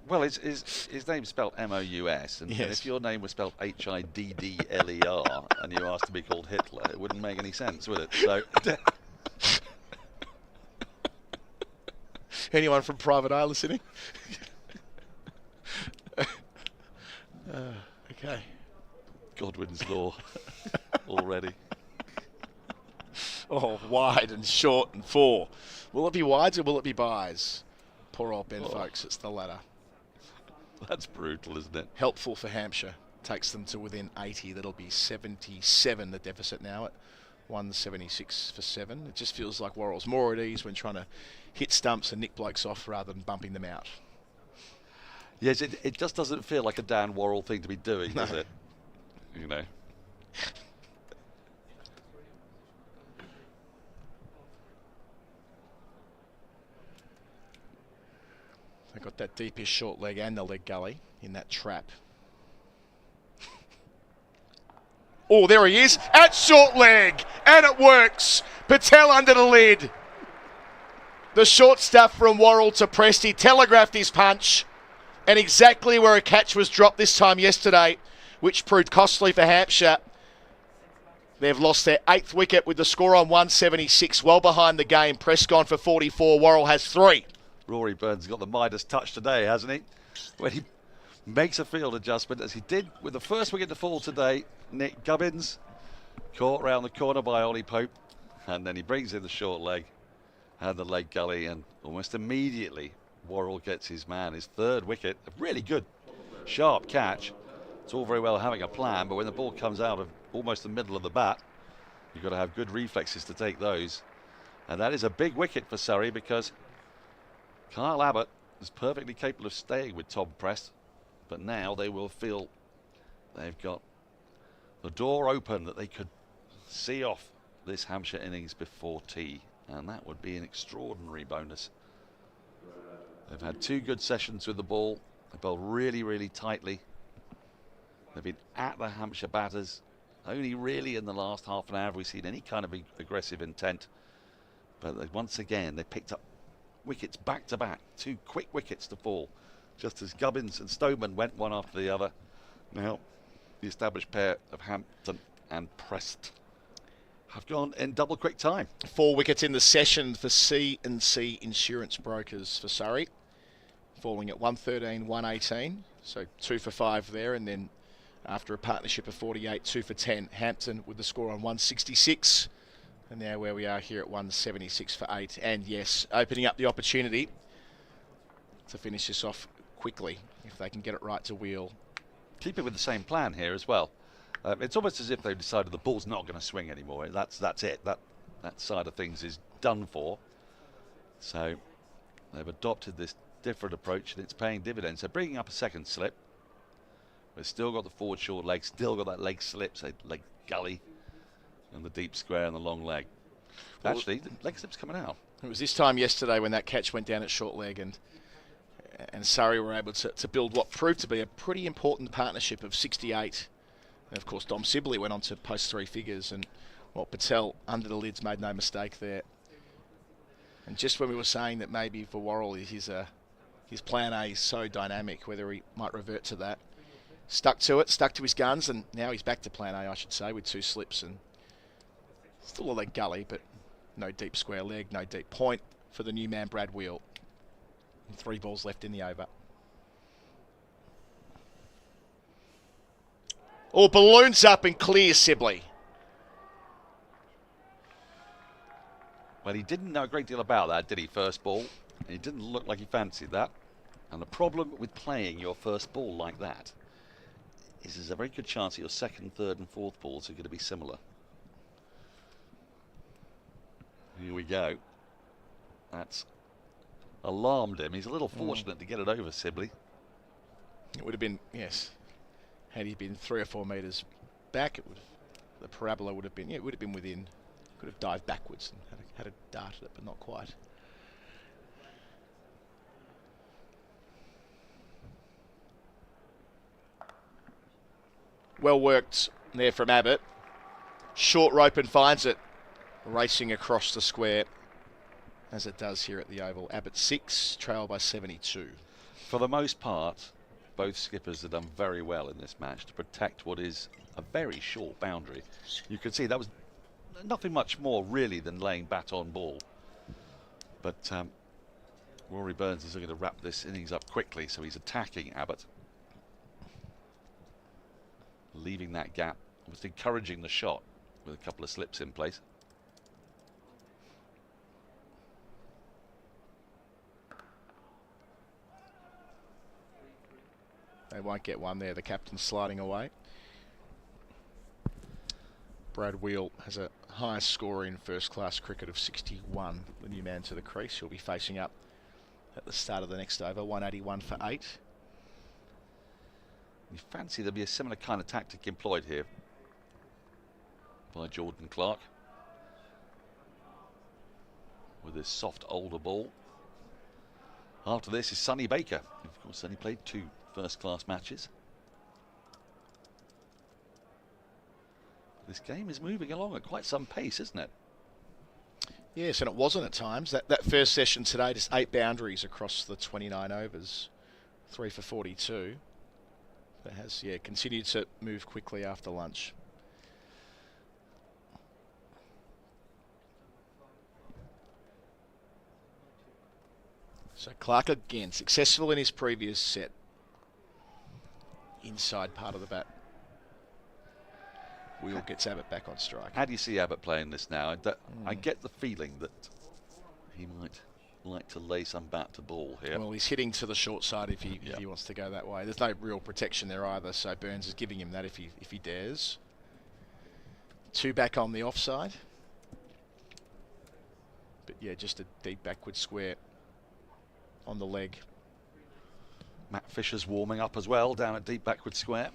Well, his name's spelled M-O-U-S, and if your name was spelled H-I-D-D-L-E-R and you asked to be called Hitler, it wouldn't make any sense, would it? So, anyone from Private Eye listening? Okay. Godwin's Law already. Oh, wide and short and 4. Will it be wides or will it be buys? Poor old Ben Foakes, it's the latter. That's brutal, isn't it? Helpful for Hampshire. Takes them to within 80. That'll be 77, the deficit now at 176 for 7. It just feels like Worrell's more at ease when trying to hit stumps and nick blokes off rather than bumping them out. Yes, it just doesn't feel like a Dan Worrell thing to be doing, does it? You know. They got that deepest short leg and the leg gully in that trap. Oh, there he is at short leg, and it works. Patel under the lid. The short stuff from Worrell to Presti telegraphed his punch, and exactly where a catch was dropped this time yesterday, which proved costly for Hampshire. They've lost their 8th wicket with the score on 176, well behind the game. Press gone for 44. Worrell has 3. Rory Burns got the Midas touch today, hasn't he? When he makes a field adjustment, as he did with the first wicket to fall today. Nick Gubbins caught round the corner by Ollie Pope, and then he brings in the short leg and the leg gully, and almost immediately Worrell gets his man, his 3rd wicket. A really good, sharp catch. It's all very well having a plan, but when the ball comes out of almost the middle of the bat, you've got to have good reflexes to take those. And that is a big wicket for Surrey, because Kyle Abbott is perfectly capable of staying with Tom Prest, but now they will feel they've got the door open that they could see off this Hampshire innings before tea, and that would be an extraordinary bonus. They've had 2 good sessions with the ball. They bowled really, really tightly. They've been at the Hampshire batters. Only really in the last half an hour have we seen any kind of aggressive intent. But once again, they picked up wickets back to back. 2 quick wickets to fall, just as Gubbins and Stoneman went one after the other. Now, the established pair of Hampton and Prest have gone in double quick time. 4 wickets in the session for C&C Insurance Brokers for Surrey, falling at 113, 118. So 2 for 5 there, and then after a partnership of 48, 2 for 10. Hampton with the score on 166. And now where we are here at 176 for 8. And yes, opening up the opportunity to finish this off quickly if they can get it right to wheel. Keep it with the same plan here as well. It's almost as if they've decided the ball's not going to swing anymore. That's it. That side of things is done for. So they've adopted this different approach, and it's paying dividends. They're bringing up a 2nd slip. They've still got the forward short leg, still got that leg slip, so leg gully, and the deep square and the long leg. Actually, the leg slip's coming out. It was this time yesterday when that catch went down at short leg, and Surrey were able to build what proved to be a pretty important partnership of 68. And of course, Dom Sibley went on to post 3 figures, and Patel under the lids made no mistake there. And just when we were saying that maybe for Worrell his plan A is so dynamic, whether he might revert to that, stuck to it, stuck to his guns, and now he's back to plan A, I should say, with 2 slips and still a leg gully, but no deep square leg, no deep point for the new man Brad Wheel. And 3 balls left in the over. Oh, balloons up and clear, Sibley. Well, he didn't know a great deal about that, did he, first ball? And he didn't look like he fancied that. And the problem with playing your first ball like that is there's a very good chance that your 2nd, 3rd and 4th balls are going to be similar. Here we go. That's alarmed him. He's a little fortunate to get it over Sibley. It would have been, yes, had he been 3 or 4 metres back, the parabola would have been, it would have been within. Could have dived backwards and had a dart at it, but not quite. Well worked there from Abbott. Short rope and finds it, racing across the square, as it does here at the Oval. Abbott 6, trailed by 72. For the most part, both skippers have done very well in this match to protect what is a very short boundary. You can see that was nothing much more really than laying bat on ball. But Rory Burns is going to wrap this innings up quickly, so he's attacking Abbott, leaving that gap, almost encouraging the shot with a couple of slips in place. They won't get one there. The captain's sliding away. Brad Wheel has a high score in first-class cricket of 61. The new man to the crease. He'll be facing up at the start of the next over. 181 for 8. You fancy there'll be a similar kind of tactic employed here by Jordan Clark with his soft older ball. After this is Sonny Baker. Of course, only played 2 first-class matches. This game is moving along at quite some pace, isn't it? Yes, and it wasn't at times. That first session today, just 8 boundaries across the 29 overs, 3 for 42. It has, continued to move quickly after lunch. So Clark again, successful in his previous set. Inside part of the bat. Wheel gets Abbott back on strike. How do you see Abbott playing this now? I get the feeling that he might like to lay some bat to ball here. Well, he's hitting to the short side if he wants to go that way. There's no real protection there either, so Burns is giving him that if he dares. 2 back on the offside. But yeah, just a deep backward square on the leg. Matt Fisher's warming up as well down at deep backward square.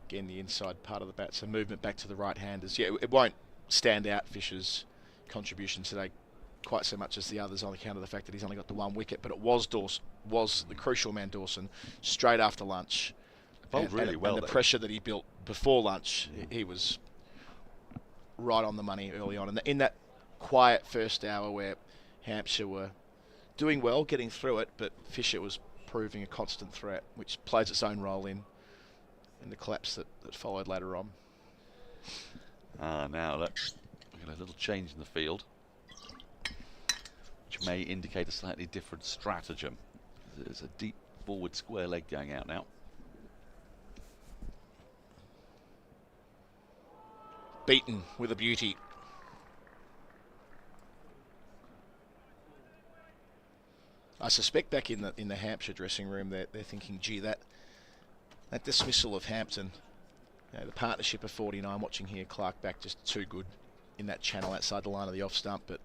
Again, the inside part of the bat, so movement back to the right-handers. Yeah, it won't stand out, Fisher's contribution today quite so much as the others on account of the fact that he's only got the 1 wicket, but it was the crucial man Dawson straight after lunch. Bowled really well. And the pressure that he built before lunch, he was right on the money early on. And in that quiet first hour where Hampshire were doing well, getting through it, but Fisher was proving a constant threat, which plays its own role in the collapse that followed later on. Now look, we've got a little change in the field, which may indicate a slightly different stratagem. There's a deep forward square leg going out now. Beaten with a beauty. I suspect back in the Hampshire dressing room they're thinking, gee, that dismissal of Hampton, the partnership of 49, watching here, Clark back just too good in that channel outside the line of the off stump. But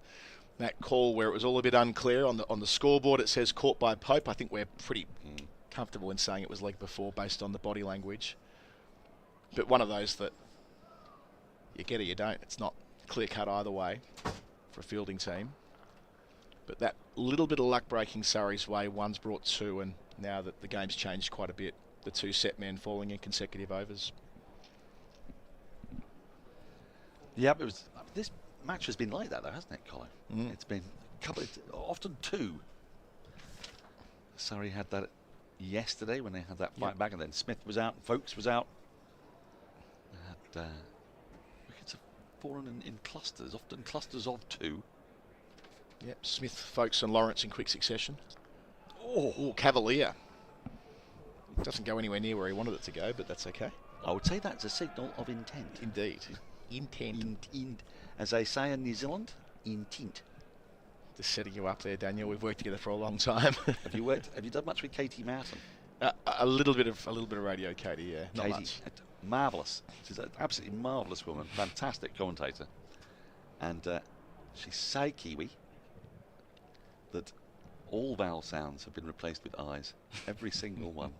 that call where it was all a bit unclear on the scoreboard, it says caught by Pope. I think we're pretty comfortable in saying it was leg before based on the body language. But one of those that you get or you don't. It's not clear cut either way for a fielding team. But that little bit of luck breaking Surrey's way, one's brought 2, and now that the game's changed quite a bit, the 2 set men falling in consecutive overs. Yep, this match has been like that though, hasn't it, Colin? It's been often 2. Surrey had that yesterday when they had that fight back, and then Smith was out, and Foakes was out. They had wickets have fallen in clusters, often clusters of 2. Yep, Smith, Foakes and Lawrence in quick succession. Oh, Cavalier. Doesn't go anywhere near where he wanted it to go, but that's okay. I would say that's a signal of intent. Indeed. Intent. As they say in New Zealand, intent. Just setting you up there, Daniel. We've worked together for a long time. Have you done much with Katie Martin? A little bit of radio, Katie. Yeah, not Katie, much. Marvellous. She's an absolutely marvellous woman. Fantastic commentator, and she's so Kiwi that all vowel sounds have been replaced with I's. Every single one.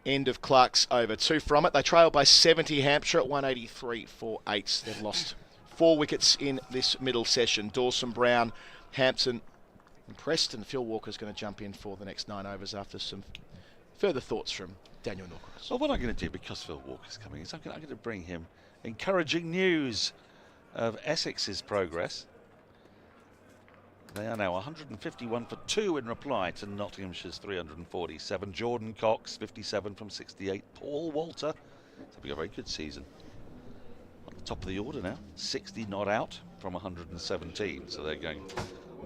End of Clark's over. 2 from it. They trail by 70 Hampshire at 183 for 8. They've lost 4 wickets in this middle session. Dawson, Brown, Hampton and Preston. Phil Walker's going to jump in for the next 9 overs after some further thoughts from Daniel Norcross. Well, what I'm going to do, because Phil Walker's coming, is I'm going to bring him encouraging news of Essex's progress. They are now 151 for 2 in reply to Nottinghamshire's 347. Jordan Cox, 57 from 68. Paul Walter, it's having a very good season. On the top of the order now, 60 not out from 117. So they're going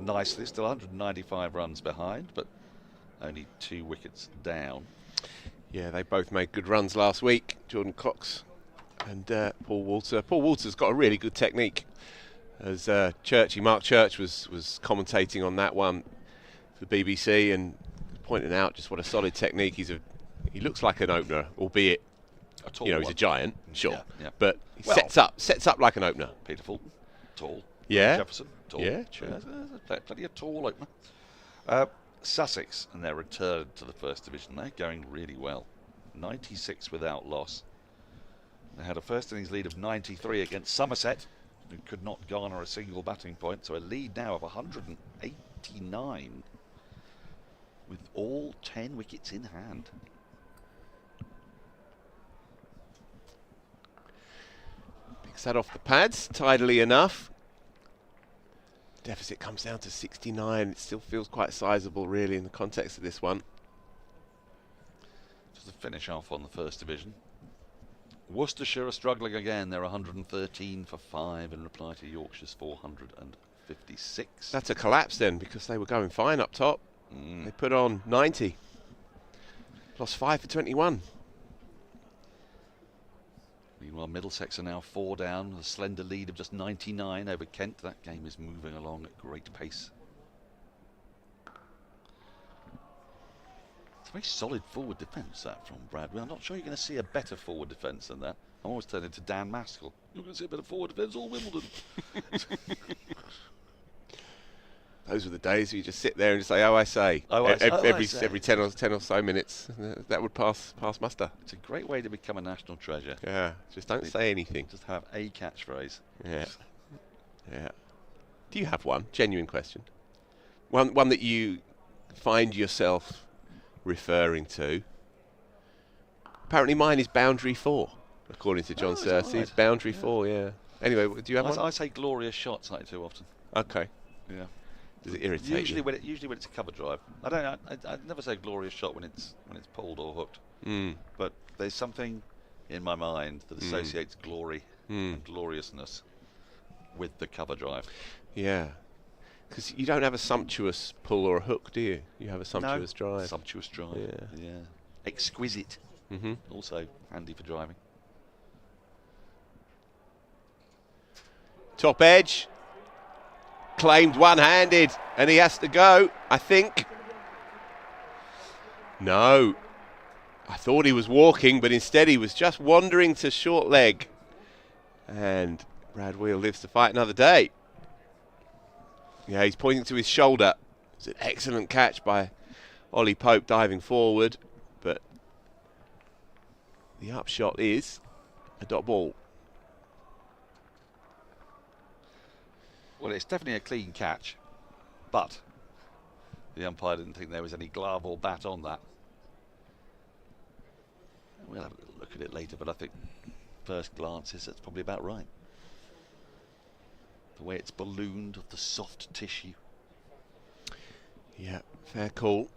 nicely, still 195 runs behind, but only 2 wickets down. Yeah, they both made good runs last week, Jordan Cox and Paul Walter. Paul Walter's got a really good technique. As Mark Church was commentating on that one for the BBC and pointing out just what a solid technique. He looks like an opener, albeit he's a giant, sure, but he sets up like an opener. Peter Fulton, tall. Yeah. Jefferson, tall. Yeah, true. Plenty of tall opener. Sussex and their return to the First Division. They're going really well. 96 without loss. They had a first innings lead of 93 against Somerset, who could not garner a single batting point. So a lead now of 189 with all 10 wickets in hand. Picks that off the pads, tidily enough. Deficit comes down to 69. It still feels quite sizable, really, in the context of this one. Just to finish off on the First Division. Worcestershire are struggling again. They're 113 for 5 in reply to Yorkshire's 456. That's a collapse then, because they were going fine up top. They put on 90. Lost 5 for 21. Meanwhile, Middlesex are now 4 down, with a slender lead of just 99 over Kent. That game is moving along at great pace. It's a very solid forward defence, that, from Bradley. I'm not sure you're going to see a better forward defence than that. I'm always turning to Dan Maskell. You're going to see a bit of forward defence all Wimbledon. Those were the days where you just sit there and just say, "Oh, I say." Every 10 or so minutes, that would pass muster. It's a great way to become a national treasure. Yeah, just don't say anything. Just have a catchphrase. Yeah, yeah. Do you have one? Genuine question. One that you find yourself referring to. Apparently, mine is boundary 4, according to John Searcy. It's boundary 4. Yeah. Anyway, do you have one? I say glorious shot slightly too often. Okay. Yeah. Does it irritate usually you? Usually when it's a cover drive. I never say glorious shot when it's pulled or hooked. But there's something in my mind that associates glory and gloriousness with the cover drive. Yeah. Because you don't have a sumptuous pull or a hook, do you? You have a sumptuous drive. Sumptuous drive. Yeah. Exquisite. Also handy for driving. Top edge. Claimed one-handed, and he has to go, I think. No. I thought he was walking, but instead he was just wandering to short leg. And Brad Wheel lives to fight another day. Yeah, he's pointing to his shoulder. It's an excellent catch by Ollie Pope diving forward, but the upshot is a dot ball. Well, it's definitely a clean catch, but the umpire didn't think there was any glove or bat on that. We'll have a little look at it later, but I think first glances, that's probably about right. The way it's ballooned of the soft tissue. Yeah, fair call.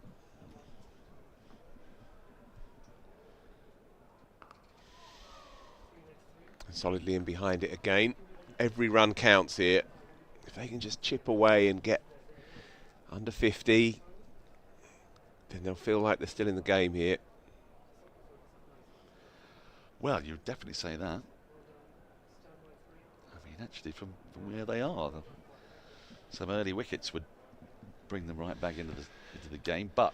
Solidly in behind it again. Every run counts here. If they can just chip away and get under 50, then they'll feel like they're still in the game here. Well, you'd definitely say that. I mean, actually, from where they are, some early wickets would bring them right back into the game. But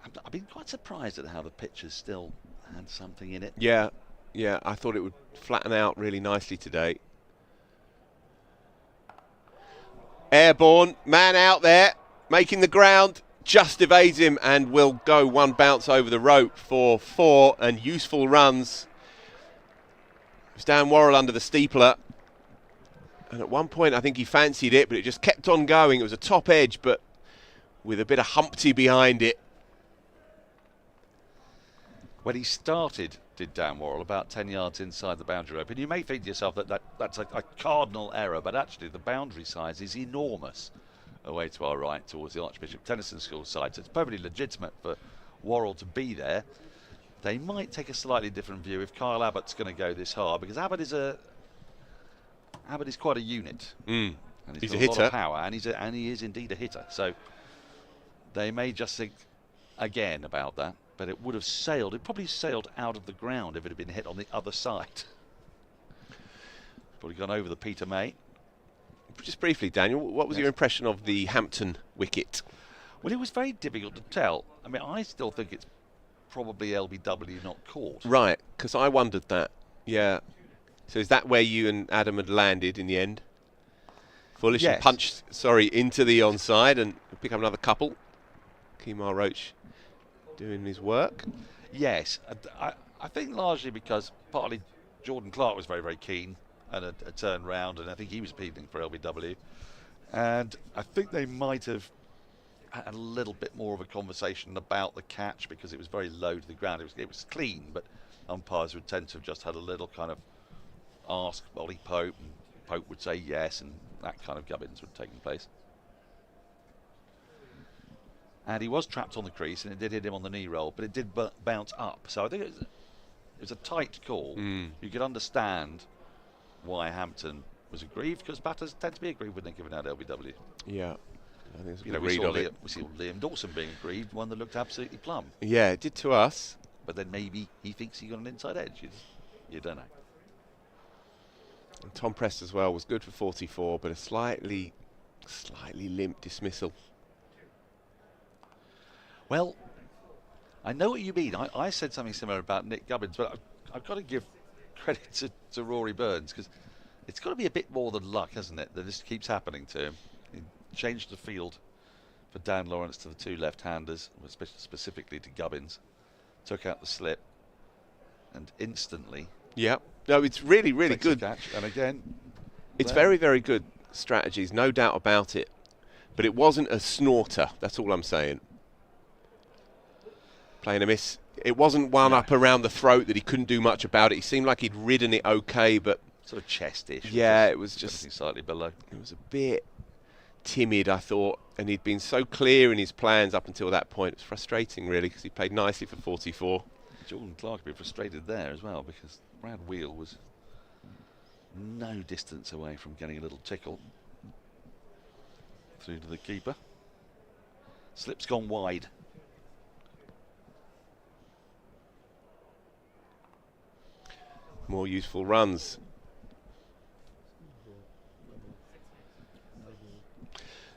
I've been quite surprised at how the pitch has still had something in it. Yeah, I thought it would flatten out really nicely today. Airborne, man out there, making the ground, just evades him and will go one bounce over the rope for 4 and useful runs. It was Dan Worrell under the steepler. And at one point I think he fancied it, but it just kept on going. It was a top edge, but with a bit of Humpty behind it. When he started, did Dan Worrell, about 10 yards inside the boundary rope. And you may think to yourself that's a cardinal error, but actually the boundary size is enormous away to our right towards the Archbishop Tennyson School side. So it's perfectly legitimate for Worrell to be there. They might take a slightly different view if Kyle Abbott's going to go this hard, because Abbott is quite a unit. And he's got a lot of power, and he is indeed a hitter. So they may just think, again about that, but it would have sailed. It probably sailed out of the ground if it had been hit on the other side. Probably gone over the Peter May. Just briefly, Daniel, what was your impression of the Hampton wicket? Well, it was very difficult to tell. I mean, I still think it's probably LBW not caught. Right, because I wondered that. Yeah. So is that where you and Adam had landed in the end? Foolish and punched, into the onside and pick up another couple. Kemar Roach doing his work. Yes, I think largely because partly Jordan Clark was very, very keen and a turn round, and I think he was appealing for LBW. And I think they might have had a little bit more of a conversation about the catch because it was very low to the ground. It was clean, but umpires would tend to have just had a little kind of ask Ollie Pope, and Pope would say yes, and that kind of gubbins would take place. And he was trapped on the crease, and it did hit him on the knee roll, but it did bounce up. So I think it was a tight call. You could understand why Hampton was aggrieved, because batters tend to be aggrieved when they're given out LBW. Yeah. I think it's a good we read saw of it. We saw Liam Dawson being aggrieved, one that looked absolutely plumb. Yeah, it did to us. But then maybe he thinks he got an inside edge. You don't know. And Tom Prest as well was good for 44, but a slightly limp dismissal. Well, I know what you mean. I said something similar about Nick Gubbins, but I've got to give credit to Rory Burns, because it's got to be a bit more than luck, hasn't it, that this keeps happening to him. He changed the field for Dan Lawrence to the two left-handers, specifically to Gubbins, took out the slip, and instantly... Yeah. No, it's really, really good. Catch. And again... It's very, very good strategies, no doubt about it. But it wasn't a snorter, that's all I'm saying. Playing a miss. It wasn't one up around the throat that he couldn't do much about it. He seemed like he'd ridden it okay, but... Sort of chest-ish. Yeah, it was just... slightly below. It was a bit timid, I thought, and he'd been so clear in his plans up until that point. It was frustrating, really, because he played nicely for 44. Jordan Clark would be frustrated there as well, because Brad Wheel was no distance away from getting a little tickle through to the keeper. Slip's gone wide. More useful runs.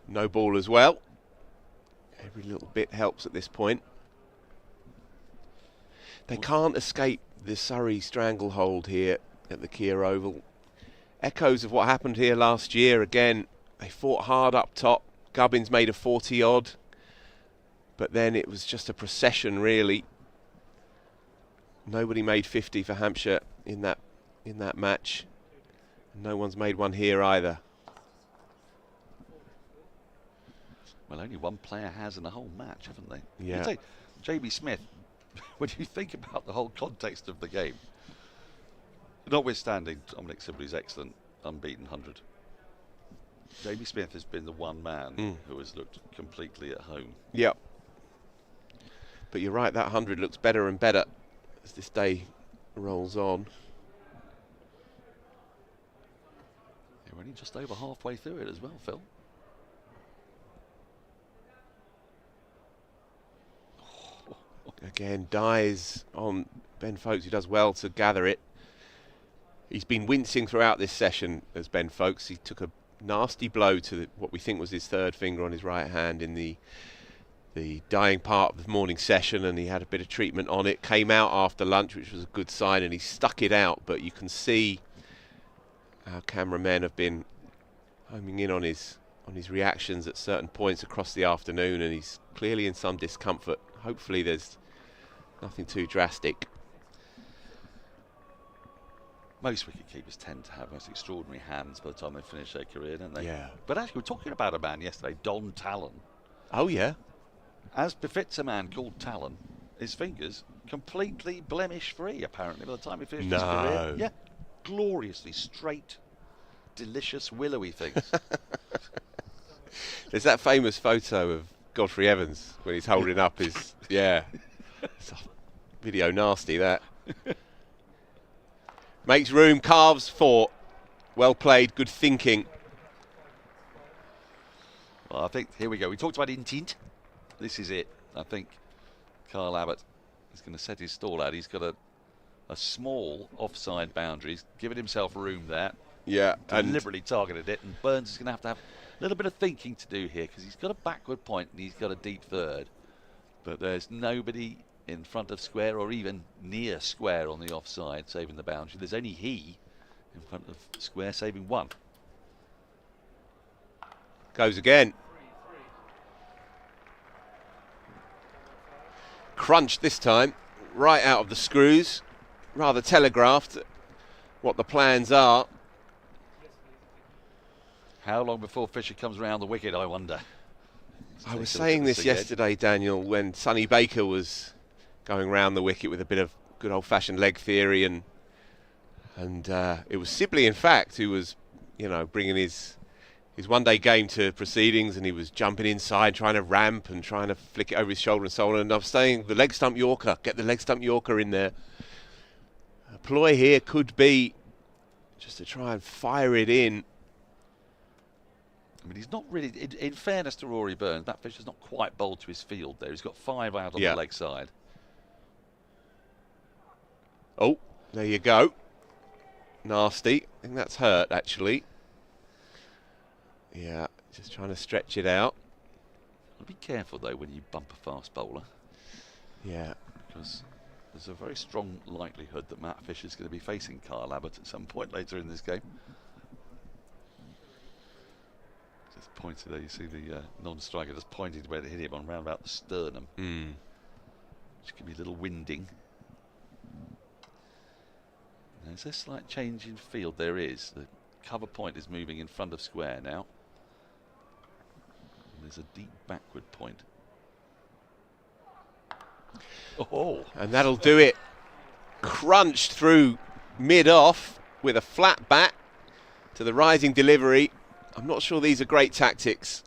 No ball as well. Every little bit helps at this point. They can't escape the Surrey stranglehold here at the Kia Oval. Echoes of what happened here last year. Again, they fought hard up top. Gubbins made a 40-odd, but then it was just a procession, really. Nobody made 50 for Hampshire in that match. No one's made one here either. Well, only one player has in the whole match, haven't they? Yeah. You'd say J.B. Smith, when you think about the whole context of the game, notwithstanding Dominic Sibley's excellent unbeaten 100, J.B. Smith has been the one man who has looked completely at home. Yep. But you're right, that 100 looks better and better as this day rolls on. We're only just over halfway through it as well, Phil. Again, dies on Ben Foakes, who does well to gather it. He's been wincing throughout this session as Ben Foakes. He took a nasty blow to what we think was his third finger on his right hand in the dying part of the morning session, and he had a bit of treatment on it. Came out after lunch, which was a good sign, and he stuck it out. But you can see our cameramen have been homing in on his reactions at certain points across the afternoon, and he's clearly in some discomfort. Hopefully there's nothing too drastic. Most wicket-keepers tend to have most extraordinary hands by the time they finish their career, don't they? Yeah. But actually, we're talking about a man yesterday, Don Talon. Oh, yeah. As befits a man called Talon, his fingers completely blemish-free, apparently, by the time he finished his career. Yeah. Gloriously straight, delicious, willowy things. There's that famous photo of Godfrey Evans when he's holding up his... Yeah. It's a video nasty, that. Makes room, carves 4. Well played, good thinking. Well, I think, here we go. We talked about intent. This is it. I think Kyle Abbott is going to set his stall out. He's got a small offside boundary. He's given himself room there. Yeah, deliberately targeted it, and Burns is going to have a little bit of thinking to do here, because he's got a backward point and he's got a deep third, but there's nobody in front of square or even near square on the offside saving the boundary. There's only he in front of square saving one. Goes again. Crunched this time, right out of the screws, rather telegraphed what the plans are. How long before Fisher comes round the wicket, I wonder? I was saying this yesterday, Daniel, when Sonny Baker was going round the wicket with a bit of good old-fashioned leg theory, and it was Sibley, in fact, who was, bringing his one-day game to proceedings, and he was jumping inside, trying to ramp and trying to flick it over his shoulder and so on. And I'm saying the leg stump Yorker, get the leg stump Yorker in there. A ploy here could be just to try and fire it in. I mean, he's not really, in fairness to Rory Burns, Matt Fisher's not quite bowled to his field there. He's got 5 out on the leg side. Oh, there you go. Nasty. I think that's hurt, actually. Yeah, just trying to stretch it out. Be careful, though, when you bump a fast bowler. Yeah. Because there's a very strong likelihood that Matt Fisher's going to be facing Kyle Abbott at some point later in this game. Just pointed there, you see the non-striker just pointed where to hit him on round about the sternum. Which can be a little winding. There's a slight change in field. There is. The cover point is moving in front of square now. And there's a deep backward point. Oh! And that'll do it. Crunched through mid-off with a flat bat to the rising delivery. I'm not sure these are great tactics,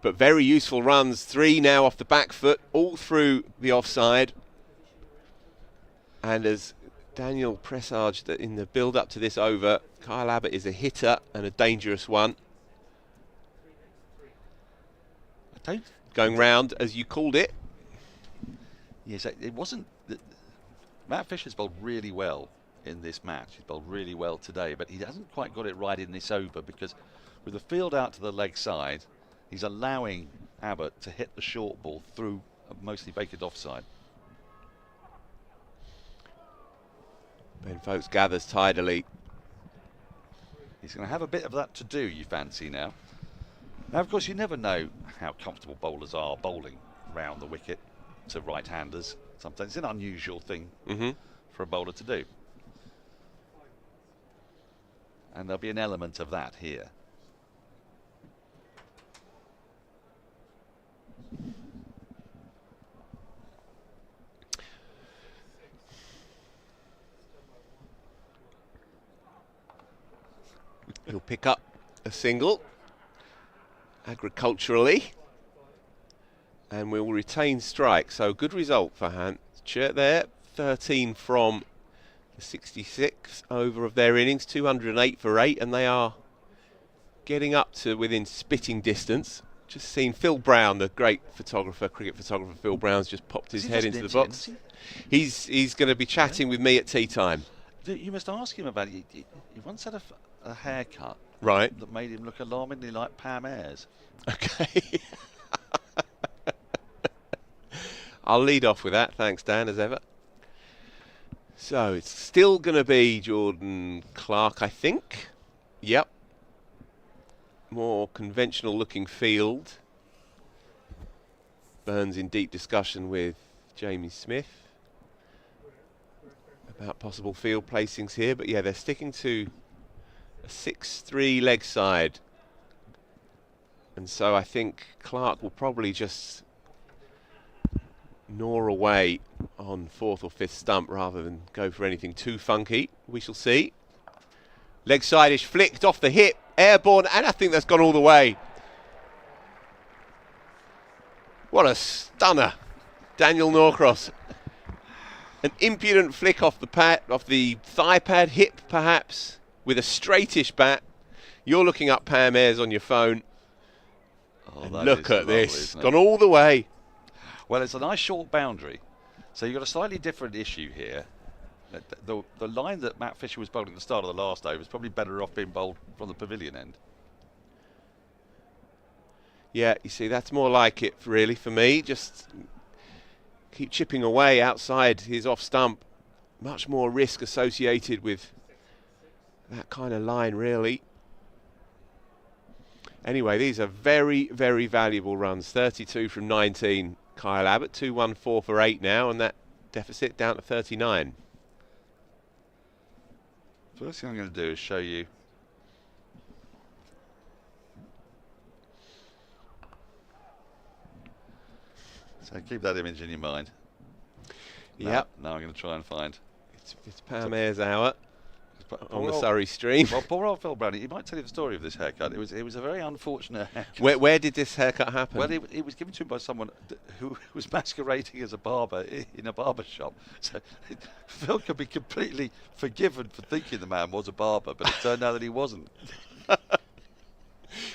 but very useful runs. 3 now off the back foot, all through the offside. And as Daniel presaged that in the build-up to this over, Kyle Abbott is a hitter and a dangerous one. Going round, as you called it. Yes, it wasn't. Matt Fisher's bowled really well in this match. He's bowled really well today, but he hasn't quite got it right in this over, because with the field out to the leg side, he's allowing Abbott to hit the short ball through a mostly vacant offside. Ben Foakes gathers tidily. He's going to have a bit of that to do, you fancy now. Now, of course, you never know how comfortable bowlers are bowling round the wicket to right-handers. Sometimes it's an unusual thing for a bowler to do. And there'll be an element of that here. He'll pick up a single agriculturally, and we'll retain strike. So good result for Hampshire there. 13 from the 66th over of their innings, 208 for 8, and they are getting up to within spitting distance. Just seen Phil Brown, the great photographer, cricket photographer Phil Brown's just popped his head into the box. He's going to be chatting with me at tea time. You must ask him about it. He once had a haircut, right, that made him look alarmingly like Pam Ayres. Okay. I'll lead off with that. Thanks, Dan, as ever. So it's still going to be Jordan Clark, I think. Yep. More conventional looking field. Burns in deep discussion with Jamie Smith about possible field placings here, but yeah, they're sticking to a 6-3 leg side, and so I think Clark will probably just gnaw away on 4th or 5th stump rather than go for anything too funky. We shall see. Leg side-ish flicked off the hip, airborne, and I think that's gone all the way. What a stunner, Daniel Norcross. An impudent flick off the pad, off the thigh pad, hip perhaps, with a straightish bat. You're looking up Pam Ayres on your phone. And look at this, gone all the way. Well, it's a nice short boundary, so you've got a slightly different issue here. The line that Matt Fisher was bowling at the start of the last over is probably better off being bowled from the pavilion end. Yeah, you see, that's more like it really for me. Just keep chipping away outside his off stump. Much more risk associated with that kind of line, really. Anyway, these are very, very valuable runs. 32 from 19, Kyle Abbott. 214 for 8 now, and that deficit down to 39. First thing I'm going to do is show you. So keep that image in your mind. Yep. Now I'm going to try and find. It's Pam Ayres hour on the Surrey stream. Well, poor old Phil Browning. He might tell you the story of this haircut. It was a very unfortunate haircut. Where did this haircut happen? Well, it was given to him by someone who was masquerading as a barber in a barber shop. So Phil could be completely forgiven for thinking the man was a barber, but it turned out that he wasn't.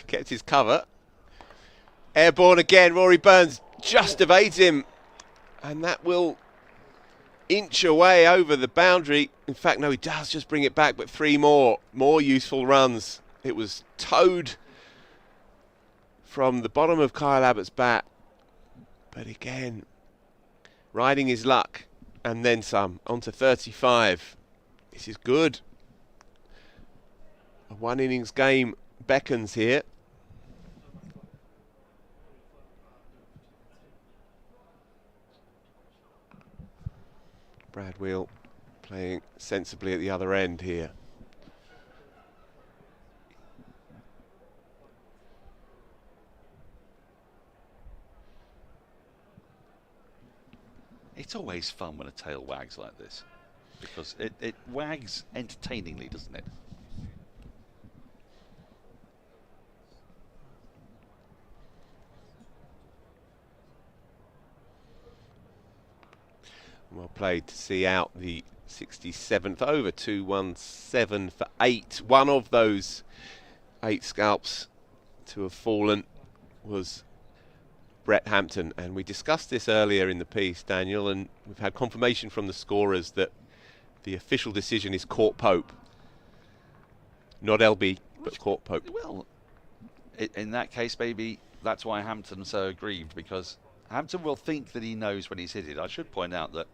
Kept his cover. Airborne again. Rory Burns just evades him, and that will inch away over the boundary. In fact, no, he does just bring it back, but 3 more useful runs. It was towed from the bottom of Kyle Abbott's bat, but again, riding his luck, and then some, onto 35. This is good. A 1 innings game beckons here. Brad Wheel playing sensibly at the other end here. It's always fun when a tail wags like this, because it wags entertainingly, doesn't it? Well played to see out the 67th over. 217 for 8. One of those 8 scalps to have fallen was Brett Hampton, and we discussed this earlier in the piece, Daniel, and we've had confirmation from the scorers that the official decision is Court Pope, not LB, but Court Pope. Well, in that case, maybe that's why Hampton's so aggrieved, because Hampton will think that he knows when he's hit it. I should point out that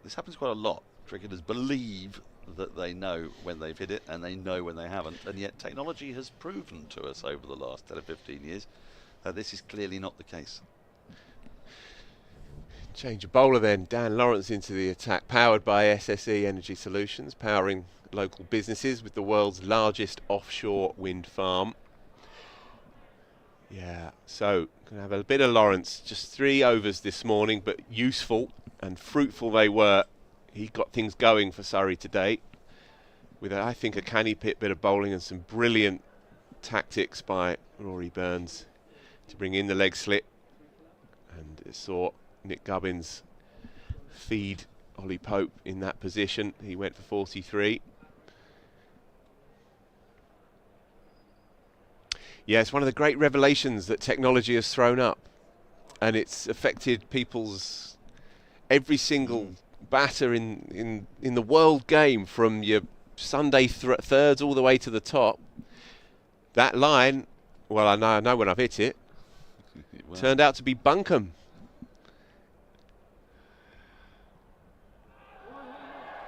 this happens quite a lot. Cricketers believe that they know when they've hit it and they know when they haven't, and yet technology has proven to us over the last 10 or 15 years that this is clearly not the case. Change of bowler then. Dan Lawrence into the attack, powered by SSE Energy Solutions, powering local businesses with the world's largest offshore wind farm. Yeah, so going to have a bit of Lawrence. Just 3 overs this morning, but useful and fruitful they were. He got things going for Surrey today with, I think, a canny pit bit of bowling and some brilliant tactics by Rory Burns to bring in the leg slip. And it saw Nick Gubbins feed Ollie Pope in that position. He went for 43. Yeah, it's one of the great revelations that technology has thrown up, and it's affected people's every single batter in the world game, from your Sunday thirds all the way to the top. That line, well, I know when I've hit it, turned out to be bunkum.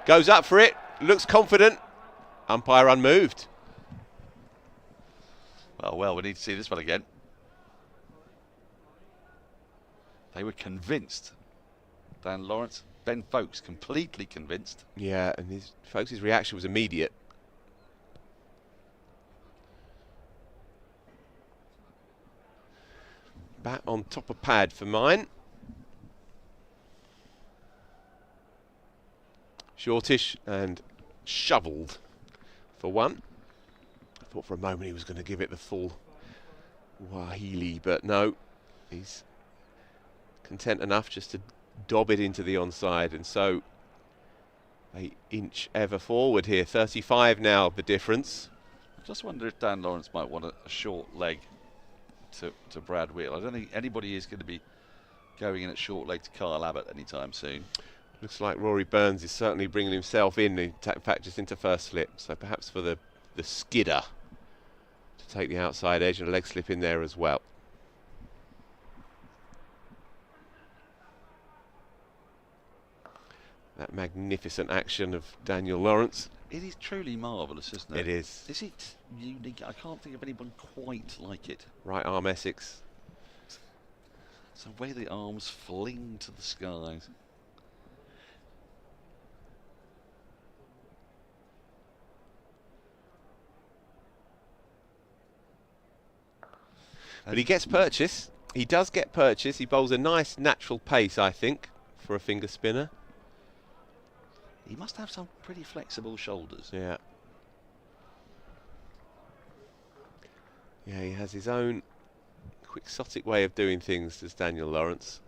Goes up for it, looks confident, umpire unmoved. Well, we need to see this one again. They were convinced. Dan Lawrence, Ben Foakes, completely convinced. Yeah, and Foakes' reaction was immediate. Bat on top of pad for mine. Shortish and shovelled for 1. I thought for a moment he was going to give it the full Wahili, but no, he's content enough just to dob it into the onside, and so they inch ever forward here. 35 now, the difference. I just wonder if Dan Lawrence might want a short leg to Brad Wheel. I don't think anybody is going to be going in at short leg to Kyle Abbott anytime soon. Looks like Rory Burns is certainly bringing himself in fact, just into first slip. So perhaps for the skidder to take the outside edge and a leg slip in there as well. That magnificent action of Daniel Lawrence. It is truly marvellous, isn't it? It is. Is it unique? I can't think of anyone quite like it. Right arm Essex. It's the way the arms fling to the skies. But he gets purchase. He does get purchase. He bowls a nice natural pace, I think, for a finger spinner. He must have some pretty flexible shoulders. Yeah. Yeah, he has his own quixotic way of doing things, does Daniel Lawrence.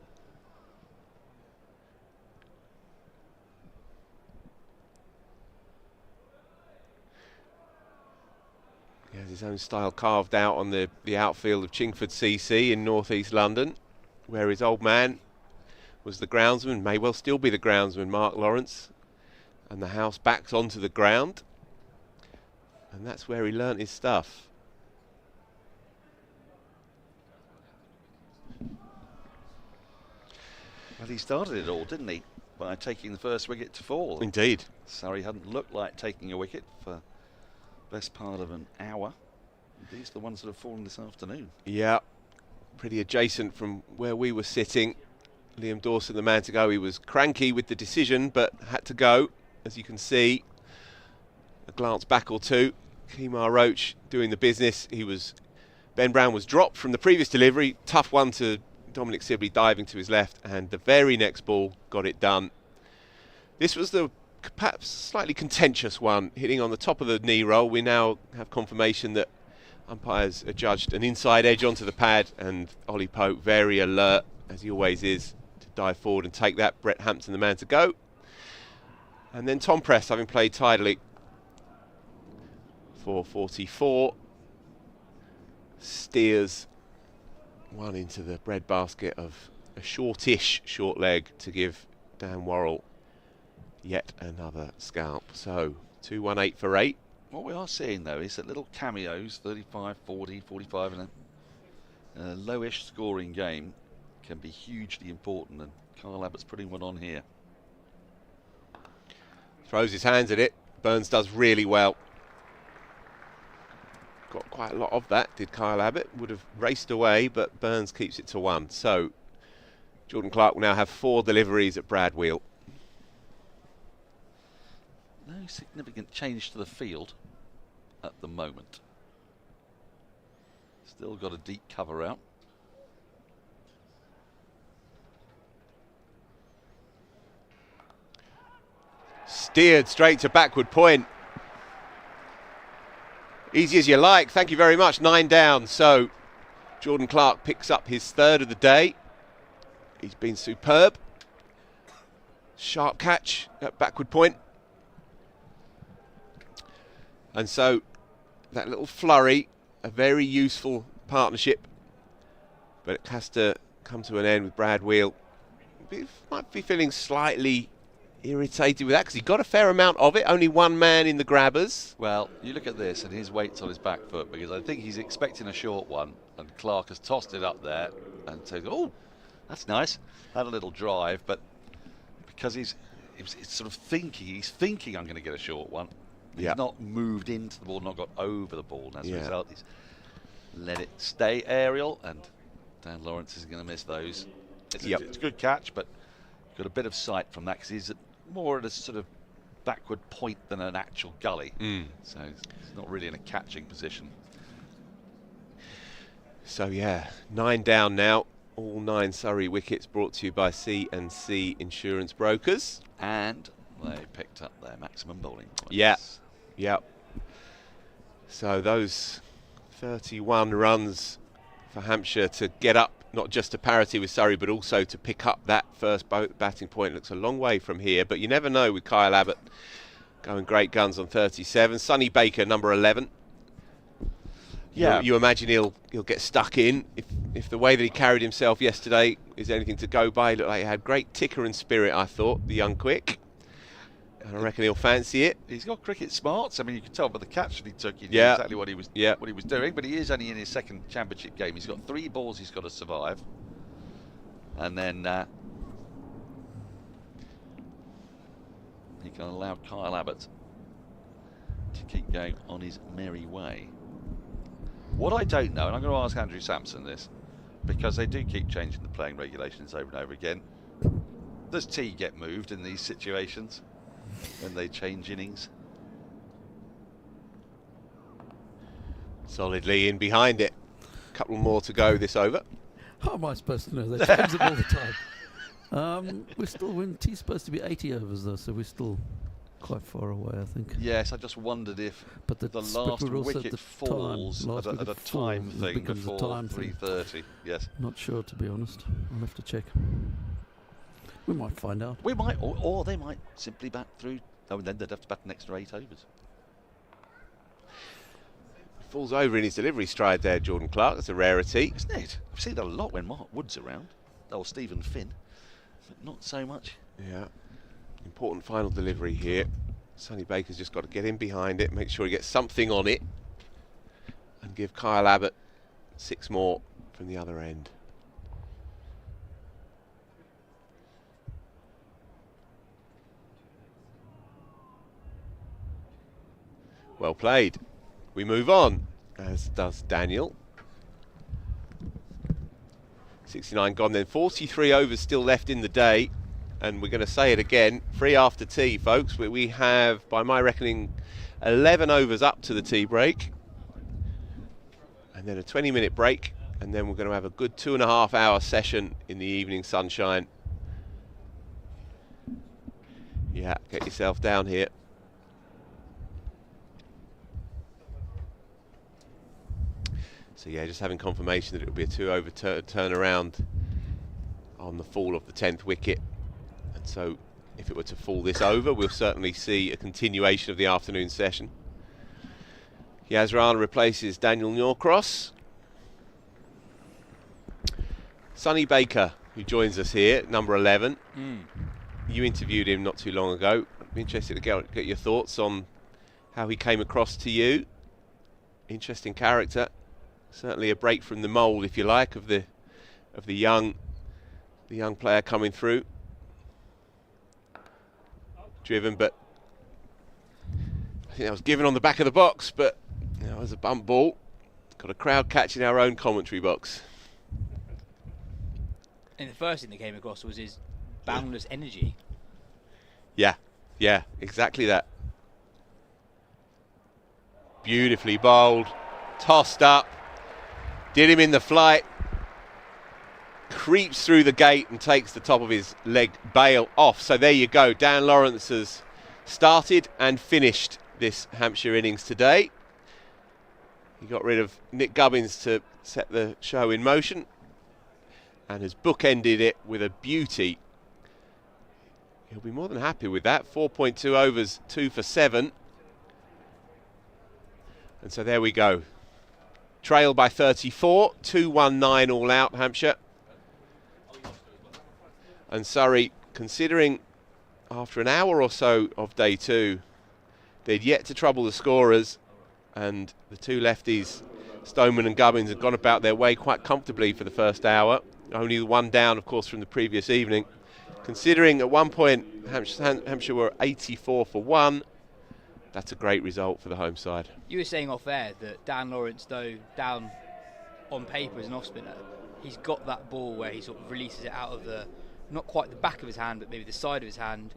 He has his own style carved out on the outfield of Chingford CC in northeast London, where his old man was the groundsman, may well still be the groundsman, Mark Lawrence. And the house backs onto the ground. And that's where he learnt his stuff. Well, he started it all, didn't he? By taking the first wicket to fall. Indeed. Surrey hadn't looked like taking a wicket for best part of an hour. These are the ones that have fallen this afternoon. Yeah, pretty adjacent from where we were sitting. Liam Dawson, the man to go. He was cranky with the decision, but had to go. As you can see, a glance back or two. Kemar Roach doing the business. Ben Brown was dropped from the previous delivery. Tough one to Dominic Sibley diving to his left, and the very next ball got it done. This was the perhaps slightly contentious one, hitting on the top of the knee roll. We now have confirmation that umpires adjudged an inside edge onto the pad, and Ollie Pope, very alert, as he always is, to dive forward and take that. Brett Hampton, the man to go. And then Tom Press, having played tidily for 44, steers one into the breadbasket of a shortish short leg to give Dan Worrell yet another scalp. So 2-1-8 for 8. What we are seeing though is that little cameos, 35, 40, 45 in a lowish scoring game can be hugely important, and Kyle Abbott's putting one on here. Throws his hands at it. Burns does really well. Got quite a lot of that, did Kyle Abbott. Would have raced away, but Burns keeps it to 1. So Jordan Clark will now have 4 deliveries at Brad Wheel. No significant change to the field at the moment. Still got a deep cover out. Steered straight to backward point. Easy as you like. Thank you very much. 9 down. So Jordan Clark picks up his 3rd of the day. He's been superb. Sharp catch at backward point. And so that little flurry, a very useful partnership, but it has to come to an end with Brad Wheel. Might be feeling slightly irritated with that because he got a fair amount of it. Only one man in the grabbers. Well, you look at this and his weight's on his back foot, because I think he's expecting a short one, and Clark has tossed it up there and says, oh, that's nice. Had a little drive, but because he's sort of thinking, I'm going to get a short one. He's not moved into the ball, not got over the ball, and as a result he's let it stay aerial, and Dan Lawrence is going to miss those. It's a good catch, but got a bit of sight from that because he's more at a sort of backward point than an actual gully. So it's not really in a catching position. So 9 down now. All 9 Surrey wickets brought to you by C&C Insurance Brokers. And they picked up their maximum bowling points. Yeah. So those 31 runs for Hampshire to get up, not just to parity with Surrey, but also to pick up that first batting point. Looks a long way from here, but you never know with Kyle Abbott going great guns on 37. Sonny Baker, number 11. Yeah. You imagine he'll get stuck in. If the way that he carried himself yesterday is anything to go by, he looked like he had great ticker and spirit, I thought, the young quick. And I reckon he'll fancy it. He's got cricket smarts. I mean, you can tell by the catch that he took. He knew Yeah. exactly what he was doing. But he is only in his second championship game. He's got 3 balls he's got to survive, and then he can allow Kyle Abbott to keep going on his merry way. What I don't know, and I'm going to ask Andrew Sampson this, because they do keep changing the playing regulations over and over again. Does tea get moved in these situations when they change innings? Solidly in behind it. A couple more to go this over. How am I supposed to know? They change it all the time. We're still, when tea's supposed to be 80 overs though, so we're still quite far away, I think. Yes, I just wondered if the last wicket falls at a time thing before 3:30. Yes. Not sure, to be honest. I'll have to check. We might find out. We might, or they might simply bat through. Oh, and then they'd have to bat an extra 8 overs. Falls over in his delivery stride there, Jordan Clark. That's a rarity. Isn't it? I've seen that a lot when Mark Wood's around. Or Stephen Finn. But not so much. Yeah. Important final delivery here. Sonny Baker's just got to get in behind it, make sure he gets something on it, and give Kyle Abbott 6 more from the other end. Well played. We move on, as does Daniel. 69 gone then, 43 overs still left in the day. And we're going to say it again, 3 after tea, folks. We have, by my reckoning, 11 overs up to the tea break. And then a 20-minute break. And then we're going to have a good 2.5-hour session in the evening sunshine. Yeah, get yourself down here. So yeah, just having confirmation that it will be a 2-over turnaround on the fall of the 10th wicket. So if it were to fall this over, we'll certainly see a continuation of the afternoon session. Yas Rana replaces Daniel Norcross. Sonny Baker, who joins us here, number 11. You interviewed him not too long ago. I'm interested to get your thoughts on how he came across to you. Interesting character. Certainly a break from the mould, if you like, of the young player coming through. Driven, but I think that was given on the back of the box, but that was a bump ball. Got a crowd catching our own commentary box. And the first thing that came across was his boundless energy. Yeah, exactly that. Beautifully bowled, tossed up, did him in the flight, creeps through the gate and takes the top of his leg bail off. So there you go. Dan Lawrence has started and finished this Hampshire innings today. He got rid of Nick Gubbins to set the show in motion and has bookended it with a beauty. He'll be more than happy with that. 4.2 overs, 2 for 7. And so there we go. Trail by 34, 2-1-9 all out, Hampshire. And Surrey, considering after an hour or so of day 2, they'd yet to trouble the scorers, and the 2 lefties, Stoneman and Gubbins, had gone about their way quite comfortably for the first hour. Only the 1 down, of course, from the previous evening. Considering at one point Hampshire were 84 for 1, that's a great result for the home side. You were saying off air that Dan Lawrence, though down on paper as an off spinner, he's got that ball where he sort of releases it out of the, not quite the back of his hand, but maybe the side of his hand.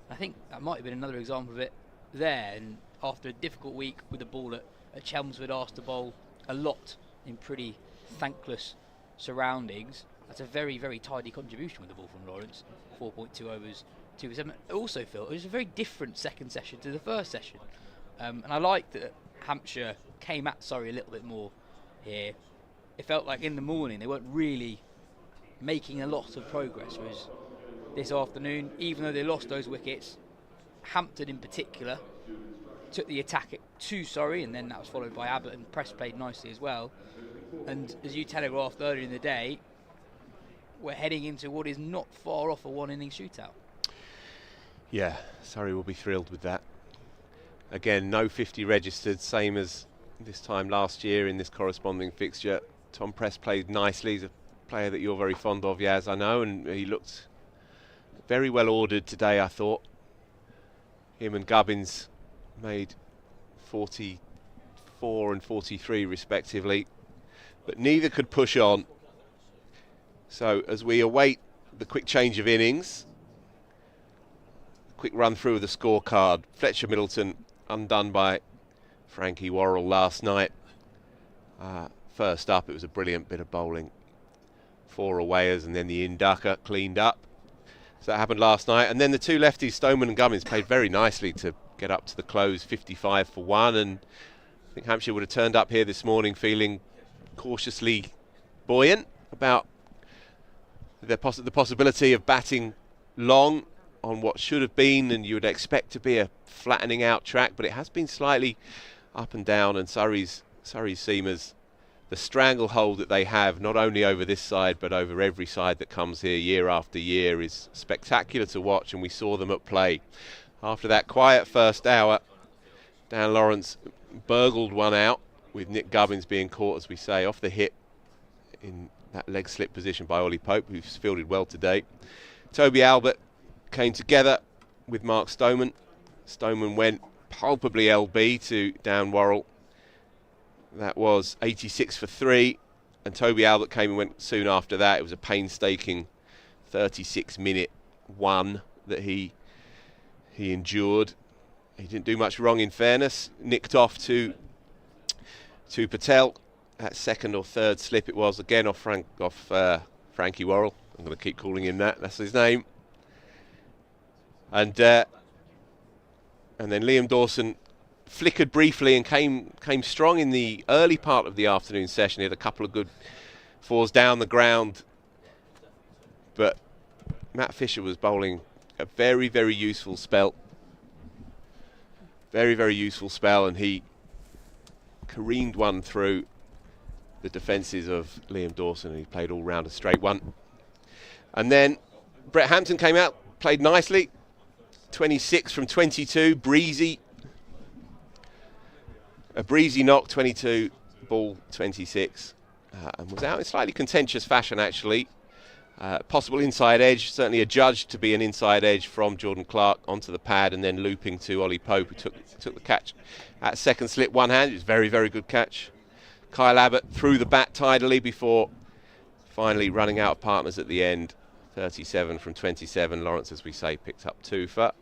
I think that might have been another example of it there. And after a difficult week with the ball at Chelmsford, asked to bowl a lot in pretty thankless surroundings, that's a very, very tidy contribution with the ball from Lawrence. 4.2 overs, 2 for 7. I also feel it was a very different second session to the first session. And I like that Hampshire came at Surrey a little bit more here. It felt like in the morning they weren't really making a lot of progress, whereas this afternoon, even though they lost those wickets, Hampton in particular took the attack to Surrey, and then that was followed by Abbott, and Press played nicely as well. And as you telegraphed earlier in the day, we're heading into what is not far off a one-inning shootout. Yeah, Surrey will be thrilled with that. Again, no 50 registered, same as this time last year in this corresponding fixture. Tom Press played nicely. He's a player that you're very fond of, Yas, I know, and he looked very well ordered today, I thought. Him and Gubbins made 44 and 43 respectively, but neither could push on. So as we await the quick change of innings, quick run through of the scorecard. Fletcher Middleton undone by Frankie Worrell last night. First up, it was a brilliant bit of bowling. 4 awayers and then the in-ducker cleaned up. So that happened last night. And then the two lefties, Stoneman and Gummins, played very nicely to get up to the close, 55 for 1. And I think Hampshire would have turned up here this morning feeling cautiously buoyant about the possibility of batting long on what should have been, and you would expect to be a flattening out track, but it has been slightly up and down, and Surrey's seamers, the stranglehold that they have, not only over this side but over every side that comes here year after year, is spectacular to watch, and we saw them at play. After that quiet first hour, Dan Lawrence burgled one out, with Nick Gubbins being caught, as we say, off the hip in that leg slip position by Ollie Pope, who's fielded well today. Toby Albert came together with Mark Stoneman. Stoneman went palpably LB to Dan Worrell. That was 86 for 3, and Toby Albert came and went soon after that. It was a painstaking 36-minute 1 that he endured. He didn't do much wrong, in fairness. Nicked off to Patel. That second or third slip it was, again off Frankie Worrell. I'm going to keep calling him that. That's his name. And then Liam Dawson flickered briefly and came strong in the early part of the afternoon session. He had a couple of good 4s down the ground, but Matt Fisher was bowling a very, very useful spell. Very, very useful spell, and he careened one through the defences of Liam Dawson, and he played all round a straight one. And then Brett Hampton came out, played nicely, 26 from 22, breezy. A breezy knock, 22, ball 26, and was out in slightly contentious fashion, actually. Possible inside edge, certainly adjudged to be an inside edge from Jordan Clark onto the pad, and then looping to Ollie Pope, who took the catch at second slip one hand. It was a very, very good catch. Kyle Abbott threw the bat tidily before finally running out of partners at the end. 37 from 27. Lawrence, as we say, picked up 2 for.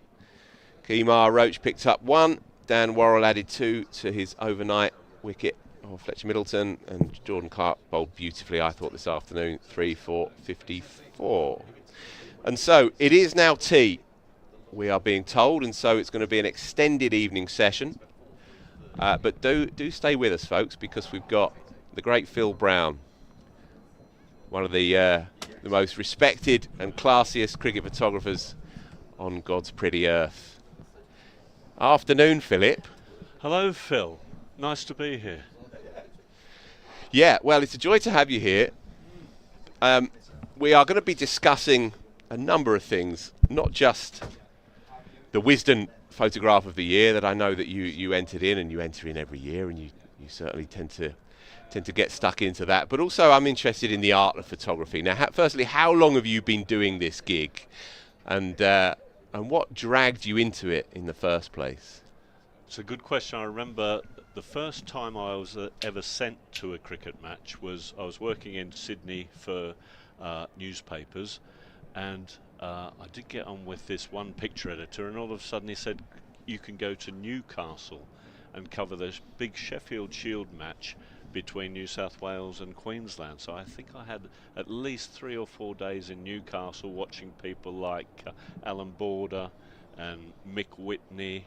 Kemar Roach picked up 1. Dan Worrell added 2 to his overnight wicket of Fletcher Middleton, and Jordan Clark bowled beautifully, I thought, this afternoon. 3 for 54. And so it is now tea, we are being told, and so it's going to be an extended evening session. But do stay with us, folks, because we've got the great Phil Brown, one of the most respected and classiest cricket photographers on God's pretty earth. Afternoon, Philip. Hello, Phil. Nice to be here. Yeah, well, it's a joy to have you here. We are going to be discussing a number of things, not just the Wisden photograph of the year that I know that you entered in, and you enter in every year, and you certainly tend to get stuck into that. But also I'm interested in the art of photography. Now, firstly, how long have you been doing this gig? And what dragged you into it in the first place? It's a good question. I remember the first time I was ever sent to a cricket match was I was working in Sydney for newspapers, and I did get on with this one picture editor, and all of a sudden he said, you can go to Newcastle and cover this big Sheffield Shield match between New South Wales and Queensland. So I think I had at least 3 or 4 days in Newcastle watching people like Alan Border and Mick Whitney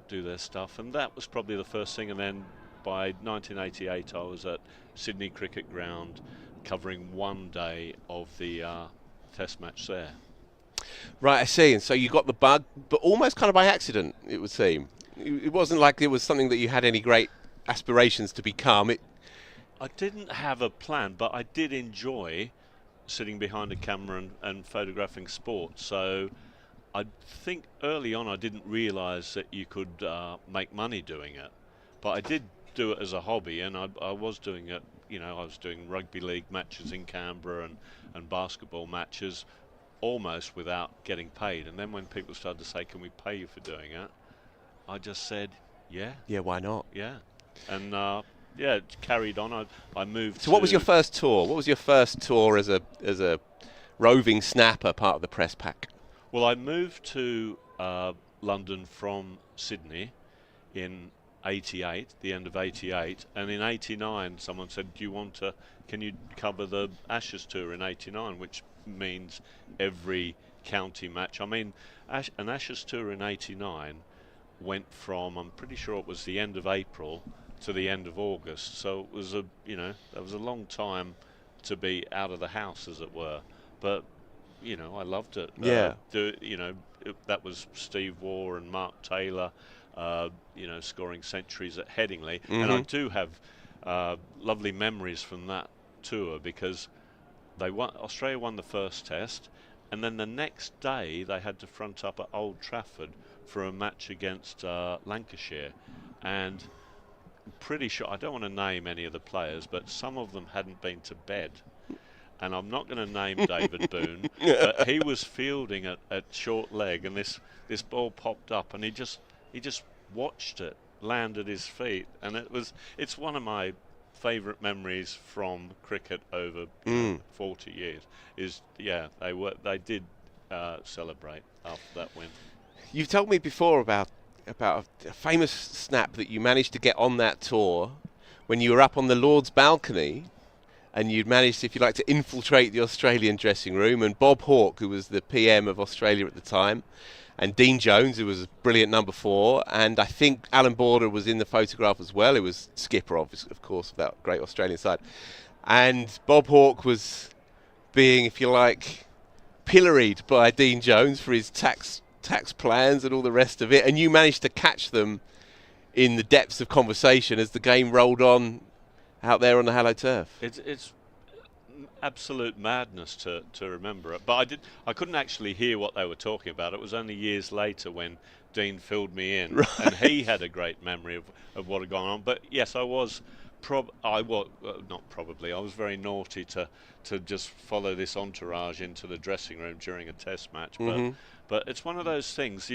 do their stuff, and that was probably the first thing. And then by 1988 I was at Sydney Cricket Ground covering 1 day of the test match there. Right, I see. And so you got the bug, but almost kind of by accident, it would seem. It wasn't like it was something that you had any great aspirations to become. I didn't have a plan, but I did enjoy sitting behind a camera and photographing sport. So I think early on I didn't realise that you could make money doing it. But I did do it as a hobby, and I was doing it. You know, I was doing rugby league matches in Canberra and basketball matches almost without getting paid. And then when people started to say, can we pay you for doing it? I just said, yeah. Yeah, why not? Yeah. And it carried on. I moved. So what was your first tour? What was your first tour as a roving snapper, part of the press pack? Well, I moved to London from Sydney in 88, the end of 88, and in 89 someone said, can you cover the Ashes tour in 89, which means every county match. I mean, an Ashes tour in 89 went from, I'm pretty sure it was the end of April to the end of August, so it was that was a long time to be out of the house, as it were. But I loved it. Yeah. That was Steve Waugh and Mark Taylor, scoring centuries at Headingley, and I do have lovely memories from that tour, because Australia won the first test, and then the next day they had to front up at Old Trafford for a match against Lancashire, and I'm pretty sure, I don't want to name any of the players, but some of them hadn't been to bed. And I'm not going to name David Boone, but he was fielding at short leg, and this ball popped up, and he just watched it land at his feet, and it's one of my favourite memories from cricket over 40 years. They did celebrate after that win. You've told me before about a famous snap that you managed to get on that tour when you were up on the Lord's balcony, and you'd managed, if you like, to infiltrate the Australian dressing room, and Bob Hawke, who was the PM of Australia at the time, and Dean Jones, who was a brilliant number 4, and I think Alan Border was in the photograph as well, who was skipper of course, of that great Australian side. And Bob Hawke was being, if you like, pilloried by Dean Jones for his tax plans and all the rest of it, and you managed to catch them in the depths of conversation as the game rolled on out there on the Hello Turf. It's absolute madness to remember it, but I couldn't actually hear what they were talking about. It was only years later when Dean filled me in, right. And he had a great memory of what had gone on. But yes, I was very naughty to just follow this entourage into the dressing room during a test match. But it's one of those things.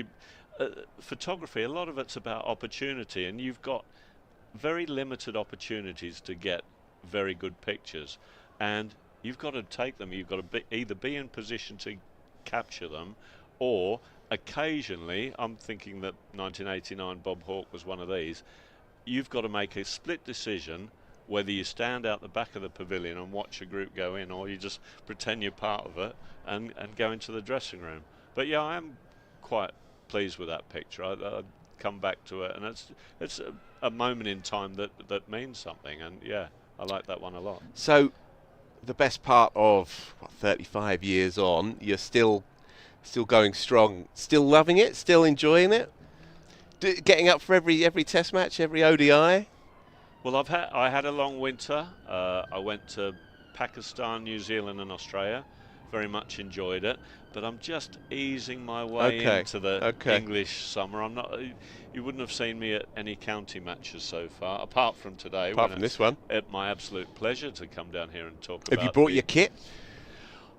Photography, a lot of it's about opportunity, and you've got very limited opportunities to get very good pictures, and you've got to take them. You've got to either be in position to capture them, or occasionally, I'm thinking that 1989 Bob Hawke was one of these, you've got to make a split decision whether you stand out the back of the pavilion and watch a group go in, or you just pretend you're part of it and go into the dressing room. But yeah, I am quite pleased with that picture. I come back to it, and it's a moment in time that means something, and yeah, I like that one a lot. So the best part of 35 years on, you're still going strong, still loving it, still enjoying it, getting up for every test match, every ODI. Well, I had a long winter. I went to Pakistan, New Zealand and Australia. Very much enjoyed it, but I'm just easing my way into the English summer. I'm not. You wouldn't have seen me at any county matches so far, apart from today. Apart from this one. It's my absolute pleasure to come down here and talk about. Have you brought your kit?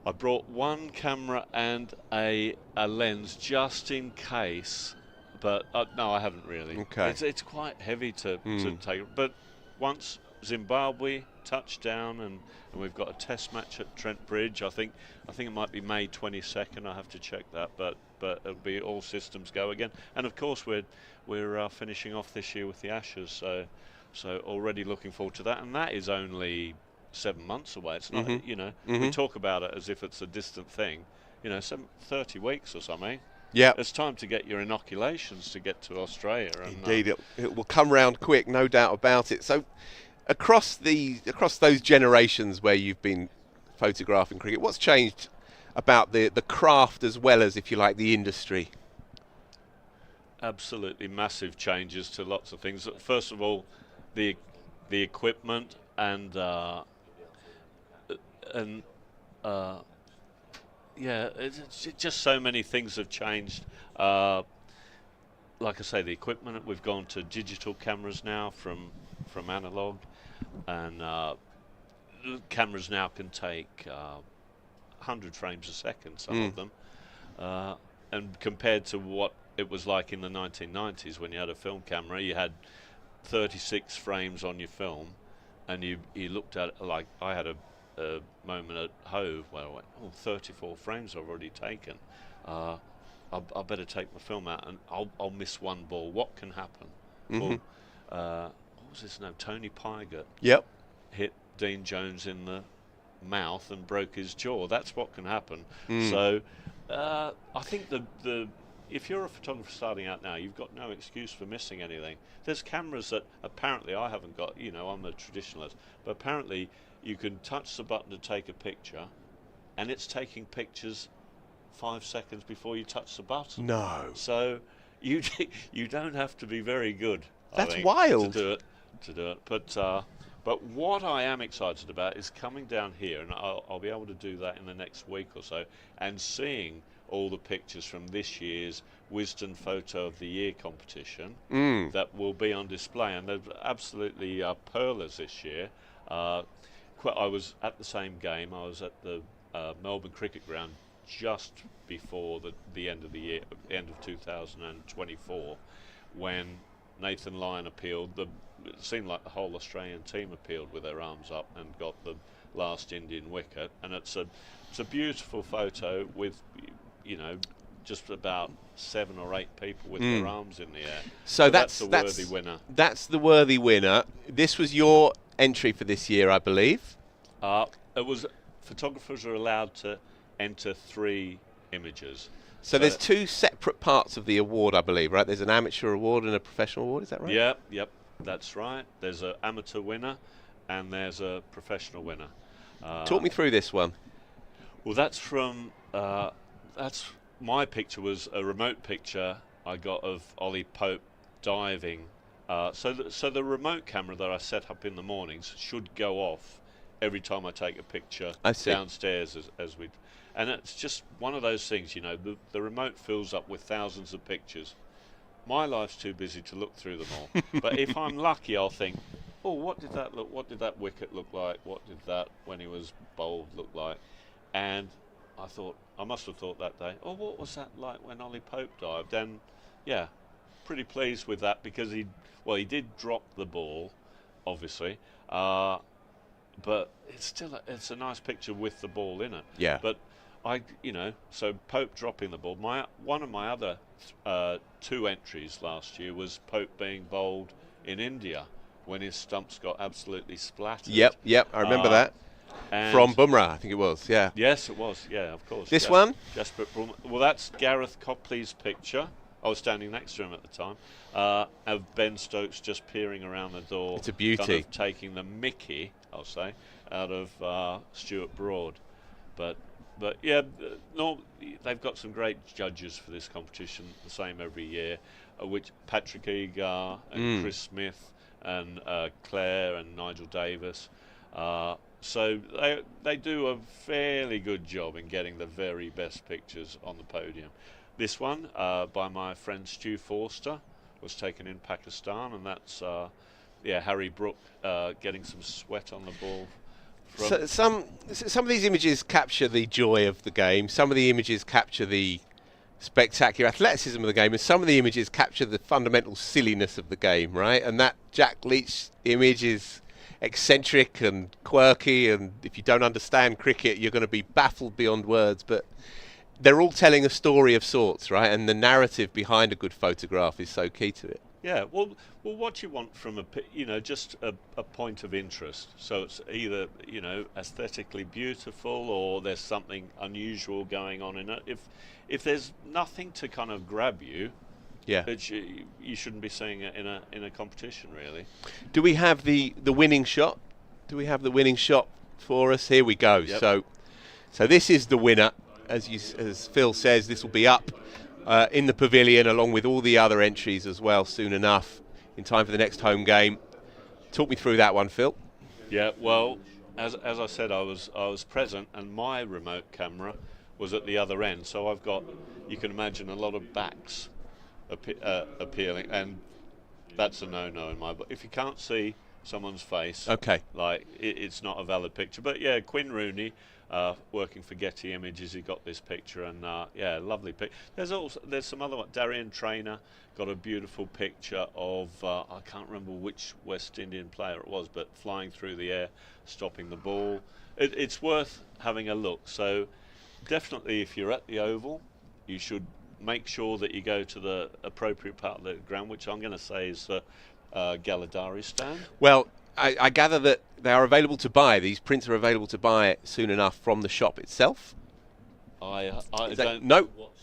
I brought one camera and a lens just in case, but no, I haven't really. Okay. It's quite heavy to take, but once Zimbabwe touchdown, and we've got a test match at Trent Bridge. I think it might be May 22nd. I have to check that, but it'll be all systems go again. And of course we're finishing off this year with the Ashes, so already looking forward to that. And that is only 7 months away. It's not we talk about it as if it's a distant thing. 30 weeks or something. Yeah, it's time to get your inoculations to get to Australia. And, indeed, it will come round quick, no doubt about it. So, across those generations where you've been photographing cricket, what's changed about the craft as well as, if you like, the industry? absolutely massive changes to lots of things. First of all, the equipment and it's just so many things have changed. Like I say, the equipment, we've gone to digital cameras now from analog, and cameras now can take 100 frames a second, some of them, and compared to what it was like in the 1990s when you had a film camera, you had 36 frames on your film, and you looked at it like I had a moment at Hove where I went, 34 frames I've already taken. I better take my film out, and I'll miss one ball. What can happen? What was his name? Tony Pygott. Yep. Hit Dean Jones in the mouth and broke his jaw. That's what can happen. So I think the if you're a photographer starting out now, you've got no excuse for missing anything. There's cameras that apparently I haven't got. I'm a traditionalist, but apparently you can touch the button to take a picture, and it's taking pictures 5 seconds before you touch the button. No. So you don't have to be very good. That's wild. To do it. But what I am excited about is coming down here, and I'll be able to do that in the next week or so, and seeing all the pictures from this year's Wisden Photo of the Year competition that will be on display, and they're absolutely pearlers this year. I was at the same game. I was at the Melbourne Cricket Ground just before the end of the year, end of 2024, when Nathan Lyon appealed. It seemed like the whole Australian team appealed with their arms up and got the last Indian wicket, and it's a beautiful photo with just about 7 or 8 people with their arms in the air. So that's the worthy winner. That's the worthy winner. This was your entry for this year, I believe. It was. Photographers are allowed to enter 3 images. So there's 2 separate parts of the award, I believe, right? There's an amateur award and a professional award, is that right? Yep, that's right. There's an amateur winner and there's a professional winner. Talk me through this one. Well, that's from... my picture was a remote picture I got of Ollie Pope diving. So the remote camera that I set up in the mornings should go off every time I take a picture downstairs as we... And it's just one of those things, the remote fills up with thousands of pictures. My life's too busy to look through them all. But if I'm lucky, I'll think, what did that wicket look like? What did that, when he was bowled, look like? And I must have thought that day, what was that like when Ollie Pope dived? And yeah, pretty pleased with that, because he did drop the ball, obviously, but it's a nice picture with the ball in it. Yeah. But so Pope dropping the ball. One of my other 2 entries last year was Pope being bowled in India when his stumps got absolutely splattered. Yep, I remember that. From Bumrah, I think it was, yeah. Yes, it was, yeah, of course. This one? Well, that's Gareth Copley's picture. I was standing next to him at the time. Of Ben Stokes just peering around the door. It's a beauty. Kind of taking the mickey, I'll say, out of Stuart Broad. But yeah, they've got some great judges for this competition, the same every year, which Patrick Egar and Chris Smith and Claire and Nigel Davis. So they do a fairly good job in getting the very best pictures on the podium. This one, by my friend Stu Forster, was taken in Pakistan, and that's Harry Brook getting some sweat on the ball. So some of these images capture the joy of the game. Some of the images capture the spectacular athleticism of the game, and some of the images capture the fundamental silliness of the game, right? And that Jack Leach image is eccentric and quirky, and if you don't understand cricket, you're going to be baffled beyond words. But they're all telling a story of sorts, right? And the narrative behind a good photograph is so key to it. Yeah, well, what you want from just a point of interest. So it's either aesthetically beautiful, or there's something unusual going on in it. If there's nothing to kind of grab you, you shouldn't be seeing it in a competition, really. Do we have the winning shot? Do we have the winning shot for us? Here we go. Yep. So this is the winner. As Phil says, this will be up in the pavilion, along with all the other entries as well, soon enough, in time for the next home game. Talk me through that one, Phil. Yeah, well, as I said, I was present, and my remote camera was at the other end. So I've got, you can imagine, a lot of backs appealing, and that's a no-no in my book. If you can't see someone's face, okay, like it's not a valid picture. But yeah, Quinn Rooney, working for Getty Images, he got this picture, and yeah, lovely picture. There's some other one. Darian Traynor got a beautiful picture of I can't remember which West Indian player it was, but flying through the air, stopping the ball. It's worth having a look. So definitely, if you're at the Oval, you should make sure that you go to the appropriate part of the ground, which I'm going to say is the Galladari stand. Well, I gather that they are available to buy. These prints are available to buy soon enough from the shop itself. I Is don't that, no, know what's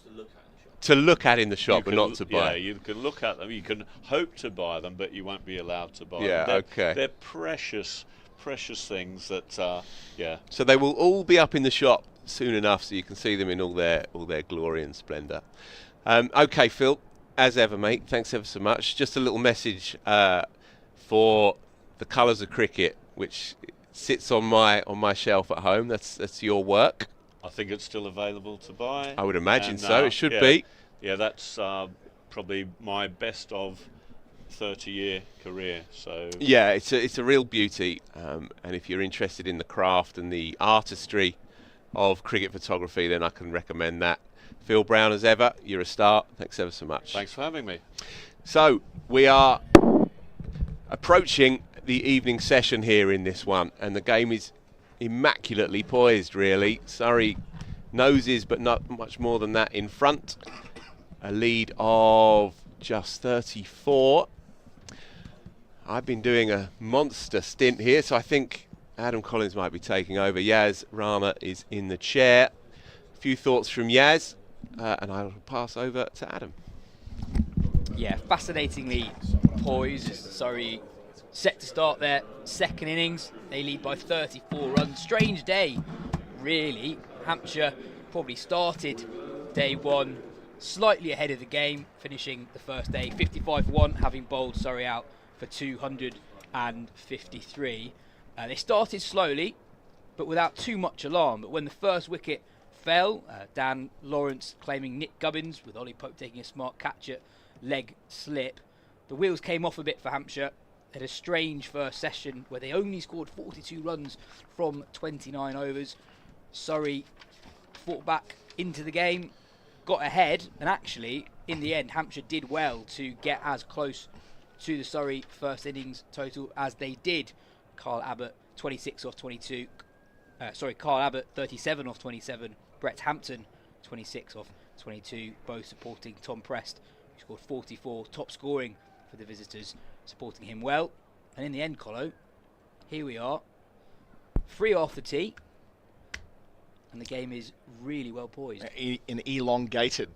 to look at in the shop and not to buy. Yeah, you can look at them. You can hope to buy them, but you won't be allowed to buy Yeah, them. okay. They're precious things that, yeah. So they will all be up in the shop soon enough, so you can see them in all their glory and splendour. Okay, Phil, as ever, mate, thanks ever so much. Just a little message for the colours of cricket, which sits on my shelf at home. That's your work. I think it's still available to buy. I would imagine so. It should be. Yeah, that's probably my best of 30-year career. So yeah, it's a real beauty. And if you're interested in the craft and the artistry of cricket photography, then I can recommend that. Phil Brown, as ever, you're a star. Thanks ever so much. Thanks for having me. So we are approaching the evening session here in this one, and the game is immaculately poised, really. Surrey noses, but not much more than that in front. A lead of just 34. I've been doing a monster stint here, so I think Adam Collins might be taking over. Yas Rana is in the chair. A few thoughts from Yas, and I'll pass over to Adam. Yeah, fascinatingly poised. Surrey set to start their second innings. They lead by 34 runs. Strange day, really. Hampshire probably started day one slightly ahead of the game, finishing the first day 55 for 1, having bowled Surrey out for 253. They started slowly, but without too much alarm. But when the first wicket fell, Dan Lawrence claiming Nick Gubbins, with Ollie Pope taking a smart catch at leg slip, the wheels came off a bit for Hampshire. Had a strange first session where they only scored 42 runs from 29 overs. Surrey fought back into the game, got ahead, and actually, in the end, Hampshire did well to get as close to the Surrey first innings total as they did. Carl Abbott 26 off 22. Carl Abbott 37 off 27. Brett Hampton 26 off 22, both supporting Tom Prest, who scored 44, top scoring for the visitors, supporting him well. And in the end, Colo, here we are, 3 off the tee, and the game is really well poised. An elongated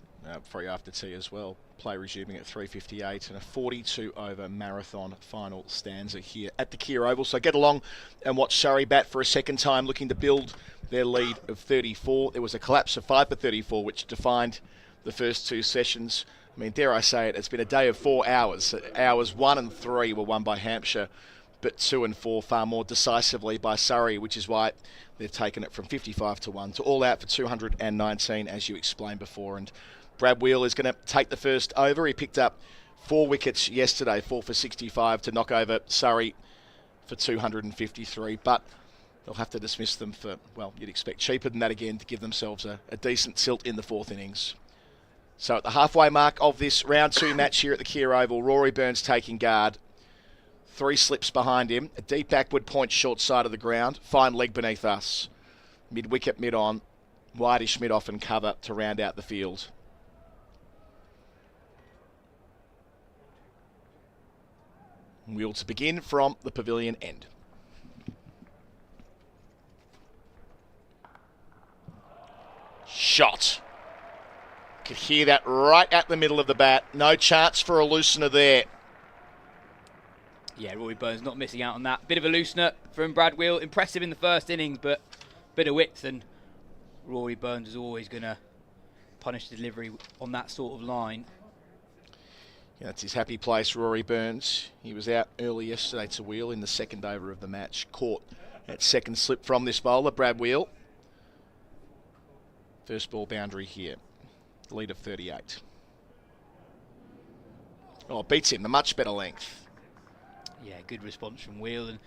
3 after tea as well. Play resuming at 3:58, and a 42-over marathon final stanza here at the Kia Oval. So get along and watch Surrey bat for a second time, looking to build their lead of 34. There was a collapse of 5 for 34, which defined the first 2 sessions. I mean, dare I say it, it's been a day of 4 hours. Hours 1 and 3 were won by Hampshire, but 2 and 4 far more decisively by Surrey, which is why they've taken it from 55 to 1 to all out for 219, as you explained before. And Brad Wheel is going to take the first over. He picked up 4 wickets yesterday, 4 for 65 to knock over Surrey for 253, but they'll have to dismiss them for, well, you'd expect cheaper than that again to give themselves a decent tilt in the 4th innings. So at the halfway mark of this round 2 match here at the Kia Oval, Rory Burns taking guard. 3 slips behind him, a deep backward point short side of the ground, fine leg beneath us. Mid-wicket, mid-on, wideish mid-off and cover to round out the field. Wheel to begin from the pavilion end. Shot. Could hear that right at the middle of the bat. No chance for a loosener there. Yeah, Rory Burns not missing out on that. Bit of a loosener from Brad Wheel. Impressive in the first innings, but bit of width, and Rory Burns is always going to punish the delivery on that sort of line. Yeah, that's his happy place, Rory Burns. He was out early yesterday to wheel in the second over of the match. Caught that second slip from this bowler, Brad Wheel. First ball boundary here. Lead of 38. Oh, beats him, the much better length. Yeah, good response from Wheel, and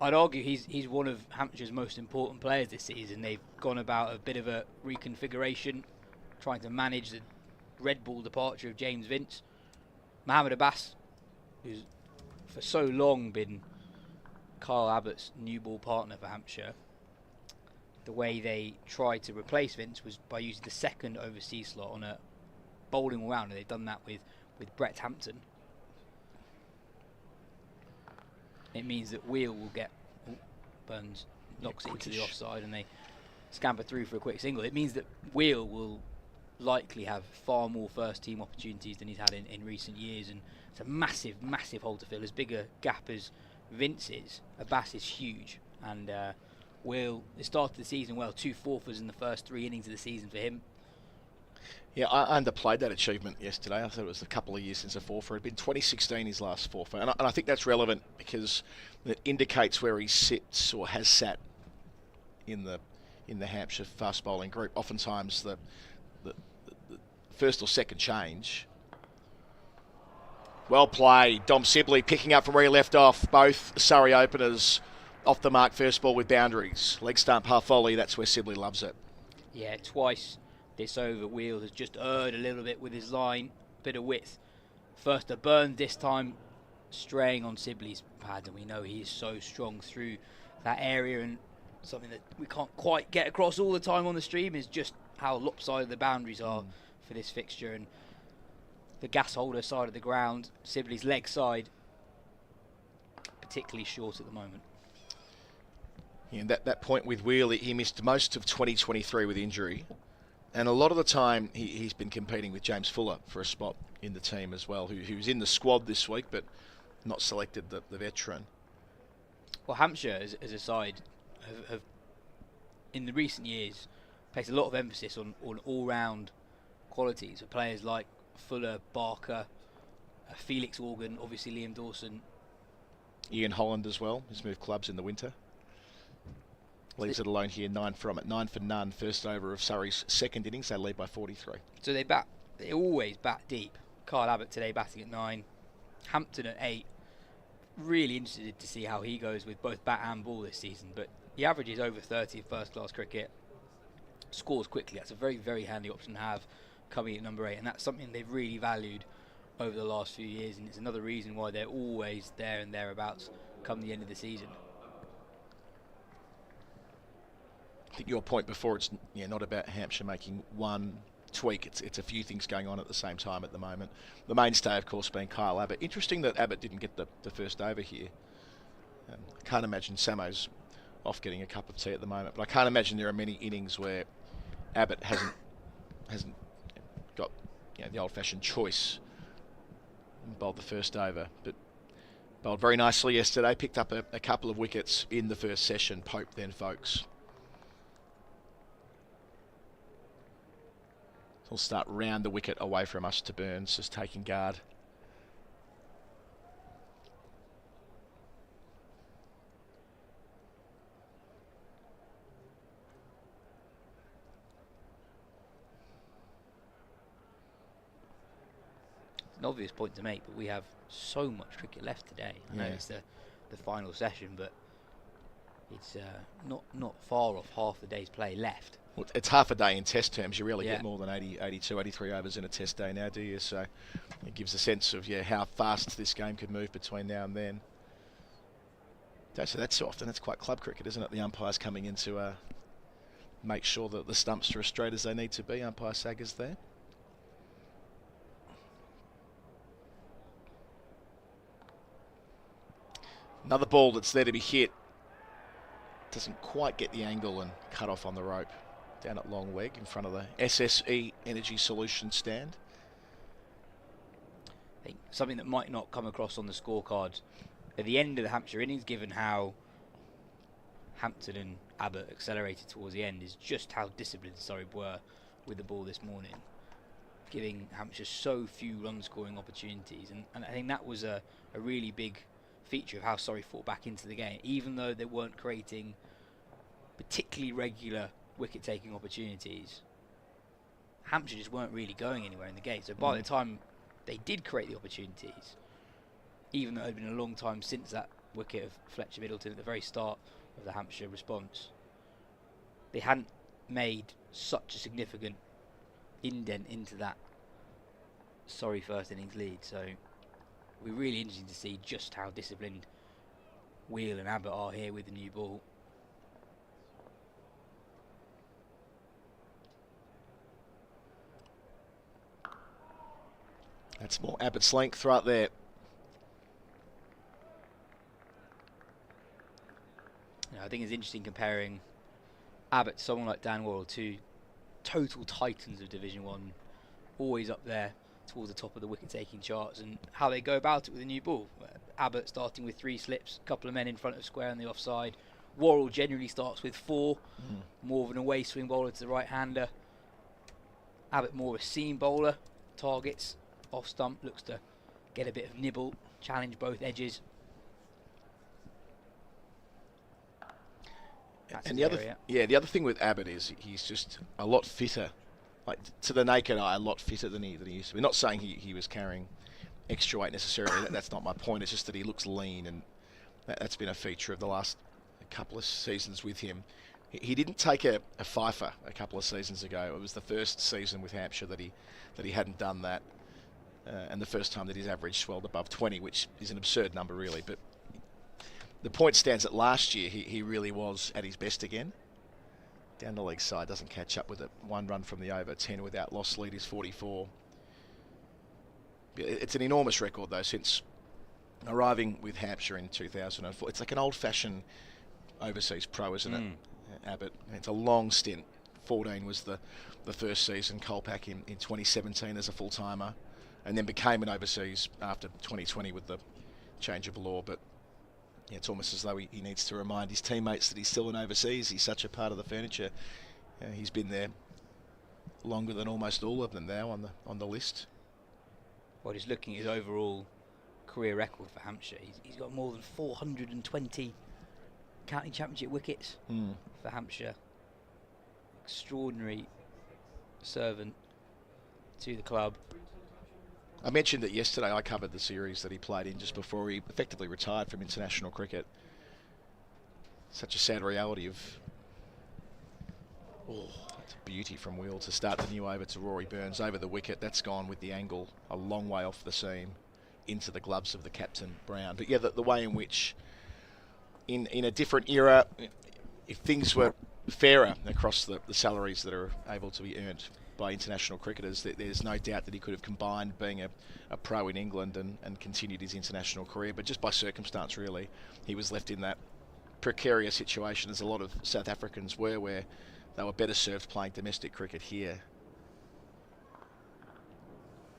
I'd argue he's one of Hampshire's most important players this season. They've gone about a bit of a reconfiguration, trying to manage the red ball departure of James Vince. Mohammed Abbas, who's for so long been Kyle Abbott's new ball partner for Hampshire. The way they tried to replace Vince was by using the second overseas slot on a bowling all round, and they've done that with Brett Hampton. It means that Wheel will get Burns knocks it into the offside and they scamper through for a quick single. It means that Wheel will likely have far more first team opportunities than he's had in recent years, and it's a massive hole to fill. As big a gap as Vince is, Abbas is huge, and Wheel started the season well, 2 fourthers in the first 3 innings of the season for him. Yeah, I underplayed that achievement yesterday. I thought it was a couple of years since a fourfer. It had been 2016 his last fourfer, and I think that's relevant because it indicates where he sits or has sat in the Hampshire fast bowling group. Oftentimes the first or second change. Well played. Dom Sibley picking up from where he left off. Both Surrey openers off the mark first ball with boundaries. Leg stump, half volley, that's where Sibley loves it. Yeah, twice this over. Wheel has just erred a little bit with his line, bit of width. First to Burns, this time straying on Sibley's pad, and we know he is so strong through that area, and something that we can't quite get across all the time on the stream is just how lopsided the boundaries are for this fixture, and the gas holder side of the ground, Sibley's leg side, particularly short at the moment. Yeah, and that point with Wheel, he missed most of 2023 with injury. And a lot of the time, he's been competing with James Fuller for a spot in the team as well, who's in the squad this week, but not selected the veteran. Well, Hampshire, as a side, have in the recent years placed a lot of emphasis on all-round qualities of players like Fuller, Barker, Felix Organ, obviously Liam Dawson. Ian Holland as well, has moved clubs in the winter. Leaves it alone here, 9 for none. First over of Surrey's second innings, they lead by 43. So they always bat deep. Kyle Abbott today batting at 9, Hampton at 8. Really interested to see how he goes with both bat and ball this season, but he averages over 30 in first class cricket, scores quickly. That's a very, very handy option to have coming at number 8, and that's something they've really valued over the last few years, and it's another reason why they're always there and thereabouts come the end of the season. I think your point before, it's not about Hampshire making one tweak. It's a few things going on at the same time at the moment. The mainstay, of course, being Kyle Abbott. Interesting that Abbott didn't get the first over here. I can't imagine Samo's off getting a cup of tea at the moment, but I can't imagine there are many innings where Abbott hasn't got the old-fashioned choice and bowled the first over. But bowled very nicely yesterday. Picked up a couple of wickets in the first session. Pope, then Foakes. He'll start round the wicket away from us to Burns, just taking guard. It's an obvious point to make, but we have so much cricket left today. I know it's the final session, but it's not far off half the day's play left. Well, it's half a day in test terms. You really get more than 80, 82, 83 overs in a test day now, do you? So it gives a sense of how fast this game could move between now and then. So that's often, that's quite club cricket, isn't it? The umpires coming in to make sure that the stumps are as straight as they need to be. Umpire Saggers there. Another ball that's there to be hit. Doesn't quite get the angle and cut off on the rope. Down at long leg in front of the SSE Energy Solutions stand. I think something that might not come across on the scorecard at the end of the Hampshire innings, given how Hampton and Abbott accelerated towards the end, is just how disciplined Surrey were with the ball this morning, giving Hampshire so few run-scoring opportunities. And I think that was a really big feature of how Surrey fought back into the game, even though they weren't creating particularly regular wicket-taking opportunities. Hampshire just weren't really going anywhere in the game. So by the time they did create the opportunities, even though it had been a long time since that wicket of Fletcher Middleton at the very start of the Hampshire response, they hadn't made such a significant indent into that Surrey first innings lead. So we're really interested to see just how disciplined Wheel and Abbott are here with the new ball. That's more Abbott's length right there. I think it's interesting comparing Abbott to someone like Dan Worrell, two total titans of Division 1, always up there towards the top of the wicket-taking charts, and how they go about it with a new ball. Abbott starting with 3 slips, a couple of men in front of square on the offside. Worrell generally starts with 4, more of an away swing bowler to the right-hander. Abbott more of a seam bowler, targets off stump, looks to get a bit of nibble, challenge both edges. And the other thing with Abbott is he's just a lot fitter, like to the naked eye, a lot fitter than he used to be. Not saying he was carrying extra weight necessarily. That's not my point. It's just that he looks lean, and that's been a feature of the last couple of seasons with him. He didn't take a fifer a couple of seasons ago. It was the first season with Hampshire that he hadn't done that, and the first time that his average swelled above 20, which is an absurd number really. But the point stands that last year he really was at his best again. Down the leg side, doesn't catch up with it. 1 run from the over, 10 without lost, lead is 44. It's an enormous record though, since arriving with Hampshire in 2004. It's like an old-fashioned overseas pro, isn't it, Abbott? It's a long stint. 14 was the first season, Colpack in 2017 as a full-timer, and then became an overseas after 2020 with the change of law. But yeah, it's almost as though he needs to remind his teammates that he's still an overseas. He's such a part of the furniture. He's been there longer than almost all of them now on the list. Well, just looking at his overall career record for Hampshire, he's got more than 420 county championship wickets for Hampshire. Extraordinary servant to the club. I mentioned that yesterday. I covered the series that he played in just before he effectively retired from international cricket. Such a sad reality of... Oh, it's a beauty from Wheel to start the new over to Rory Burns over the wicket. That's gone with the angle a long way off the seam into the gloves of the captain, Brown. But yeah, the way in which in a different era, if things were fairer across the salaries that are able to be earned by international cricketers, there's no doubt that he could have combined being a pro in England and continued his international career. But just by circumstance, really, he was left in that precarious situation as a lot of South Africans were, where they were better served playing domestic cricket here.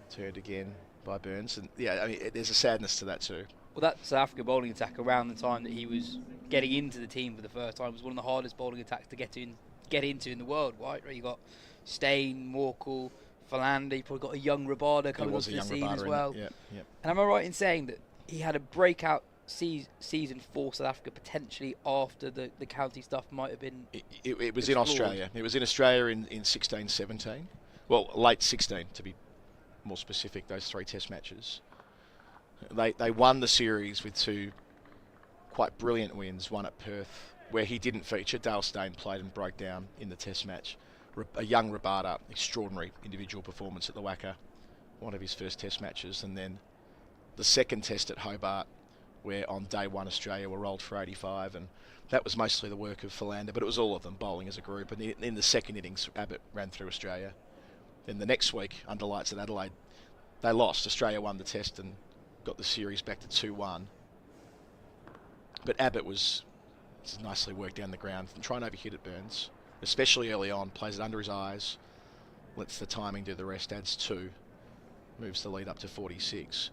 Turned again by Burns, and yeah, I mean, there's a sadness to that too. Well, that South Africa bowling attack around the time that he was getting into the team for the first time was one of the hardest bowling attacks to get into in the world, right? You got Steyn, Morkel, Philander. You probably got a young Rabada coming onto the scene as well. Yeah. And am I right in saying that he had a breakout season for South Africa potentially after the county stuff might have been? It was in Australia. It was in Australia in 16-17. Well, late 16 to be more specific. Those 3 Test matches. They won the series with 2 quite brilliant wins. One at Perth, where he didn't feature. Dale Steyn played and broke down in the Test match. A young Rabada, extraordinary individual performance at the WACA, one of his first Test matches, and then the second Test at Hobart, where on day 1 Australia were rolled for 85, and that was mostly the work of Philander, but it was all of them bowling as a group. And in the second innings, Abbott ran through Australia. Then the next week, under lights at Adelaide, they lost. Australia won the Test and got the series back to 2-1. But Abbott was nicely worked down the ground and trying to overhit at Burns, especially early on. Plays it under his eyes, lets the timing do the rest, adds 2, moves the lead up to 46.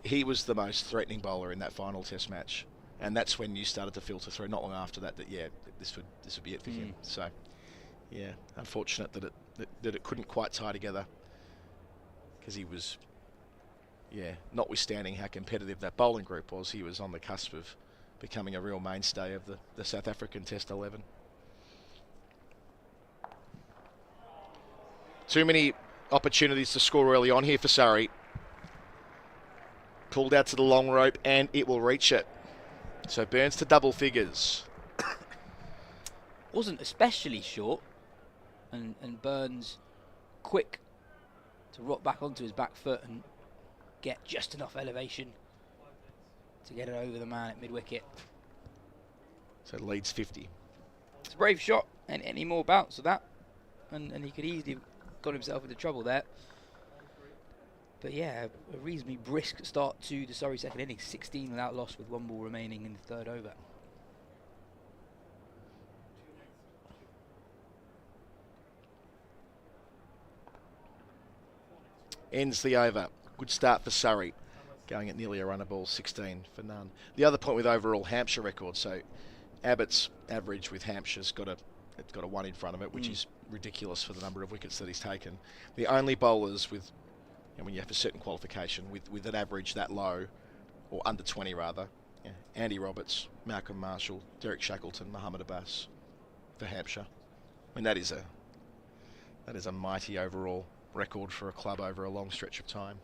He was the most threatening bowler in that final Test match, and that's when you started to filter through. Not long after that, yeah, this would be it for him. So, yeah, unfortunate that that it couldn't quite tie together, because he was, notwithstanding how competitive that bowling group was, he was on the cusp of becoming a real mainstay of the South African Test 11. Too many opportunities to score early on here for Surrey. Pulled out to the long rope, and it will reach it. So Burns to double figures. Wasn't especially short, and Burns quick to rock back onto his back foot and get just enough elevation to get it over the man at mid-wicket. So leads 50. It's a brave shot, and any more bouts of that, and he could easily have got himself into trouble there. But yeah, a reasonably brisk start to the Surrey second innings. 16 without loss with 1 ball remaining in the 3rd over. Ends the over. Good start for Surrey, going at nearly a run a ball, 16 for none. The other point with overall Hampshire record, so Abbott's average with Hampshire's got a 1 in front of it, which is ridiculous for the number of wickets that he's taken. The only bowlers with, when you have a certain qualification, with an average that low, or under 20 rather, Andy Roberts, Malcolm Marshall, Derek Shackleton, Mohammed Abbas for Hampshire. I mean, that is a mighty overall record for a club over a long stretch of time.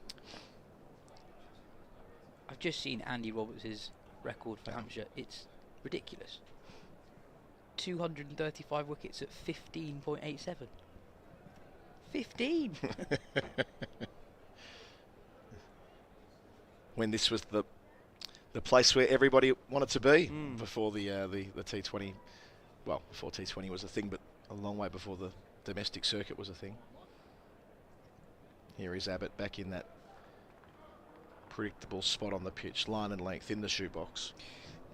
I've just seen Andy Roberts' record for Hampshire. It's ridiculous. 235 wickets at 15.87. 15! When this was the place where everybody wanted to be before the T20. Well, before T20 was a thing, but a long way before the domestic circuit was a thing. Here is Abbott back in that predictable spot on the pitch, line and length in the shoebox.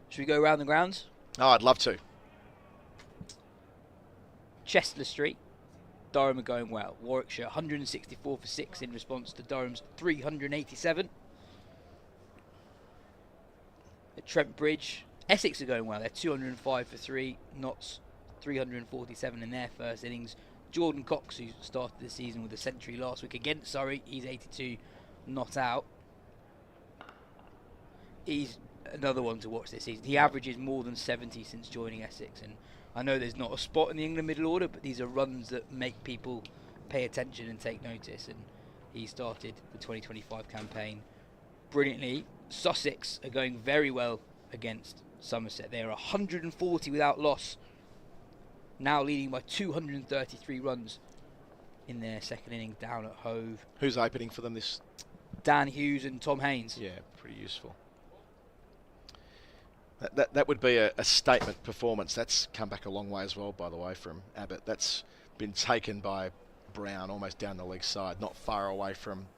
Should we go around the grounds? Oh, I'd love to. Chester Street, Durham are going well. Warwickshire 164 for 6 in response to Durham's 387. At Trent Bridge, Essex are going well. They're 205 for 3. Notts 347 in their first innings. Jordan Cox, who started the season with a century last week against Surrey, he's 82, not out. He's another one to watch this season. He averages more than 70 since joining Essex, and I know there's not a spot in the England middle order, but these are runs that make people pay attention and take notice, and he started the 2025 campaign brilliantly. Sussex are going very well against Somerset. They are 140 without loss, now leading by 233 runs in their second innings down at Hove. Who's opening for them this? Dan Hughes and Tom Haynes. Yeah, pretty useful. That would be a statement performance. That's come back a long way as well, by the way, from Abbott. That's been taken by Brown almost down the leg side, not far away from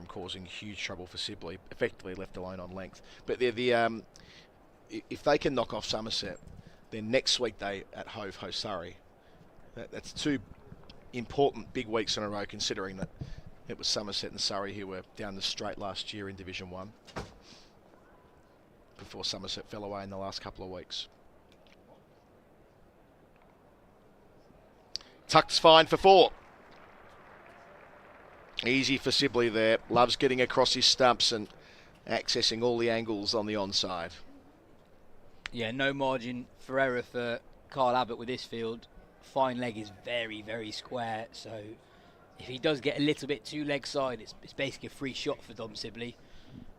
causing huge trouble for Sibley, effectively left alone on length. But they're if they can knock off Somerset, then next week they at Hove host Surrey. That's 2 important big weeks in a row, considering that it was Somerset and Surrey who were down the straight last year in Division 1. Before Somerset fell away in the last couple of weeks. Tuck's fine for 4. Easy for Sibley there. Loves getting across his stumps and accessing all the angles on the onside. Yeah, no margin for error for Carl Abbott with this field. Fine leg is very, very square, so if he does get a little bit too leg side, it's basically a free shot for Dom Sibley.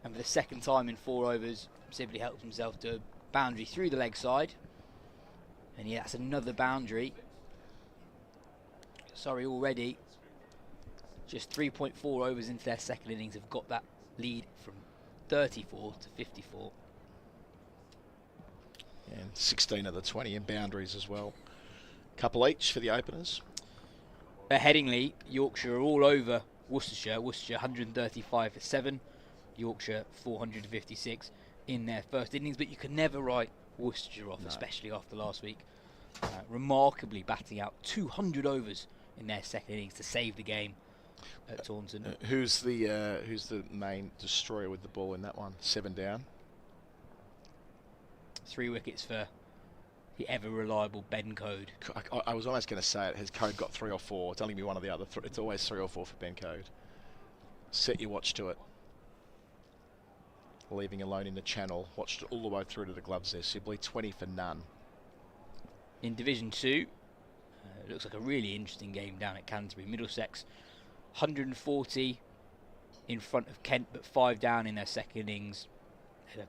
And for the second time in 4 overs, Sibley helps himself to a boundary through the leg side. And yeah, that's another boundary. Sorry, already just 3.4 overs into their second innings have got that lead from 34 to 54. And 16 of the 20 in boundaries as well. Couple each for the openers. At Headingley, Yorkshire are all over Worcestershire. Worcestershire 135 for 7. Yorkshire 456 in their first innings, but you can never write Worcestershire off, especially after last week. Remarkably batting out 200 overs in their second innings to save the game at Taunton. Who's the main destroyer with the ball in that one? 7 down. 3 wickets for the ever reliable Ben Code. I was almost going to say it. Has Code got 3 or 4? It's only be one or the other. It's always 3 or 4 for Ben Code. Set your watch to it. Leaving alone in the channel. Watched it all the way through to the gloves there. Sibley, 20 for none. In Division 2, it looks like a really interesting game down at Canterbury. Middlesex, 140 in front of Kent, but 5 down in their second innings. Had a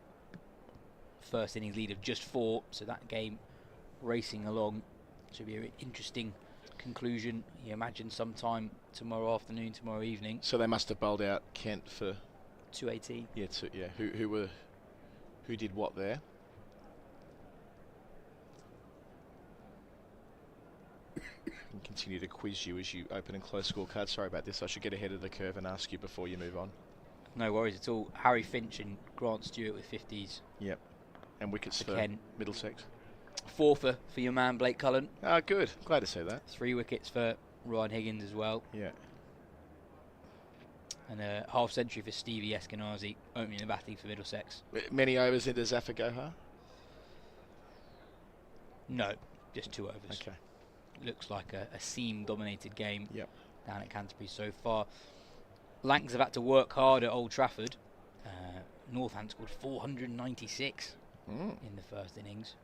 first innings lead of just 4, so that game racing along. Should be an interesting conclusion. You imagine sometime tomorrow afternoon, tomorrow evening. So they must have bowled out Kent for 218. Yeah, who did what there? And continue to quiz you as you open and close scorecards. Sorry about this. I should get ahead of the curve and ask you before you move on. No worries at all. Harry Finch and Grant Stewart with 50s. Yep. And wickets for Kent. Middlesex. 4 for your man Blake Cullen. Ah, good. Glad to see that. 3 wickets for Ryan Higgins as well. Yeah. And a half century for Stevie Eskenazi, opening the batting for Middlesex. Many overs into Zafar Gohar? No, just 2 overs. Okay. Looks like a seam-dominated game yep. down at Canterbury so far. Lancs have had to work hard at Old Trafford. Northant scored 496 in the first innings.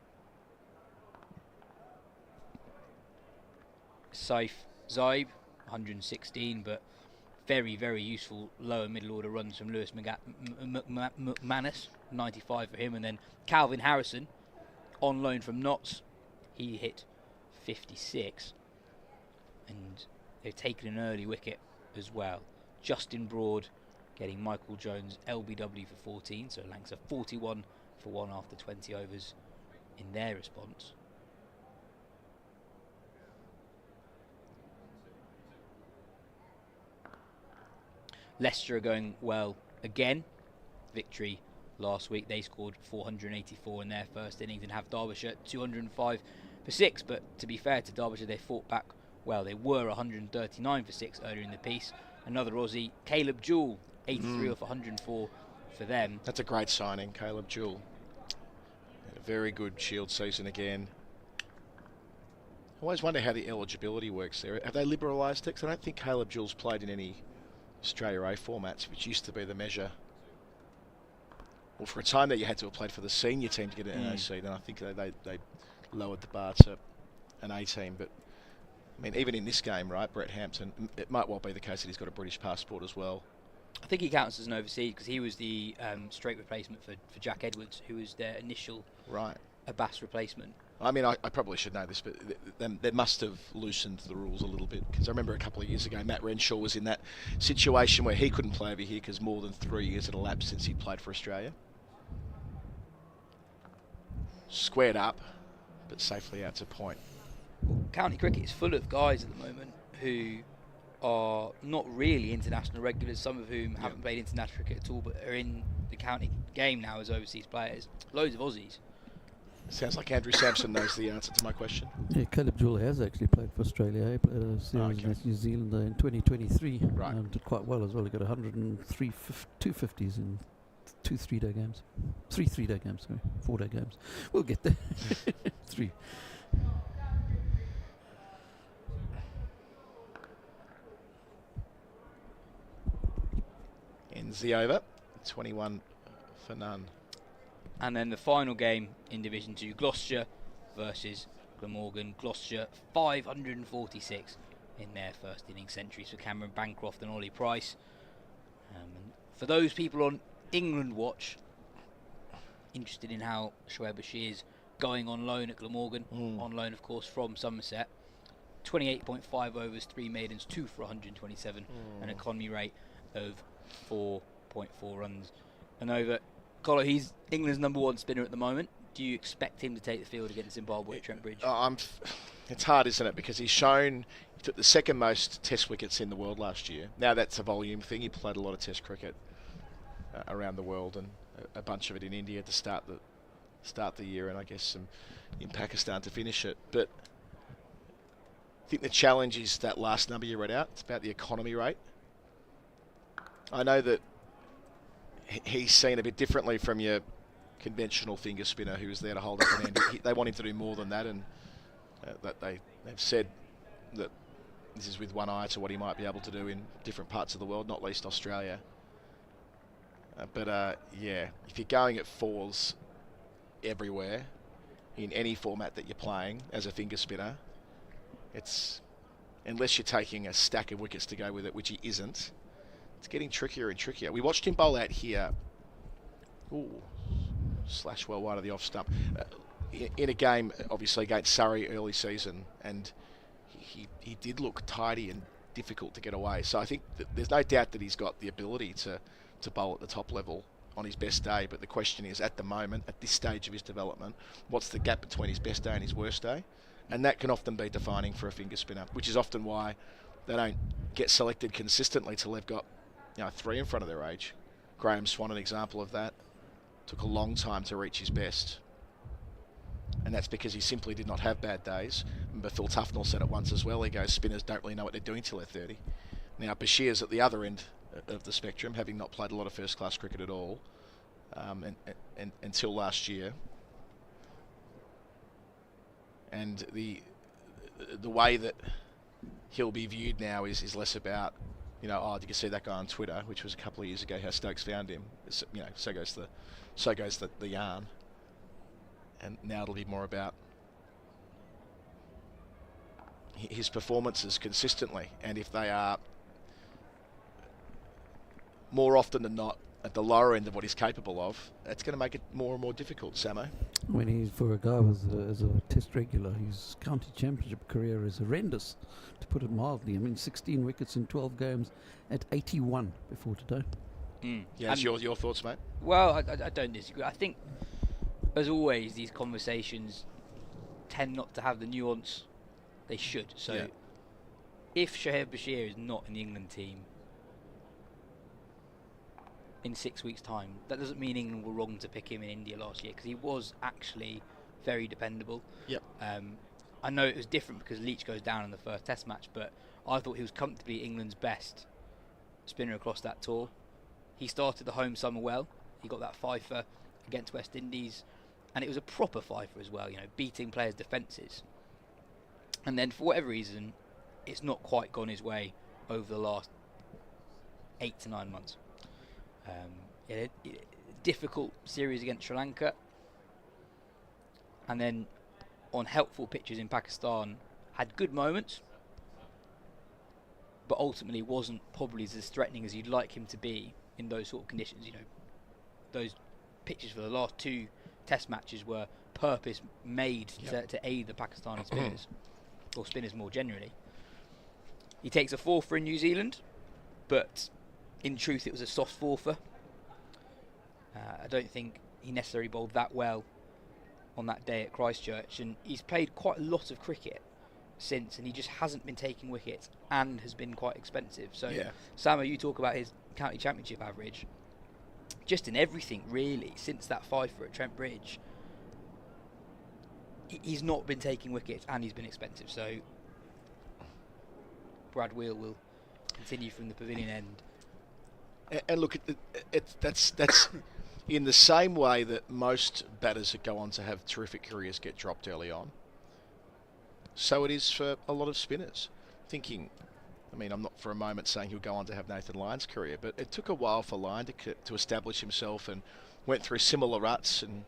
Saif Zaib, 116, but very, very useful lower middle order runs from Lewis McManus, 95 for him, and then Calvin Harrison on loan from Notts, he hit 56, and they've taken an early wicket as well. Justin Broad getting Michael Jones LBW for 14, so Lancs are 41 for 1 after 20 overs in their response. Leicester are going well again. Victory last week. They scored 484 in their first innings and have Derbyshire 205 for 6. But to be fair to Derbyshire, they fought back well. They were 139 for 6 earlier in the piece. Another Aussie, Caleb Jewell, 83 off 104 for them. That's a great signing, Caleb Jewell. Had a very good Shield season again. I always wonder how the eligibility works there. Have they liberalised it? 'Cause I don't think Caleb Jewell's played in any Australia A formats, which used to be the measure. Well, for a time that you had to have played for the senior team to get an NOC, then I think they lowered the bar to an A team. But I mean, even in this game, right, Brett Hampton, it might well be the case that he's got a British passport as well. I think he counts as an overseas because he was the straight replacement for Jack Edwards, who was their initial Abbas replacement. I mean, I probably should know this, but they must have loosened the rules a little bit, because I remember a couple of years ago, Matt Renshaw was in that situation where he couldn't play over here because more than 3 years had elapsed since he'd played for Australia. Squared up, but safely out to point. County cricket is full of guys at the moment who are not really international regulars, some of whom haven't played international cricket at all, but are in the county game now as overseas players. Loads of Aussies. Sounds like Andrew Sampson knows the answer to my question. Yeah, Caleb Jewell has actually played for Australia. He played a series against New Zealand in 2023. Right. Did quite well as well. He got 103, 250s in 2 3-day games. 3 3-day games, sorry. 4-day games. We'll get there. 3. Ends the over. 21 for none. And then the final game in Division 2, Gloucestershire versus Glamorgan. Gloucestershire 546 in their first innings centuries for Cameron Bancroft and Ollie Price. And for those people on England watch, interested in how Shoaib Bashir is going on loan at Glamorgan, on loan of course from Somerset, 28.5 overs, 3 maidens, 2 for 127, an economy rate of 4.4 runs an over. Colo, he's England's #1 spinner at the moment. Do you expect him to take the field against Zimbabwe at Trent Bridge? It's hard, isn't it? Because he took the second most test wickets in the world last year. Now that's a volume thing. He played a lot of test cricket around the world, and a bunch of it in India to start the year, and I guess some in Pakistan to finish it. But I think the challenge is that last number you read out. It's about the economy rate. I know that he's seen a bit differently from your conventional finger spinner who is there to hold up an end. They want him to do more than that, and that they've said that this is with one eye to what he might be able to do in different parts of the world, not least Australia. Yeah, if you're going at fours everywhere in any format that you're playing as a finger spinner, it's, unless you're taking a stack of wickets to go with it, which he isn't, it's getting trickier and trickier. We watched him bowl out here. Ooh, slash well wide of the off stump. In a game, obviously, against Surrey early season, and he did look tidy and difficult to get away. So I think that there's no doubt that he's got the ability to bowl at the top level on his best day, but the question is, at the moment, at this stage of his development, what's the gap between his best day and his worst day? And that can often be defining for a finger spinner, which is often why they don't get selected consistently till they've got, 3 in front of their age. Graham Swan, an example of that, took a long time to reach his best. And that's because he simply did not have bad days. Remember, Phil Tufnell said it once as well. He goes, spinners don't really know what they're doing till they're 30. Now, Bashir's at the other end of the spectrum, having not played a lot of first-class cricket at all until last year. And the way that he'll be viewed now is less about, did you see that guy on Twitter, which was a couple of years ago, how Stokes found him. So goes the yarn. And now it'll be more about his performances consistently, and if they are more often than not at the lower end of what he's capable of, that's going to make it more and more difficult, Samo. When he's, for a guy as a test regular, his county championship career is horrendous, to put it mildly. 16 wickets in 12 games at 81 before today. Yeah, your thoughts, mate? Well, I don't disagree. I think, as always, these conversations tend not to have the nuance they should. So, if Shoaib Bashir is not in the England team in 6 weeks' time, that doesn't mean England were wrong to pick him in India last year, because he was actually very dependable. Yep. I know it was different because Leach goes down in the first Test match, but I thought he was comfortably England's best spinner across that tour. He started the home summer well. He got that fifer against West Indies, and it was a proper fifer as well, beating players' defences. And then, for whatever reason, it's not quite gone his way over the last 8 to 9 months. A difficult series against Sri Lanka, and then on helpful pitches in Pakistan, had good moments, but ultimately wasn't probably as threatening as you'd like him to be in those sort of conditions. Those pitches for the last 2 Test matches were purpose made to aid the Pakistani spinners, or spinners more generally. He takes a 4-for in New Zealand, but in truth it was a soft 4-for. I don't think he necessarily bowled that well on that day at Christchurch, and he's played quite a lot of cricket since, and he just hasn't been taking wickets and has been quite expensive. So, Samo, you talk about his county championship average. Just in everything, really, since that 5-for at Trent Bridge, he's not been taking wickets and he's been expensive. So, Brad Wheel will continue from the pavilion end. And look, that's in the same way that most batters that go on to have terrific careers get dropped early on. So it is for a lot of spinners. I'm not for a moment saying he'll go on to have Nathan Lyon's career, but it took a while for Lyon to establish himself, and went through similar ruts, and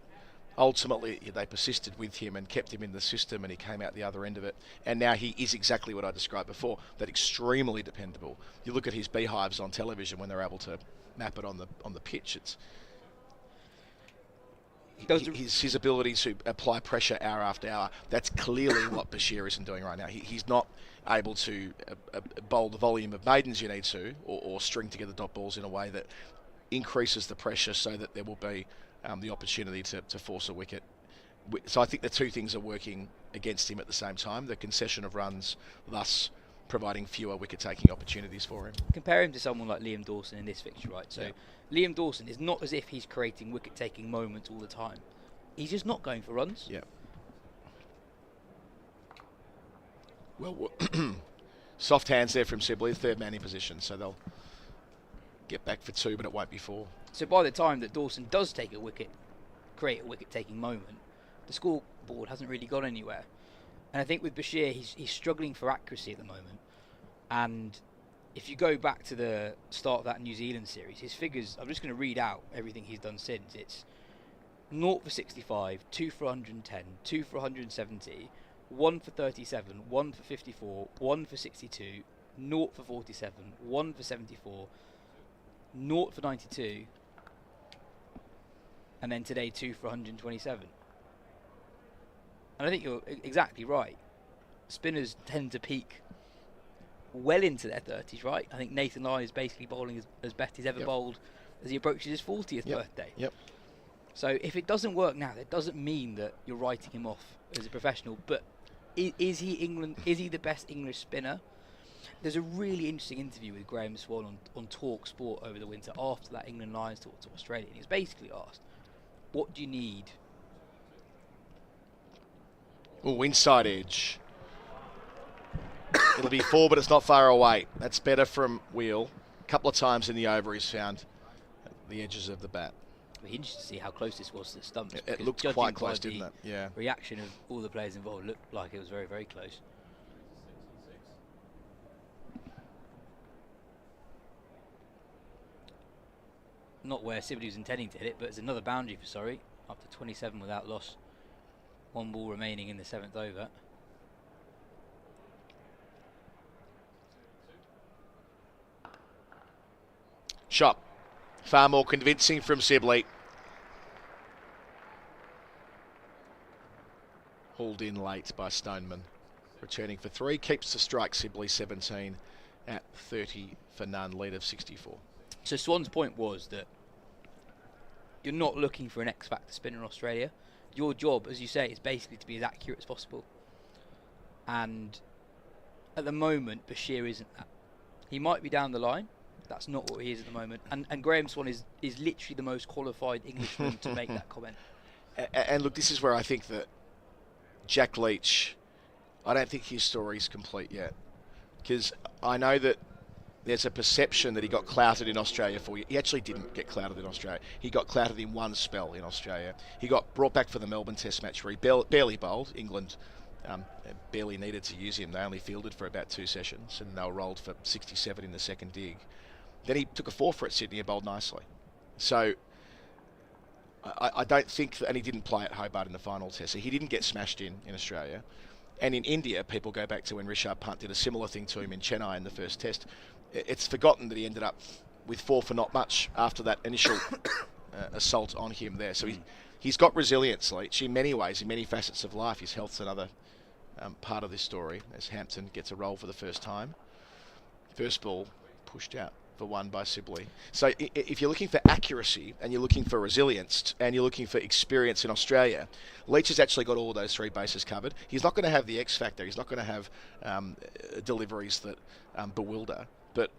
ultimately they persisted with him and kept him in the system, and he came out the other end of it. And now he is exactly what I described before, that extremely dependable. You look at his beehives on television when they're able to map it on the pitch. His ability to apply pressure hour after hour, that's clearly what Bashir isn't doing right now. He's not able to bowl the volume of maidens you need to, or string together dot balls in a way that increases the pressure so that there will be the opportunity to force a wicket. So I think the two things are working against him at the same time, the concession of runs, thus providing fewer wicket-taking opportunities for him. Compare him to someone like Liam Dawson in this fixture, right? So Liam Dawson is not as if he's creating wicket-taking moments all the time. He's just not going for runs. Yeah. Well, soft hands there from Sibley, third man in position, so they'll get back for 2, but it won't be 4. So by the time that Dawson does take a wicket create a wicket-taking moment, the scoreboard hasn't really gone anywhere. And I think with Bashir, he's struggling for accuracy at the moment. And if you go back to the start of that New Zealand series, his figures, I'm just going to read out everything he's done since. It's 0 for 65, 2 for 110, 2 for 170, 1 for 37, 1 for 54, 1 for 62, 0 for 47, 1 for 74, 0 for 92, and then today 2 for 127. And I think you're exactly right. Spinners tend to peak well into their 30s, right? I think Nathan Lyon is basically bowling as best he's ever bowled as he approaches his 40th birthday. So if it doesn't work now, that doesn't mean that you're writing him off as a professional. But is he the best English spinner? There's a really interesting interview with Graham Swan on Talk Sport over the winter after that England Lions tour to Australia. And he was basically asked, what do you need? Oh, inside edge. It'll be 4, but it's not far away. That's better from Wheel. A couple of times in the over he's found the edges of the bat. We're interested to see how close this was to the stumps. It looked quite close, didn't it? Yeah. Reaction of all the players involved looked like it was very, very close. Not where Sibley was intending to hit it, but it's another boundary for Surrey. Up to 27 without loss. 1 ball remaining in the 7th over. Shot. Far more convincing from Sibley. Hauled in late by Stoneman. Returning for 3. Keeps the strike. Sibley 17 at 30 for none. Lead of 64. So Swan's point was that you're not looking for an X-factor spinner in Australia. Your job, as you say, is basically to be as accurate as possible. And at the moment, Bashir isn't that. He might be down the line. That's not what he is at the moment. And Graham Swan is literally the most qualified Englishman to make that comment. And look, this is where I think that Jack Leach, I don't think his story's complete yet. Because I know that there's a perception that he got clouted in Australia for you. He actually didn't get clouted in Australia. He got clouted in one spell in Australia. He got brought back for the Melbourne Test match where he barely bowled. England barely needed to use him. They only fielded for about 2 sessions and they were rolled for 67 in the second dig. Then he took a 4 for at Sydney and bowled nicely. So I don't think that, and he didn't play at Hobart in the final test. So he didn't get smashed in Australia. And in India, people go back to when Rishabh Pant did a similar thing to him in Chennai in the first test. It's forgotten that he ended up with 4 for not much after that initial assault on him there. So he's got resilience, Leach, in many ways, in many facets of life. His health's another part of this story as Hampton gets a roll for the first time. First ball pushed out for 1 by Sibley. So if you're looking for accuracy and you're looking for resilience and you're looking for experience in Australia, Leach has actually got all of those 3 bases covered. He's not going to have the X factor. He's not going to have deliveries that bewilder. But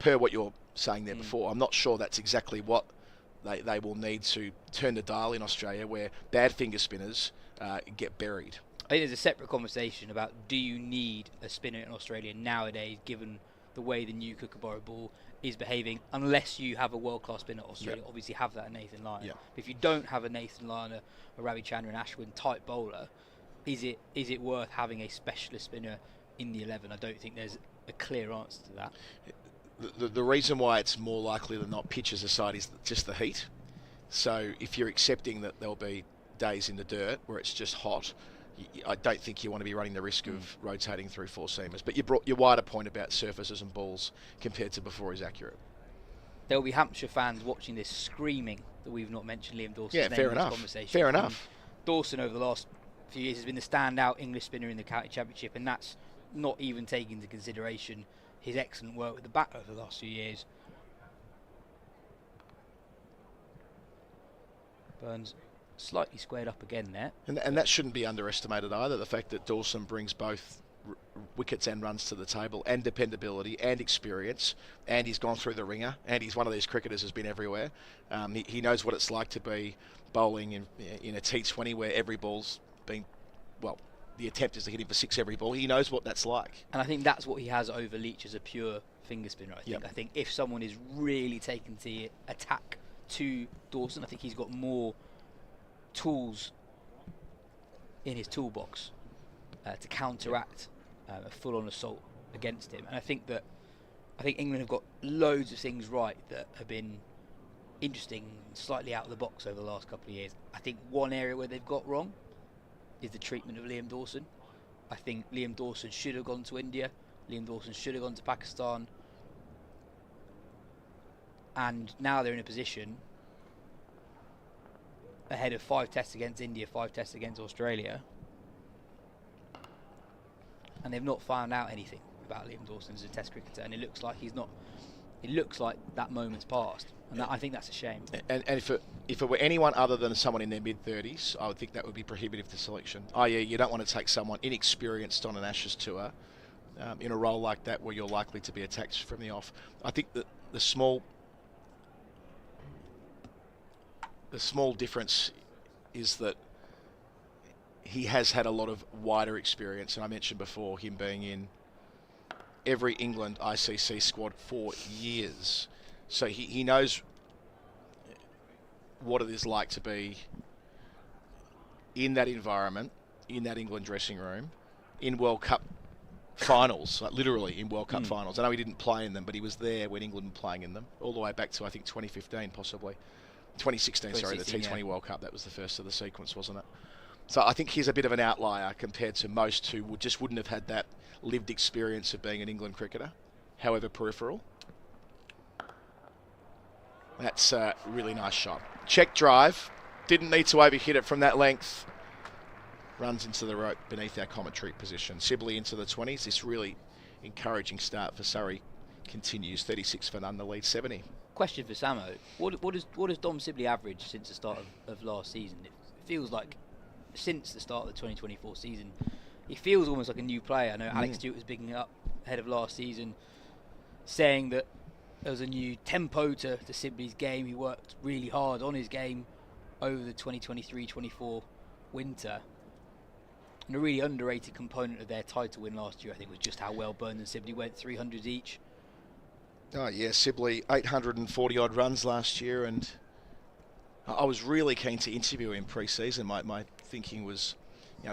per what you're saying there before, I'm not sure that's exactly what they will need to turn the dial in Australia, where bad finger spinners get buried. I think there's a separate conversation about, do you need a spinner in Australia nowadays, given the way the new Kookaburra ball is behaving, unless you have a world-class spinner. Australia obviously have that in Nathan Lyon. If you don't have a Nathan Lyon, a Ravi Chandran, Ashwin type bowler, is it worth having a specialist spinner in the 11? I don't think there's a clear answer to that. The reason why it's more likely than not, pitches aside, is just the heat. So if you're accepting that there'll be days in the dirt where it's just hot, I don't think you want to be running the risk of rotating through 4-seamers. But your wider point about surfaces and balls compared to before is accurate. There'll be Hampshire fans watching this screaming that we've not mentioned Liam Dawson's name fair in this enough. conversation. Fair enough. Dawson over the last few years has been the standout English spinner in the county championship, and that's not even taking into consideration his excellent work with the bat over the last few years. Burns slightly squared up again there. And that shouldn't be underestimated either, the fact that Dawson brings both wickets and runs to the table, and dependability and experience, and he's gone through the ringer, and he's one of these cricketers who's been everywhere. He knows what it's like to be bowling in a T20 where every ball's been, well, the attempt is to hit him for 6 every ball. He knows what that's like. And I think that's what he has over Leach as a pure finger spinner, I think if someone is really taking the attack to Dawson, I think he's got more tools in his toolbox to counteract a full-on assault against him. And I think England have got loads of things right that have been interesting, slightly out of the box over the last couple of years. I think one area where they've got wrong is the treatment of Liam Dawson. I think Liam Dawson should have gone to India. Liam Dawson should have gone to Pakistan. And now they're in a position ahead of 5 tests against India, 5 tests against Australia, and they've not found out anything about Liam Dawson as a test cricketer, and it looks like he's not. It looks like that moment's passed, and I think that's a shame. And if it were anyone other than someone in their mid-30s, I would think that would be prohibitive to selection. I.e., you don't want to take someone inexperienced on an Ashes tour in a role like that where you're likely to be attacked from the off. I think that the small difference is that he has had a lot of wider experience, and I mentioned before him being in every England ICC squad for years. So he knows what it is like to be in that environment, in that England dressing room, in World Cup finals, like literally in World Cup finals. I know he didn't play in them, but he was there when England were playing in them, all the way back to, I think, 2015 possibly. 2016, sorry, the T20 World Cup. That was the first of the sequence, wasn't it? So I think he's a bit of an outlier compared to most who wouldn't have had that lived experience of being an England cricketer, however peripheral. That's a really nice shot. Check drive. Didn't need to overhit it from that length. Runs into the rope beneath our commentary position. Sibley into the 20s. This really encouraging start for Surrey continues. 36 for none, the lead 70. Question for Samo. What does Dom Sibley average since the start of last season? It feels like since the start of the 2024 season, he feels almost like a new player. I know Alex Stewart was bigging it up ahead of last season, saying that there was a new tempo to Sibley's game. He worked really hard on his game over the 2023-24 winter. And a really underrated component of their title win last year, I think, was just how well Burns and Sibley went, 300s each. Oh yeah, Sibley 840 odd runs last year, and I was really keen to interview him pre-season. My thinking was,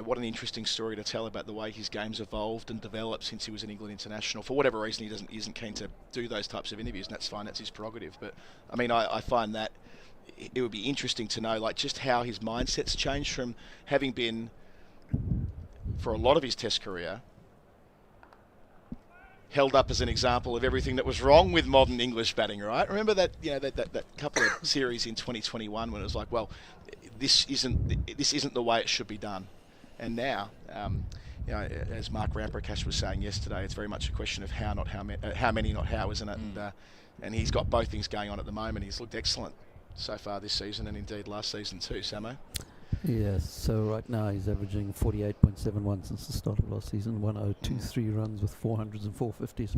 what an interesting story to tell about the way his game's evolved and developed since he was an England international. For whatever reason, he isn't keen to do those types of interviews, and that's fine. That's his prerogative. But I mean, I find that it would be interesting to know, like, just how his mindset's changed from having been, for a lot of his Test career, held up as an example of everything that was wrong with modern English batting, right? Remember that, that couple of series in 2021 when it was like, well, this isn't the way it should be done. And now, as Mark Ramprakash was saying yesterday, it's very much a question of how, not how many, not how, isn't it? And he's got both things going on at the moment. He's looked excellent so far this season, and indeed last season too, Samo. Yes, so right now he's averaging 48.71 since the start of last season, 1023 runs with 400s and 450s.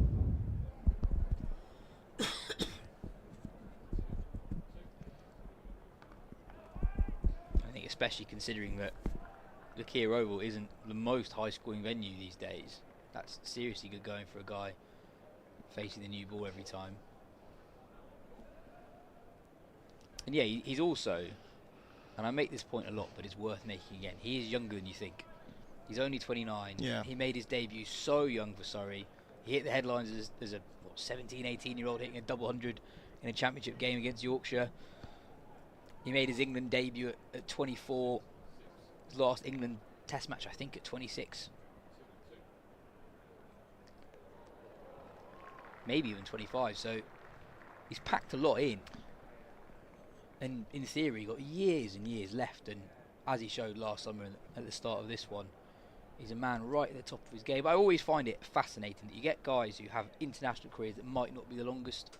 I think especially considering that the Kia Oval isn't the most high-scoring venue these days. That's seriously good going for a guy facing the new ball every time. And yeah, he's also, and I make this point a lot, but it's worth making again, he is younger than you think. He's only 29. Yeah. He made his debut so young for Surrey. He hit the headlines as a 17, 18-year-old hitting a double hundred in a championship game against Yorkshire. He made his England debut at 24. His last England Test match, I think, at 26. Maybe even 25. So he's packed a lot in. And in theory, got years and years left. And as he showed last summer at the start of this one, he's a man right at the top of his game. I always find it fascinating that you get guys who have international careers that might not be the longest,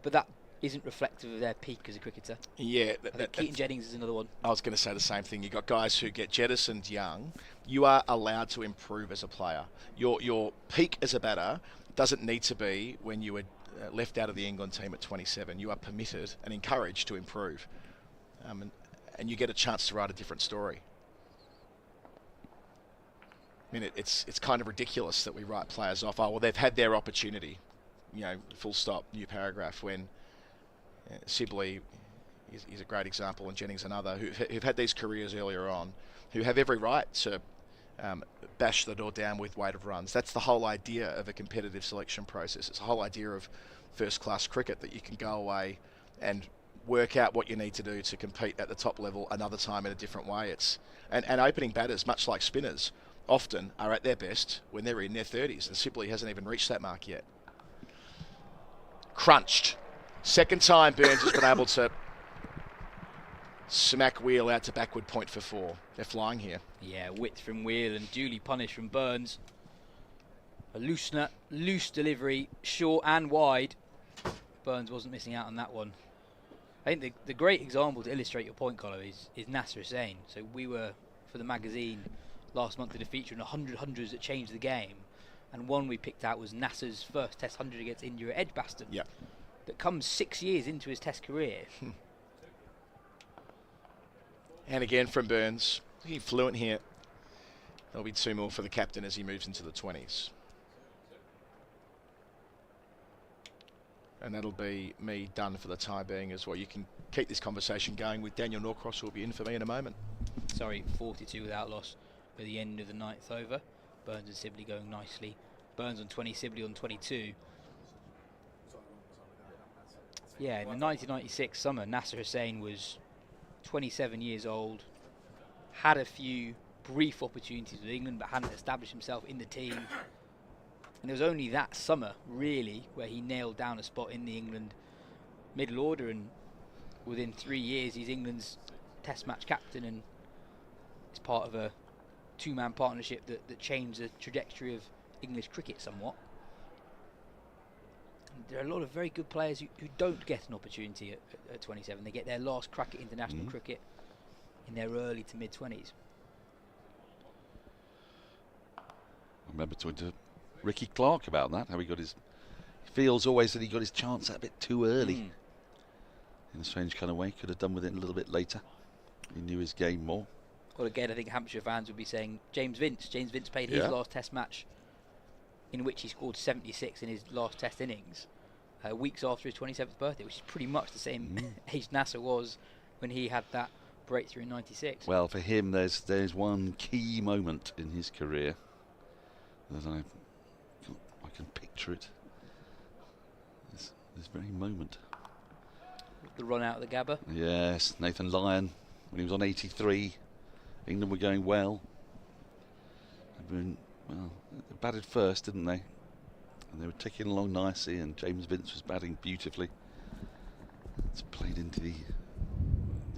but that isn't reflective of their peak as a cricketer. Yeah. I think Keaton Jennings is another one. I was going to say the same thing. You've got guys who get jettisoned young. You are allowed to improve as a player. Your peak as a batter doesn't need to be when you were left out of the England team at 27. You are permitted and encouraged to improve. And you get a chance to write a different story. I mean, it's kind of ridiculous that we write players off. Oh, well, they've had their opportunity. Full stop, new paragraph, when Sibley he's a great example, and Jennings another, who've had these careers earlier on, who have every right to bash the door down with weight of runs. That's the whole idea of a competitive selection process. It's the whole idea of first-class cricket, that you can go away and work out what you need to do to compete at the top level another time in a different way. And opening batters, much like spinners, often are at their best when they're in their 30s, and Sibley hasn't even reached that mark yet. Crunched. Second time Burns has been able to smack Wheel out to backward point for 4. They're flying here. Yeah, width from Wheel and duly punished from Burns. A loose delivery, short and wide. Burns wasn't missing out on that one. I think the great example to illustrate your point, Colo, is Nasser Hussain. So we were, for the magazine last month, did a feature on 100 hundreds that changed the game. And one we picked out was Nasser's first Test 100 against India at Edgbaston. Yep. That comes 6 years into his Test career. And again from Burns. He's fluent here. There'll be 2 more for the captain as he moves into the 20s. And that'll be me done for the time being as well. You can keep this conversation going with Daniel Norcross, who will be in for me in a moment. Sorry, 42 without loss at the end of the 9th over. Burns and Sibley going nicely. Burns on 20, Sibley on 22. Yeah, in the 1996 summer, Nasser Hussain was 27 years old, had a few brief opportunities with England, but hadn't established himself in the team. And it was only that summer, really, where he nailed down a spot in the England middle order, and within 3 years he's England's Test match captain, and it's part of a 2-man partnership that changed the trajectory of English cricket somewhat. And there are a lot of very good players who don't get an opportunity at 27. They get their last crack at international cricket in their early to mid-20s. I remember talking to Ricky Clark about that, how he feels always that he got his chance a bit too early. In a strange kind of way, could have done with it a little bit later. He knew his game more. Well, again, I think Hampshire fans would be saying James Vince. James Vince played his last Test match, in which he scored 76 in his last Test innings, weeks after his 27th birthday, which is pretty much the same age Nasser was when he had that breakthrough in 96. Well, for him, there's one key moment in his career that I can picture it. This very moment. The run out of the Gabba. Yes, Nathan Lyon, when he was on 83, England were going well. They batted first, didn't they? And they were ticking along nicely, and James Vince was batting beautifully. It's played into the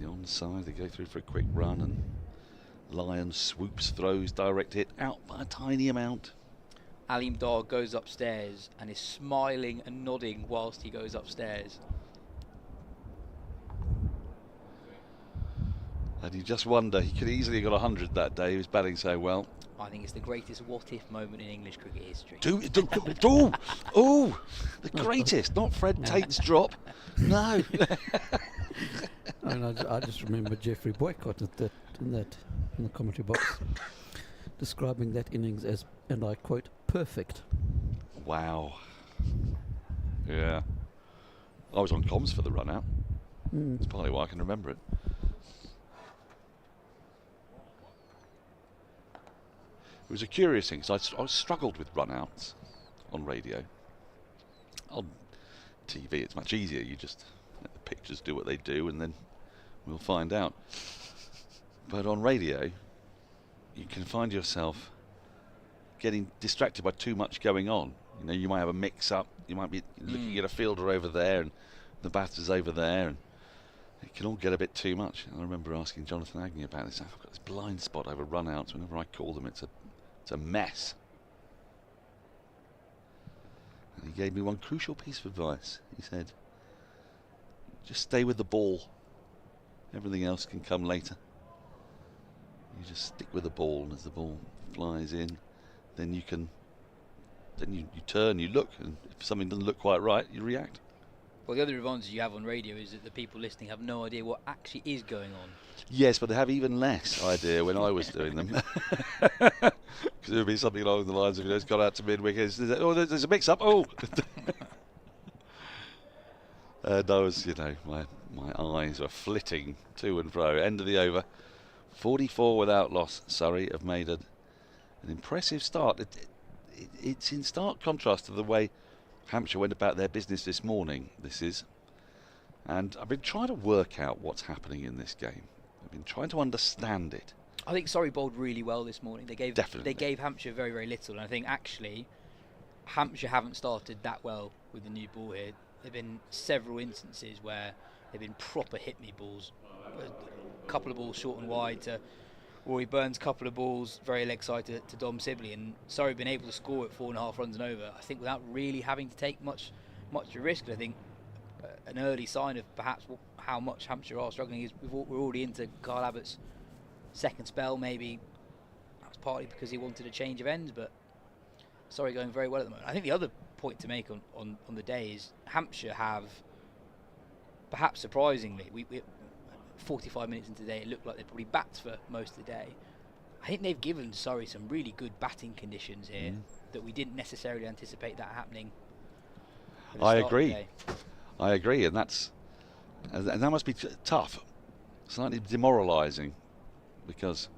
onside. They go through for a quick run, and Lyon swoops, throws, direct hit, out by a tiny amount. Alim Dar goes upstairs and is smiling and nodding whilst he goes upstairs. And you just wonder, he could easily have got 100 that day. He was batting so well. I think it's the greatest what-if moment in English cricket history. Oh, the greatest, not Fred Tate's drop. No. I just remember Jeffrey Boycott in the commentary box, describing that innings as, and I quote, perfect. Wow. Yeah. I was on comms for the run out. That's partly why I can remember it. It was a curious thing, because I struggled with run-outs on radio. On TV, it's much easier. You just let the pictures do what they do, and then we'll find out. But on radio, you can find yourself getting distracted by too much going on. You know, you might have a mix-up. You might be looking at a fielder over there, and the batter's over there, and it can all get a bit too much. And I remember asking Jonathan Agnew about this. I've got this blind spot over run-outs. Whenever I call them, it's a mess. And he gave me one crucial piece of advice. He said, just stay with the ball. Everything else can come later. You just stick with the ball, and as the ball flies in, then you turn, you look, and if something doesn't look quite right, you react. Well, the other advantage you have on radio is that the people listening have no idea what actually is going on. Yes, but they have even less idea when I was doing them. Because it would be something along the lines of, it's gone out to mid-wicket, oh, there's a mix-up, oh! Those, my eyes were flitting to and fro. End of the over. 44 without loss. Surrey have made an impressive start. It's in stark contrast to the way Hampshire went about their business this morning, this is. And I've been trying to work out what's happening in this game. I've been trying to understand it. I think Surrey bowled really well this morning. They gave Hampshire very, very little. And I think actually Hampshire haven't started that well with the new ball here. There have been several instances where they've been proper hit-me balls. A couple of balls short and wide to Rory Burns, couple of balls very leg side to Dom Sibley, and Surrey have been able to score at 4.5 runs and over, I think, without really having to take much risk. I think an early sign of perhaps how much Hampshire are struggling is we're already into Kyle Abbott's second spell. Maybe that's partly because he wanted a change of ends, but Surrey going very well at the moment. I think the other point to make on the day is Hampshire have, perhaps surprisingly, we 45 minutes into the day, it looked like they'd probably bat for most of the day. I think they've given Surrey some really good batting conditions here that we didn't necessarily anticipate that happening. I agree, and that must be tough, slightly demoralising, because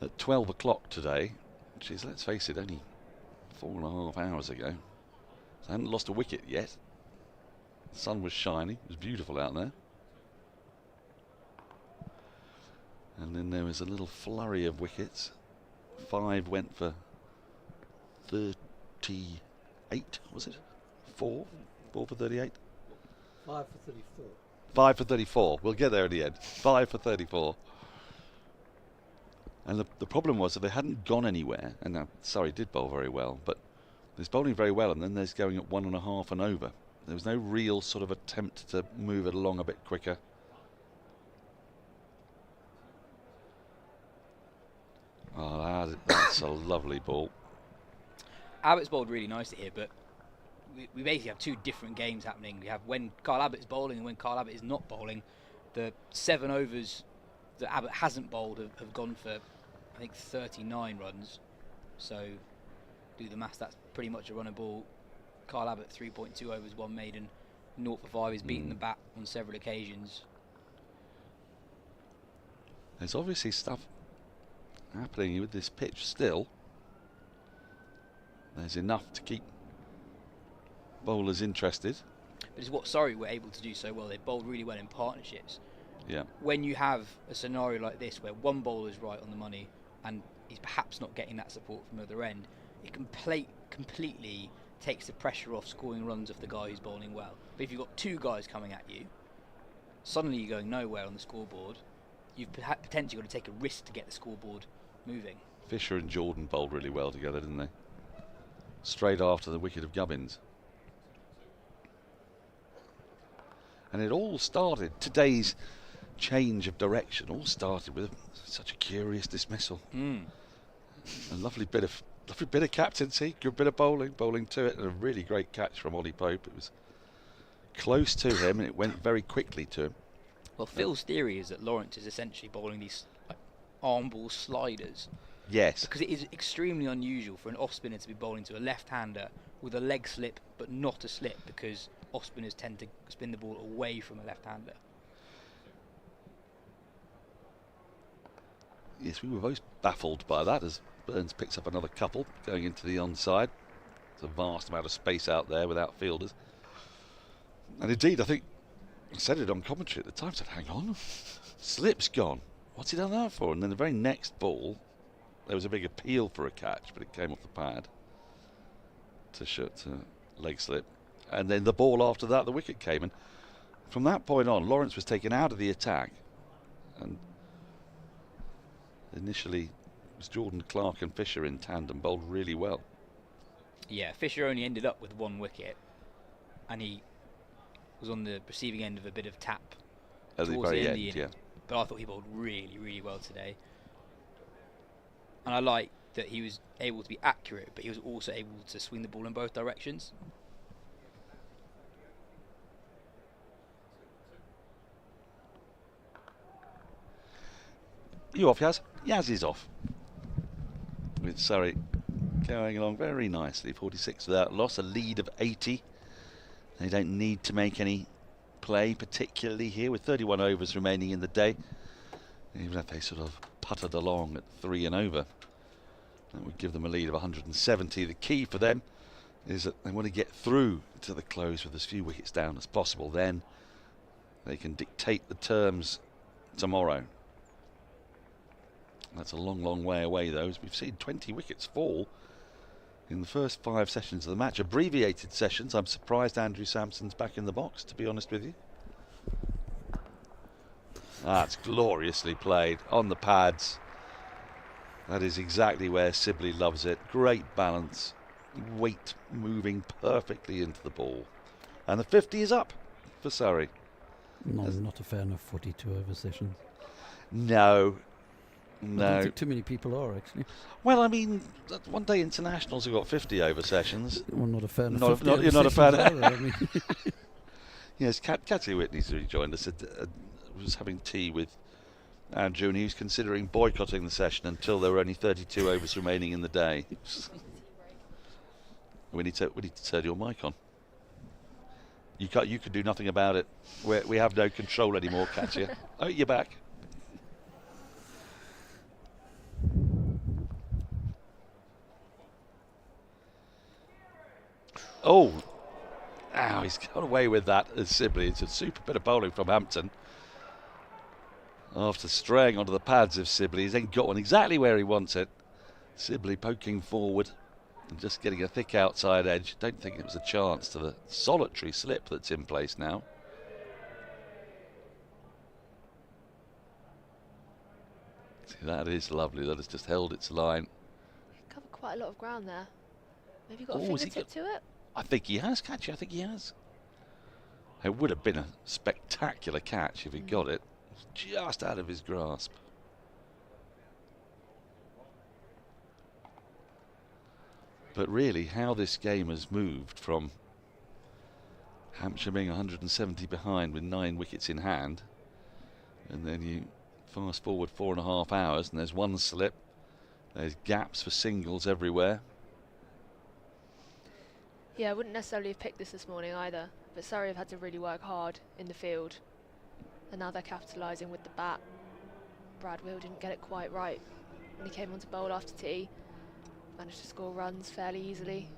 at 12 o'clock today, which is, let's face it, only 4.5 hours ago, I hadn't lost a wicket yet. The sun was shining, it was beautiful out there. And then there was a little flurry of wickets. 5 went for 38, was it? 4 for 38? 5 for 34. 5 for 34. We'll get there in the end. 5 for 34. And the problem was that they hadn't gone anywhere. And now Surrey did bowl very well, but there's bowling very well, and then there's going at 1.5 and over. There was no real sort of attempt to move it along a bit quicker. Oh, that's a lovely ball. Abbott's bowled really nicely here, but we basically have two different games happening. We have when Kyle Abbott's bowling and when Kyle Abbott is not bowling. The 7 overs that Abbott hasn't bowled have gone for, I think, 39 runs. So do the maths, that's pretty much a run a ball. Kyle Abbott 3.2 overs, 1 maiden, 0 for 5. He's beaten the bat on several occasions. There's obviously stuff happening with this pitch still. There's enough to keep bowlers interested. But it's what Surrey were able to do so well. They bowled really well in partnerships. Yeah. When you have a scenario like this where one bowler's right on the money and he's perhaps not getting that support from the other end, it completely takes the pressure off scoring runs of the guy who's bowling well. But if you've got 2 guys coming at you, suddenly you're going nowhere on the scoreboard. You've potentially got to take a risk to get the scoreboard moving. Fisher and Jordan bowled really well together, didn't they? Straight after the wicket of Gubbins. And it all started, today's change of direction all started with such a curious dismissal. A lovely bit of captaincy, good bit of bowling to it, and a really great catch from Ollie Pope. It was close to him and it went very quickly to him. Well, Phil's theory is that Lawrence is essentially bowling these arm ball sliders. Yes. Because it is extremely unusual for an off spinner to be bowling to a left-hander with a leg slip but not a slip, because off spinners tend to spin the ball away from a left-hander. Yes, we were both baffled by that as Burns picks up another couple going into the onside. There's a vast amount of space out there without fielders. And indeed, I think I said it on commentary at the time, I said, hang on, slip's gone. What's he done that for? And then the very next ball, there was a big appeal for a catch, but it came off the pad to leg slip. And then the ball after that, the wicket came. And from that point on, Lawrence was taken out of the attack. And initially, it was Jordan, Clark and Fisher in tandem, bowled really well. Yeah, Fisher only ended up with 1 wicket. And he was on the receiving end of a bit of tap At the towards very the end, end of the yeah. inning. But I thought he bowled really, really well today. And I like that he was able to be accurate, but he was also able to swing the ball in both directions. You off, Yas? Yas is off. With Surrey going along very nicely. 46 without loss, a lead of 80. They don't need to make any play, particularly here with 31 overs remaining in the day. Even if they sort of puttered along at 3 and over, that would give them a lead of 170. The key for them is that they want to get through to the close with as few wickets down as possible. Then they can dictate the terms tomorrow. That's a long, long way away, though, as we've seen 20 wickets fall in the first 5 sessions of the match. Abbreviated sessions. I'm surprised Andrew Sampson's back in the box, to be honest with you. That's gloriously played on the pads. That is exactly where Sibley loves it. Great balance. Weight moving perfectly into the ball. And the 50 is up for Surrey. I'm not a fan of 42 over sessions. No. I don't think too many people are, actually. Well, I mean, one day internationals have got 50 over sessions. I'm not a fan of 50 over You're not a fan sessions either, I mean. Yes, Katya Witney's rejoined us. Was having tea with Andrew, and he was considering boycotting the session until there were only 32 overs remaining in the day. We need to turn your mic on. You can do nothing about it. We have no control anymore, Katya. Oh, you're back. Oh, he's got away with that as Sibley. It's a super bit of bowling from Hampton. After straying onto the pads of Sibley, he's then got one exactly where he wants it. Sibley poking forward and just getting a thick outside edge. Don't think it was a chance to the solitary slip that's in place now. See, that is lovely. That has just held its line. Covered quite a lot of ground there. Maybe got a fingertip to it? I think he has, Katya. I think he has. It would have been a spectacular catch if he got it. Just out of his grasp. But really, how this game has moved from Hampshire being 170 behind with 9 wickets in hand, and then you fast forward 4.5 hours and there's one slip, there's gaps for singles everywhere. Yeah, I wouldn't necessarily have picked this morning either, but Surrey have had to really work hard in the field, and now they're capitalising with the bat. Brad Will didn't get it quite right when he came on to bowl after tea. Managed to score runs fairly easily.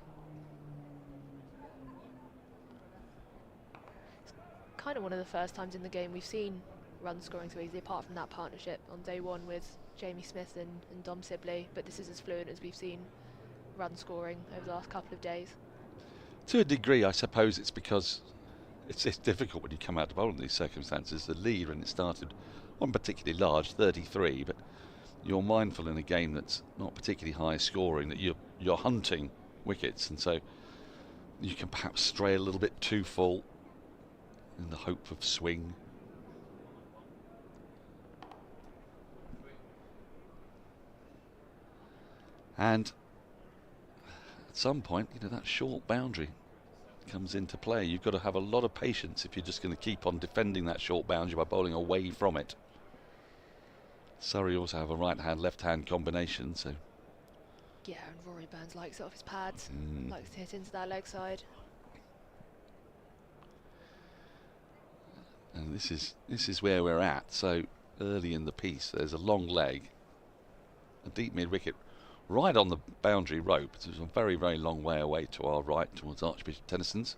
It's kind of one of the first times in the game we've seen runs scoring so easily, apart from that partnership on day one with Jamie Smith and Dom Sibley, but this is as fluent as we've seen run scoring over the last couple of days. To a degree, I suppose it's because it's difficult when you come out to bowl in these circumstances. The lead, when it started, wasn't particularly large, 33, but you're mindful in a game that's not particularly high scoring that you're hunting wickets, and so you can perhaps stray a little bit too full in the hope of swing. And at some point, that short boundary comes into play. You've got to have a lot of patience if you're just going to keep on defending that short boundary by bowling away from it. Surrey also have a right-hand, left-hand combination, so... Yeah, and Rory Burns likes it off his pads, likes to hit into that leg side. And this is where we're at. So early in the piece, there's a long leg, a deep mid-wicket, right on the boundary rope. It's a very, very long way away to our right, towards Archbishop Tennyson's.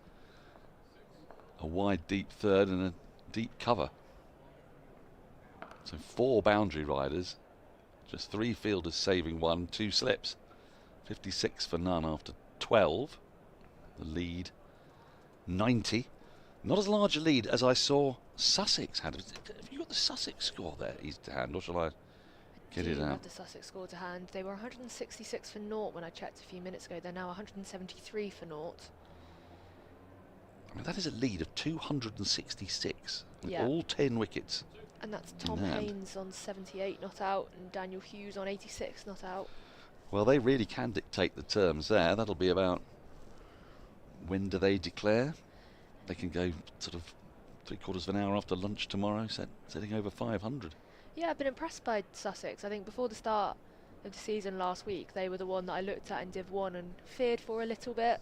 A wide, deep third and a deep cover. So 4 boundary riders, just 3 fielders saving 1, 2 slips. 56 for none after 12. The lead, 90. Not as large a lead as I saw Sussex had. Have you got the Sussex score there, easy to hand, or shall I get it out? Have the Sussex score to hand. They were 166 for naught when I checked a few minutes ago. They're now 173 for naught. I mean, that is a lead of 266 with Yeah. all 10 wickets. And that's Tom Haynes on 78 not out and Daniel Hughes on 86 not out. Well, they really can dictate the terms there. That'll be about, when do they declare? They can go sort of 3/4 of an hour after lunch tomorrow, setting over 500. Yeah, I've been impressed by Sussex. I think before the start of the season last week, they were the one that I looked at in Div 1 and feared for a little bit,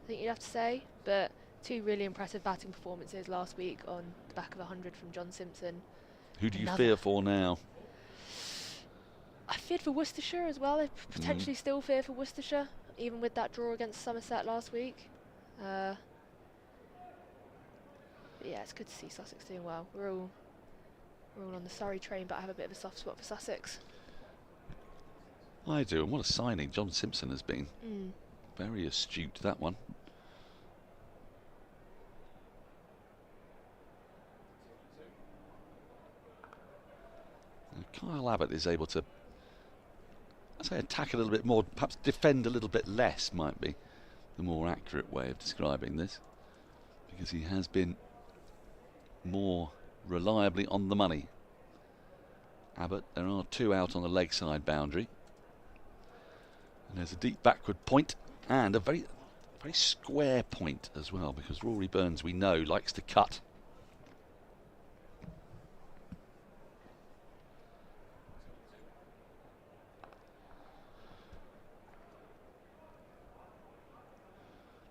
I think you'd have to say. But Two really impressive batting performances last week on the back of 100 from John Simpson. Who do you fear for now? I feared for Worcestershire as well. I potentially still fear for Worcestershire, even with that draw against Somerset last week. But yeah, it's good to see Sussex doing well. We're all on the Surrey train, but I have a bit of a soft spot for Sussex. I do, and what a signing John Simpson has been. Very astute, that one. And Kyle Abbott is able to, I'd say, attack a little bit more, perhaps defend a little bit less might be the more accurate way of describing this, because he has been more reliably on the money. Abbott, there are 2 out on the leg side boundary. And there's a deep backward point and a very square point as well, because Rory Burns, we know, likes to cut.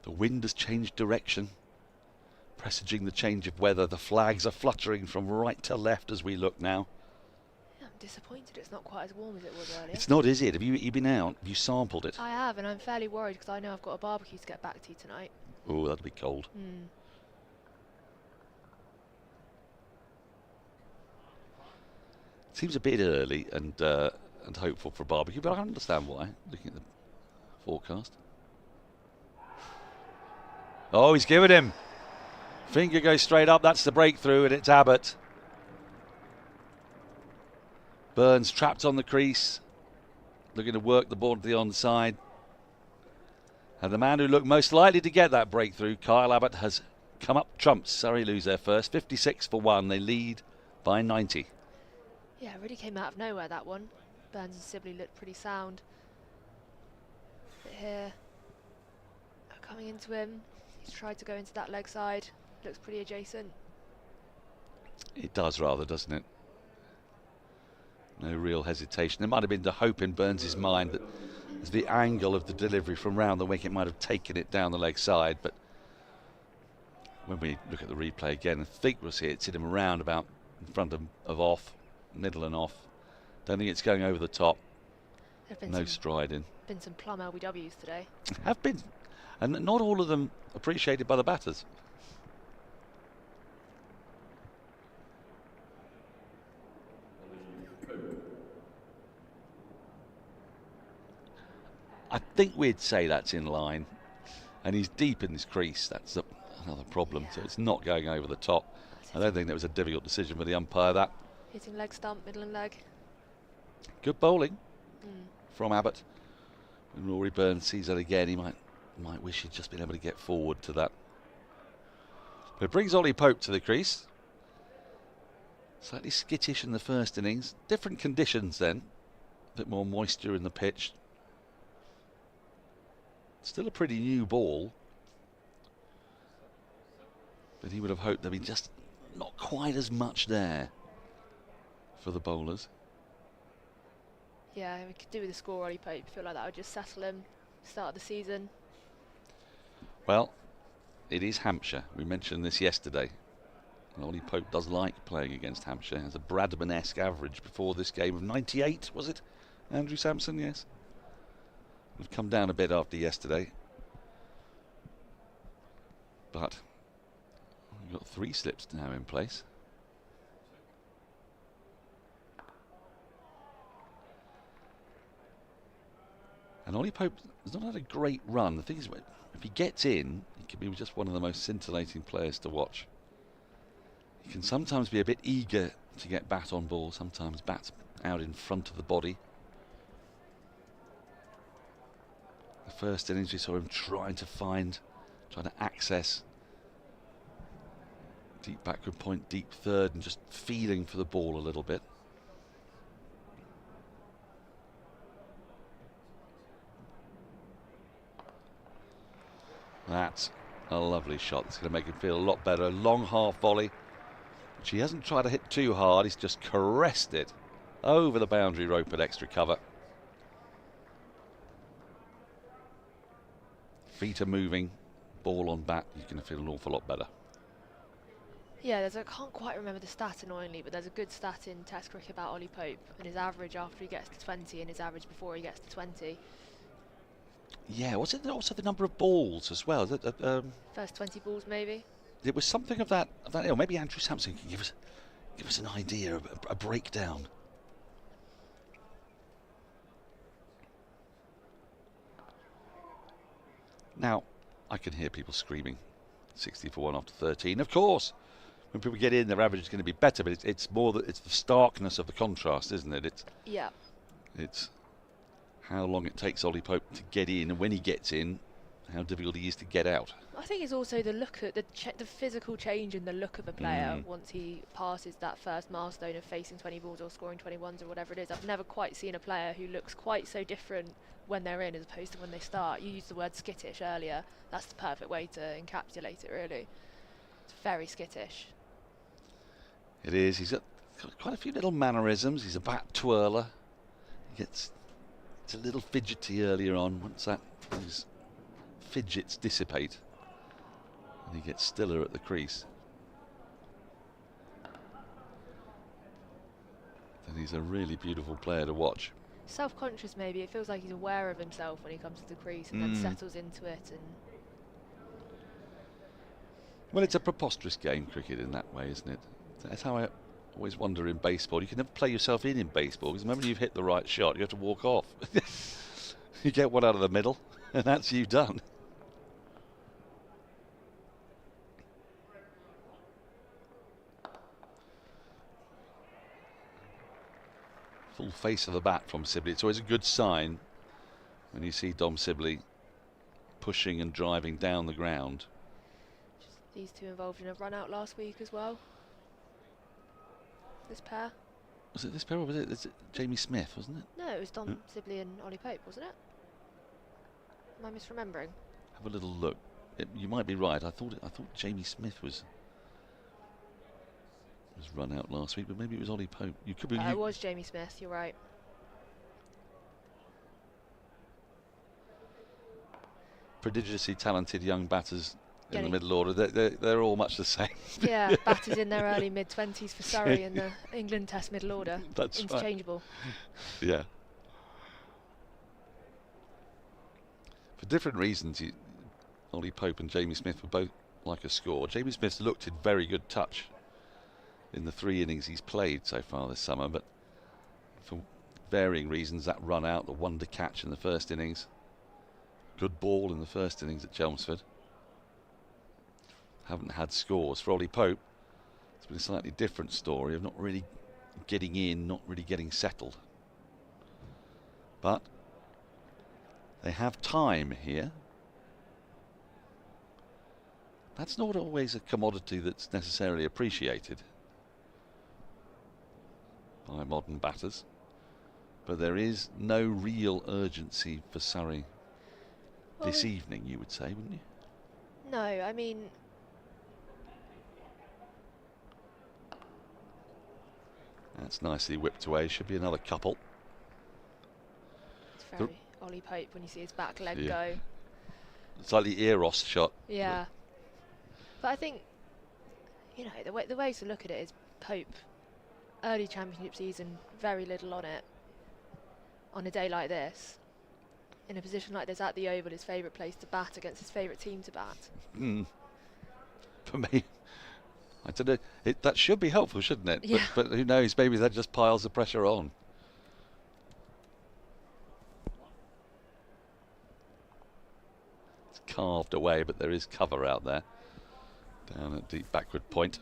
The wind has changed direction, presaging the change of weather. The flags are fluttering from right to left as we look now. Yeah, I'm disappointed it's not quite as warm as it was earlier. It's not, is it? Have you been out? Have you sampled it? I have, and I'm fairly worried because I know I've got a barbecue to get back to tonight. Oh, that'll be cold. Seems a bit early and hopeful for a barbecue, but I understand why, looking at the forecast. Oh, he's given him. Finger goes straight up. That's the breakthrough, and it's Abbott. Burns trapped on the crease, looking to work the ball to the onside. And the man who looked most likely to get that breakthrough, Kyle Abbott, has come up trumps. Surrey lose their first, 56 for 1. They lead by 90. Yeah, it really came out of nowhere, that one. Burns and Sibley looked pretty sound. But here, coming into him, he's tried to go into that leg side. Looks pretty adjacent. It does rather, doesn't it? No real hesitation. There might have been the hope in Burns' mind that as the angle of the delivery from round the wicket might have taken it down the leg side, but when we look at the replay again, I think we'll see it's hit him around about in front of off, middle and off. Don't think it's going over the top. No stride in. Been some plum LBWs today. Have been, and not all of them appreciated by the batters. I think we'd say that's in line, and he's deep in his crease. That's another problem, so it's not going over the top. I don't think that was a difficult decision for the umpire, that. Hitting leg stump, middle and leg. Good bowling from Abbott. When Rory Burns sees that again, he might wish he'd just been able to get forward to that. But it brings Ollie Pope to the crease. Slightly skittish in the first innings. Different conditions then. A bit more moisture in the pitch. Still a pretty new ball, but he would have hoped there'd be just not quite as much there for the bowlers. Yeah, we could do with a score, Ollie Pope. I feel like that would just settle him. Start of the season. Well, it is Hampshire. We mentioned this yesterday. And Ollie Pope does like playing against Hampshire. Has a Bradman-esque average before this game of 98, was it? Andrew Sampson, yes. We've come down a bit after yesterday, but we've got 3 slips now in place. And Ollie Pope has not had a great run. The thing is, if he gets in, he can be just one of the most scintillating players to watch. He can sometimes be a bit eager to get bat on ball, sometimes bat out in front of the body. First innings we saw him trying to access deep backward point, deep third, and just feeling for the ball a little bit. That's a lovely shot. It's going to make him feel a lot better. Long half volley, which he hasn't tried to hit too hard. He's just caressed it over the boundary rope at extra cover. Feet are moving, ball on bat, you're going to feel an awful lot better. Yeah, I can't quite remember the stat annoyingly, but there's a good stat in Test cricket about Ollie Pope and his average after he gets to 20 and his average before he gets to 20. Yeah, was it also the number of balls as well? First 20 balls, maybe. It was something of that. Or maybe Andrew Sampson can give us an idea, a breakdown. Now, I can hear people screaming 60 for 1 after 13. Of course, when people get in, their average is going to be better, but it's more that it's the starkness of the contrast, isn't it? It's how long it takes Ollie Pope to get in, and when he gets in, how difficult he is to get out. I think it's also the look at the physical change in the look of a player once he passes that first milestone of facing 20 balls or scoring 21s or whatever it is. I've never quite seen a player who looks quite so different when they're in as opposed to when they start. You used the word skittish earlier. That's the perfect way to encapsulate it, really. It's very skittish. It is. He's got quite a few little mannerisms. He's a bat twirler. It's a little fidgety earlier on. Once those fidgets dissipate, and he gets stiller at the crease, then he's a really beautiful player to watch. Self-conscious, maybe. It feels like he's aware of himself when he comes to the crease and then settles into it. And well, it's a preposterous game, cricket, in that way, isn't it? That's how I always wonder in baseball. You can never play yourself in baseball, because remember, you've hit the right shot, you have to walk off. You get one out of the middle, and that's you done. Full face of the bat from Sibley. It's always a good sign when you see Dom Sibley pushing and driving down the ground. These two involved in a run out last week as well. This pair. Was it this pair, or was it Jamie Smith, wasn't it? No, it was Dom Sibley and Ollie Pope, wasn't it? Am I misremembering? Have a little look. You might be right. I thought Jamie Smith was run out last week, but maybe it was Ollie Pope. You could be. It was Jamie Smith. You're right. Prodigiously talented young batters in the middle order. They're all much the same. Yeah, batters in their early mid-20s for Surrey in the England Test middle order. That's interchangeable. Right. Yeah. For different reasons, Ollie Pope and Jamie Smith were both like a score. Jamie Smith's looked in very good touch in the 3 innings he's played so far this summer, but for varying reasons, that run out, the wonder catch in the first innings, good ball in the first innings at Chelmsford, haven't had scores. For Ollie Pope, it's been a slightly different story of not really getting in, not really getting settled. But they have time here. That's not always a commodity that's necessarily appreciated by modern batters, but there is no real urgency for Surrey this evening, you would say, wouldn't you? No, I mean, that's nicely whipped away. Should be another couple. It's very Ollie Pope when you see his back leg go. It's like the Eros shot. Yeah. But I think, you know, the way to look at it is Pope, early championship season, very little on it. On a day like this, in a position like this at the Oval, his favourite place to bat against his favourite team to bat. For me, I don't know. That should be helpful, shouldn't it? Yeah. But who knows? Maybe that just piles the pressure on. It's carved away, but there is cover out there. Down at deep backward point.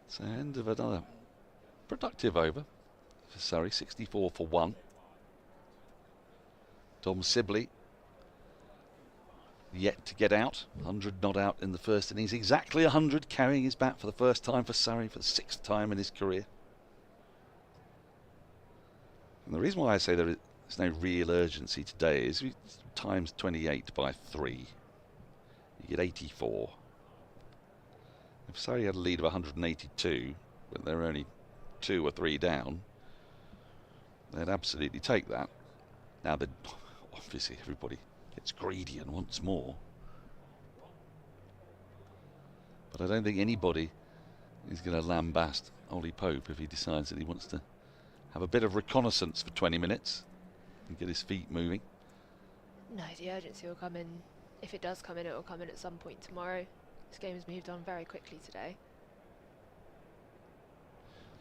It's the end of another productive over for Surrey, 64 for 1. Dom Sibley yet to get out, 100 not out in the first innings, exactly 100, carrying his bat for the first time for Surrey for the 6th time in his career. And the reason why I say there is no real urgency today is we times 28 by 3. You get 84. If Surrey had a lead of 182, but they're only 2 or 3 down, they'd absolutely take that. Now, obviously, everybody gets greedy and wants more. But I don't think anybody is going to lambast Ollie Pope if he decides that he wants to have a bit of reconnaissance for 20 minutes and get his feet moving. No, the urgency will come in. If it does come in, it will come in at some point tomorrow. This game has moved on very quickly today.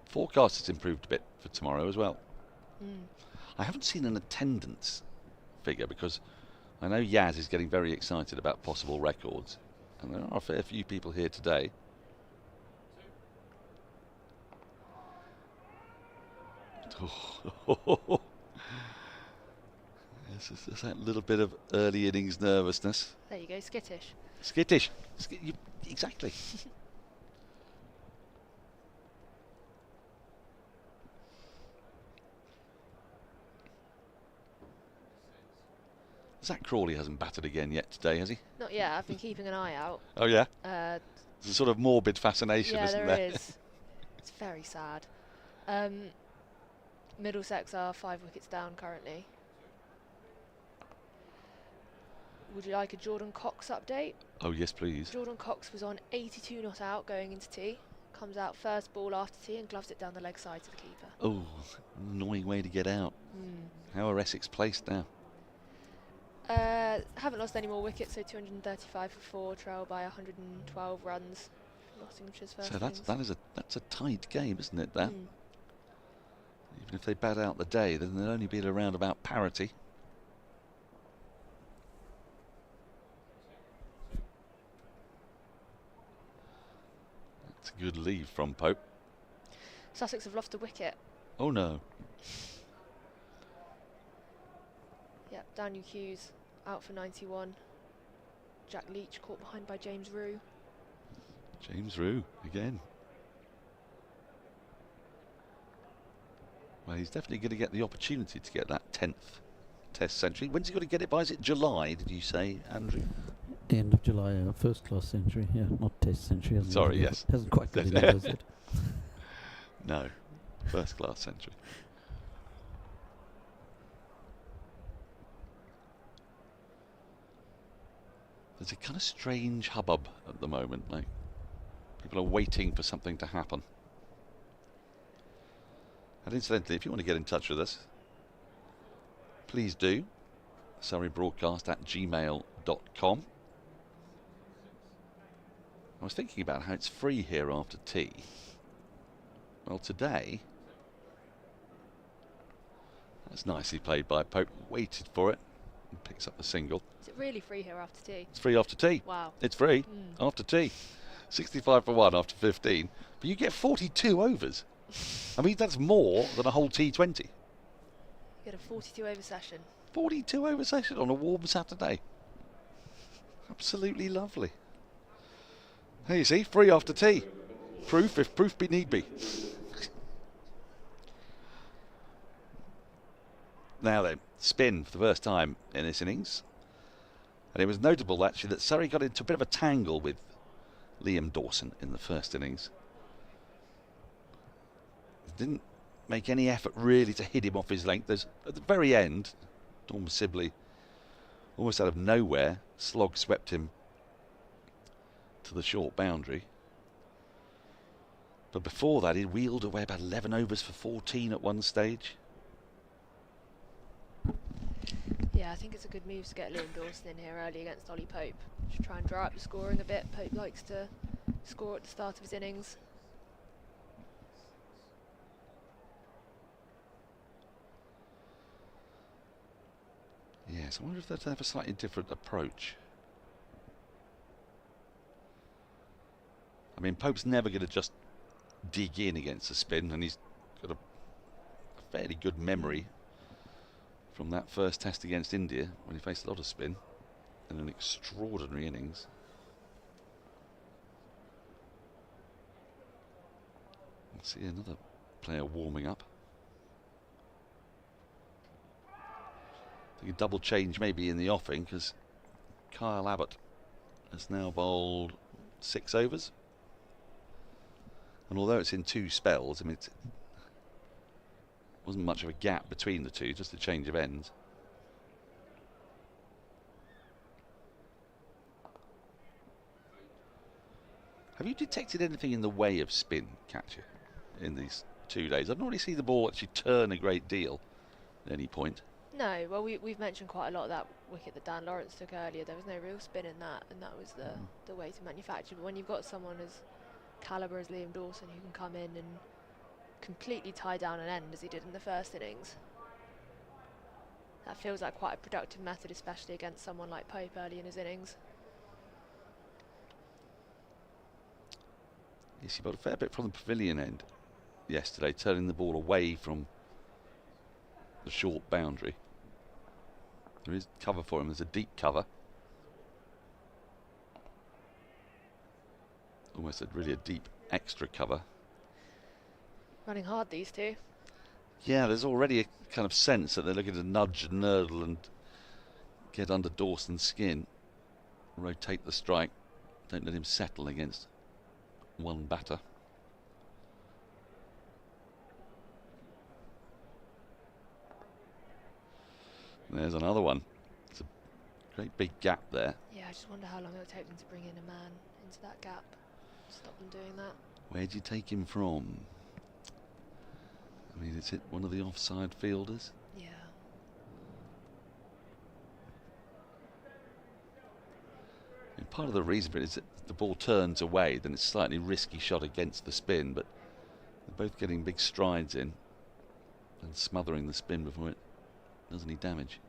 Forecast has improved a bit for tomorrow as well. I haven't seen an attendance figure because I know Yas is getting very excited about possible records, and there are a fair few people here today. There's that little bit of early innings nervousness. There you go, skittish. Skittish. Exactly. Zach Crawley hasn't batted again yet today, has he? Not yet. I've been keeping an eye out. Oh yeah. It's a sort of morbid fascination, isn't there? Yeah, there is. It's very sad. Middlesex are 5 wickets down currently. Would you like a Jordan Cox update? Oh yes, please. Jordan Cox was on 82 not out going into tea. Comes out first ball after tea and gloves it down the leg side to the keeper. Oh, annoying way to get out. How are Essex placed now? Haven't lost any more wickets, so 235 for 4, trail by 112 runs. Nottinghamshire's first. So that's a tight game, isn't it? That even if they bat out the day, then they'll only be at around about parity. That's a good leave from Pope. Sussex have lost a wicket. Oh no. Yep, Daniel Hughes out for 91. Jack Leach caught behind by James Rue. James Rue again. Well, he's definitely going to get the opportunity to get that 10th Test century. When's he going to get it by? Is it July, did you say, Andrew? End of July, first class century, yeah, not Test century. Sorry, yes. Hasn't quite got it, has it? No, first class century. There's a kind of strange hubbub at the moment, like people are waiting for something to happen. And incidentally, if you want to get in touch with us, please do. surreybroadcast@gmail.com. I was thinking about how it's free here after tea. Well, today, that's nicely played by Pope. Waited for it and picks up the single. Is it really free here after tea? It's free after tea. Wow. It's free after tea. 65 for 1 after 15. But you get 42 overs. I mean, that's more than a whole T20. You get a 42 over session. 42 over session on a warm Saturday. Absolutely lovely. There you see, free after tea. Proof if proof be need be. Now then, spin for the first time in this innings. And it was notable actually that Surrey got into a bit of a tangle with Liam Dawson in the first innings. Didn't make any effort really to hit him off his length. There's, at the very end, Dom Sibley, almost out of nowhere, slog swept him to the short boundary. But before that, he wheeled away about 11 overs for 14 at one stage. Yeah, I think it's a good move to get Liam Dawson in here early against Ollie Pope. Should try and dry up the scoring a bit. Pope likes to score at the start of his innings. Yes, I wonder if they'd have a slightly different approach. I mean, Pope's never going to just dig in against a spin, and he's got a fairly good memory from that first test against India when he faced a lot of spin in an extraordinary innings. Let's see another player warming up. I think a double change maybe in the offing because Kyle Abbott has now bowled 6 overs. And although it's in 2 spells, I mean, it wasn't much of a gap between the two, just a change of ends. Have you detected anything in the way of spin, Katya, in these 2 days? I've not really seen the ball actually turn a great deal at any point. No, well, we've mentioned quite a lot of that wicket that Dan Lawrence took earlier. There was no real spin in that, and that was the way to manufacture. But when you've got someone as calibre as Liam Dawson who can come in and completely tie down an end as he did in the first innings, that feels like quite a productive method, especially against someone like Pope early in his innings. Yes, he got a fair bit from the pavilion end yesterday, turning the ball away from the short boundary. There is cover for him. There's a deep cover. Almost really a deep extra cover. Running hard, these two. Yeah, there's already a kind of sense that they're looking to nudge and nurdle and get under Dawson's skin. Rotate the strike. Don't let him settle against one batter. There's another one. It's a great big gap there. Yeah, I just wonder how long it would take them to bring in a man into that gap. Stop them doing that. Where'd you take him from? I mean, is it one of the offside fielders? Yeah. And part of the reason for it is that the ball turns away, then it's a slightly risky shot against the spin, but they're both getting big strides in and smothering the spin before it does any damage.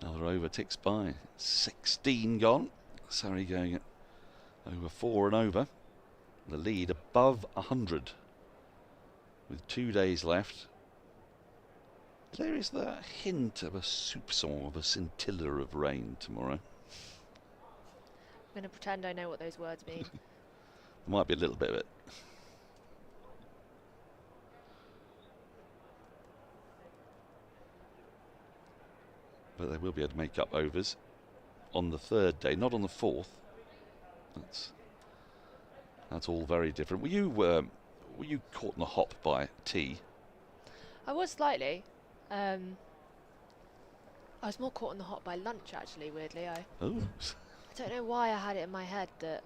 Another over ticks by. 16 gone. Surrey going at over 4 and over. The lead above 100 with 2 days left. There is the hint of a soupçon of a scintilla of rain tomorrow. I'm going to pretend I know what those words mean. Might be a little bit of it. But they will be able to make up overs on the 3rd day, not on the 4th. That's all very different. Were you caught in the hop by tea? I was slightly. I was more caught in the hop by lunch, actually, weirdly. I don't know why I had it in my head that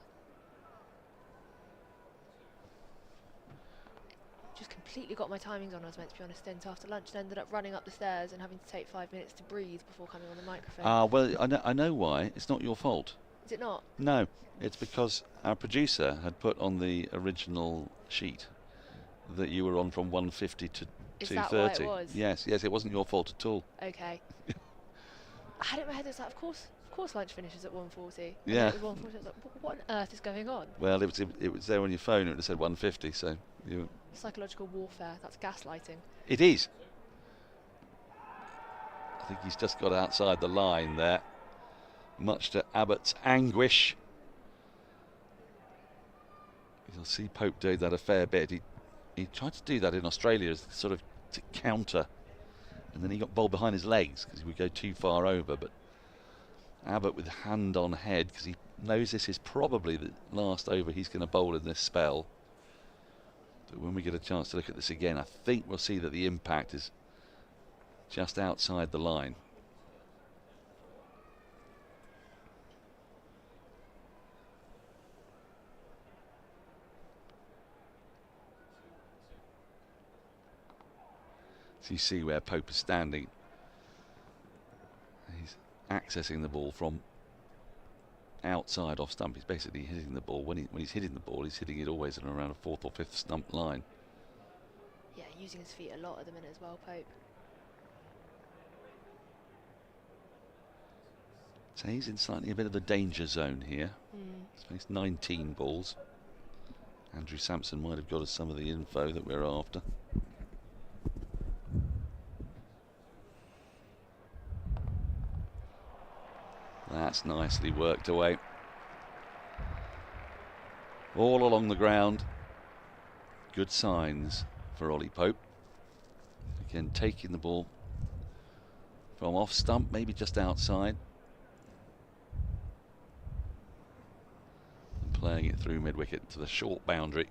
just completely got my timings on. I was meant to be on a stint after lunch and ended up running up the stairs and having to take 5 minutes to breathe before coming on the microphone. Well, I know why. It's not your fault. Is it not? No, it's because our producer had put on the original sheet that you were on from 1:50 to 2:30. Is that why it was? Yes, it wasn't your fault at all. Okay. I had it in my head, it was like, of course lunch finishes at 1:40. Yeah. It was 1:40, I was like, what on earth is going on? Well, it was there on your phone, it would have said 1:50, so you... Psychological warfare, that's gaslighting. It is. I think he's just got outside the line there, much to Abbott's anguish. You'll see Pope do that a fair bit. He tried to do that in Australia as sort of to counter, and then he got bowled behind his legs because he would go too far over. But Abbott with hand on head, because he knows this is probably the last over he's going to bowl in this spell. But when we get a chance to look at this again, I think we'll see that the impact is just outside the line. So you see where Pope is standing. He's accessing the ball from outside off stump. He's basically hitting the ball. When he's hitting the ball, he's hitting it always in around a 4th or 5th stump line. Yeah, using his feet a lot at the minute as well, Pope. So he's in slightly a bit of a danger zone here. He's faced 19 balls. Andrew Sampson might have got us some of the info that we're after. That's nicely worked away. All along the ground. Good signs for Ollie Pope. Again, taking the ball from off stump, maybe just outside. And playing it through mid-wicket to the short boundary.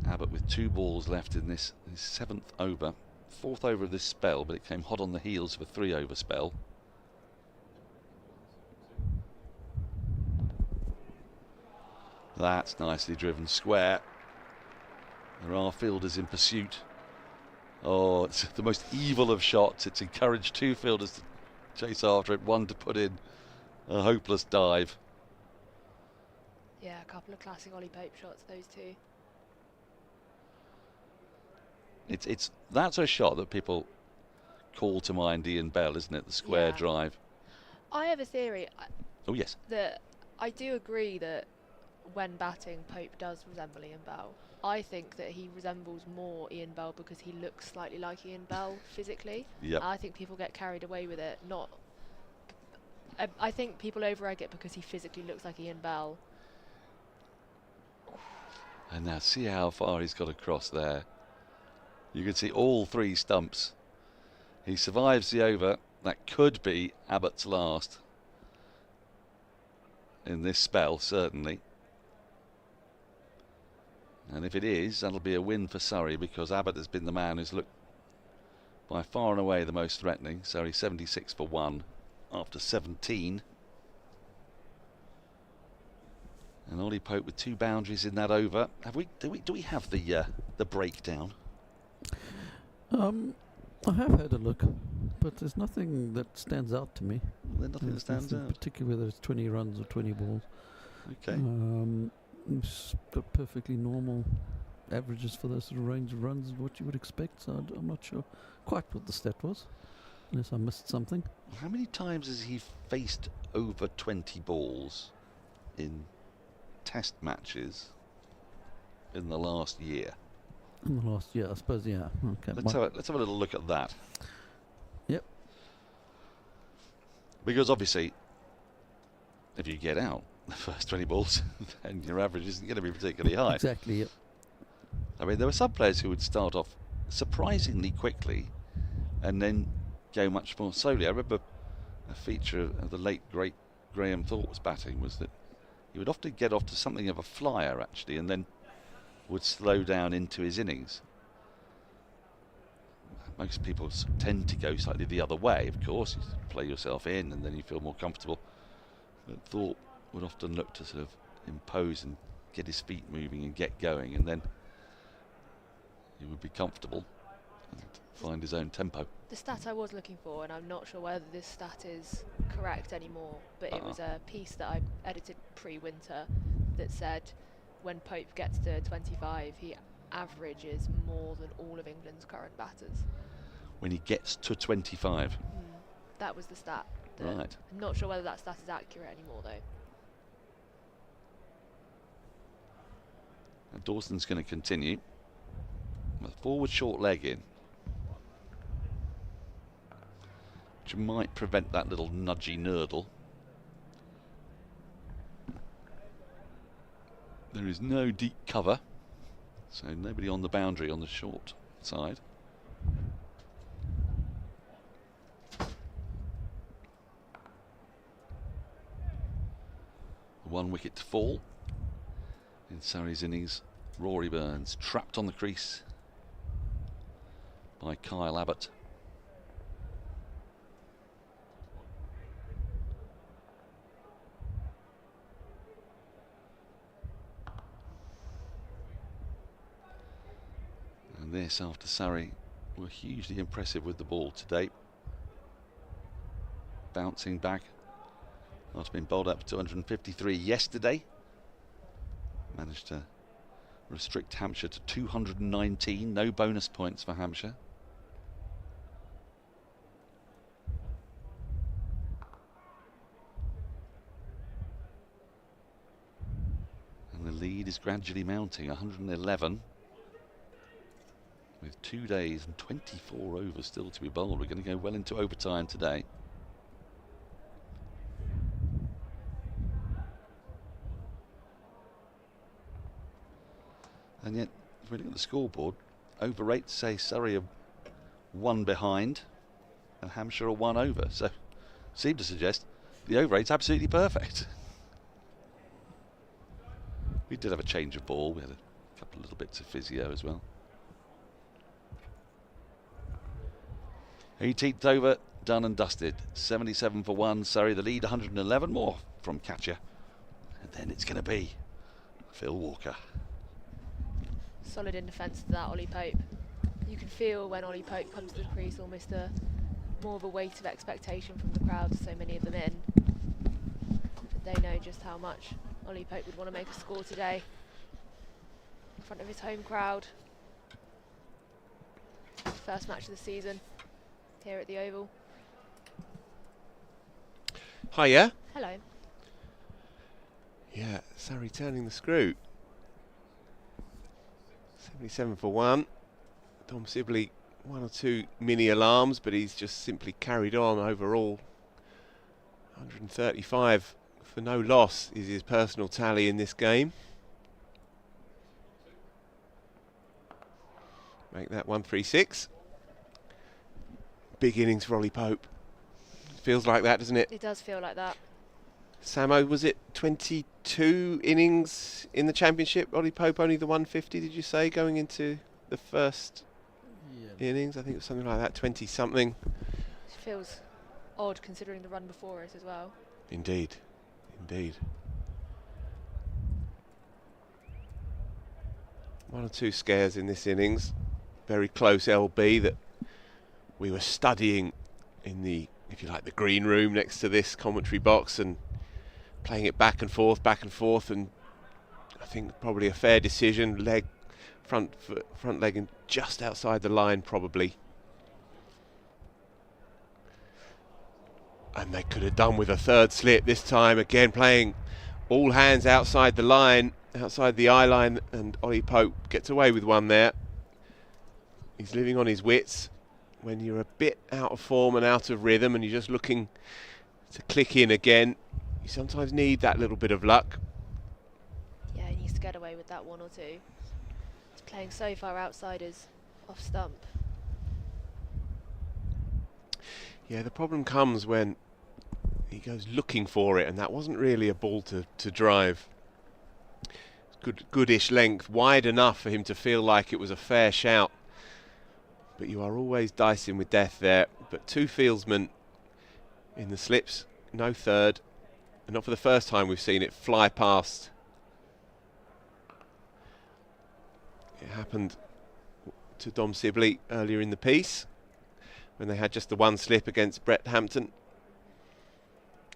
Abbott with 2 balls left in this his 7th over. 4th over of this spell, but it came hot on the heels of a 3-over spell. That's nicely driven square. There are fielders in pursuit. Oh, it's the most evil of shots. It's encouraged 2 fielders to chase after it, 1 to put in a hopeless dive. Yeah, a couple of classic Ollie Pope shots, those 2. That's a shot that people call to mind Ian Bell, isn't it? The square drive. I have a theory. Oh yes. That I do agree that when batting, Pope does resemble Ian Bell. I think that he resembles more Ian Bell because he looks slightly like Ian Bell physically. Yep. I think people get carried away with it. I think people over-egg it because he physically looks like Ian Bell. And now see how far he's got across there. You can see all 3 stumps. He survives the over. That could be Abbott's last in this spell, certainly. And if it is, that'll be a win for Surrey, because Abbott has been the man who's looked by far and away the most threatening. Surrey 76 for 1 after 17. And Ollie Pope with 2 boundaries in that over. Do we have the breakdown? I have had a look, but there's nothing that stands out to me. There's nothing that stands out. Particularly whether it's 20 runs or 20 balls. Okay. It's got perfectly normal averages for those sort of range of runs, what you would expect. So I'm not sure quite what the stat was, unless I missed something. How many times has he faced over 20 balls in test matches in the last year? In the last year, I suppose, yeah. Okay. Let's have a little look at that. Yep. Because obviously, if you get out the first 20 balls, then your average isn't going to be particularly high. Exactly, yep. I mean, there were some players who would start off surprisingly quickly and then go much more slowly. I remember a feature of the late, great Graham Thorpe's batting was that he would often get off to something of a flyer, actually, and then would slow down into his innings. Most people tend to go slightly the other way, of course. You play yourself in and then you feel more comfortable. But Thorpe would often look to sort of impose and get his feet moving and get going, and then he would be comfortable and find his own tempo. The stat I was looking for, and I'm not sure whether this stat is correct anymore, but it was a piece that I edited pre-winter that said when Pope gets to 25, he averages more than all of England's current batters. When he gets to 25? That was the stat. Right. I'm not sure whether that stat is accurate anymore, though. And Dawson's going to continue. A forward short leg in, which might prevent that little nudgy nurdle. There is no deep cover, so nobody on the boundary on the short side. One wicket to fall in Surrey's innings. Rory Burns trapped on the crease by Kyle Abbott. And this after Surrey were hugely impressive with the ball today. Bouncing back after being bowled up for 253 yesterday. Managed to restrict Hampshire to 219, no bonus points for Hampshire. And the lead is gradually mounting, 111. With 2 days and 24 overs still to be bowled. We're going to go well into overtime today. And yet, if we look at the scoreboard, over rates say Surrey are 1 behind and Hampshire are 1 over. So seem to suggest the over rate's absolutely perfect. We did have a change of ball. We had a couple of little bits of physio as well. 18th over, done and dusted. 77 for 1. Surrey the lead, 111 more from Katya. And then it's going to be Phil Walker. Solid in defence to that Ollie Pope. You can feel when Ollie Pope comes to the crease almost more of a weight of expectation from the crowd, so many of them in. But they know just how much Ollie Pope would want to make a score today in front of his home crowd. First match of the season here at the Oval. Hiya. Hello. Yeah, Surrey turning the screw. 77 for 1. Dom Sibley, 1 or 2 mini alarms, but he's just simply carried on overall. 135 for no loss is his personal tally in this game. Make that 136. Big innings for Ollie Pope. Feels like that, doesn't it? It does feel like that. Samo, was it 22 innings in the championship? Ollie Pope only the 150, did you say, going into the first innings? I think it was something like that, 20 something. It feels odd considering the run before us as well. Indeed, indeed. 1 or 2 scares in this innings. Very close LB that we were studying in the, if you like, the green room next to this commentary box and playing it back and forth, and I think probably a fair decision. Leg, front leg, and just outside the line probably. And they could have done with a third slip this time. Again, playing all hands outside the line, outside the eye line, and Ollie Pope gets away with one there. He's living on his wits. When you're a bit out of form and out of rhythm and you're just looking to click in again, you sometimes need that little bit of luck. Yeah, he needs to get away with that 1 or 2. He's playing so far outside his off stump. Yeah, the problem comes when he goes looking for it, and that wasn't really a ball to drive. Goodish length, wide enough for him to feel like it was a fair shout. But you are always dicing with death there. But 2 fieldsmen in the slips, no third. And not for the first time we've seen it fly past. It happened to Dom Sibley earlier in the piece when they had just the 1 slip against Brett Hampton.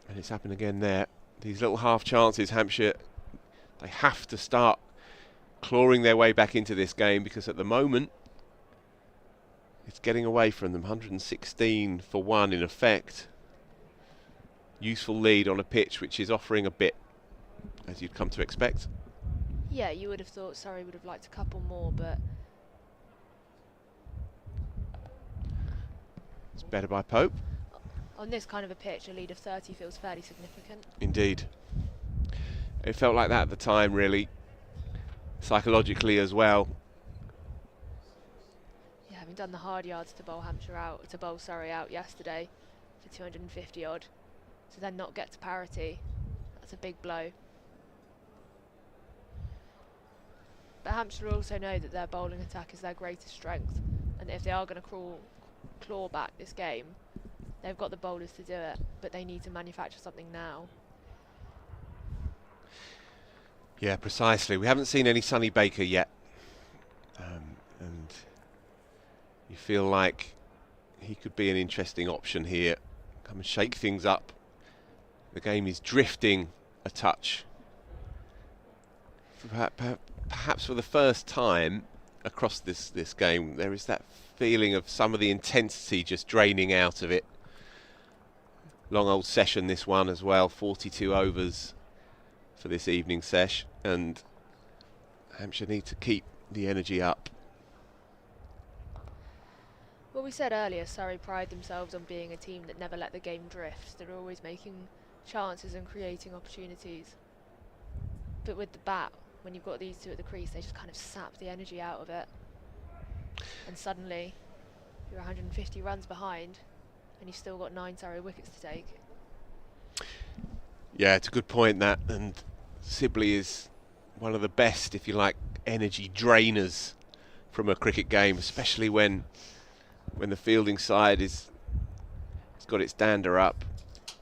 And it's happened again there. These little half chances, Hampshire, they have to start clawing their way back into this game, because at the moment it's getting away from them. 116 for 1 in effect. Useful lead on a pitch which is offering a bit, as you'd come to expect. Yeah, you would have thought Surrey would have liked a couple more, but It's better by Pope. On this kind of a pitch, a lead of 30 feels fairly significant. Indeed. It felt like that at the time, really. Psychologically as well. Yeah, having done the hard yards to bowl Surrey out yesterday for 250 odd, to then not get to parity, that's a big blow. But Hampshire also know that their bowling attack is their greatest strength, and if they are going to claw back this game, they've got the bowlers to do it, but they need to manufacture something now. Yeah, precisely. We haven't seen any Sonny Baker yet, and you feel like he could be an interesting option here. Come and shake things up. The game is drifting a touch. Perhaps for the first time across this game, there is that feeling of some of the intensity just draining out of it. Long old session, this one as well, 42 overs for this evening sesh, and Hampshire need to keep the energy up. Well, we said earlier, Surrey pride themselves on being a team that never let the game drift. They're always making chances and creating opportunities. But with the bat, when you've got these two at the crease, they just kind of sap the energy out of it. and suddenly you're 150 runs behind and you've still got 9 Surrey wickets to take. Yeah, it's a good point, that, and Sibley is one of the best, if you like, energy drainers from a cricket game, especially when the fielding side it's got its dander up,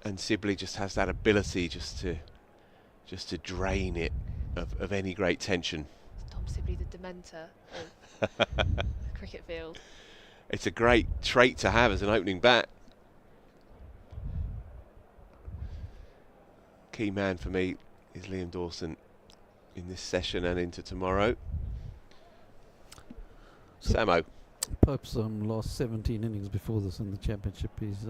and Sibley just has that ability just to drain it of any great tension. Dom Sibley, the dementor of the cricket field. It's a great trait to have as an opening bat. Key man for me is Liam Dawson in this session and into tomorrow. Samo. Pope's last 17 innings before this in the championship, he's,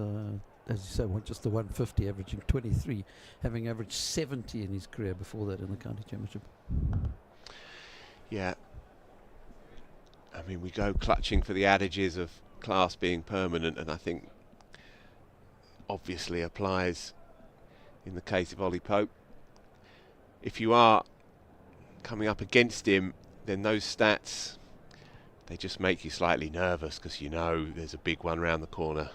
as you say, just the 150, averaging 23, having averaged 70 in his career before that in the county championship. Yeah. I mean, we go clutching for the adages of class being permanent, and I think obviously applies in the case of Ollie Pope. If you are coming up against him, then those stats, they just make you slightly nervous because you know there's a big one round the corner.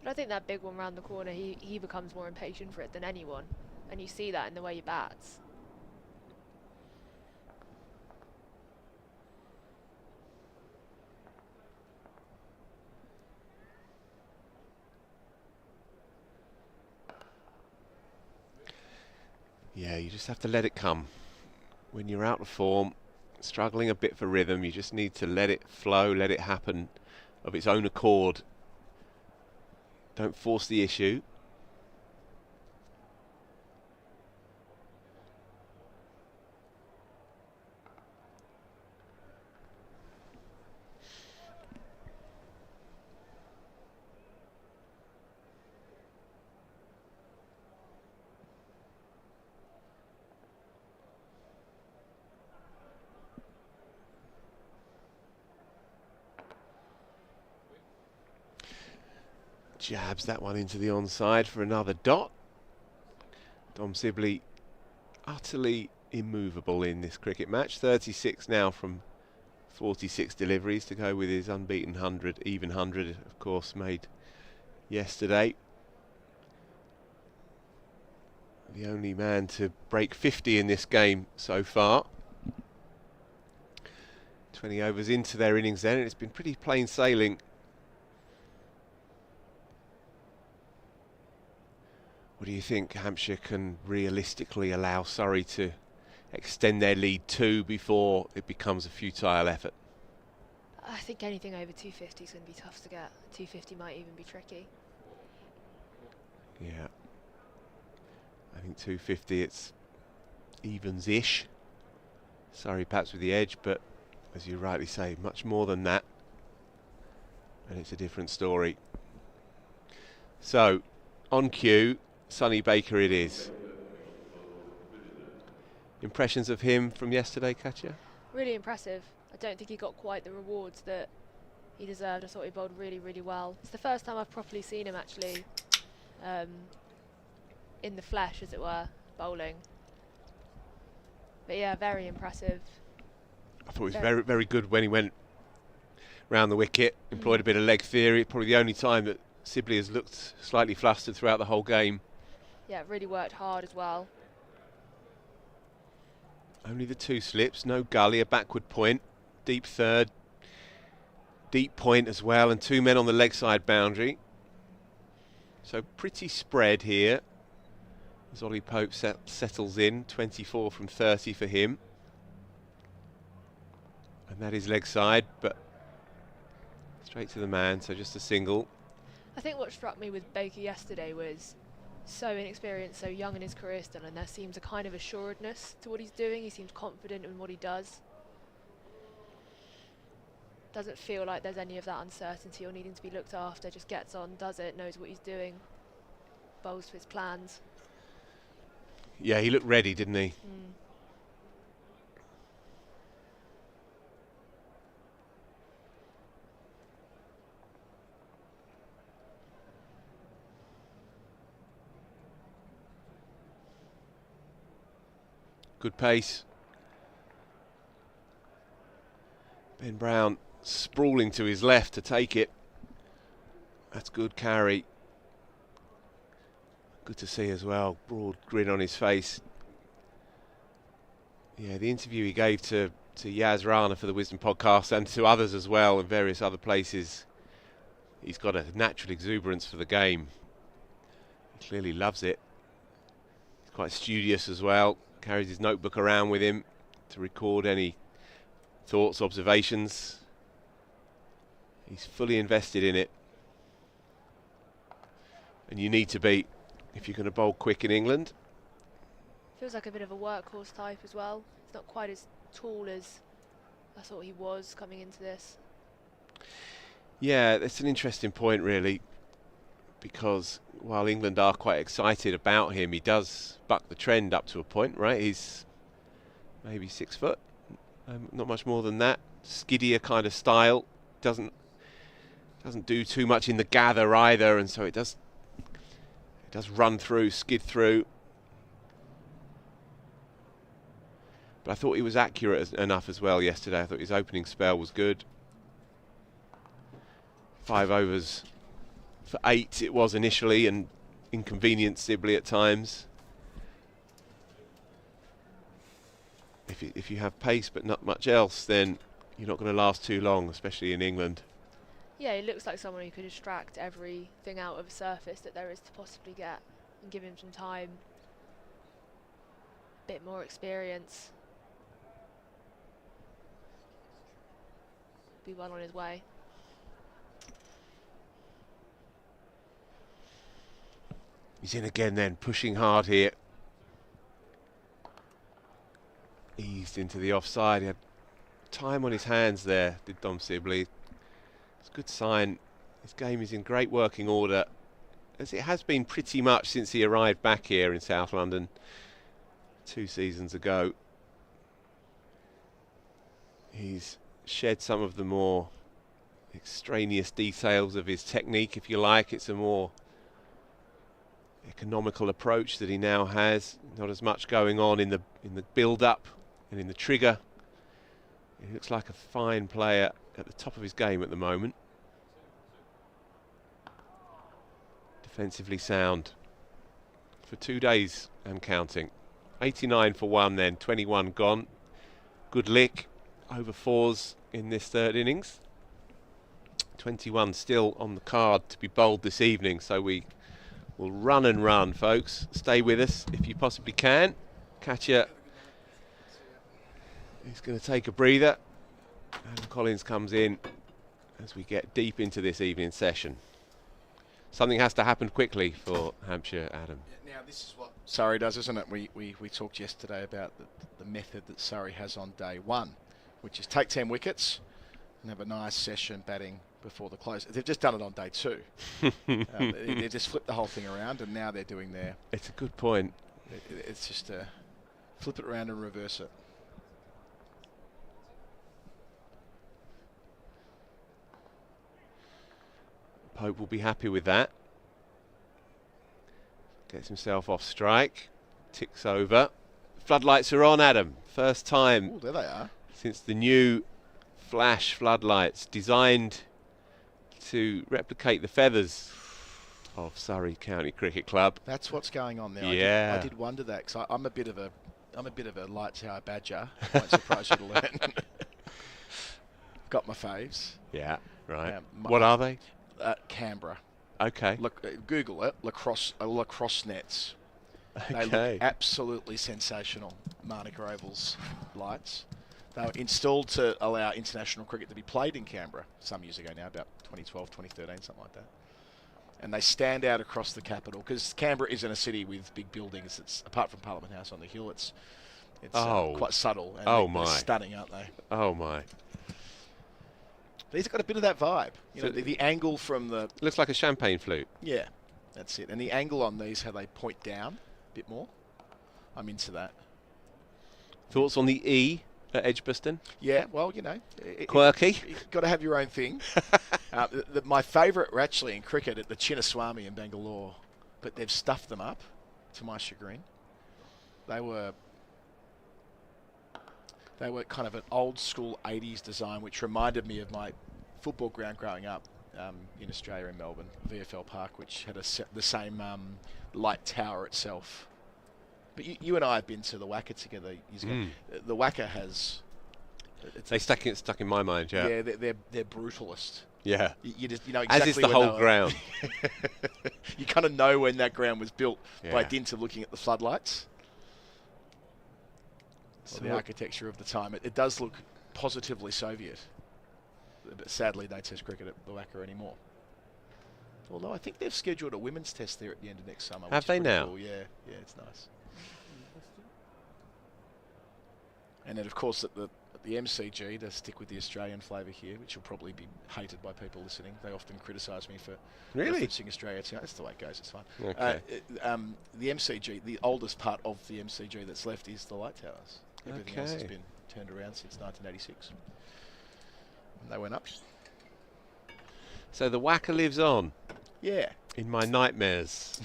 But I think that big one round the corner, he becomes more impatient for it than anyone, and you see that in the way he bats. Yeah, you just have to let it come. When you're out of form, struggling a bit for rhythm, you just need to let it flow, let it happen of its own accord. Don't force the issue. Jabs that one into the onside for another dot. Dom Sibley utterly immovable in this cricket match. 36 now from 46 deliveries to go with his unbeaten 100, even 100, of course, made yesterday. The only man to break 50 in this game so far. 20 overs into their innings then, and it's been pretty plain sailing. What do you think Hampshire can realistically allow Surrey to extend their lead to before it becomes a futile effort? I think anything over 250 is going to be tough to get. 250 might even be tricky. Yeah. I think 250, it's evens-ish. Surrey perhaps with the edge, but as you rightly say, much more than that. And it's a different story. So, on cue, Sonny Baker it is. Impressions of him from yesterday, Katya? Really impressive. I don't think he got quite the rewards that he deserved. I thought he bowled really, really well. It's the first time I've properly seen him actually in the flesh, as it were, bowling. But yeah, very impressive. I thought he was very, very good when he went round the wicket, employed a bit of leg theory. Probably the only time that Sibley has looked slightly flustered throughout the whole game. Yeah, really worked hard as well. Only the 2 slips, no gully, a backward point, deep third, deep point as well, and 2 men on the leg side boundary. So pretty spread here as Ollie Pope settles in, 24 from 30 for him. And that is leg side, but straight to the man, so just a single. I think what struck me with Baker yesterday was so inexperienced, so young in his career still, and there seems a kind of assuredness to what he's doing. He seems confident in what he does. Doesn't feel like there's any of that uncertainty or needing to be looked after. Just gets on, does it, knows what he's doing, bowls to his plans. Yeah, he looked ready, didn't he? Good pace. Ben Brown sprawling to his left to take it. That's good carry. Good to see as well. Broad grin on his face. Yeah, the interview he gave to Yas Rana for the Wisden Podcast and to others as well in various other places. He's got a natural exuberance for the game. He clearly loves it. He's quite studious as well. Carries his notebook around with him to record any thoughts, observations. He's fully invested in it. And you need to be if you're going to bowl quick in England. Feels like a bit of a workhorse type as well. He's not quite as tall as I thought he was coming into this. Yeah, that's an interesting point really, because while England are quite excited about him, he does buck the trend up to a point, right? He's maybe 6 foot, not much more than that. Skiddier kind of style, doesn't do too much in the gather either, and so it does run through, skid through. But I thought he was accurate enough as well yesterday. I thought his opening spell was good. 5 overs for 8 it was initially, and inconvenienced Sibley at times. If you have pace but not much else, then you're not going to last too long, especially in England. Yeah, he looks like someone who could extract everything out of a surface that there is to possibly get and give him some time, a bit more experience. Be well on his way. He's in again then, pushing hard here. Eased into the offside. He had time on his hands there, did Dom Sibley. It's a good sign. His game is in great working order, as it has been pretty much since he arrived back here in South London 2 seasons ago. He's shed some of the more extraneous details of his technique, if you like. It's a more economical approach that he now has. Not as much going on in the build-up and in the trigger. He looks like a fine player at the top of his game at the moment. Defensively sound for 2 days and counting. 89 for 1 then, 21 gone. Good lick, over 4s in this third innings. 21 still on the card to be bowled this evening, so we will run and run, folks. Stay with us if you possibly can. Katya is going to take a breather, and Collins comes in as we get deep into this evening session. Something has to happen quickly for Hampshire, Adam. Now this is what Surrey does, isn't it? We talked yesterday about the method that Surrey has on day 1, which is take 10 wickets and have a nice session batting before the close. They've just done it on day 2. They just flipped the whole thing around, and now they're doing their... It's a good point. It's just flip it around and reverse it. Pope will be happy with that. Gets himself off strike. Ticks over. Floodlights are on, Adam. First time. Ooh, there they are. Since the new flash floodlights designed to replicate the feathers of Surrey County Cricket Club. That's what's going on there. Yeah. I did wonder that, because I'm a bit of a light tower badger. Won't surprise you to learn. Got my faves. Yeah, right. What are they? Canberra. Okay. Look, Google it. Lacrosse nets. Okay. They look absolutely sensational. Manuka Oval's lights. They were installed to allow international cricket to be played in Canberra some years ago now, about 2012, 2013, something like that. And they stand out across the capital, because Canberra isn't a city with big buildings. It's, apart from Parliament House on the hill, it's quite subtle. And they're stunning, aren't they? Oh my. These have got a bit of that vibe. You know, the angle from the... Looks like a champagne flute. Yeah, that's it. And the angle on these, how they point down a bit more. I'm into that. Thoughts on the E at Edgbaston? Yeah, well, you know. Quirky. You've got to have your own thing. My favourite were actually in cricket at the Chinnaswamy in Bangalore, but they've stuffed them up, to my chagrin. They were They were kind of an old school 80s design, which reminded me of my football ground growing up in Australia, in Melbourne, VFL Park, which had the same light tower itself. But you and I have been to the Wacker together years ago. The Wacker has... They stuck in my mind, yeah. Yeah, they're brutalist. Yeah. You know exactly as is the whole ground. You kind of know when that ground was built by Yeah. dint of looking at the floodlights. So the architecture of the time. It does look positively Soviet. But sadly, no test cricket at the Wacker anymore. Although I think they've scheduled a women's test there at the end of next summer. Have which they is pretty now? Cool. Yeah, it's nice. And then, of course, at the MCG, to stick with the Australian flavour here, which will probably be hated by people listening. They often criticise me for referencing Australia. That's the way it goes. It's fine. Okay. The MCG, the oldest part of the MCG that's left is the light towers. Everything else has been turned around since 1986. And they went up. So the Wacker lives on. Yeah. In my nightmares.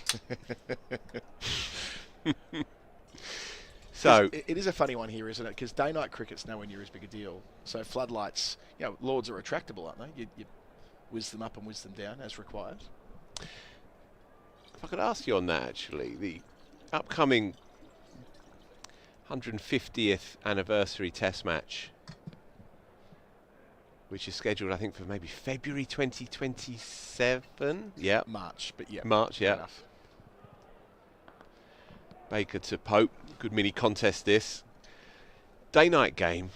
So it is a funny one here, isn't it? Because day-night cricket's nowhere near as big a deal. So floodlights, Lords are retractable, aren't they? You whiz them up and whiz them down as required. If I could ask you on that, actually, the upcoming 150th anniversary Test match, which is scheduled, I think, for maybe February 2027. Yeah, March, but yeah, March. Yeah. Enough. Baker to Pope, good mini contest this. Day-night game.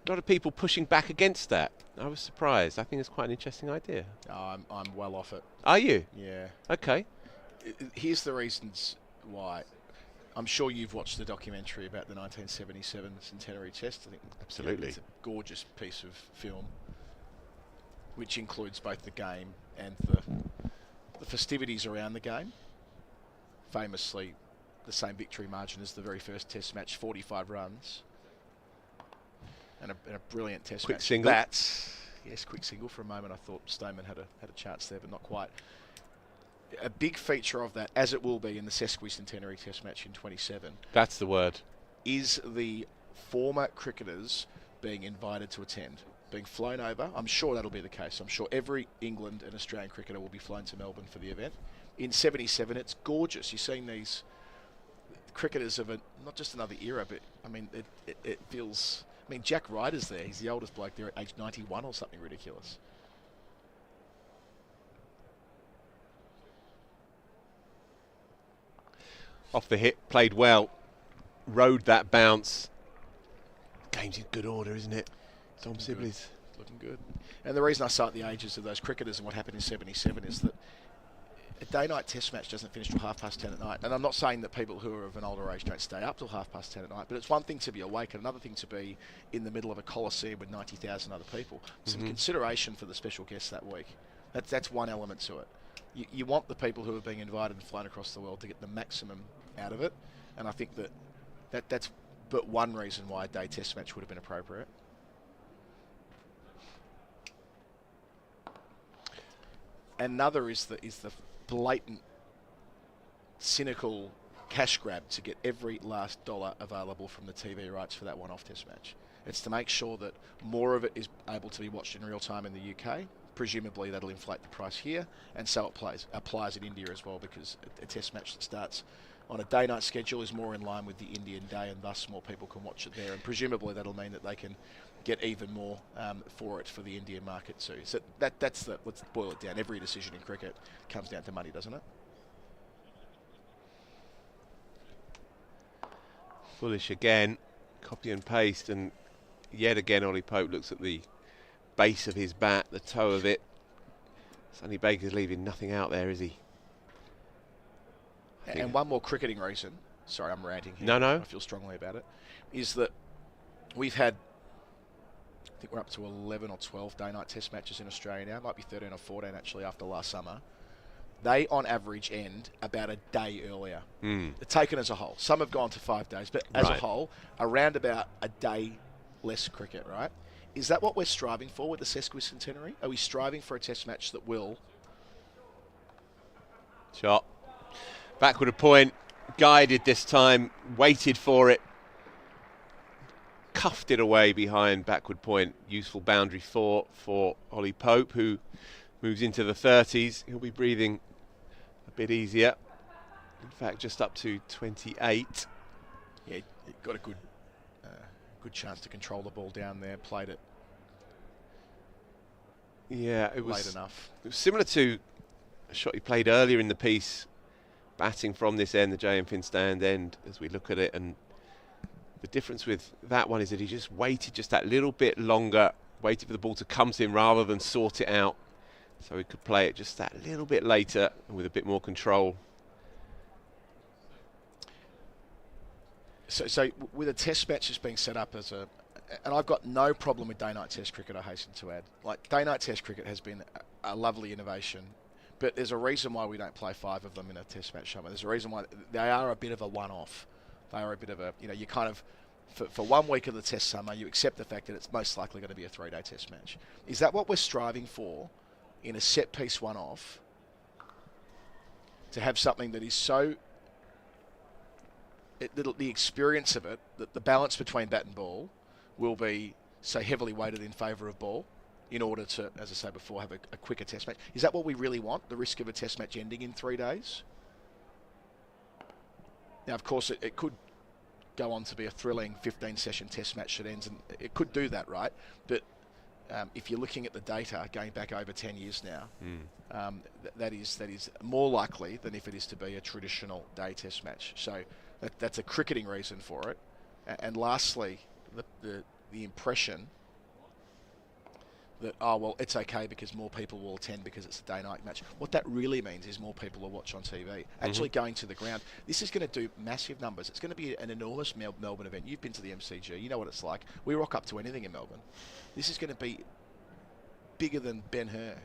A lot of people pushing back against that. I was surprised. I think it's quite an interesting idea. I'm well off it. Are you? Yeah. Okay. Here's the reasons why. I'm sure you've watched the documentary about the 1977 Centenary Test. I think absolutely. It's a gorgeous piece of film, which includes both the game and the festivities around the game. Famously, the same victory margin as the very first Test match, 45 runs, and a brilliant Test quick match. Single. Quick single. For a moment, I thought Stoneman had a chance there, but not quite. A big feature of that, as it will be in the sesquicentenary Test match in 27. That's the word. Is the former cricketers being invited to attend, being flown over. I'm sure that'll be the case. I'm sure every England and Australian cricketer will be flown to Melbourne for the event. In 77, it's gorgeous. You're seeing these cricketers of not just another era, but I mean, it feels. I mean, Jack Ryder's there. He's the oldest bloke there at age 91 or something ridiculous. Off the hit, played well, rode that bounce. Game's in good order, isn't it? Dom Sibley's looking good. And the reason I cite the ages of those cricketers and what happened in 77 is that a day-night Test match doesn't finish till 10:30 at night. And I'm not saying that people who are of an older age don't stay up till 10:30 at night, but it's one thing to be awake and another thing to be in the middle of a coliseum with 90,000 other people. Some consideration for the special guests that week. That's one element to it. You want the people who are being invited and flown across the world to get the maximum out of it, and I think that's but one reason why a day Test match would have been appropriate. Another is the blatant, cynical cash grab to get every last dollar available from the TV rights for that one-off Test match. It's to make sure that more of it is able to be watched in real time in the UK. Presumably that'll inflate the price here, and so it applies in India as well, because a Test match that starts on a day-night schedule is more in line with the Indian day, and thus more people can watch it there, and presumably that'll mean that they can get even more for it for the Indian market too. So that's let's boil it down. Every decision in cricket comes down to money, doesn't it? Bullish again, copy and paste, and yet again Ollie Pope looks at the base of his bat, the toe of it. Sonny Baker's leaving nothing out there, is he? And one more cricketing reason, sorry I'm ranting here, No. I feel strongly about it, is that we've had, I think we're up to 11 or 12 day-night Test matches in Australia now. It might be 13 or 14 actually after last summer. They on average end about a day earlier. Taken as a whole. Some have gone to 5 days, but as a whole, around about a day less cricket, right? Is that what we're striving for with the sesquicentenary? Are we striving for a Test match that will? Shot. Backward a point. Guided this time. Waited for it. cuffed it away behind backward point. Useful boundary for Ollie Pope, who moves into the 30s. He'll be breathing a bit easier. In fact, just up to 28. Yeah, he got a good chance to control the ball down there. Played it. Yeah, it was late enough. It was similar to a shot he played earlier in the piece, batting from this end, the JM Fin stand end, as we look at it. And the difference with that one is that he just waited just that little bit longer, waited for the ball to come to him rather than sort it out. So he could play it just that little bit later and with a bit more control. So with a test match just being set up as and I've got no problem with day-night test cricket, I hasten to add. Like, day-night test cricket has been a lovely innovation, but there's a reason why we don't play 5 of them in a test match summer. There's a reason why they are a bit of a one-off. They are a bit of a, you kind of, for 1 week of the test summer, you accept the fact that it's most likely going to be a 3-day test match. Is that what we're striving for in a set-piece one-off? To have something that is so... the experience of it, the balance between bat and ball will be so heavily weighted in favour of ball in order to, as I say before, have a quicker test match. Is that what we really want, the risk of a test match ending in 3 days? Now, of course, it could go on to be a thrilling 15-session test match that ends, and it could do that, right? But if you're looking at the data going back over 10 years now, that is more likely than if it is to be a traditional day test match. So that's a cricketing reason for it. And lastly, the impression that, oh, well, it's okay because more people will attend because it's a day-night match. What that really means is more people will watch on TV. Actually going to the ground. This is going to do massive numbers. It's going to be an enormous Melbourne event. You've been to the MCG. You know what it's like. We rock up to anything in Melbourne. This is going to be bigger than Ben-Hur.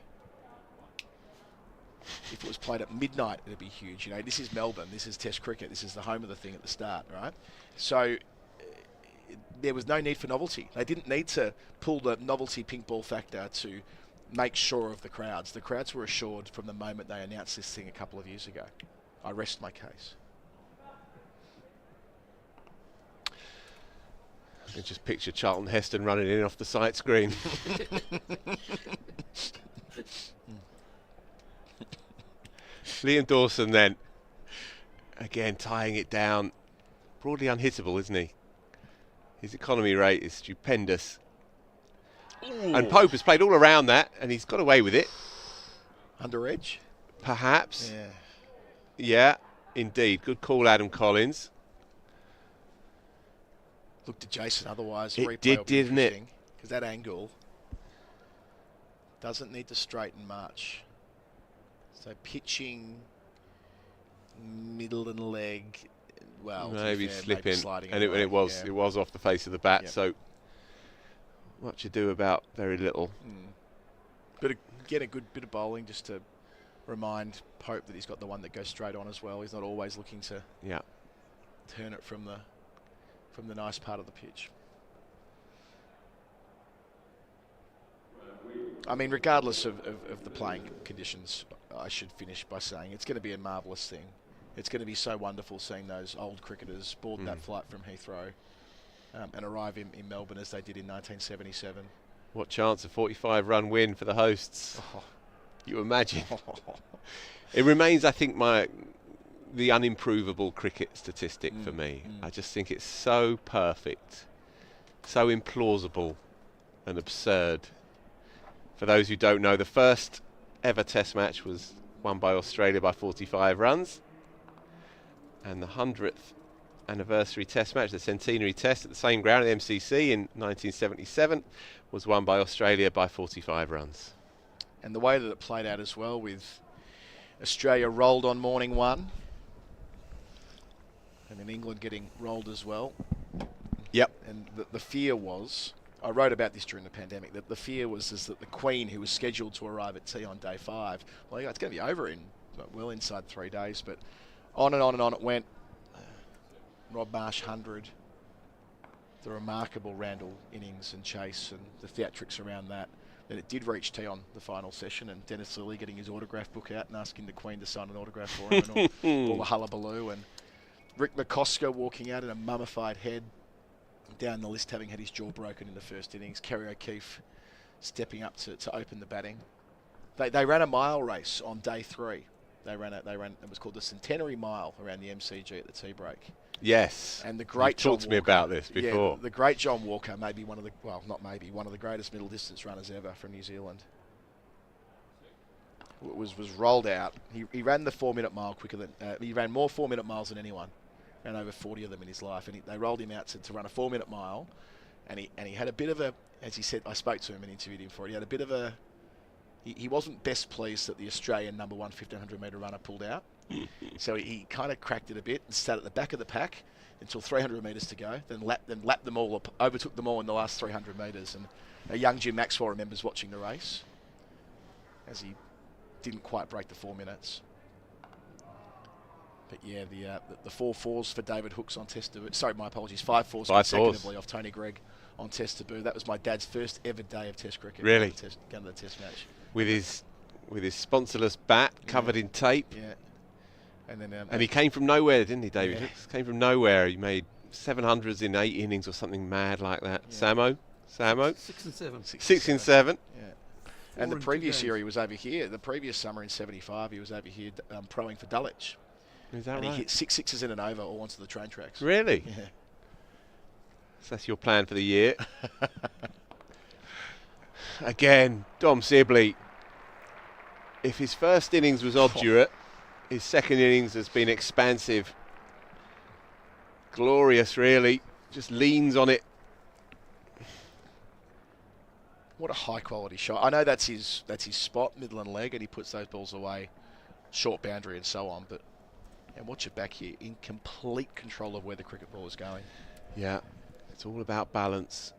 If it was played at midnight, it'd be huge. This is Melbourne. This is Test cricket. This is the home of the thing at the start, right? So there was no need for novelty. They didn't need to pull the novelty pink ball factor to make sure of the crowds. The crowds were assured from the moment they announced this thing a couple of years ago. I rest my case. I can just picture Charlton Heston running in off the sight screen. Liam Dawson then, again tying it down. Broadly unhittable, isn't he? His economy rate is stupendous. Ooh. And Pope has played all around that, and he's got away with it. Under edge? Perhaps. Yeah. Yeah, indeed. Good call, Adam Collins. Looked at Jason otherwise. It did, didn't it? Because that angle doesn't need to straighten much. So pitching, middle and leg, well, maybe slipping, maybe sliding and it was off the face of the bat. Yep. So much ado about very little. But get a good bit of bowling just to remind Pope that he's got the one that goes straight on as well. He's not always looking to turn it from the nice part of the pitch. I mean, regardless of the playing conditions, I should finish by saying it's going to be a marvellous thing. It's going to be so wonderful seeing those old cricketers board that flight from Heathrow and arrive in Melbourne as they did in 1977. What chance, a 45-run win for the hosts. You imagine. It remains, I think, the unimprovable cricket statistic for me. I just think it's so perfect, so implausible and absurd. For those who don't know, the first ever Test match was won by Australia by 45 runs. And the 100th anniversary Test match, the centenary Test at the same ground at the MCC in 1977, was won by Australia by 45 runs. And the way that it played out as well, with Australia rolled on morning one, and then England getting rolled as well. Yep. And the fear was, I wrote about this during the pandemic, that the fear was that the Queen, who was scheduled to arrive at tea on day 5, well, it's going to be over in well inside 3 days, but on and on and on it went. Rob Marsh 100, the remarkable Randall innings and chase and the theatrics around that. Then it did reach tea on the final session, and Dennis Lilly getting his autograph book out and asking the Queen to sign an autograph for him, and all the hullabaloo, and Rick McCosker walking out in a mummified head down the list, having had his jaw broken in the first innings. Kerry O'Keefe stepping up to open the batting. They ran a mile race on day 3. They ran it was called the Centenary Mile around the MCG at the tea break. Yes. And the great John Walker, to me about this before. Yeah, the great John Walker, one of the greatest middle distance runners ever from New Zealand. Was rolled out. He ran the 4-minute mile quicker than he ran more 4-minute miles than anyone. Ran over 40 of them in his life, and they rolled him out to run a 4-minute mile, and he had a bit of a, as he said, I spoke to him and interviewed him for it. He had a bit of a. He wasn't best pleased that the Australian number 1 1500 metre runner pulled out. So he kind of cracked it a bit and sat at the back of the pack until 300 metres to go, then lapped them all, overtook them all in the last 300 metres. And a young Jim Maxwell remembers watching the race as he didn't quite break the 4 minutes. But yeah, the 4 fours for David Hooks on test debut. Sorry, my apologies. 5 fours consecutively off Tony Greig on test debut. That was my dad's first ever day of test cricket. Really? Going to the test match. With his sponsorless bat covered in tape. Yeah. And then and he came from nowhere, didn't he, David? Yeah. Came from nowhere. He made 700s in 8 innings or something mad like that. Yeah. Samo? 6 and 7. 6 and 7. Yeah. And the previous year he was over here. The previous summer in '75 he was over here proing for Dulwich. Is that right? And he hit 6 sixes in and over all onto the train tracks. Really? Yeah. So that's your plan for the year. Again, Dom Sibley. If his first innings was obdurate, his second innings has been expansive. Glorious, really. Just leans on it. What a high quality shot. I know that's his spot, middle and leg, and he puts those balls away, short boundary and so on, but and watch it back here, in complete control of where the cricket ball is going. Yeah, it's all about balance.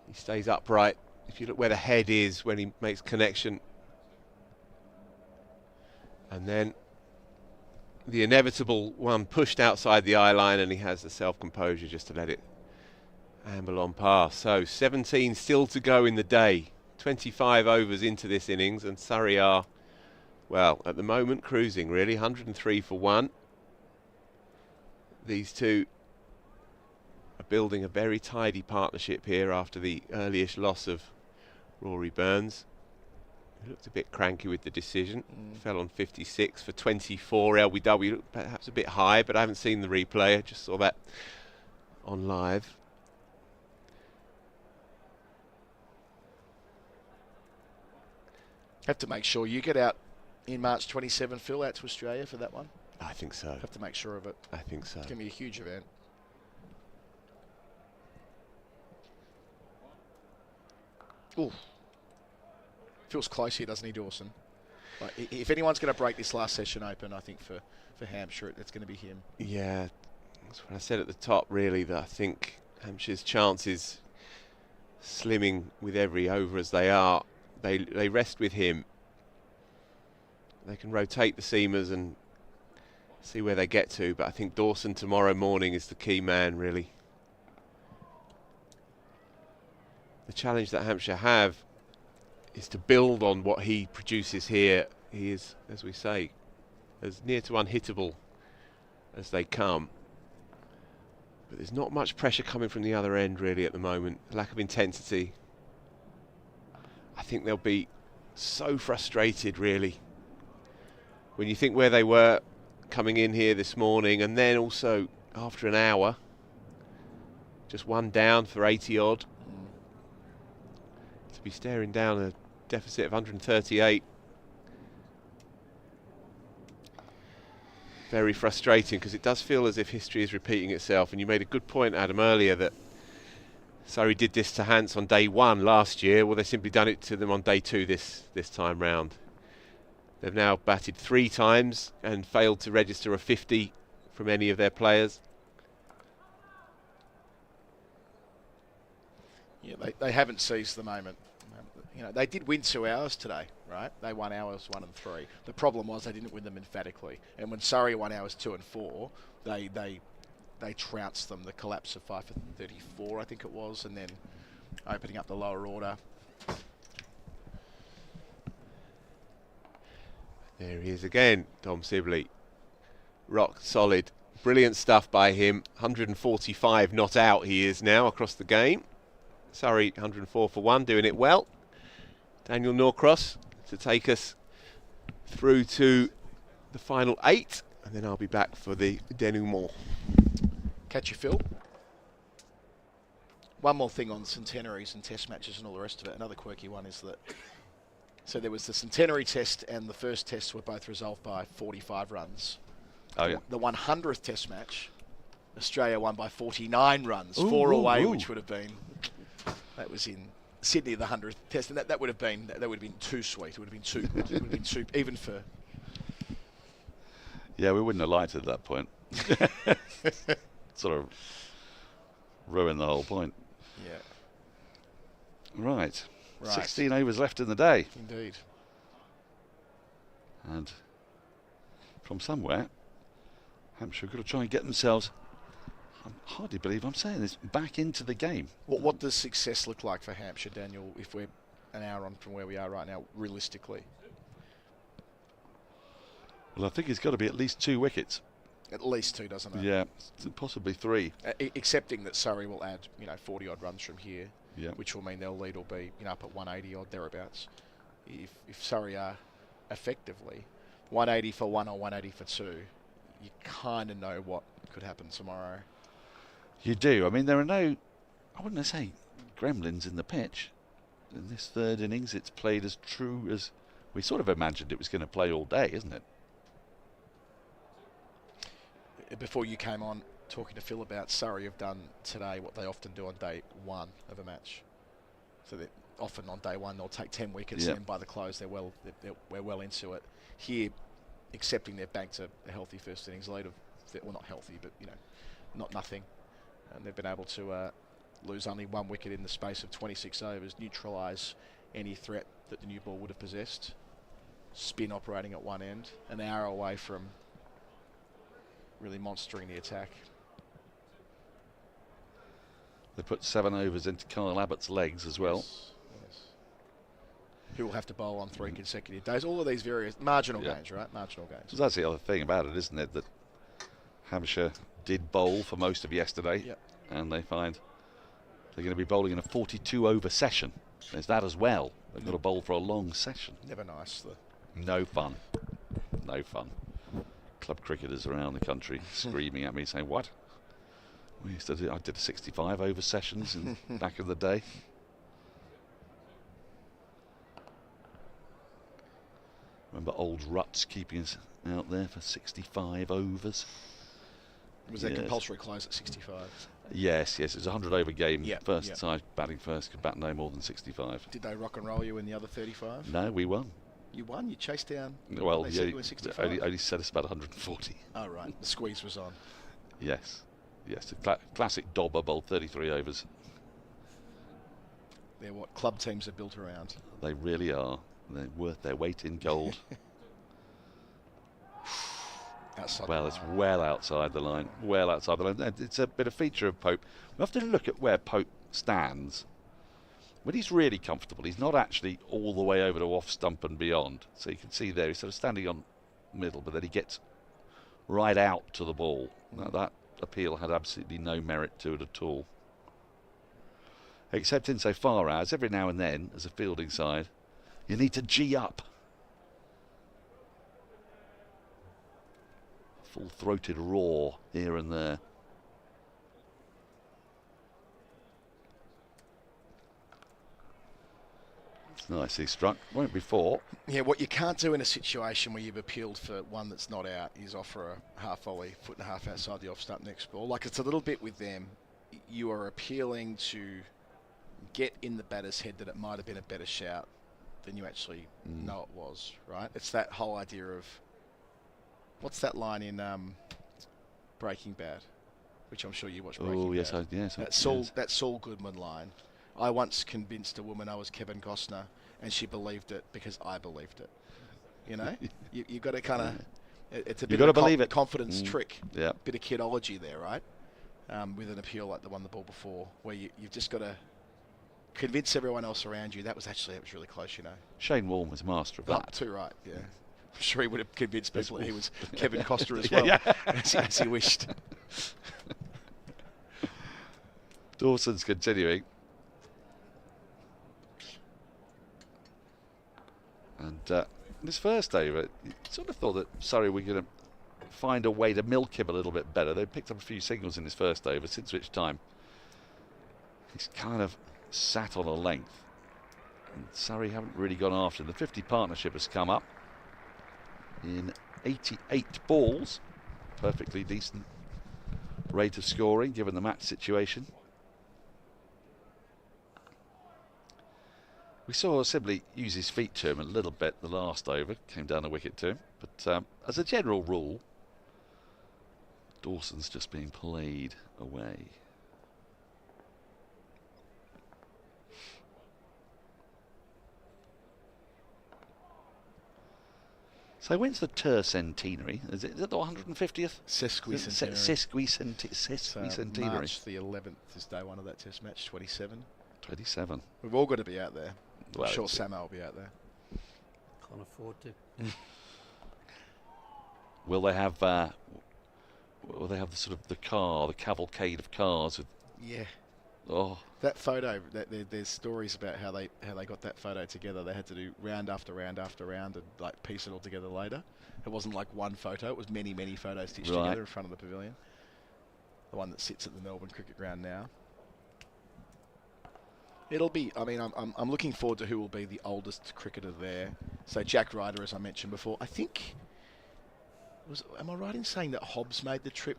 He stays upright. If you look where the head is when he makes connection. And then the inevitable one pushed outside the eye line, and he has the self-composure just to let it amble on past. So 17 still to go in the day. 25 overs into this innings, and Surrey are, well, at the moment cruising really. 103 for 1. These two are building a very tidy partnership here after the earlyish loss of Rory Burns. He looked a bit cranky with the decision. Fell on 56 for 24 LBW. Looked perhaps a bit high, but I haven't seen the replay. I just saw that on live. Have to make sure you get out in March 27, Phil, out to Australia for that one. I think so. Have to make sure of it. I think so. It's going to be a huge event. Ooh. Feels close here, doesn't he, Dawson? Like, if anyone's going to break this last session open, I think for Hampshire, it's going to be him. Yeah, that's what I said at the top, really, that I think Hampshire's chances slimming with every over as they are. They rest with him. They can rotate the seamers and see where they get to, but I think Dawson tomorrow morning is the key man, really. The challenge that Hampshire have is to build on what he produces here. He is, as we say, as near to unhittable as they come. But there's not much pressure coming from the other end, really, at the moment. Lack of intensity. I think they'll be so frustrated, really, when you think where they were coming in here this morning, and then also after an hour, just one down for 80 odd. To be staring down a deficit of 138. Very frustrating, because it does feel as if history is repeating itself. And you made a good point, Adam, earlier that Surrey did this to Hants on day 1 last year. Well, they've simply done it to them on day 2 this time round. They've now batted 3 times and failed to register a 50 from any of their players. Yeah, they haven't seized the moment. You know, they did win 2 hours today, right? They won hours 1 and 3. The problem was they didn't win them emphatically. And when Surrey won hours 2 and 4, they trounced them. The collapse of 5 for 34, I think it was, and then opening up the lower order. There he is again, Dom Sibley. Rock solid Brilliant stuff by him. 145 not out he is now across the game. Surrey 104 for 1, doing it well. Daniel Norcross to take us through to the final 8, and then I'll be back for the denouement. Catch you, Phil. One more thing on centenaries and test matches and all the rest of it. Another quirky one is that, so there was the centenary test and the first test were both resolved by 45 runs. Oh, yeah. The 100th test match, Australia won by 49 runs, Ooh, 4 away, ooh. which would have been, that was in Sydney, the 100th test, and that would have been too sweet. It would have been too good. It would have been too, even for... Yeah, we wouldn't have liked it at that point. Sort of ruined the whole point. Yeah. Right. Right. 16 overs left in the day. Indeed. And from somewhere, Hampshire are going to try and get themselves, I hardly believe I'm saying this, back into the game. What does success look like for Hampshire, Daniel, if we're an hour on from where we are right now, realistically? Well, I think it's got to be at least 2 wickets. At least 2, doesn't it? Yeah, possibly 3. Accepting that Surrey will add, 40-odd runs from here, yeah, which will mean their lead will be, up at 180-odd, thereabouts. If Surrey are effectively 180 for 1 or 180 for 2, you kind of know what could happen tomorrow. You do. I mean, there are no, I wouldn't say gremlins in the pitch. In this third innings, it's played as true as we sort of imagined it was going to play all day, isn't it? Before you came on talking to Phil about Surrey have done today what they often do on day 1 of a match. So that often on day 1 they'll take 10 wickets, Yep. and by the close we're well into it. Here, accepting they've banked a healthy first innings lead of, well, not healthy, but not nothing, and they've been able to lose only 1 wicket in the space of 26 overs, neutralise any threat that the new ball would have possessed. Spin operating at one end, an hour away from really monstering the attack. They put 7 overs into Kyle Abbott's legs as well. Yes. Who will have to bowl on 3 consecutive days. All of these various marginal gains, right? Marginal gains. So that's the other thing about it, isn't it? That Hampshire did bowl for most of yesterday, and they find they're going to be bowling in a 42-over session. There's that as well. They've got to bowl for a long session. Never nice. No fun. No fun. Club cricketers around the country screaming at me saying, what? We used to do, I did 65 over sessions back in the day. Remember old Ruts keeping us out there for 65 overs. Was that compulsory close at 65? Yes, it was a 100-over game. Yep, First yep. side batting first could bat no more than 65. Did they rock and roll you in the other 35? No, we won. You won? You chased down? Well, they yeah, set you in 65? only set us about 140. Oh, right. The squeeze was on. Yes. Yes, a classic Dobber bowled 33 overs. They're what club teams are built around. They really are. They're worth their weight in gold. Outside well, it's well outside the line. Well outside the line. It's a bit of feature of Pope. We have to look at where Pope stands. When he's really comfortable, he's not actually all the way over to off stump and beyond. So you can see there, he's sort of standing on middle, but then he gets right out to the ball. Now, that appeal had absolutely no merit to it at all. Except insofar as, every now and then, as a fielding side, you need to G up. Full-throated roar here and there. It's nicely struck. Won't be 4. Yeah, what you can't do in a situation where you've appealed for one that's not out is offer a half volley, 1.5 foot outside the off stump next ball. Like, it's a little bit with them. You are appealing to get in the batter's head that it might have been a better shout than you actually know it was, right? It's that whole idea of, what's that line in Breaking Bad, which I'm sure you watched Breaking Bad. Oh, yes, yes. That Saul Goodman line. I once convinced a woman I was Kevin Costner, and she believed it because I believed it. You know, you've got to kind of. It's a bit of a confidence trick. Yeah. Bit of kidology there, right? With an appeal like the one the ball before, where you've just got to convince everyone else around you that was really close. You know. Shane Warne was master of that. Too right. Yeah. I'm sure he would have convinced people that he was Kevin Costa as well, as he wished. Dawson's continuing. And this first over, you sort of thought that Surrey were going to find a way to milk him a little bit better. They picked up a few singles in his first over, since which time he's kind of sat on a length. And Surrey haven't really gone after him. The 50 partnership has come up in 88 balls. Perfectly decent rate of scoring given the match situation. We saw Sibley use his feet to him a little bit the last over, came down the wicket to him, but as a general rule, Dawson's just being played away. So when's the tercentenary? Is it the 150th? Sesquicentenary. Sesquicentenary. March the 11th is day one of that test match, 27. 27. We've all got to be out there. Well, I'm sure Samo will be out there. Can't afford to. Will they have the sort of the cavalcade of cars with? Yeah. Oh. That photo. There's stories about how they got that photo together. They had to do round after round after round and like piece it all together later. It wasn't like one photo. It was many photos stitched together in front of the pavilion. The one that sits at the Melbourne Cricket Ground now. It'll be. I mean, I'm looking forward to who will be the oldest cricketer there. So Jack Ryder, as I mentioned before. I think. Am I right in saying that Hobbs made the trip,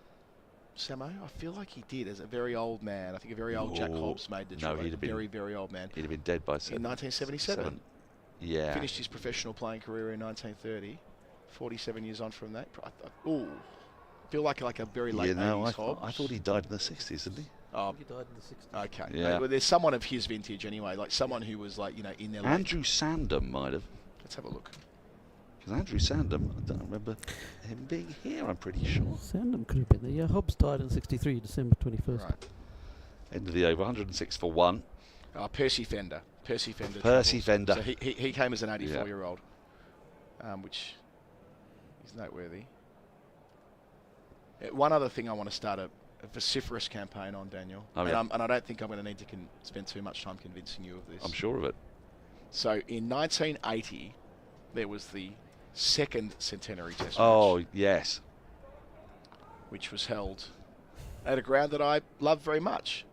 Samo? I feel like he did as a very old man. I think a very old Jack Hobbs made the trip. No, he'd have been very old man. He'd have been dead by in 1977. Yeah. Finished his professional playing career in 1930. 47 years on from that. Feel like a very late 80s Hobbs. I thought he died in the 60s, didn't he? Oh, He died in the 60s. okay. Yeah. Well, there's someone of his vintage anyway, like someone who was like, in their Andrew Sandham might have. Let's have a look. Because Andrew Sandham, I don't remember him being here, I'm pretty sure. Sandham could have been there. Yeah, Hobbs died in 63, December 21st. Right. End of the over, 106 for 1. Percy Fender. Percy Fender. Percy Fender. So he came as an 84-year-old, which is noteworthy. One other thing I want to start a vociferous campaign on, Daniel. Oh, and I don't think I'm going to need to spend too much time convincing you of this. I'm sure of it. So in 1980, there was the second centenary test match. Oh, yes. Which was held at a ground that I love very much.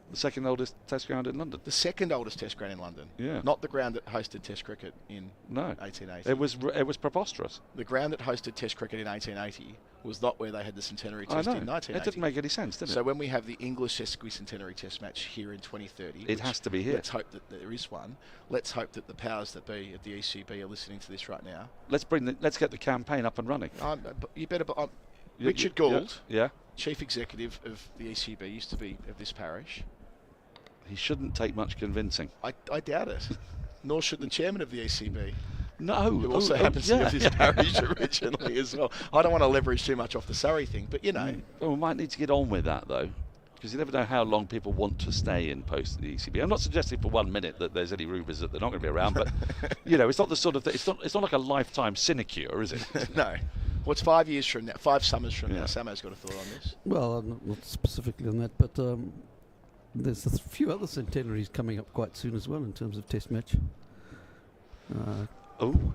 The second oldest test ground in London. The second oldest test ground in London. Yeah. Not the ground that hosted test cricket in 1880. It was preposterous. The ground that hosted test cricket in 1880 was not where they had the centenary test in 1980. It didn't make any sense, did it? So when we have the English sesquicentenary test match here in 2030... It has to be here. Let's hope that there is one. Let's hope that the powers that be at the ECB are listening to this right now. Let's get the campaign up and running. You better... Richard Gould, yeah, Chief Executive of the ECB, used to be of this parish. He shouldn't take much convincing. I doubt it. Nor should the chairman of the ECB. No. Who also happens to be of this parish originally as well. I don't want to leverage too much off the Surrey thing, but Well, we might need to get on with that though, because you never know how long people want to stay in post the ECB. I'm not suggesting for 1 minute that there's any rumours that they're not going to be around, but it's not the sort of thing. It's not like a lifetime sinecure, is it? No. Well, it's 5 years from now, 5 summers from now. Samo's got a thought on this. Well, not specifically on that, but there's a few other centenaries coming up quite soon as well in terms of test match.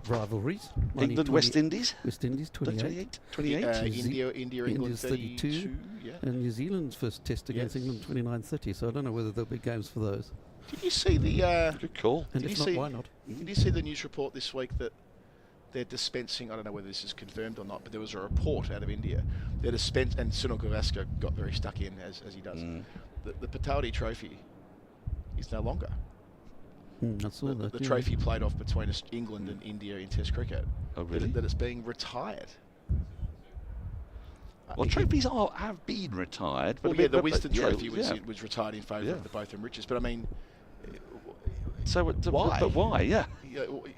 Rivalries. England, West Indies? West Indies, 28. 28. India, England, India's 32. Yeah. And New Zealand's first test against England, 29-30. So I don't know whether there'll be games for those. Did you see the... Good call. And if not, why not? Did you see the news report this week that they're dispensing, I don't know whether this is confirmed or not, but there was a report out of India. They're dispensing, and Sunil Gavaskar got very stuck in, as he does. The Patowdy Trophy is no longer. I saw that. The trophy played off between England and India in Test cricket. Oh, really? That it's being retired. Well, trophies have been retired. But the Wisden Trophy was retired in favour of the Botham Riches. But I mean, why? But why? Yeah.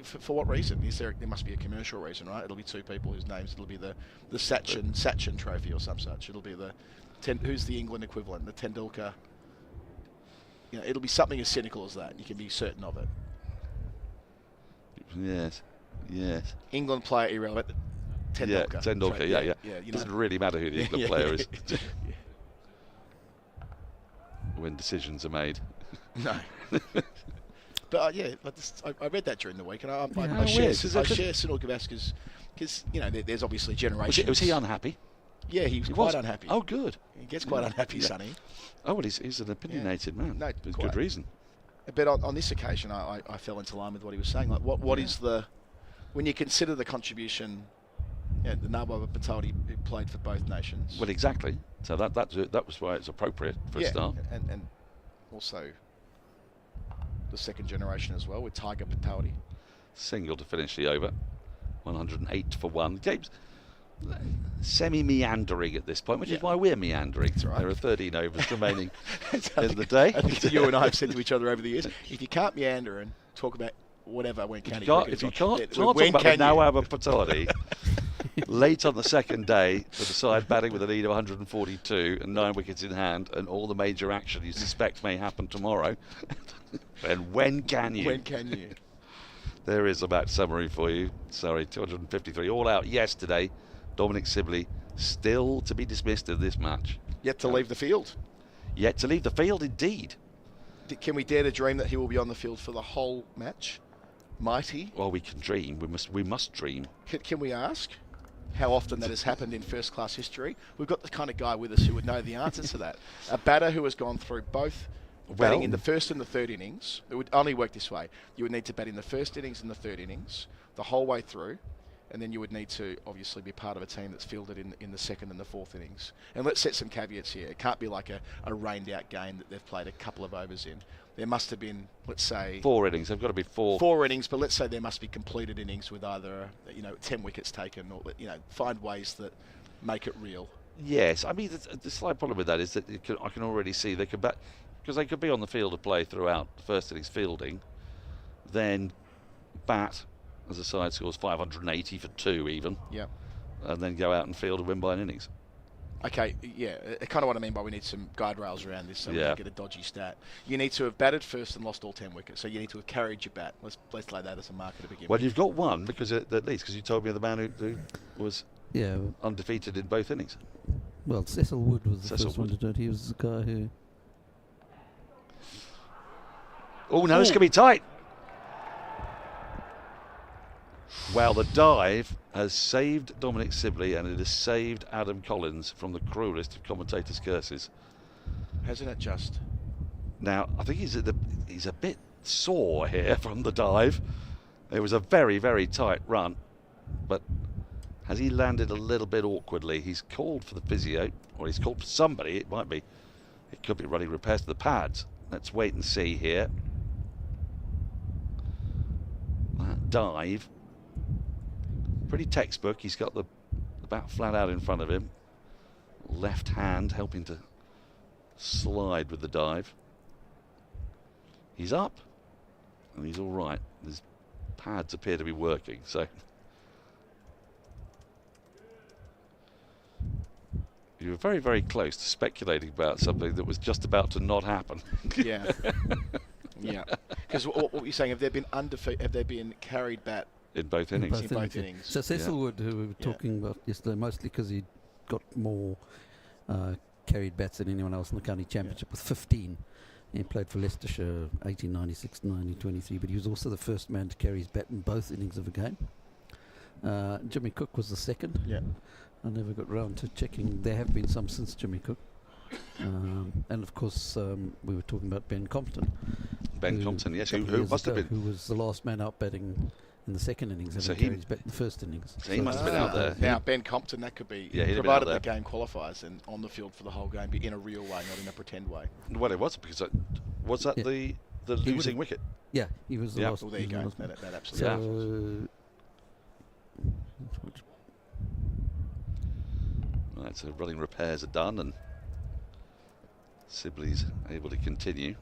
For what reason? There must be a commercial reason, right? It'll be two people whose names. It'll be the Sachin Trophy or some such. It'll be who's the England equivalent? The Tendulkar. It'll be something as cynical as that. You can be certain of it. Yes. Yes. England player irrelevant. Tendulkar. Tendulkar, yeah. You Doesn't know. really matter who the England player is when decisions are made. No. But I read that during the week, and I share Sunil Gavaskar because there's obviously generations. Was he unhappy? Yeah, he was quite unhappy. Oh, good. He gets quite unhappy, Sonny. Oh, well, he's an opinionated man. No, with quite. good reason. But on this occasion, I fell into line with what he was saying. Like, what is when you consider the contribution, the Nawab Patodi who played for both nations. Well, exactly. So that was why it's appropriate for a start. And also the second generation as well with Tiger Patodi. Single to finish the over. 108 for 1. Game's semi-meandering at this point, which is why we're meandering. Right. There are 13 overs remaining in the day. I think you and I have said to each other over the years, if you can't meander and talk about whatever when If you can't talk about the Nawab Patodi late on the second day for the side batting with a lead of 142 and 9 wickets in hand and all the major action you suspect may happen tomorrow, then when can you? When can you? There is a match summary for you. Sorry, 253 all out yesterday. Dominic Sibley still to be dismissed of this match. Yet to leave the field. Yet to leave the field, indeed. Can we dare to dream that he will be on the field for the whole match? Might he? Well, we can dream. We must dream. Can we ask how often that has happened in first-class history? We've got the kind of guy with us who would know the answer to that. A batter who has gone through both batting in the first and the third innings. It would only work this way. You would need to bat in the first innings and the third innings the whole way through, and then you would need to obviously be part of a team that's fielded in the second and the fourth innings. And let's set some caveats here. It can't be like a rained-out game that they've played a couple of overs in. There must have been, let's say... 4 innings. They've got to be 4. 4 innings, but let's say there must be completed innings with either, 10 wickets taken, or, find ways that make it real. Yes, I mean, the slight problem with that is that I can already see they could bat... Because they could be on the field of play throughout the first innings fielding, then bat as the side scores 580 for 2 even. Yeah. And then go out and field and win by an innings. Okay, yeah, kind of what I mean by we need some guide rails around this so we don't get a dodgy stat. You need to have batted first and lost all 10 wickets, so you need to have carried your bat. Let's lay that as a marker to begin with. Well, you've got one, because at least, because you told me of the man who was undefeated in both innings. Well, Cecil Wood was the first one to do it. He was the guy who... Oh, no, this could be tight. Well, the dive has saved Dominic Sibley, and it has saved Adam Collins from the cruelest of commentators' curses. Hasn't it just? Now, I think he's a bit sore here from the dive. It was a very, very tight run, but has he landed a little bit awkwardly? He's called for the physio, or he's called for somebody. It could be running repairs to the pads. Let's wait and see here. That dive, pretty textbook. He's got the bat flat out in front of him. Left hand helping to slide with the dive. He's up, and he's all right. His pads appear to be working, so you were very, very close to speculating about something that was just about to not happen. Yeah. Yeah. Because what were you saying? Have there been carried bat in both innings? In both innings. So Cecil Wood, who we were talking about yesterday, mostly because he got more carried bats than anyone else in the county championship with 15. He played for Leicestershire 1896 to 1923, but he was also the first man to carry his bat in both innings of a game. Jimmy Cook was the second. Yeah. I never got round to checking. There have been some since Jimmy Cook. And of course, we were talking about Ben Compton. Ben Compton, yes, who must have been. Who was the last man out batting in the second innings, having carried his bat in the first innings. So he must have been out there. Now, Ben Compton, that could be, provided the game qualifies and on the field for the whole game, but in a real way, not in a pretend way. Well, it was, because was that the losing wicket? Yeah, he was the last. Well, there you go. That absolutely. Right, so running repairs are done, and Sibley's able to continue.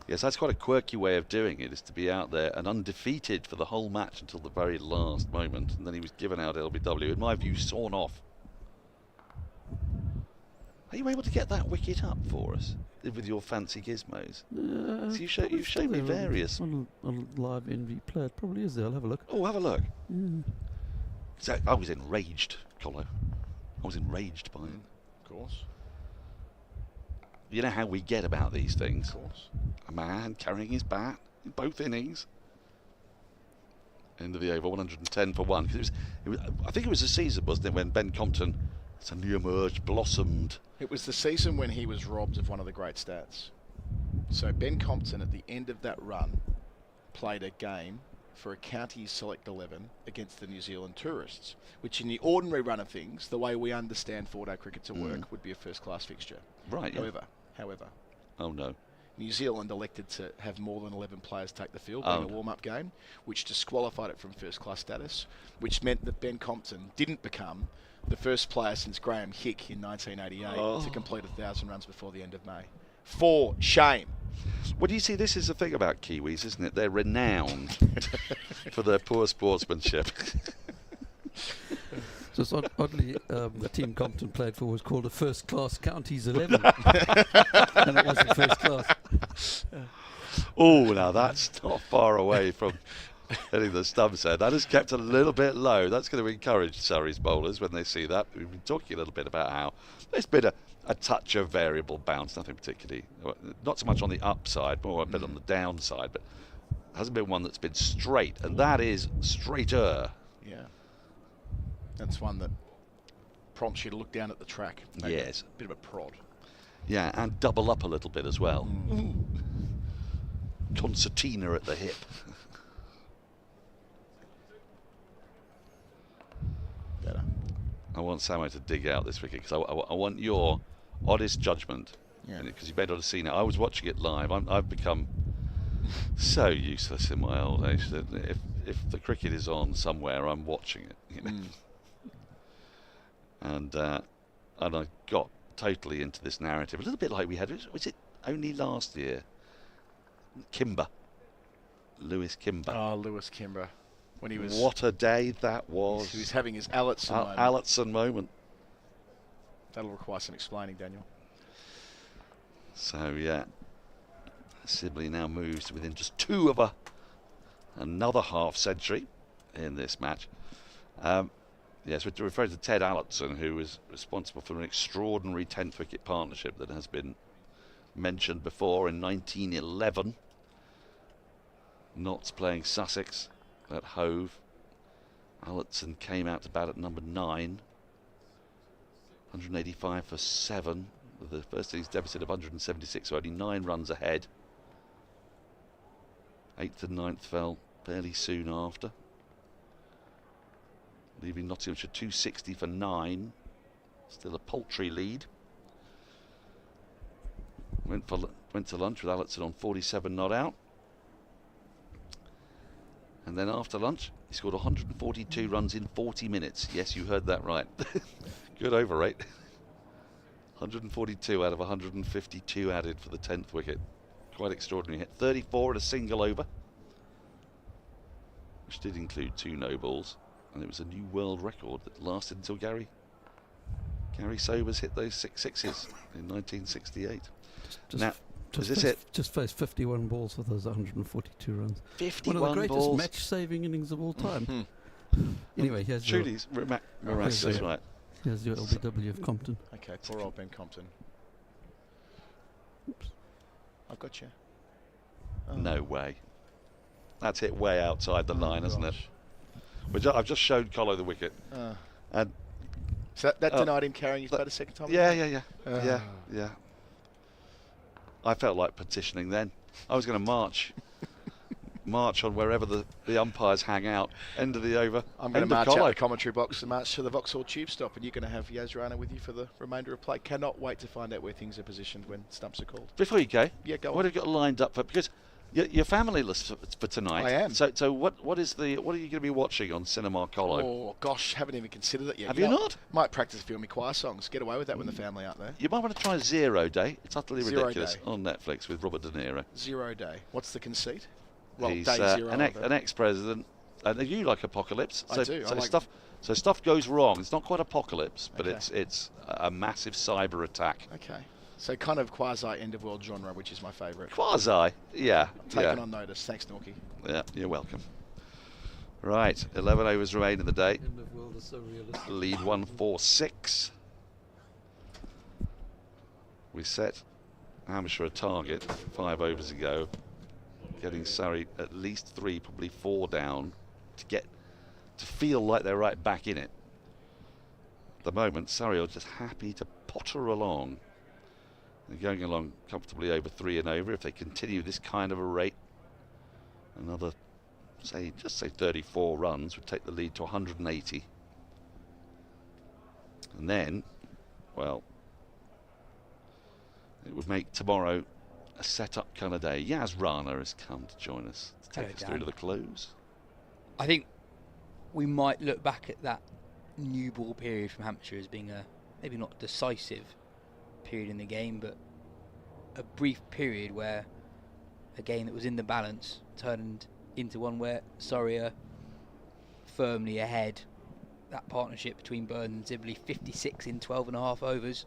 Yes, that's quite a quirky way of doing it, is to be out there and undefeated for the whole match until the very last moment, and then he was given out LBW, in my view, sawn off. Are you able to get that wicket up for us with your fancy gizmos? So you've showed me various. On live NV player, it probably is there. I'll have a look. Oh, have a look. Yeah. So I was enraged, Colo. I was enraged by it. Of course. You know how we get about these things. Of course. A man carrying his bat in both innings. End of the over, 110 for 1. 'Cause it was, I think it was a season, wasn't it, when Ben Compton suddenly emerged, blossomed. It was the season when he was robbed of one of the great stats. So Ben Compton, at the end of that run, played a game for a county select 11 against the New Zealand Tourists, which in the ordinary run of things, the way we understand 4-day cricket to work, would be a first-class fixture. Right. However. Oh no. New Zealand elected to have more than 11 players take the field in a warm-up game, which disqualified it from first-class status, which meant that Ben Compton didn't become the first player since Graham Hick in 1988 to complete 1,000 runs before the end of May. For shame. Well, you see, this is the thing about Kiwis, isn't it? They're renowned for their poor sportsmanship. So it's oddly, the team Compton played for was called a first-class Counties 11. And it wasn't first class. Oh, now that's not far away from hitting the stumps there. That is kept a little bit low. That's going to encourage Surrey's bowlers when they see that. We've been talking a little bit about how there's been a touch of variable bounce, nothing particularly, not so much on the upside, more a bit on the downside, but hasn't been one that's been straight, and that is straighter. Yeah. That's one that prompts you to look down at the track. Maybe Yes. A bit of a prod. Yeah, and double up a little bit as well. Concertina at the hip. Better. I want Samo to dig out this wicket because I want your honest judgment. Yeah. Because you may not have seen it. I was watching it live. I've become so useless in my old age that if the cricket is on somewhere, I'm watching it. You know? And I got totally into this narrative. A little bit like we had. Was it only last year? Lewis Kimber. Oh, Lewis Kimber. When he was. What a day that was. He was having his Allotson moment. Allotson moment. That'll require some explaining, Daniel. So, yeah. Sibley now moves to within just 2 of another half century in this match. Yes, we're referring to Ted Allotson, who was responsible for an extraordinary 10th wicket partnership that has been mentioned before in 1911. Notts playing Sussex at Hove. Allotson came out to bat at number 9. 185 for 7. The first innings deficit of 176, so only 9 runs ahead. 8th and 9th fell fairly soon after, leaving Nottinghamshire 260 for 9. Still a paltry lead. Went to lunch with Allotson on 47 not out. And then after lunch, he scored 142 runs in 40 minutes. Yes, you heard that right. Good over rate. 142 out of 152 added for the 10th wicket. Quite extraordinary. Hit 34 at a single over, which did include 2 no balls. And it was a new world record that lasted until Gary Sobers hit those 6 sixes in 1968. Is this it? Just faced 51 balls with those 142 runs. 51 One of the greatest balls. match-saving innings of all time. Anyway, here's Trudy's miraculous, right? Here's your LBW of Compton. Okay, poor old Ben Compton. Oops. I've got you. Oh. No way. That's hit way outside the line, isn't it? I've just showed Colo the wicket. And so that denied him carrying his bat a second time? Yeah. I felt like petitioning then. I was going to march on wherever the umpires hang out. End of the over. I'm going to march out the commentary box and march to the Vauxhall tube stop, and you're going to have Yas Rana with you for the remainder of play. Cannot wait to find out where things are positioned when stumps are called. Before you go, go on. What have you got lined up for? Because you're family list for tonight. I am. So what are you going to be watching on Cinema Colo? Oh gosh, haven't even considered it yet. Have you not? Might practice a few of my choir songs. Get away with that when the family aren't there. You might want to try 0 Day. It's utterly Zero ridiculous Day. on Netflix with Robert De Niro. 0 Day. What's the conceit? Well, He's day 0. an ex-president And you like apocalypse? I do. I like stuff goes wrong. It's not quite apocalypse, but Okay. it's a massive cyber attack. Okay. So kind of quasi end of world genre, which is my favourite. Quasi, yeah. Taken on notice. Thanks, Norky. Yeah, you're welcome. Right, 11 overs remain in the day. End of world is so realistic. Lead 1-4-6. We set Hampshire a target 5 overs ago, getting Surrey at least 3, probably 4 down to feel like they're right back in it. At the moment, Surrey are just happy to potter along. They're going along comfortably over 3 and over. If they continue this kind of a rate, another, say 34 runs would take the lead to 180. And then, well, it would make tomorrow a set-up kind of day. Yas Rana has come to join us to take Hello, us through to the close. I think we might look back at that new ball period from Hampshire as being a maybe not decisive period in the game, but a brief period where a game that was in the balance turned into one where Surrey are firmly ahead. That partnership between Burns and Sibley, 56 in 12 and a half overs.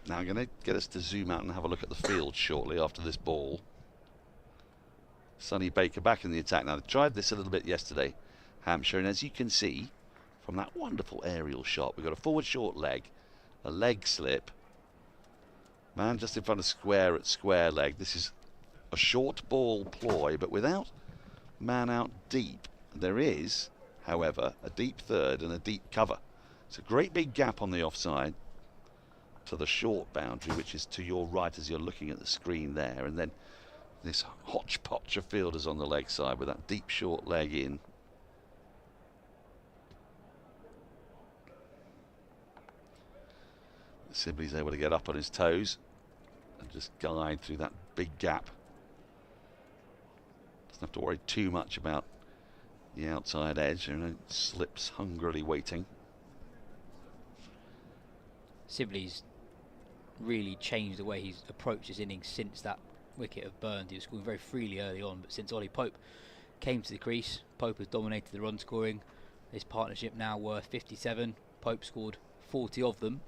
Now I'm going to get us to zoom out and have a look at the field shortly after this ball. Sonny Baker back in the attack. Now, they tried this a little bit yesterday, Hampshire, and as you can see from that wonderful aerial shot, we've got a forward short leg, a leg slip, man just in front of square at square leg. This is a short ball ploy, but without man out deep. There is, however, a deep third and a deep cover. It's a great big gap on the offside to the short boundary, which is to your right as you're looking at the screen there, and then this hodgepodge of fielders on the leg side with that deep short leg in. Sibley's able to get up on his toes and just guide through that big gap. Doesn't have to worry too much about the outside edge. Slips hungrily waiting. Sibley's really changed the way he's approached his innings since that wicket of Burns. He was scoring very freely early on, but since Ollie Pope came to the crease, Pope has dominated the run scoring. This partnership now worth 57. Pope scored 40 of them.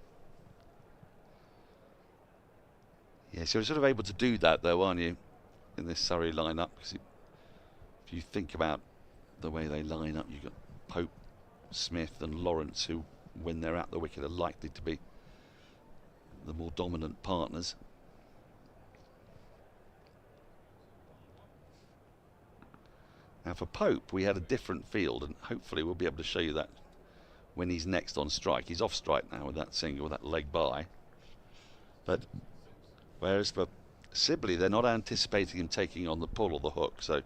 Yeah, so you're sort of able to do that though, aren't you, in this Surrey lineup? Because if you think about the way they line up, you've got Pope, Smith and Lawrence, who when they're at the wicket are likely to be the more dominant partners. Now for Pope, we had a different field, and hopefully we'll be able to show you that when he's next on strike. He's off strike now with that single, with that leg by. But whereas for Sibley, they're not anticipating him taking on the pull or the hook, so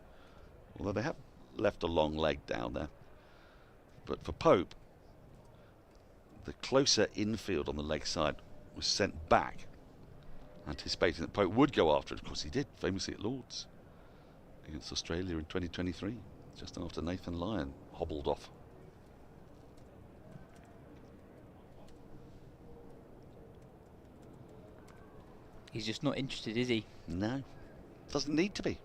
although they have left a long leg down there. But for Pope, the closer infield on the leg side was sent back, anticipating that Pope would go after it. Of course he did, famously at Lord's against Australia in 2023, just after Nathan Lyon hobbled off. He's just not interested, is he? No, doesn't need to be.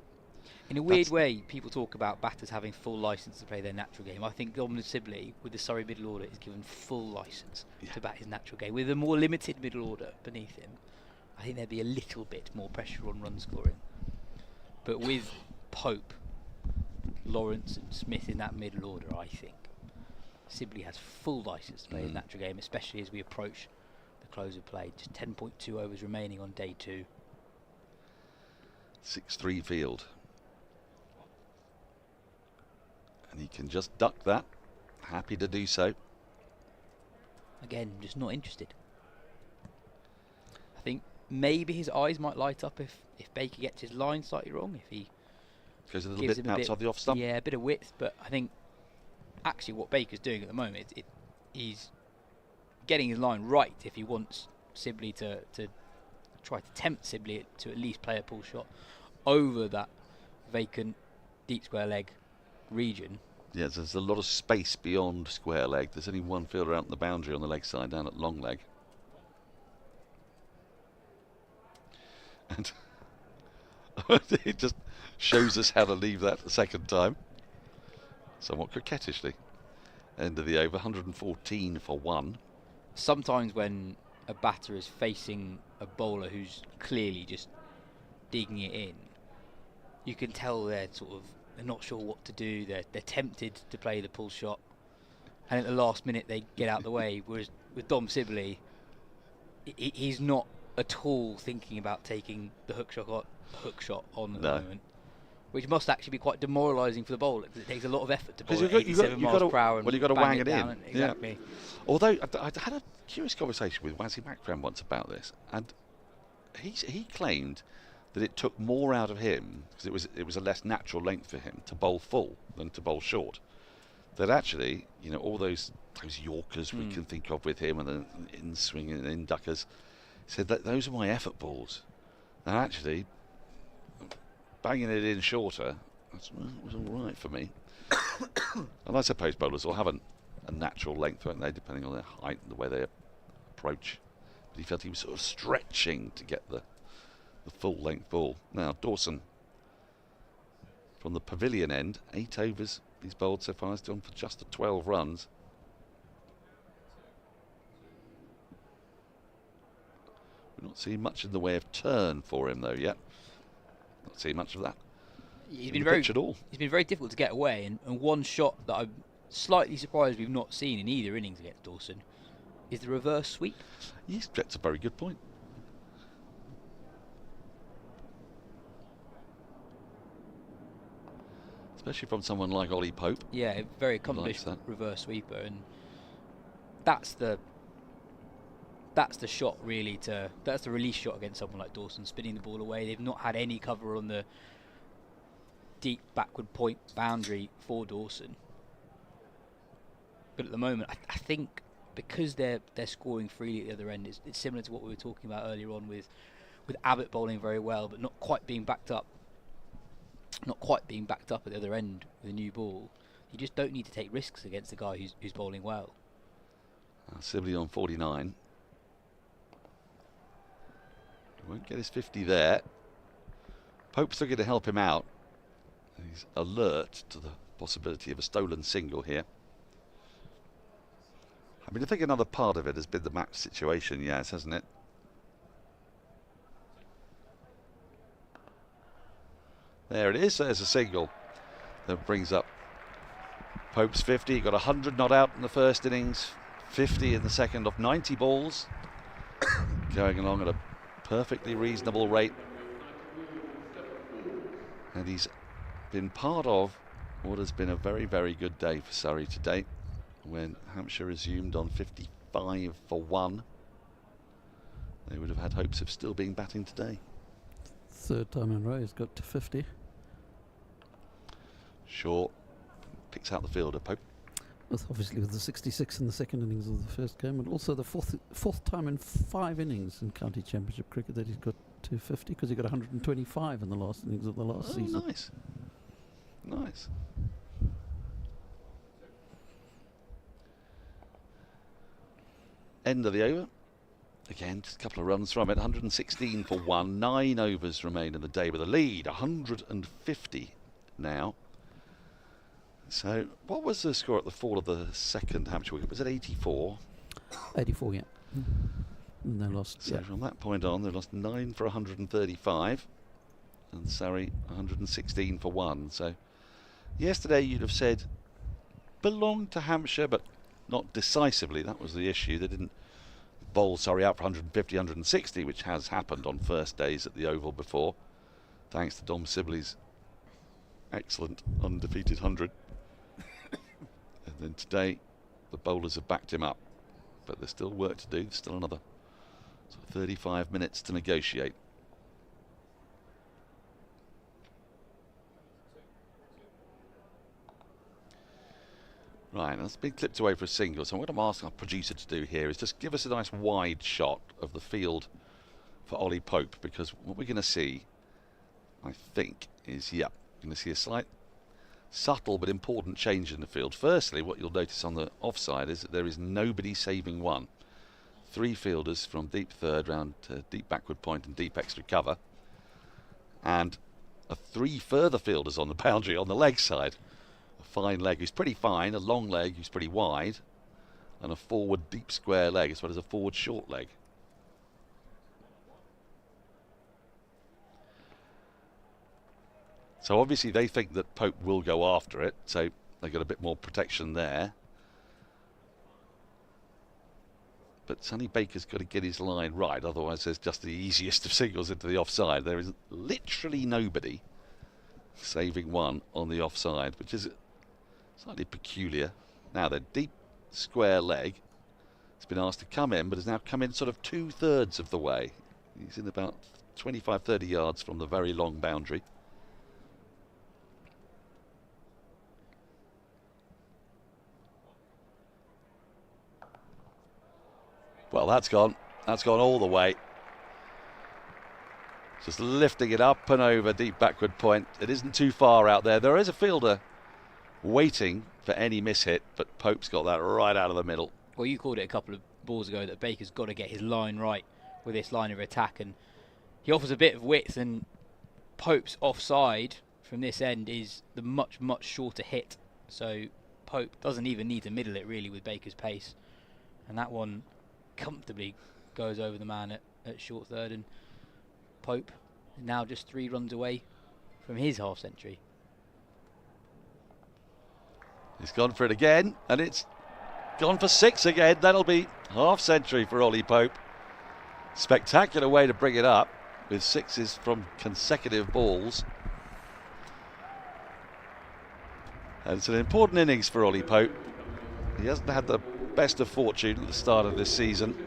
In a weird way, people talk about batters having full licence to play their natural game. I think Dom Sibley, with the Surrey middle order, is given full licence to bat his natural game. With a more limited middle order beneath him, I think there'd be a little bit more pressure on run scoring. But with Pope, Lawrence and Smith in that middle order, I think Sibley has full licence to play his natural game, especially as we approach the close of play. Just 10.2 overs remaining on day 2. 6-3 field. And he can just duck that. Happy to do so. Again, just not interested. I think maybe his eyes might light up if Baker gets his line slightly wrong, if he goes a little gives bit him outside the off stump. Yeah, a bit of width, but I think actually what Baker's doing at the moment, he's getting his line right if he wants Sibley to try to tempt Sibley to at least play a pull shot over that vacant deep square leg region. Yes, there's a lot of space beyond square leg. There's only one fielder out on the boundary on the leg side down at long leg. And it just shows us how to leave that a second time. somewhat coquettishly. End of the over, 114 for 1. Sometimes when a batter is facing a bowler who's clearly just digging it in, you can tell they're not sure what to do. They're tempted to play the pull shot, and at the last minute they get out the way. Whereas with Dom Sibley, he's not at all thinking about taking the hook shot on at the moment, which must actually be quite demoralising for the bowler, because it takes a lot of effort to bowl at 87 miles per hour. Well, you've got to wang it in. Exactly. Yeah. Although I had a curious conversation with Wazzy Macram once about this, and he claimed that it took more out of him, because it was a less natural length for him to bowl full than to bowl short. That actually, all those Yorkers we can think of with him, and the in swing and in duckers, said that those are my effort balls. And actually, banging it in shorter was all right for me. And I suppose bowlers will have a natural length, won't they, depending on their height and the way they approach. But he felt he was sort of stretching to get the full length ball. Now Dawson, from the pavilion end, 8 overs he's bowled so far. He's done for just 12 runs. We're not seeing much in the way of turn for him though yet. Not seeing much of that. He's been very difficult to get away, and one shot that I'm slightly surprised we've not seen in either innings against Dawson is the reverse sweep. Yes, that's a very good point. Especially from someone like Ollie Pope. Yeah, a very accomplished reverse sweeper, and that's the shot really that's the release shot against someone like Dawson, spinning the ball away. They've not had any cover on the deep backward point boundary for Dawson. But at the moment, I think because they're scoring freely at the other end, it's similar to what we were talking about earlier on with Abbott bowling very well, but not quite being backed up. Not quite being backed up at the other end with a new ball. You just don't need to take risks against a guy who's bowling well. Sibley on 49. He won't get his 50 there. Pope's still going to help him out. He's alert to the possibility of a stolen single here. I mean, I think another part of it has been the match situation, yes, hasn't it? There it is, there's a single that brings up Pope's 50. He got 100 not out in the first innings, 50 in the second of 90 balls. Going along at a perfectly reasonable rate. And he's been part of what has been a very, very good day for Surrey today, when Hampshire resumed on 55 for 1. They would have had hopes of still being batting today. Third time in a row he's got to 50. Shaw picks out the fielder, Pope. Obviously with the 66 in the second innings of the first game, and also the fourth time in 5 innings in County Championship cricket that he's got to 50, because he got 125 in the last innings of the last season. Nice. Nice. End of the over. Again, just a couple of runs from it. 116 for 1. 9 overs remain in the day with a lead. 150 now. So, what was the score at the fall of the second Hampshire wicket? Was it 84? 84, yeah. And they lost. So from that point on, they lost 9 for 135. And Surrey 116 for 1. So, yesterday you'd have said belonged to Hampshire, but not decisively. That was the issue. They didn't bowl Surrey out for 150, 160, which has happened on first days at the Oval before, thanks to Dom Sibley's excellent undefeated 100. And then today, the bowlers have backed him up, but there's still work to do. There's still another 35 minutes to negotiate. Right, that's been clipped away for a single, so what I'm asking our producer to do here is just give us a nice wide shot of the field for Ollie Pope, because what we're going to see, I think, is, going to see a slight, subtle but important change in the field. Firstly, what you'll notice on the offside is that there is nobody saving one. 3 fielders from deep third round to deep backward point and deep extra cover, and 3 further fielders on the boundary on the leg side. A fine leg who's pretty fine, a long leg who's pretty wide, and a forward deep square leg as well as a forward short leg. So obviously they think that Pope will go after it, so they've got a bit more protection there. But Sonny Baker's got to get his line right, otherwise there's just the easiest of singles into the offside. There is literally nobody saving one on the offside, which is slightly peculiar. Now the deep square leg has been asked to come in, but has now come in sort of 2/3 of the way. He's in about 25-30 yards from the very long boundary. Well, that's gone all the way. Just lifting it up and over, deep backward point. It isn't too far out there. There is a fielder waiting for any miss hit, but Pope's got that right out of the middle. Well, you called it a couple of balls ago that Baker's got to get his line right with this line of attack, and he offers a bit of width, and Pope's offside from this end is the much shorter hit. So Pope doesn't even need to middle it really with Baker's pace, and that one comfortably goes over the man at short third, and Pope is now just 3 runs away from his half century. He's gone for it again, and it's gone for 6 again. That'll be half century for Ollie Pope. Spectacular way to bring it up with 6s from consecutive balls. And it's an important innings for Ollie Pope. He hasn't had the best of fortune at the start of this season.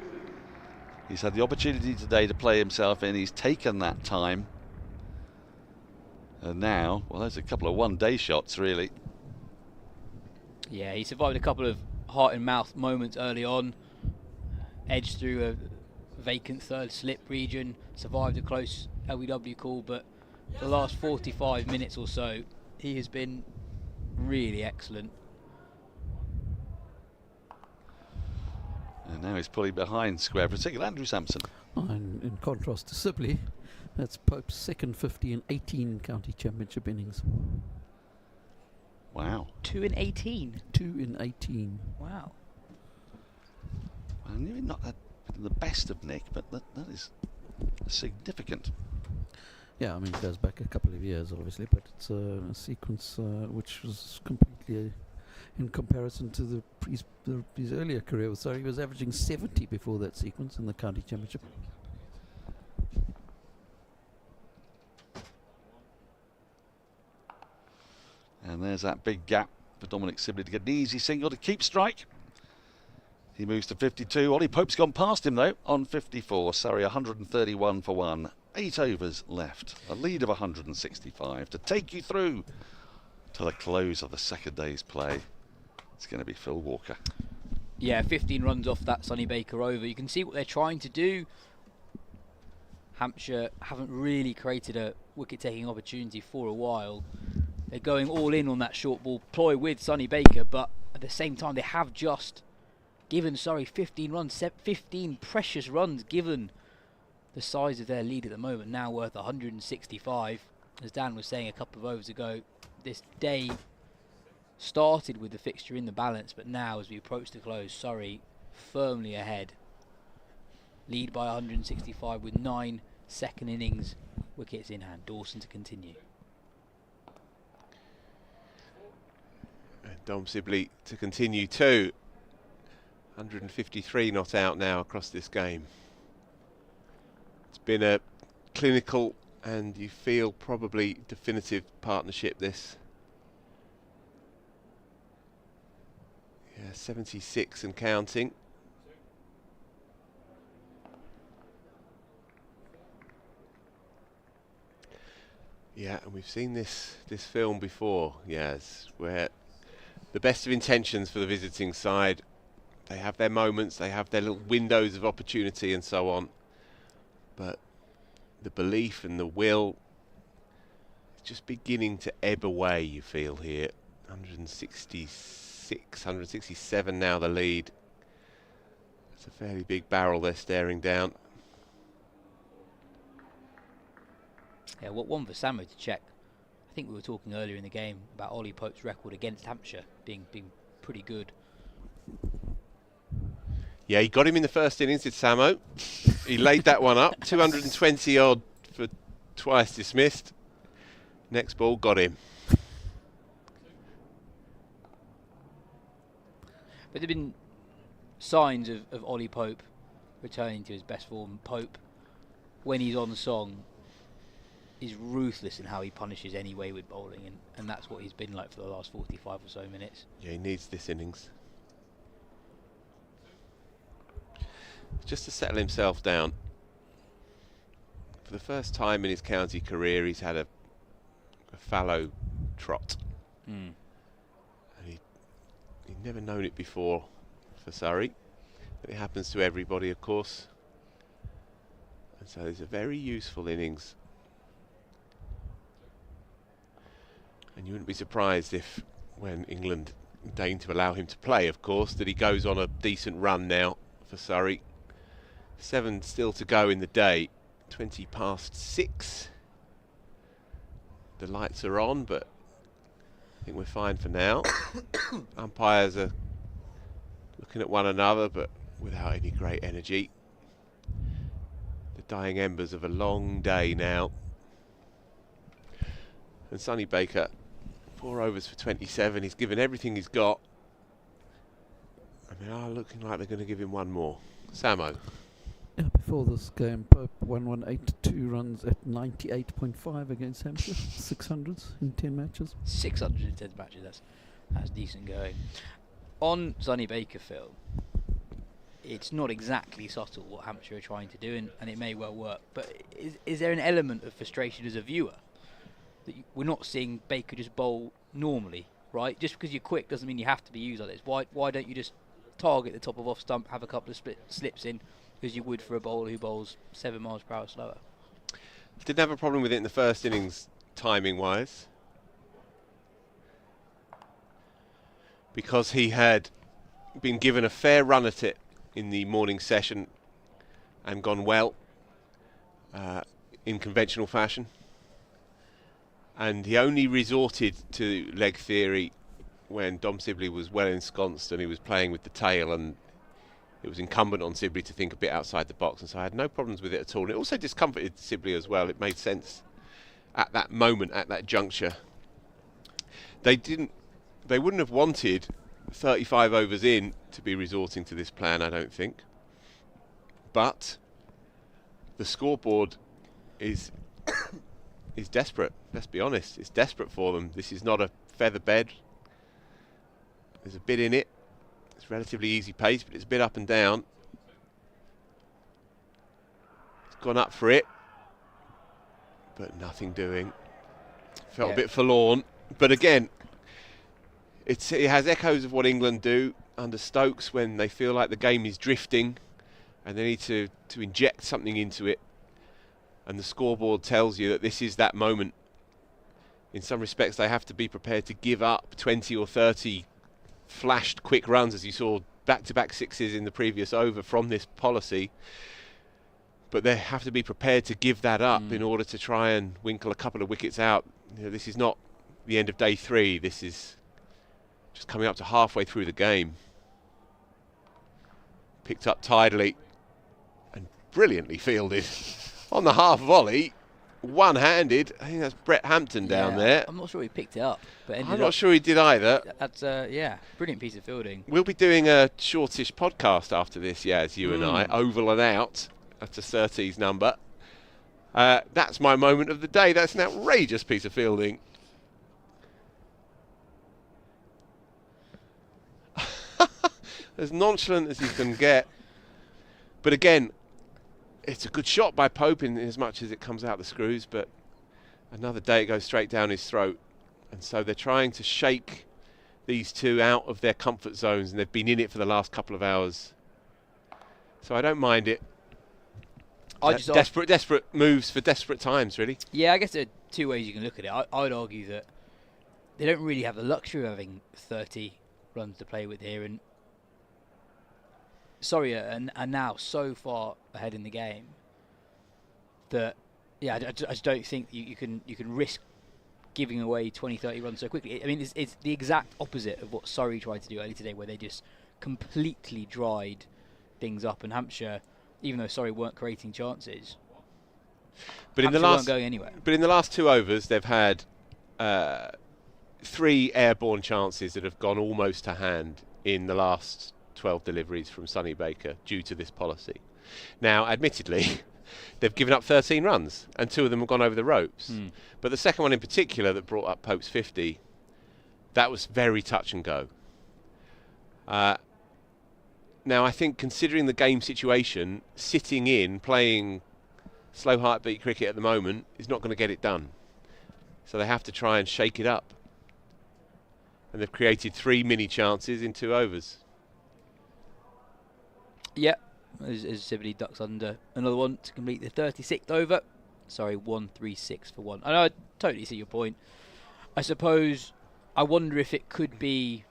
He's had the opportunity today to play himself in. He's taken that time. And now, well, there's a couple of one-day shots, really. Yeah, he survived a couple of heart and mouth moments early on. Edged through a vacant third slip region. Survived a close LBW call, but the last 45 minutes or so, he has been really excellent. And now he's pulling behind square for a single. Andrew Sampson. And in contrast to Sibley, that's Pope's second 50 and 18 county championship innings. Wow. 2 in 18? 2 in 18. Wow. Well, maybe not the best of Nick, but that is significant. Yeah, I mean, it goes back a couple of years, obviously, but it's a sequence which was completely in comparison to his earlier career. So he was averaging 70 before that sequence in the county championship. And there's that big gap for Dominic Sibley to get an easy single to keep strike. He moves to 52. Ollie Pope's gone past him, though, on 54. Surrey 131 for 1. 8 overs left. A lead of 165 to take you through to the close of the second day's play. It's going to be Phil Walker. Yeah, 15 runs off that Sonny Baker over. You can see what they're trying to do. Hampshire haven't really created a wicket-taking opportunity for a while. They're going all in on that short ball ploy with Sonny Baker, but at the same time they have just given Surrey 15 runs, 15 precious runs given the size of their lead at the moment, now worth 165. As Dan was saying a couple of overs ago, this day started with the fixture in the balance, but now as we approach the close, Surrey firmly ahead. Lead by 165 with 9 second innings wickets in hand. Dawson to continue. And Dom Sibley to continue too. 153 not out now across this game. It's been a clinical and you feel probably definitive partnership this. Yeah, 76 and counting. Yeah, and we've seen this film before, yes, where the best of intentions for the visiting side, they have their moments, they have their little windows of opportunity and so on, but the belief and the will is just beginning to ebb away, you feel here. 166, 167 now the lead. It's a fairly big barrel they're staring down. Yeah, what one for Samu to check I think we were talking earlier in the game about Ollie Pope's record against Hampshire being pretty good. Yeah, he got him in the first innings, did Samo. He laid that one up, 220 odd for twice dismissed. Next ball got him. But there have been signs of Ollie Pope returning to his best form. Pope, when he's on song, is ruthless in how he punishes any wayward bowling, and that's what he's been like for the last 45 or so minutes. Yeah, he needs this innings. Just to settle himself down. For the first time in his county career, he's had a fallow trot. And he'd never known it before for Surrey. But it happens to everybody, of course. And so it's a very useful innings. And you wouldn't be surprised if, when England deign to allow him to play, of course, that he goes on a decent run now for Surrey. 7 still to go in the day, 20 past 6. The lights are on, but I think we're fine for now. Umpires are looking at one another, but without any great energy. The dying embers of a long day now. And Sonny Baker, 4 overs for 27. He's given everything he's got. And they are looking like they're going to give him one more. Samo. Yeah, before this game, Pope 182 runs at 98.5 against Hampshire. 600s in 10 matches. 600 in 10 matches, that's decent going. On Sonny Baker, Phil, it's not exactly subtle what Hampshire are trying to do, and it may well work. But is there an element of frustration as a viewer that we're not seeing Baker just bowl normally, right? Just because you're quick doesn't mean you have to be used like this. Why don't you just target the top of off stump, have a couple of slips in, as you would for a bowler who bowls 7 miles per hour slower? Didn't have a problem with it in the first innings, timing-wise, because he had been given a fair run at it in the morning session and gone well in conventional fashion. And he only resorted to leg theory when Dom Sibley was well ensconced and he was playing with the tail, and it was incumbent on Sibley to think a bit outside the box, and so I had no problems with it at all. And it also discomforted Sibley as well. It made sense at that moment, at that juncture. They wouldn't have wanted 35 overs in to be resorting to this plan, I don't think. But the scoreboard is desperate. Let's be honest, it's desperate for them. This is not a feather bed. There's a bit in it. It's relatively easy pace, but it's a bit up and down. It's gone up for it, but nothing doing. Felt a bit forlorn, but again, it has echoes of what England do under Stokes when they feel like the game is drifting and they need to inject something into it, and the scoreboard tells you that this is that moment. In some respects, they have to be prepared to give up 20 or 30 flashed quick runs, as you saw back-to-back sixes in the previous over from this policy, but they have to be prepared to give that up in order to try and winkle a couple of wickets out. You know, this is not the end of day 3. This is just coming up to halfway through the game. Picked up tidily and brilliantly fielded on the half volley, one-handed. I think that's Brett Hampton down there. I'm not sure he picked it up, but I'm not sure he did either. That's brilliant piece of fielding. We'll be doing a shortish podcast after this, Yas, you and I, oval and out. That's a Surtees number. That's my moment of the day. That's an outrageous piece of fielding. As nonchalant as you can get. But again, it's a good shot by Pope in as much as it comes out the screws, but another day it goes straight down his throat. And so they're trying to shake these two out of their comfort zones, and they've been in it for the last couple of hours. So I don't mind it. Desperate moves for desperate times, really. Yeah, I guess there are two ways you can look at it. I would argue that they don't really have the luxury of having 30 runs to play with here, and Surrey are now so far ahead in the game that I just don't think you can risk giving away 20-30 runs so quickly. I mean, it's the exact opposite of what Surrey tried to do earlier today, where they just completely dried things up. And Hampshire, even though Surrey weren't creating chances, but Hampshire weren't going anywhere. But in the last 2 overs, they've had 3 airborne chances that have gone almost to hand in the last 12 deliveries from Sonny Baker due to this policy. Now, admittedly, they've given up 13 runs, and 2 of them have gone over the ropes. But the second one in particular that brought up Pope's 50, that was very touch and go. Now, I think considering the game situation, sitting in, playing slow heartbeat cricket at the moment is not going to get it done. So they have to try and shake it up. And they've created 3 mini chances in 2 overs. Yeah, as Sibley ducks under another one to complete the 36th over. Sorry, 136 for 1. I totally see your point. I suppose I wonder if it could be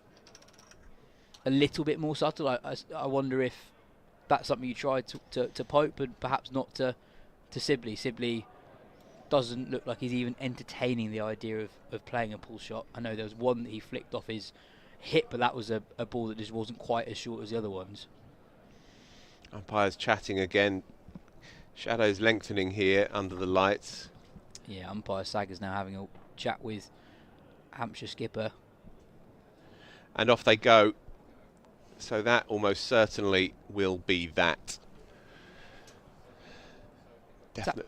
a little bit more subtle. I wonder if that's something you tried to Pope, but perhaps not to Sibley. Sibley doesn't look like he's even entertaining the idea of playing a pull shot. I know there was one that he flicked off his hip, but that was a ball that just wasn't quite as short as the other ones. Umpires chatting again. Shadows lengthening here under the lights. Yeah, umpire Saggers now having a chat with Hampshire skipper. And off they go. So that almost certainly will be that.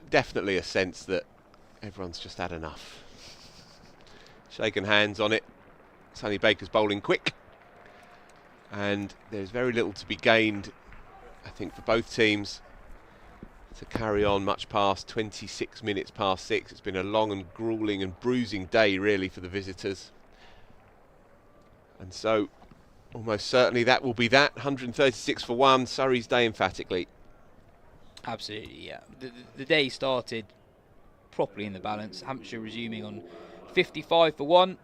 Definitely a sense that everyone's just had enough. Shaken hands on it. Sonny Baker's bowling quick. And there's very little to be gained, I think, for both teams to carry on much past 26 minutes past 6. It's been a long and gruelling and bruising day, really, for the visitors. And so, almost certainly that will be that. 136 for 1. Surrey's day emphatically. Absolutely, yeah. The day started properly in the balance. Hampshire resuming on 55 for 1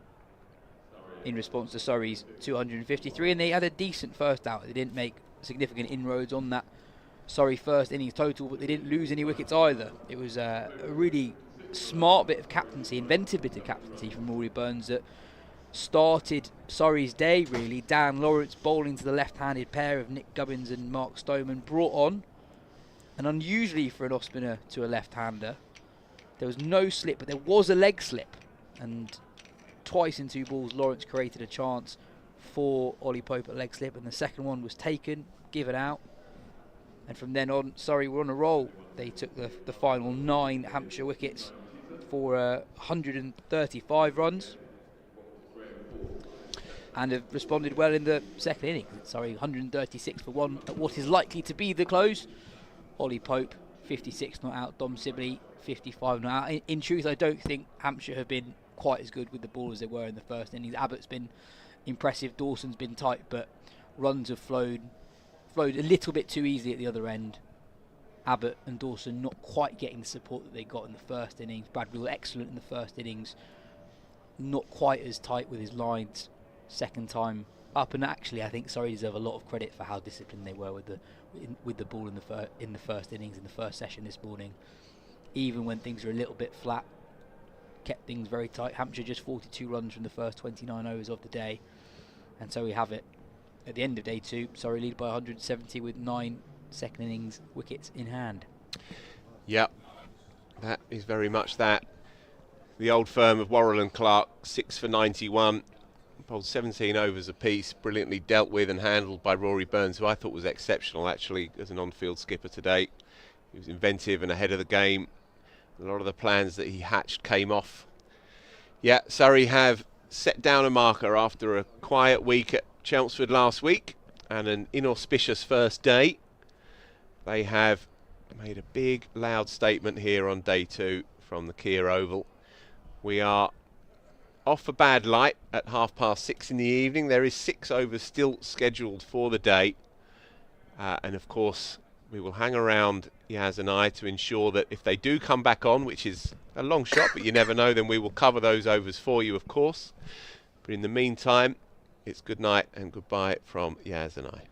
in response to Surrey's 253, and they had a decent first out. They didn't make significant inroads on that Surrey first innings total, but they didn't lose any wickets either. It was a really smart bit of captaincy, inventive bit of captaincy from Rory Burns that started Surrey's day, really. Dan Lawrence bowling to the left-handed pair of Nick Gubbins and Mark Stoneman brought on, and unusually for an off-spinner to a left-hander, there was no slip, but there was a leg slip, and twice in 2 balls Lawrence created a chance for Ollie Pope at leg slip, and the second one was taken, given out, and from then on Surrey were on a roll. They took the final 9 Hampshire wickets for 135 runs and have responded well in the second inning. Sorry, 136 for 1 at what is likely to be the close. Ollie Pope 56 not out, Dom Sibley 55 not out. In truth, I don't think Hampshire have been quite as good with the ball as they were in the first innings. Abbott's been impressive, Dawson's been tight, but runs have flowed a little bit too easily at the other end. Abbott and Dawson not quite getting the support that they got in the first innings. Bradfield excellent in the first innings, not quite as tight with his lines second time up, and actually I think Surrey deserve a lot of credit for how disciplined they were with the ball in the first innings, in the first session this morning. Even when things were a little bit flat, kept things very tight. Hampshire just 42 runs from the first 29 overs of the day, and so we have it. At the end of day 2, Surrey lead by 170 with 9 second innings wickets in hand. Yep, that is very much that. The old firm of Worrell and Clark, 6 for 91, bowled 17 overs apiece, brilliantly dealt with and handled by Rory Burns, who I thought was exceptional actually as an on-field skipper today. He was inventive and ahead of the game. A lot of the plans that he hatched came off. Yeah, Surrey have set down a marker after a quiet week at Chelmsford last week and an inauspicious first day. They have made a big, loud statement here on day 2 from the Kia Oval. We are off for bad light at 6:30 in the evening. There is 6 overs still scheduled for the day. And of course, we will hang around Yas and I to ensure that if they do come back on, which is a long shot, but you never know, then we will cover those overs for you, of course. But in the meantime, it's good night and goodbye from Yas and I.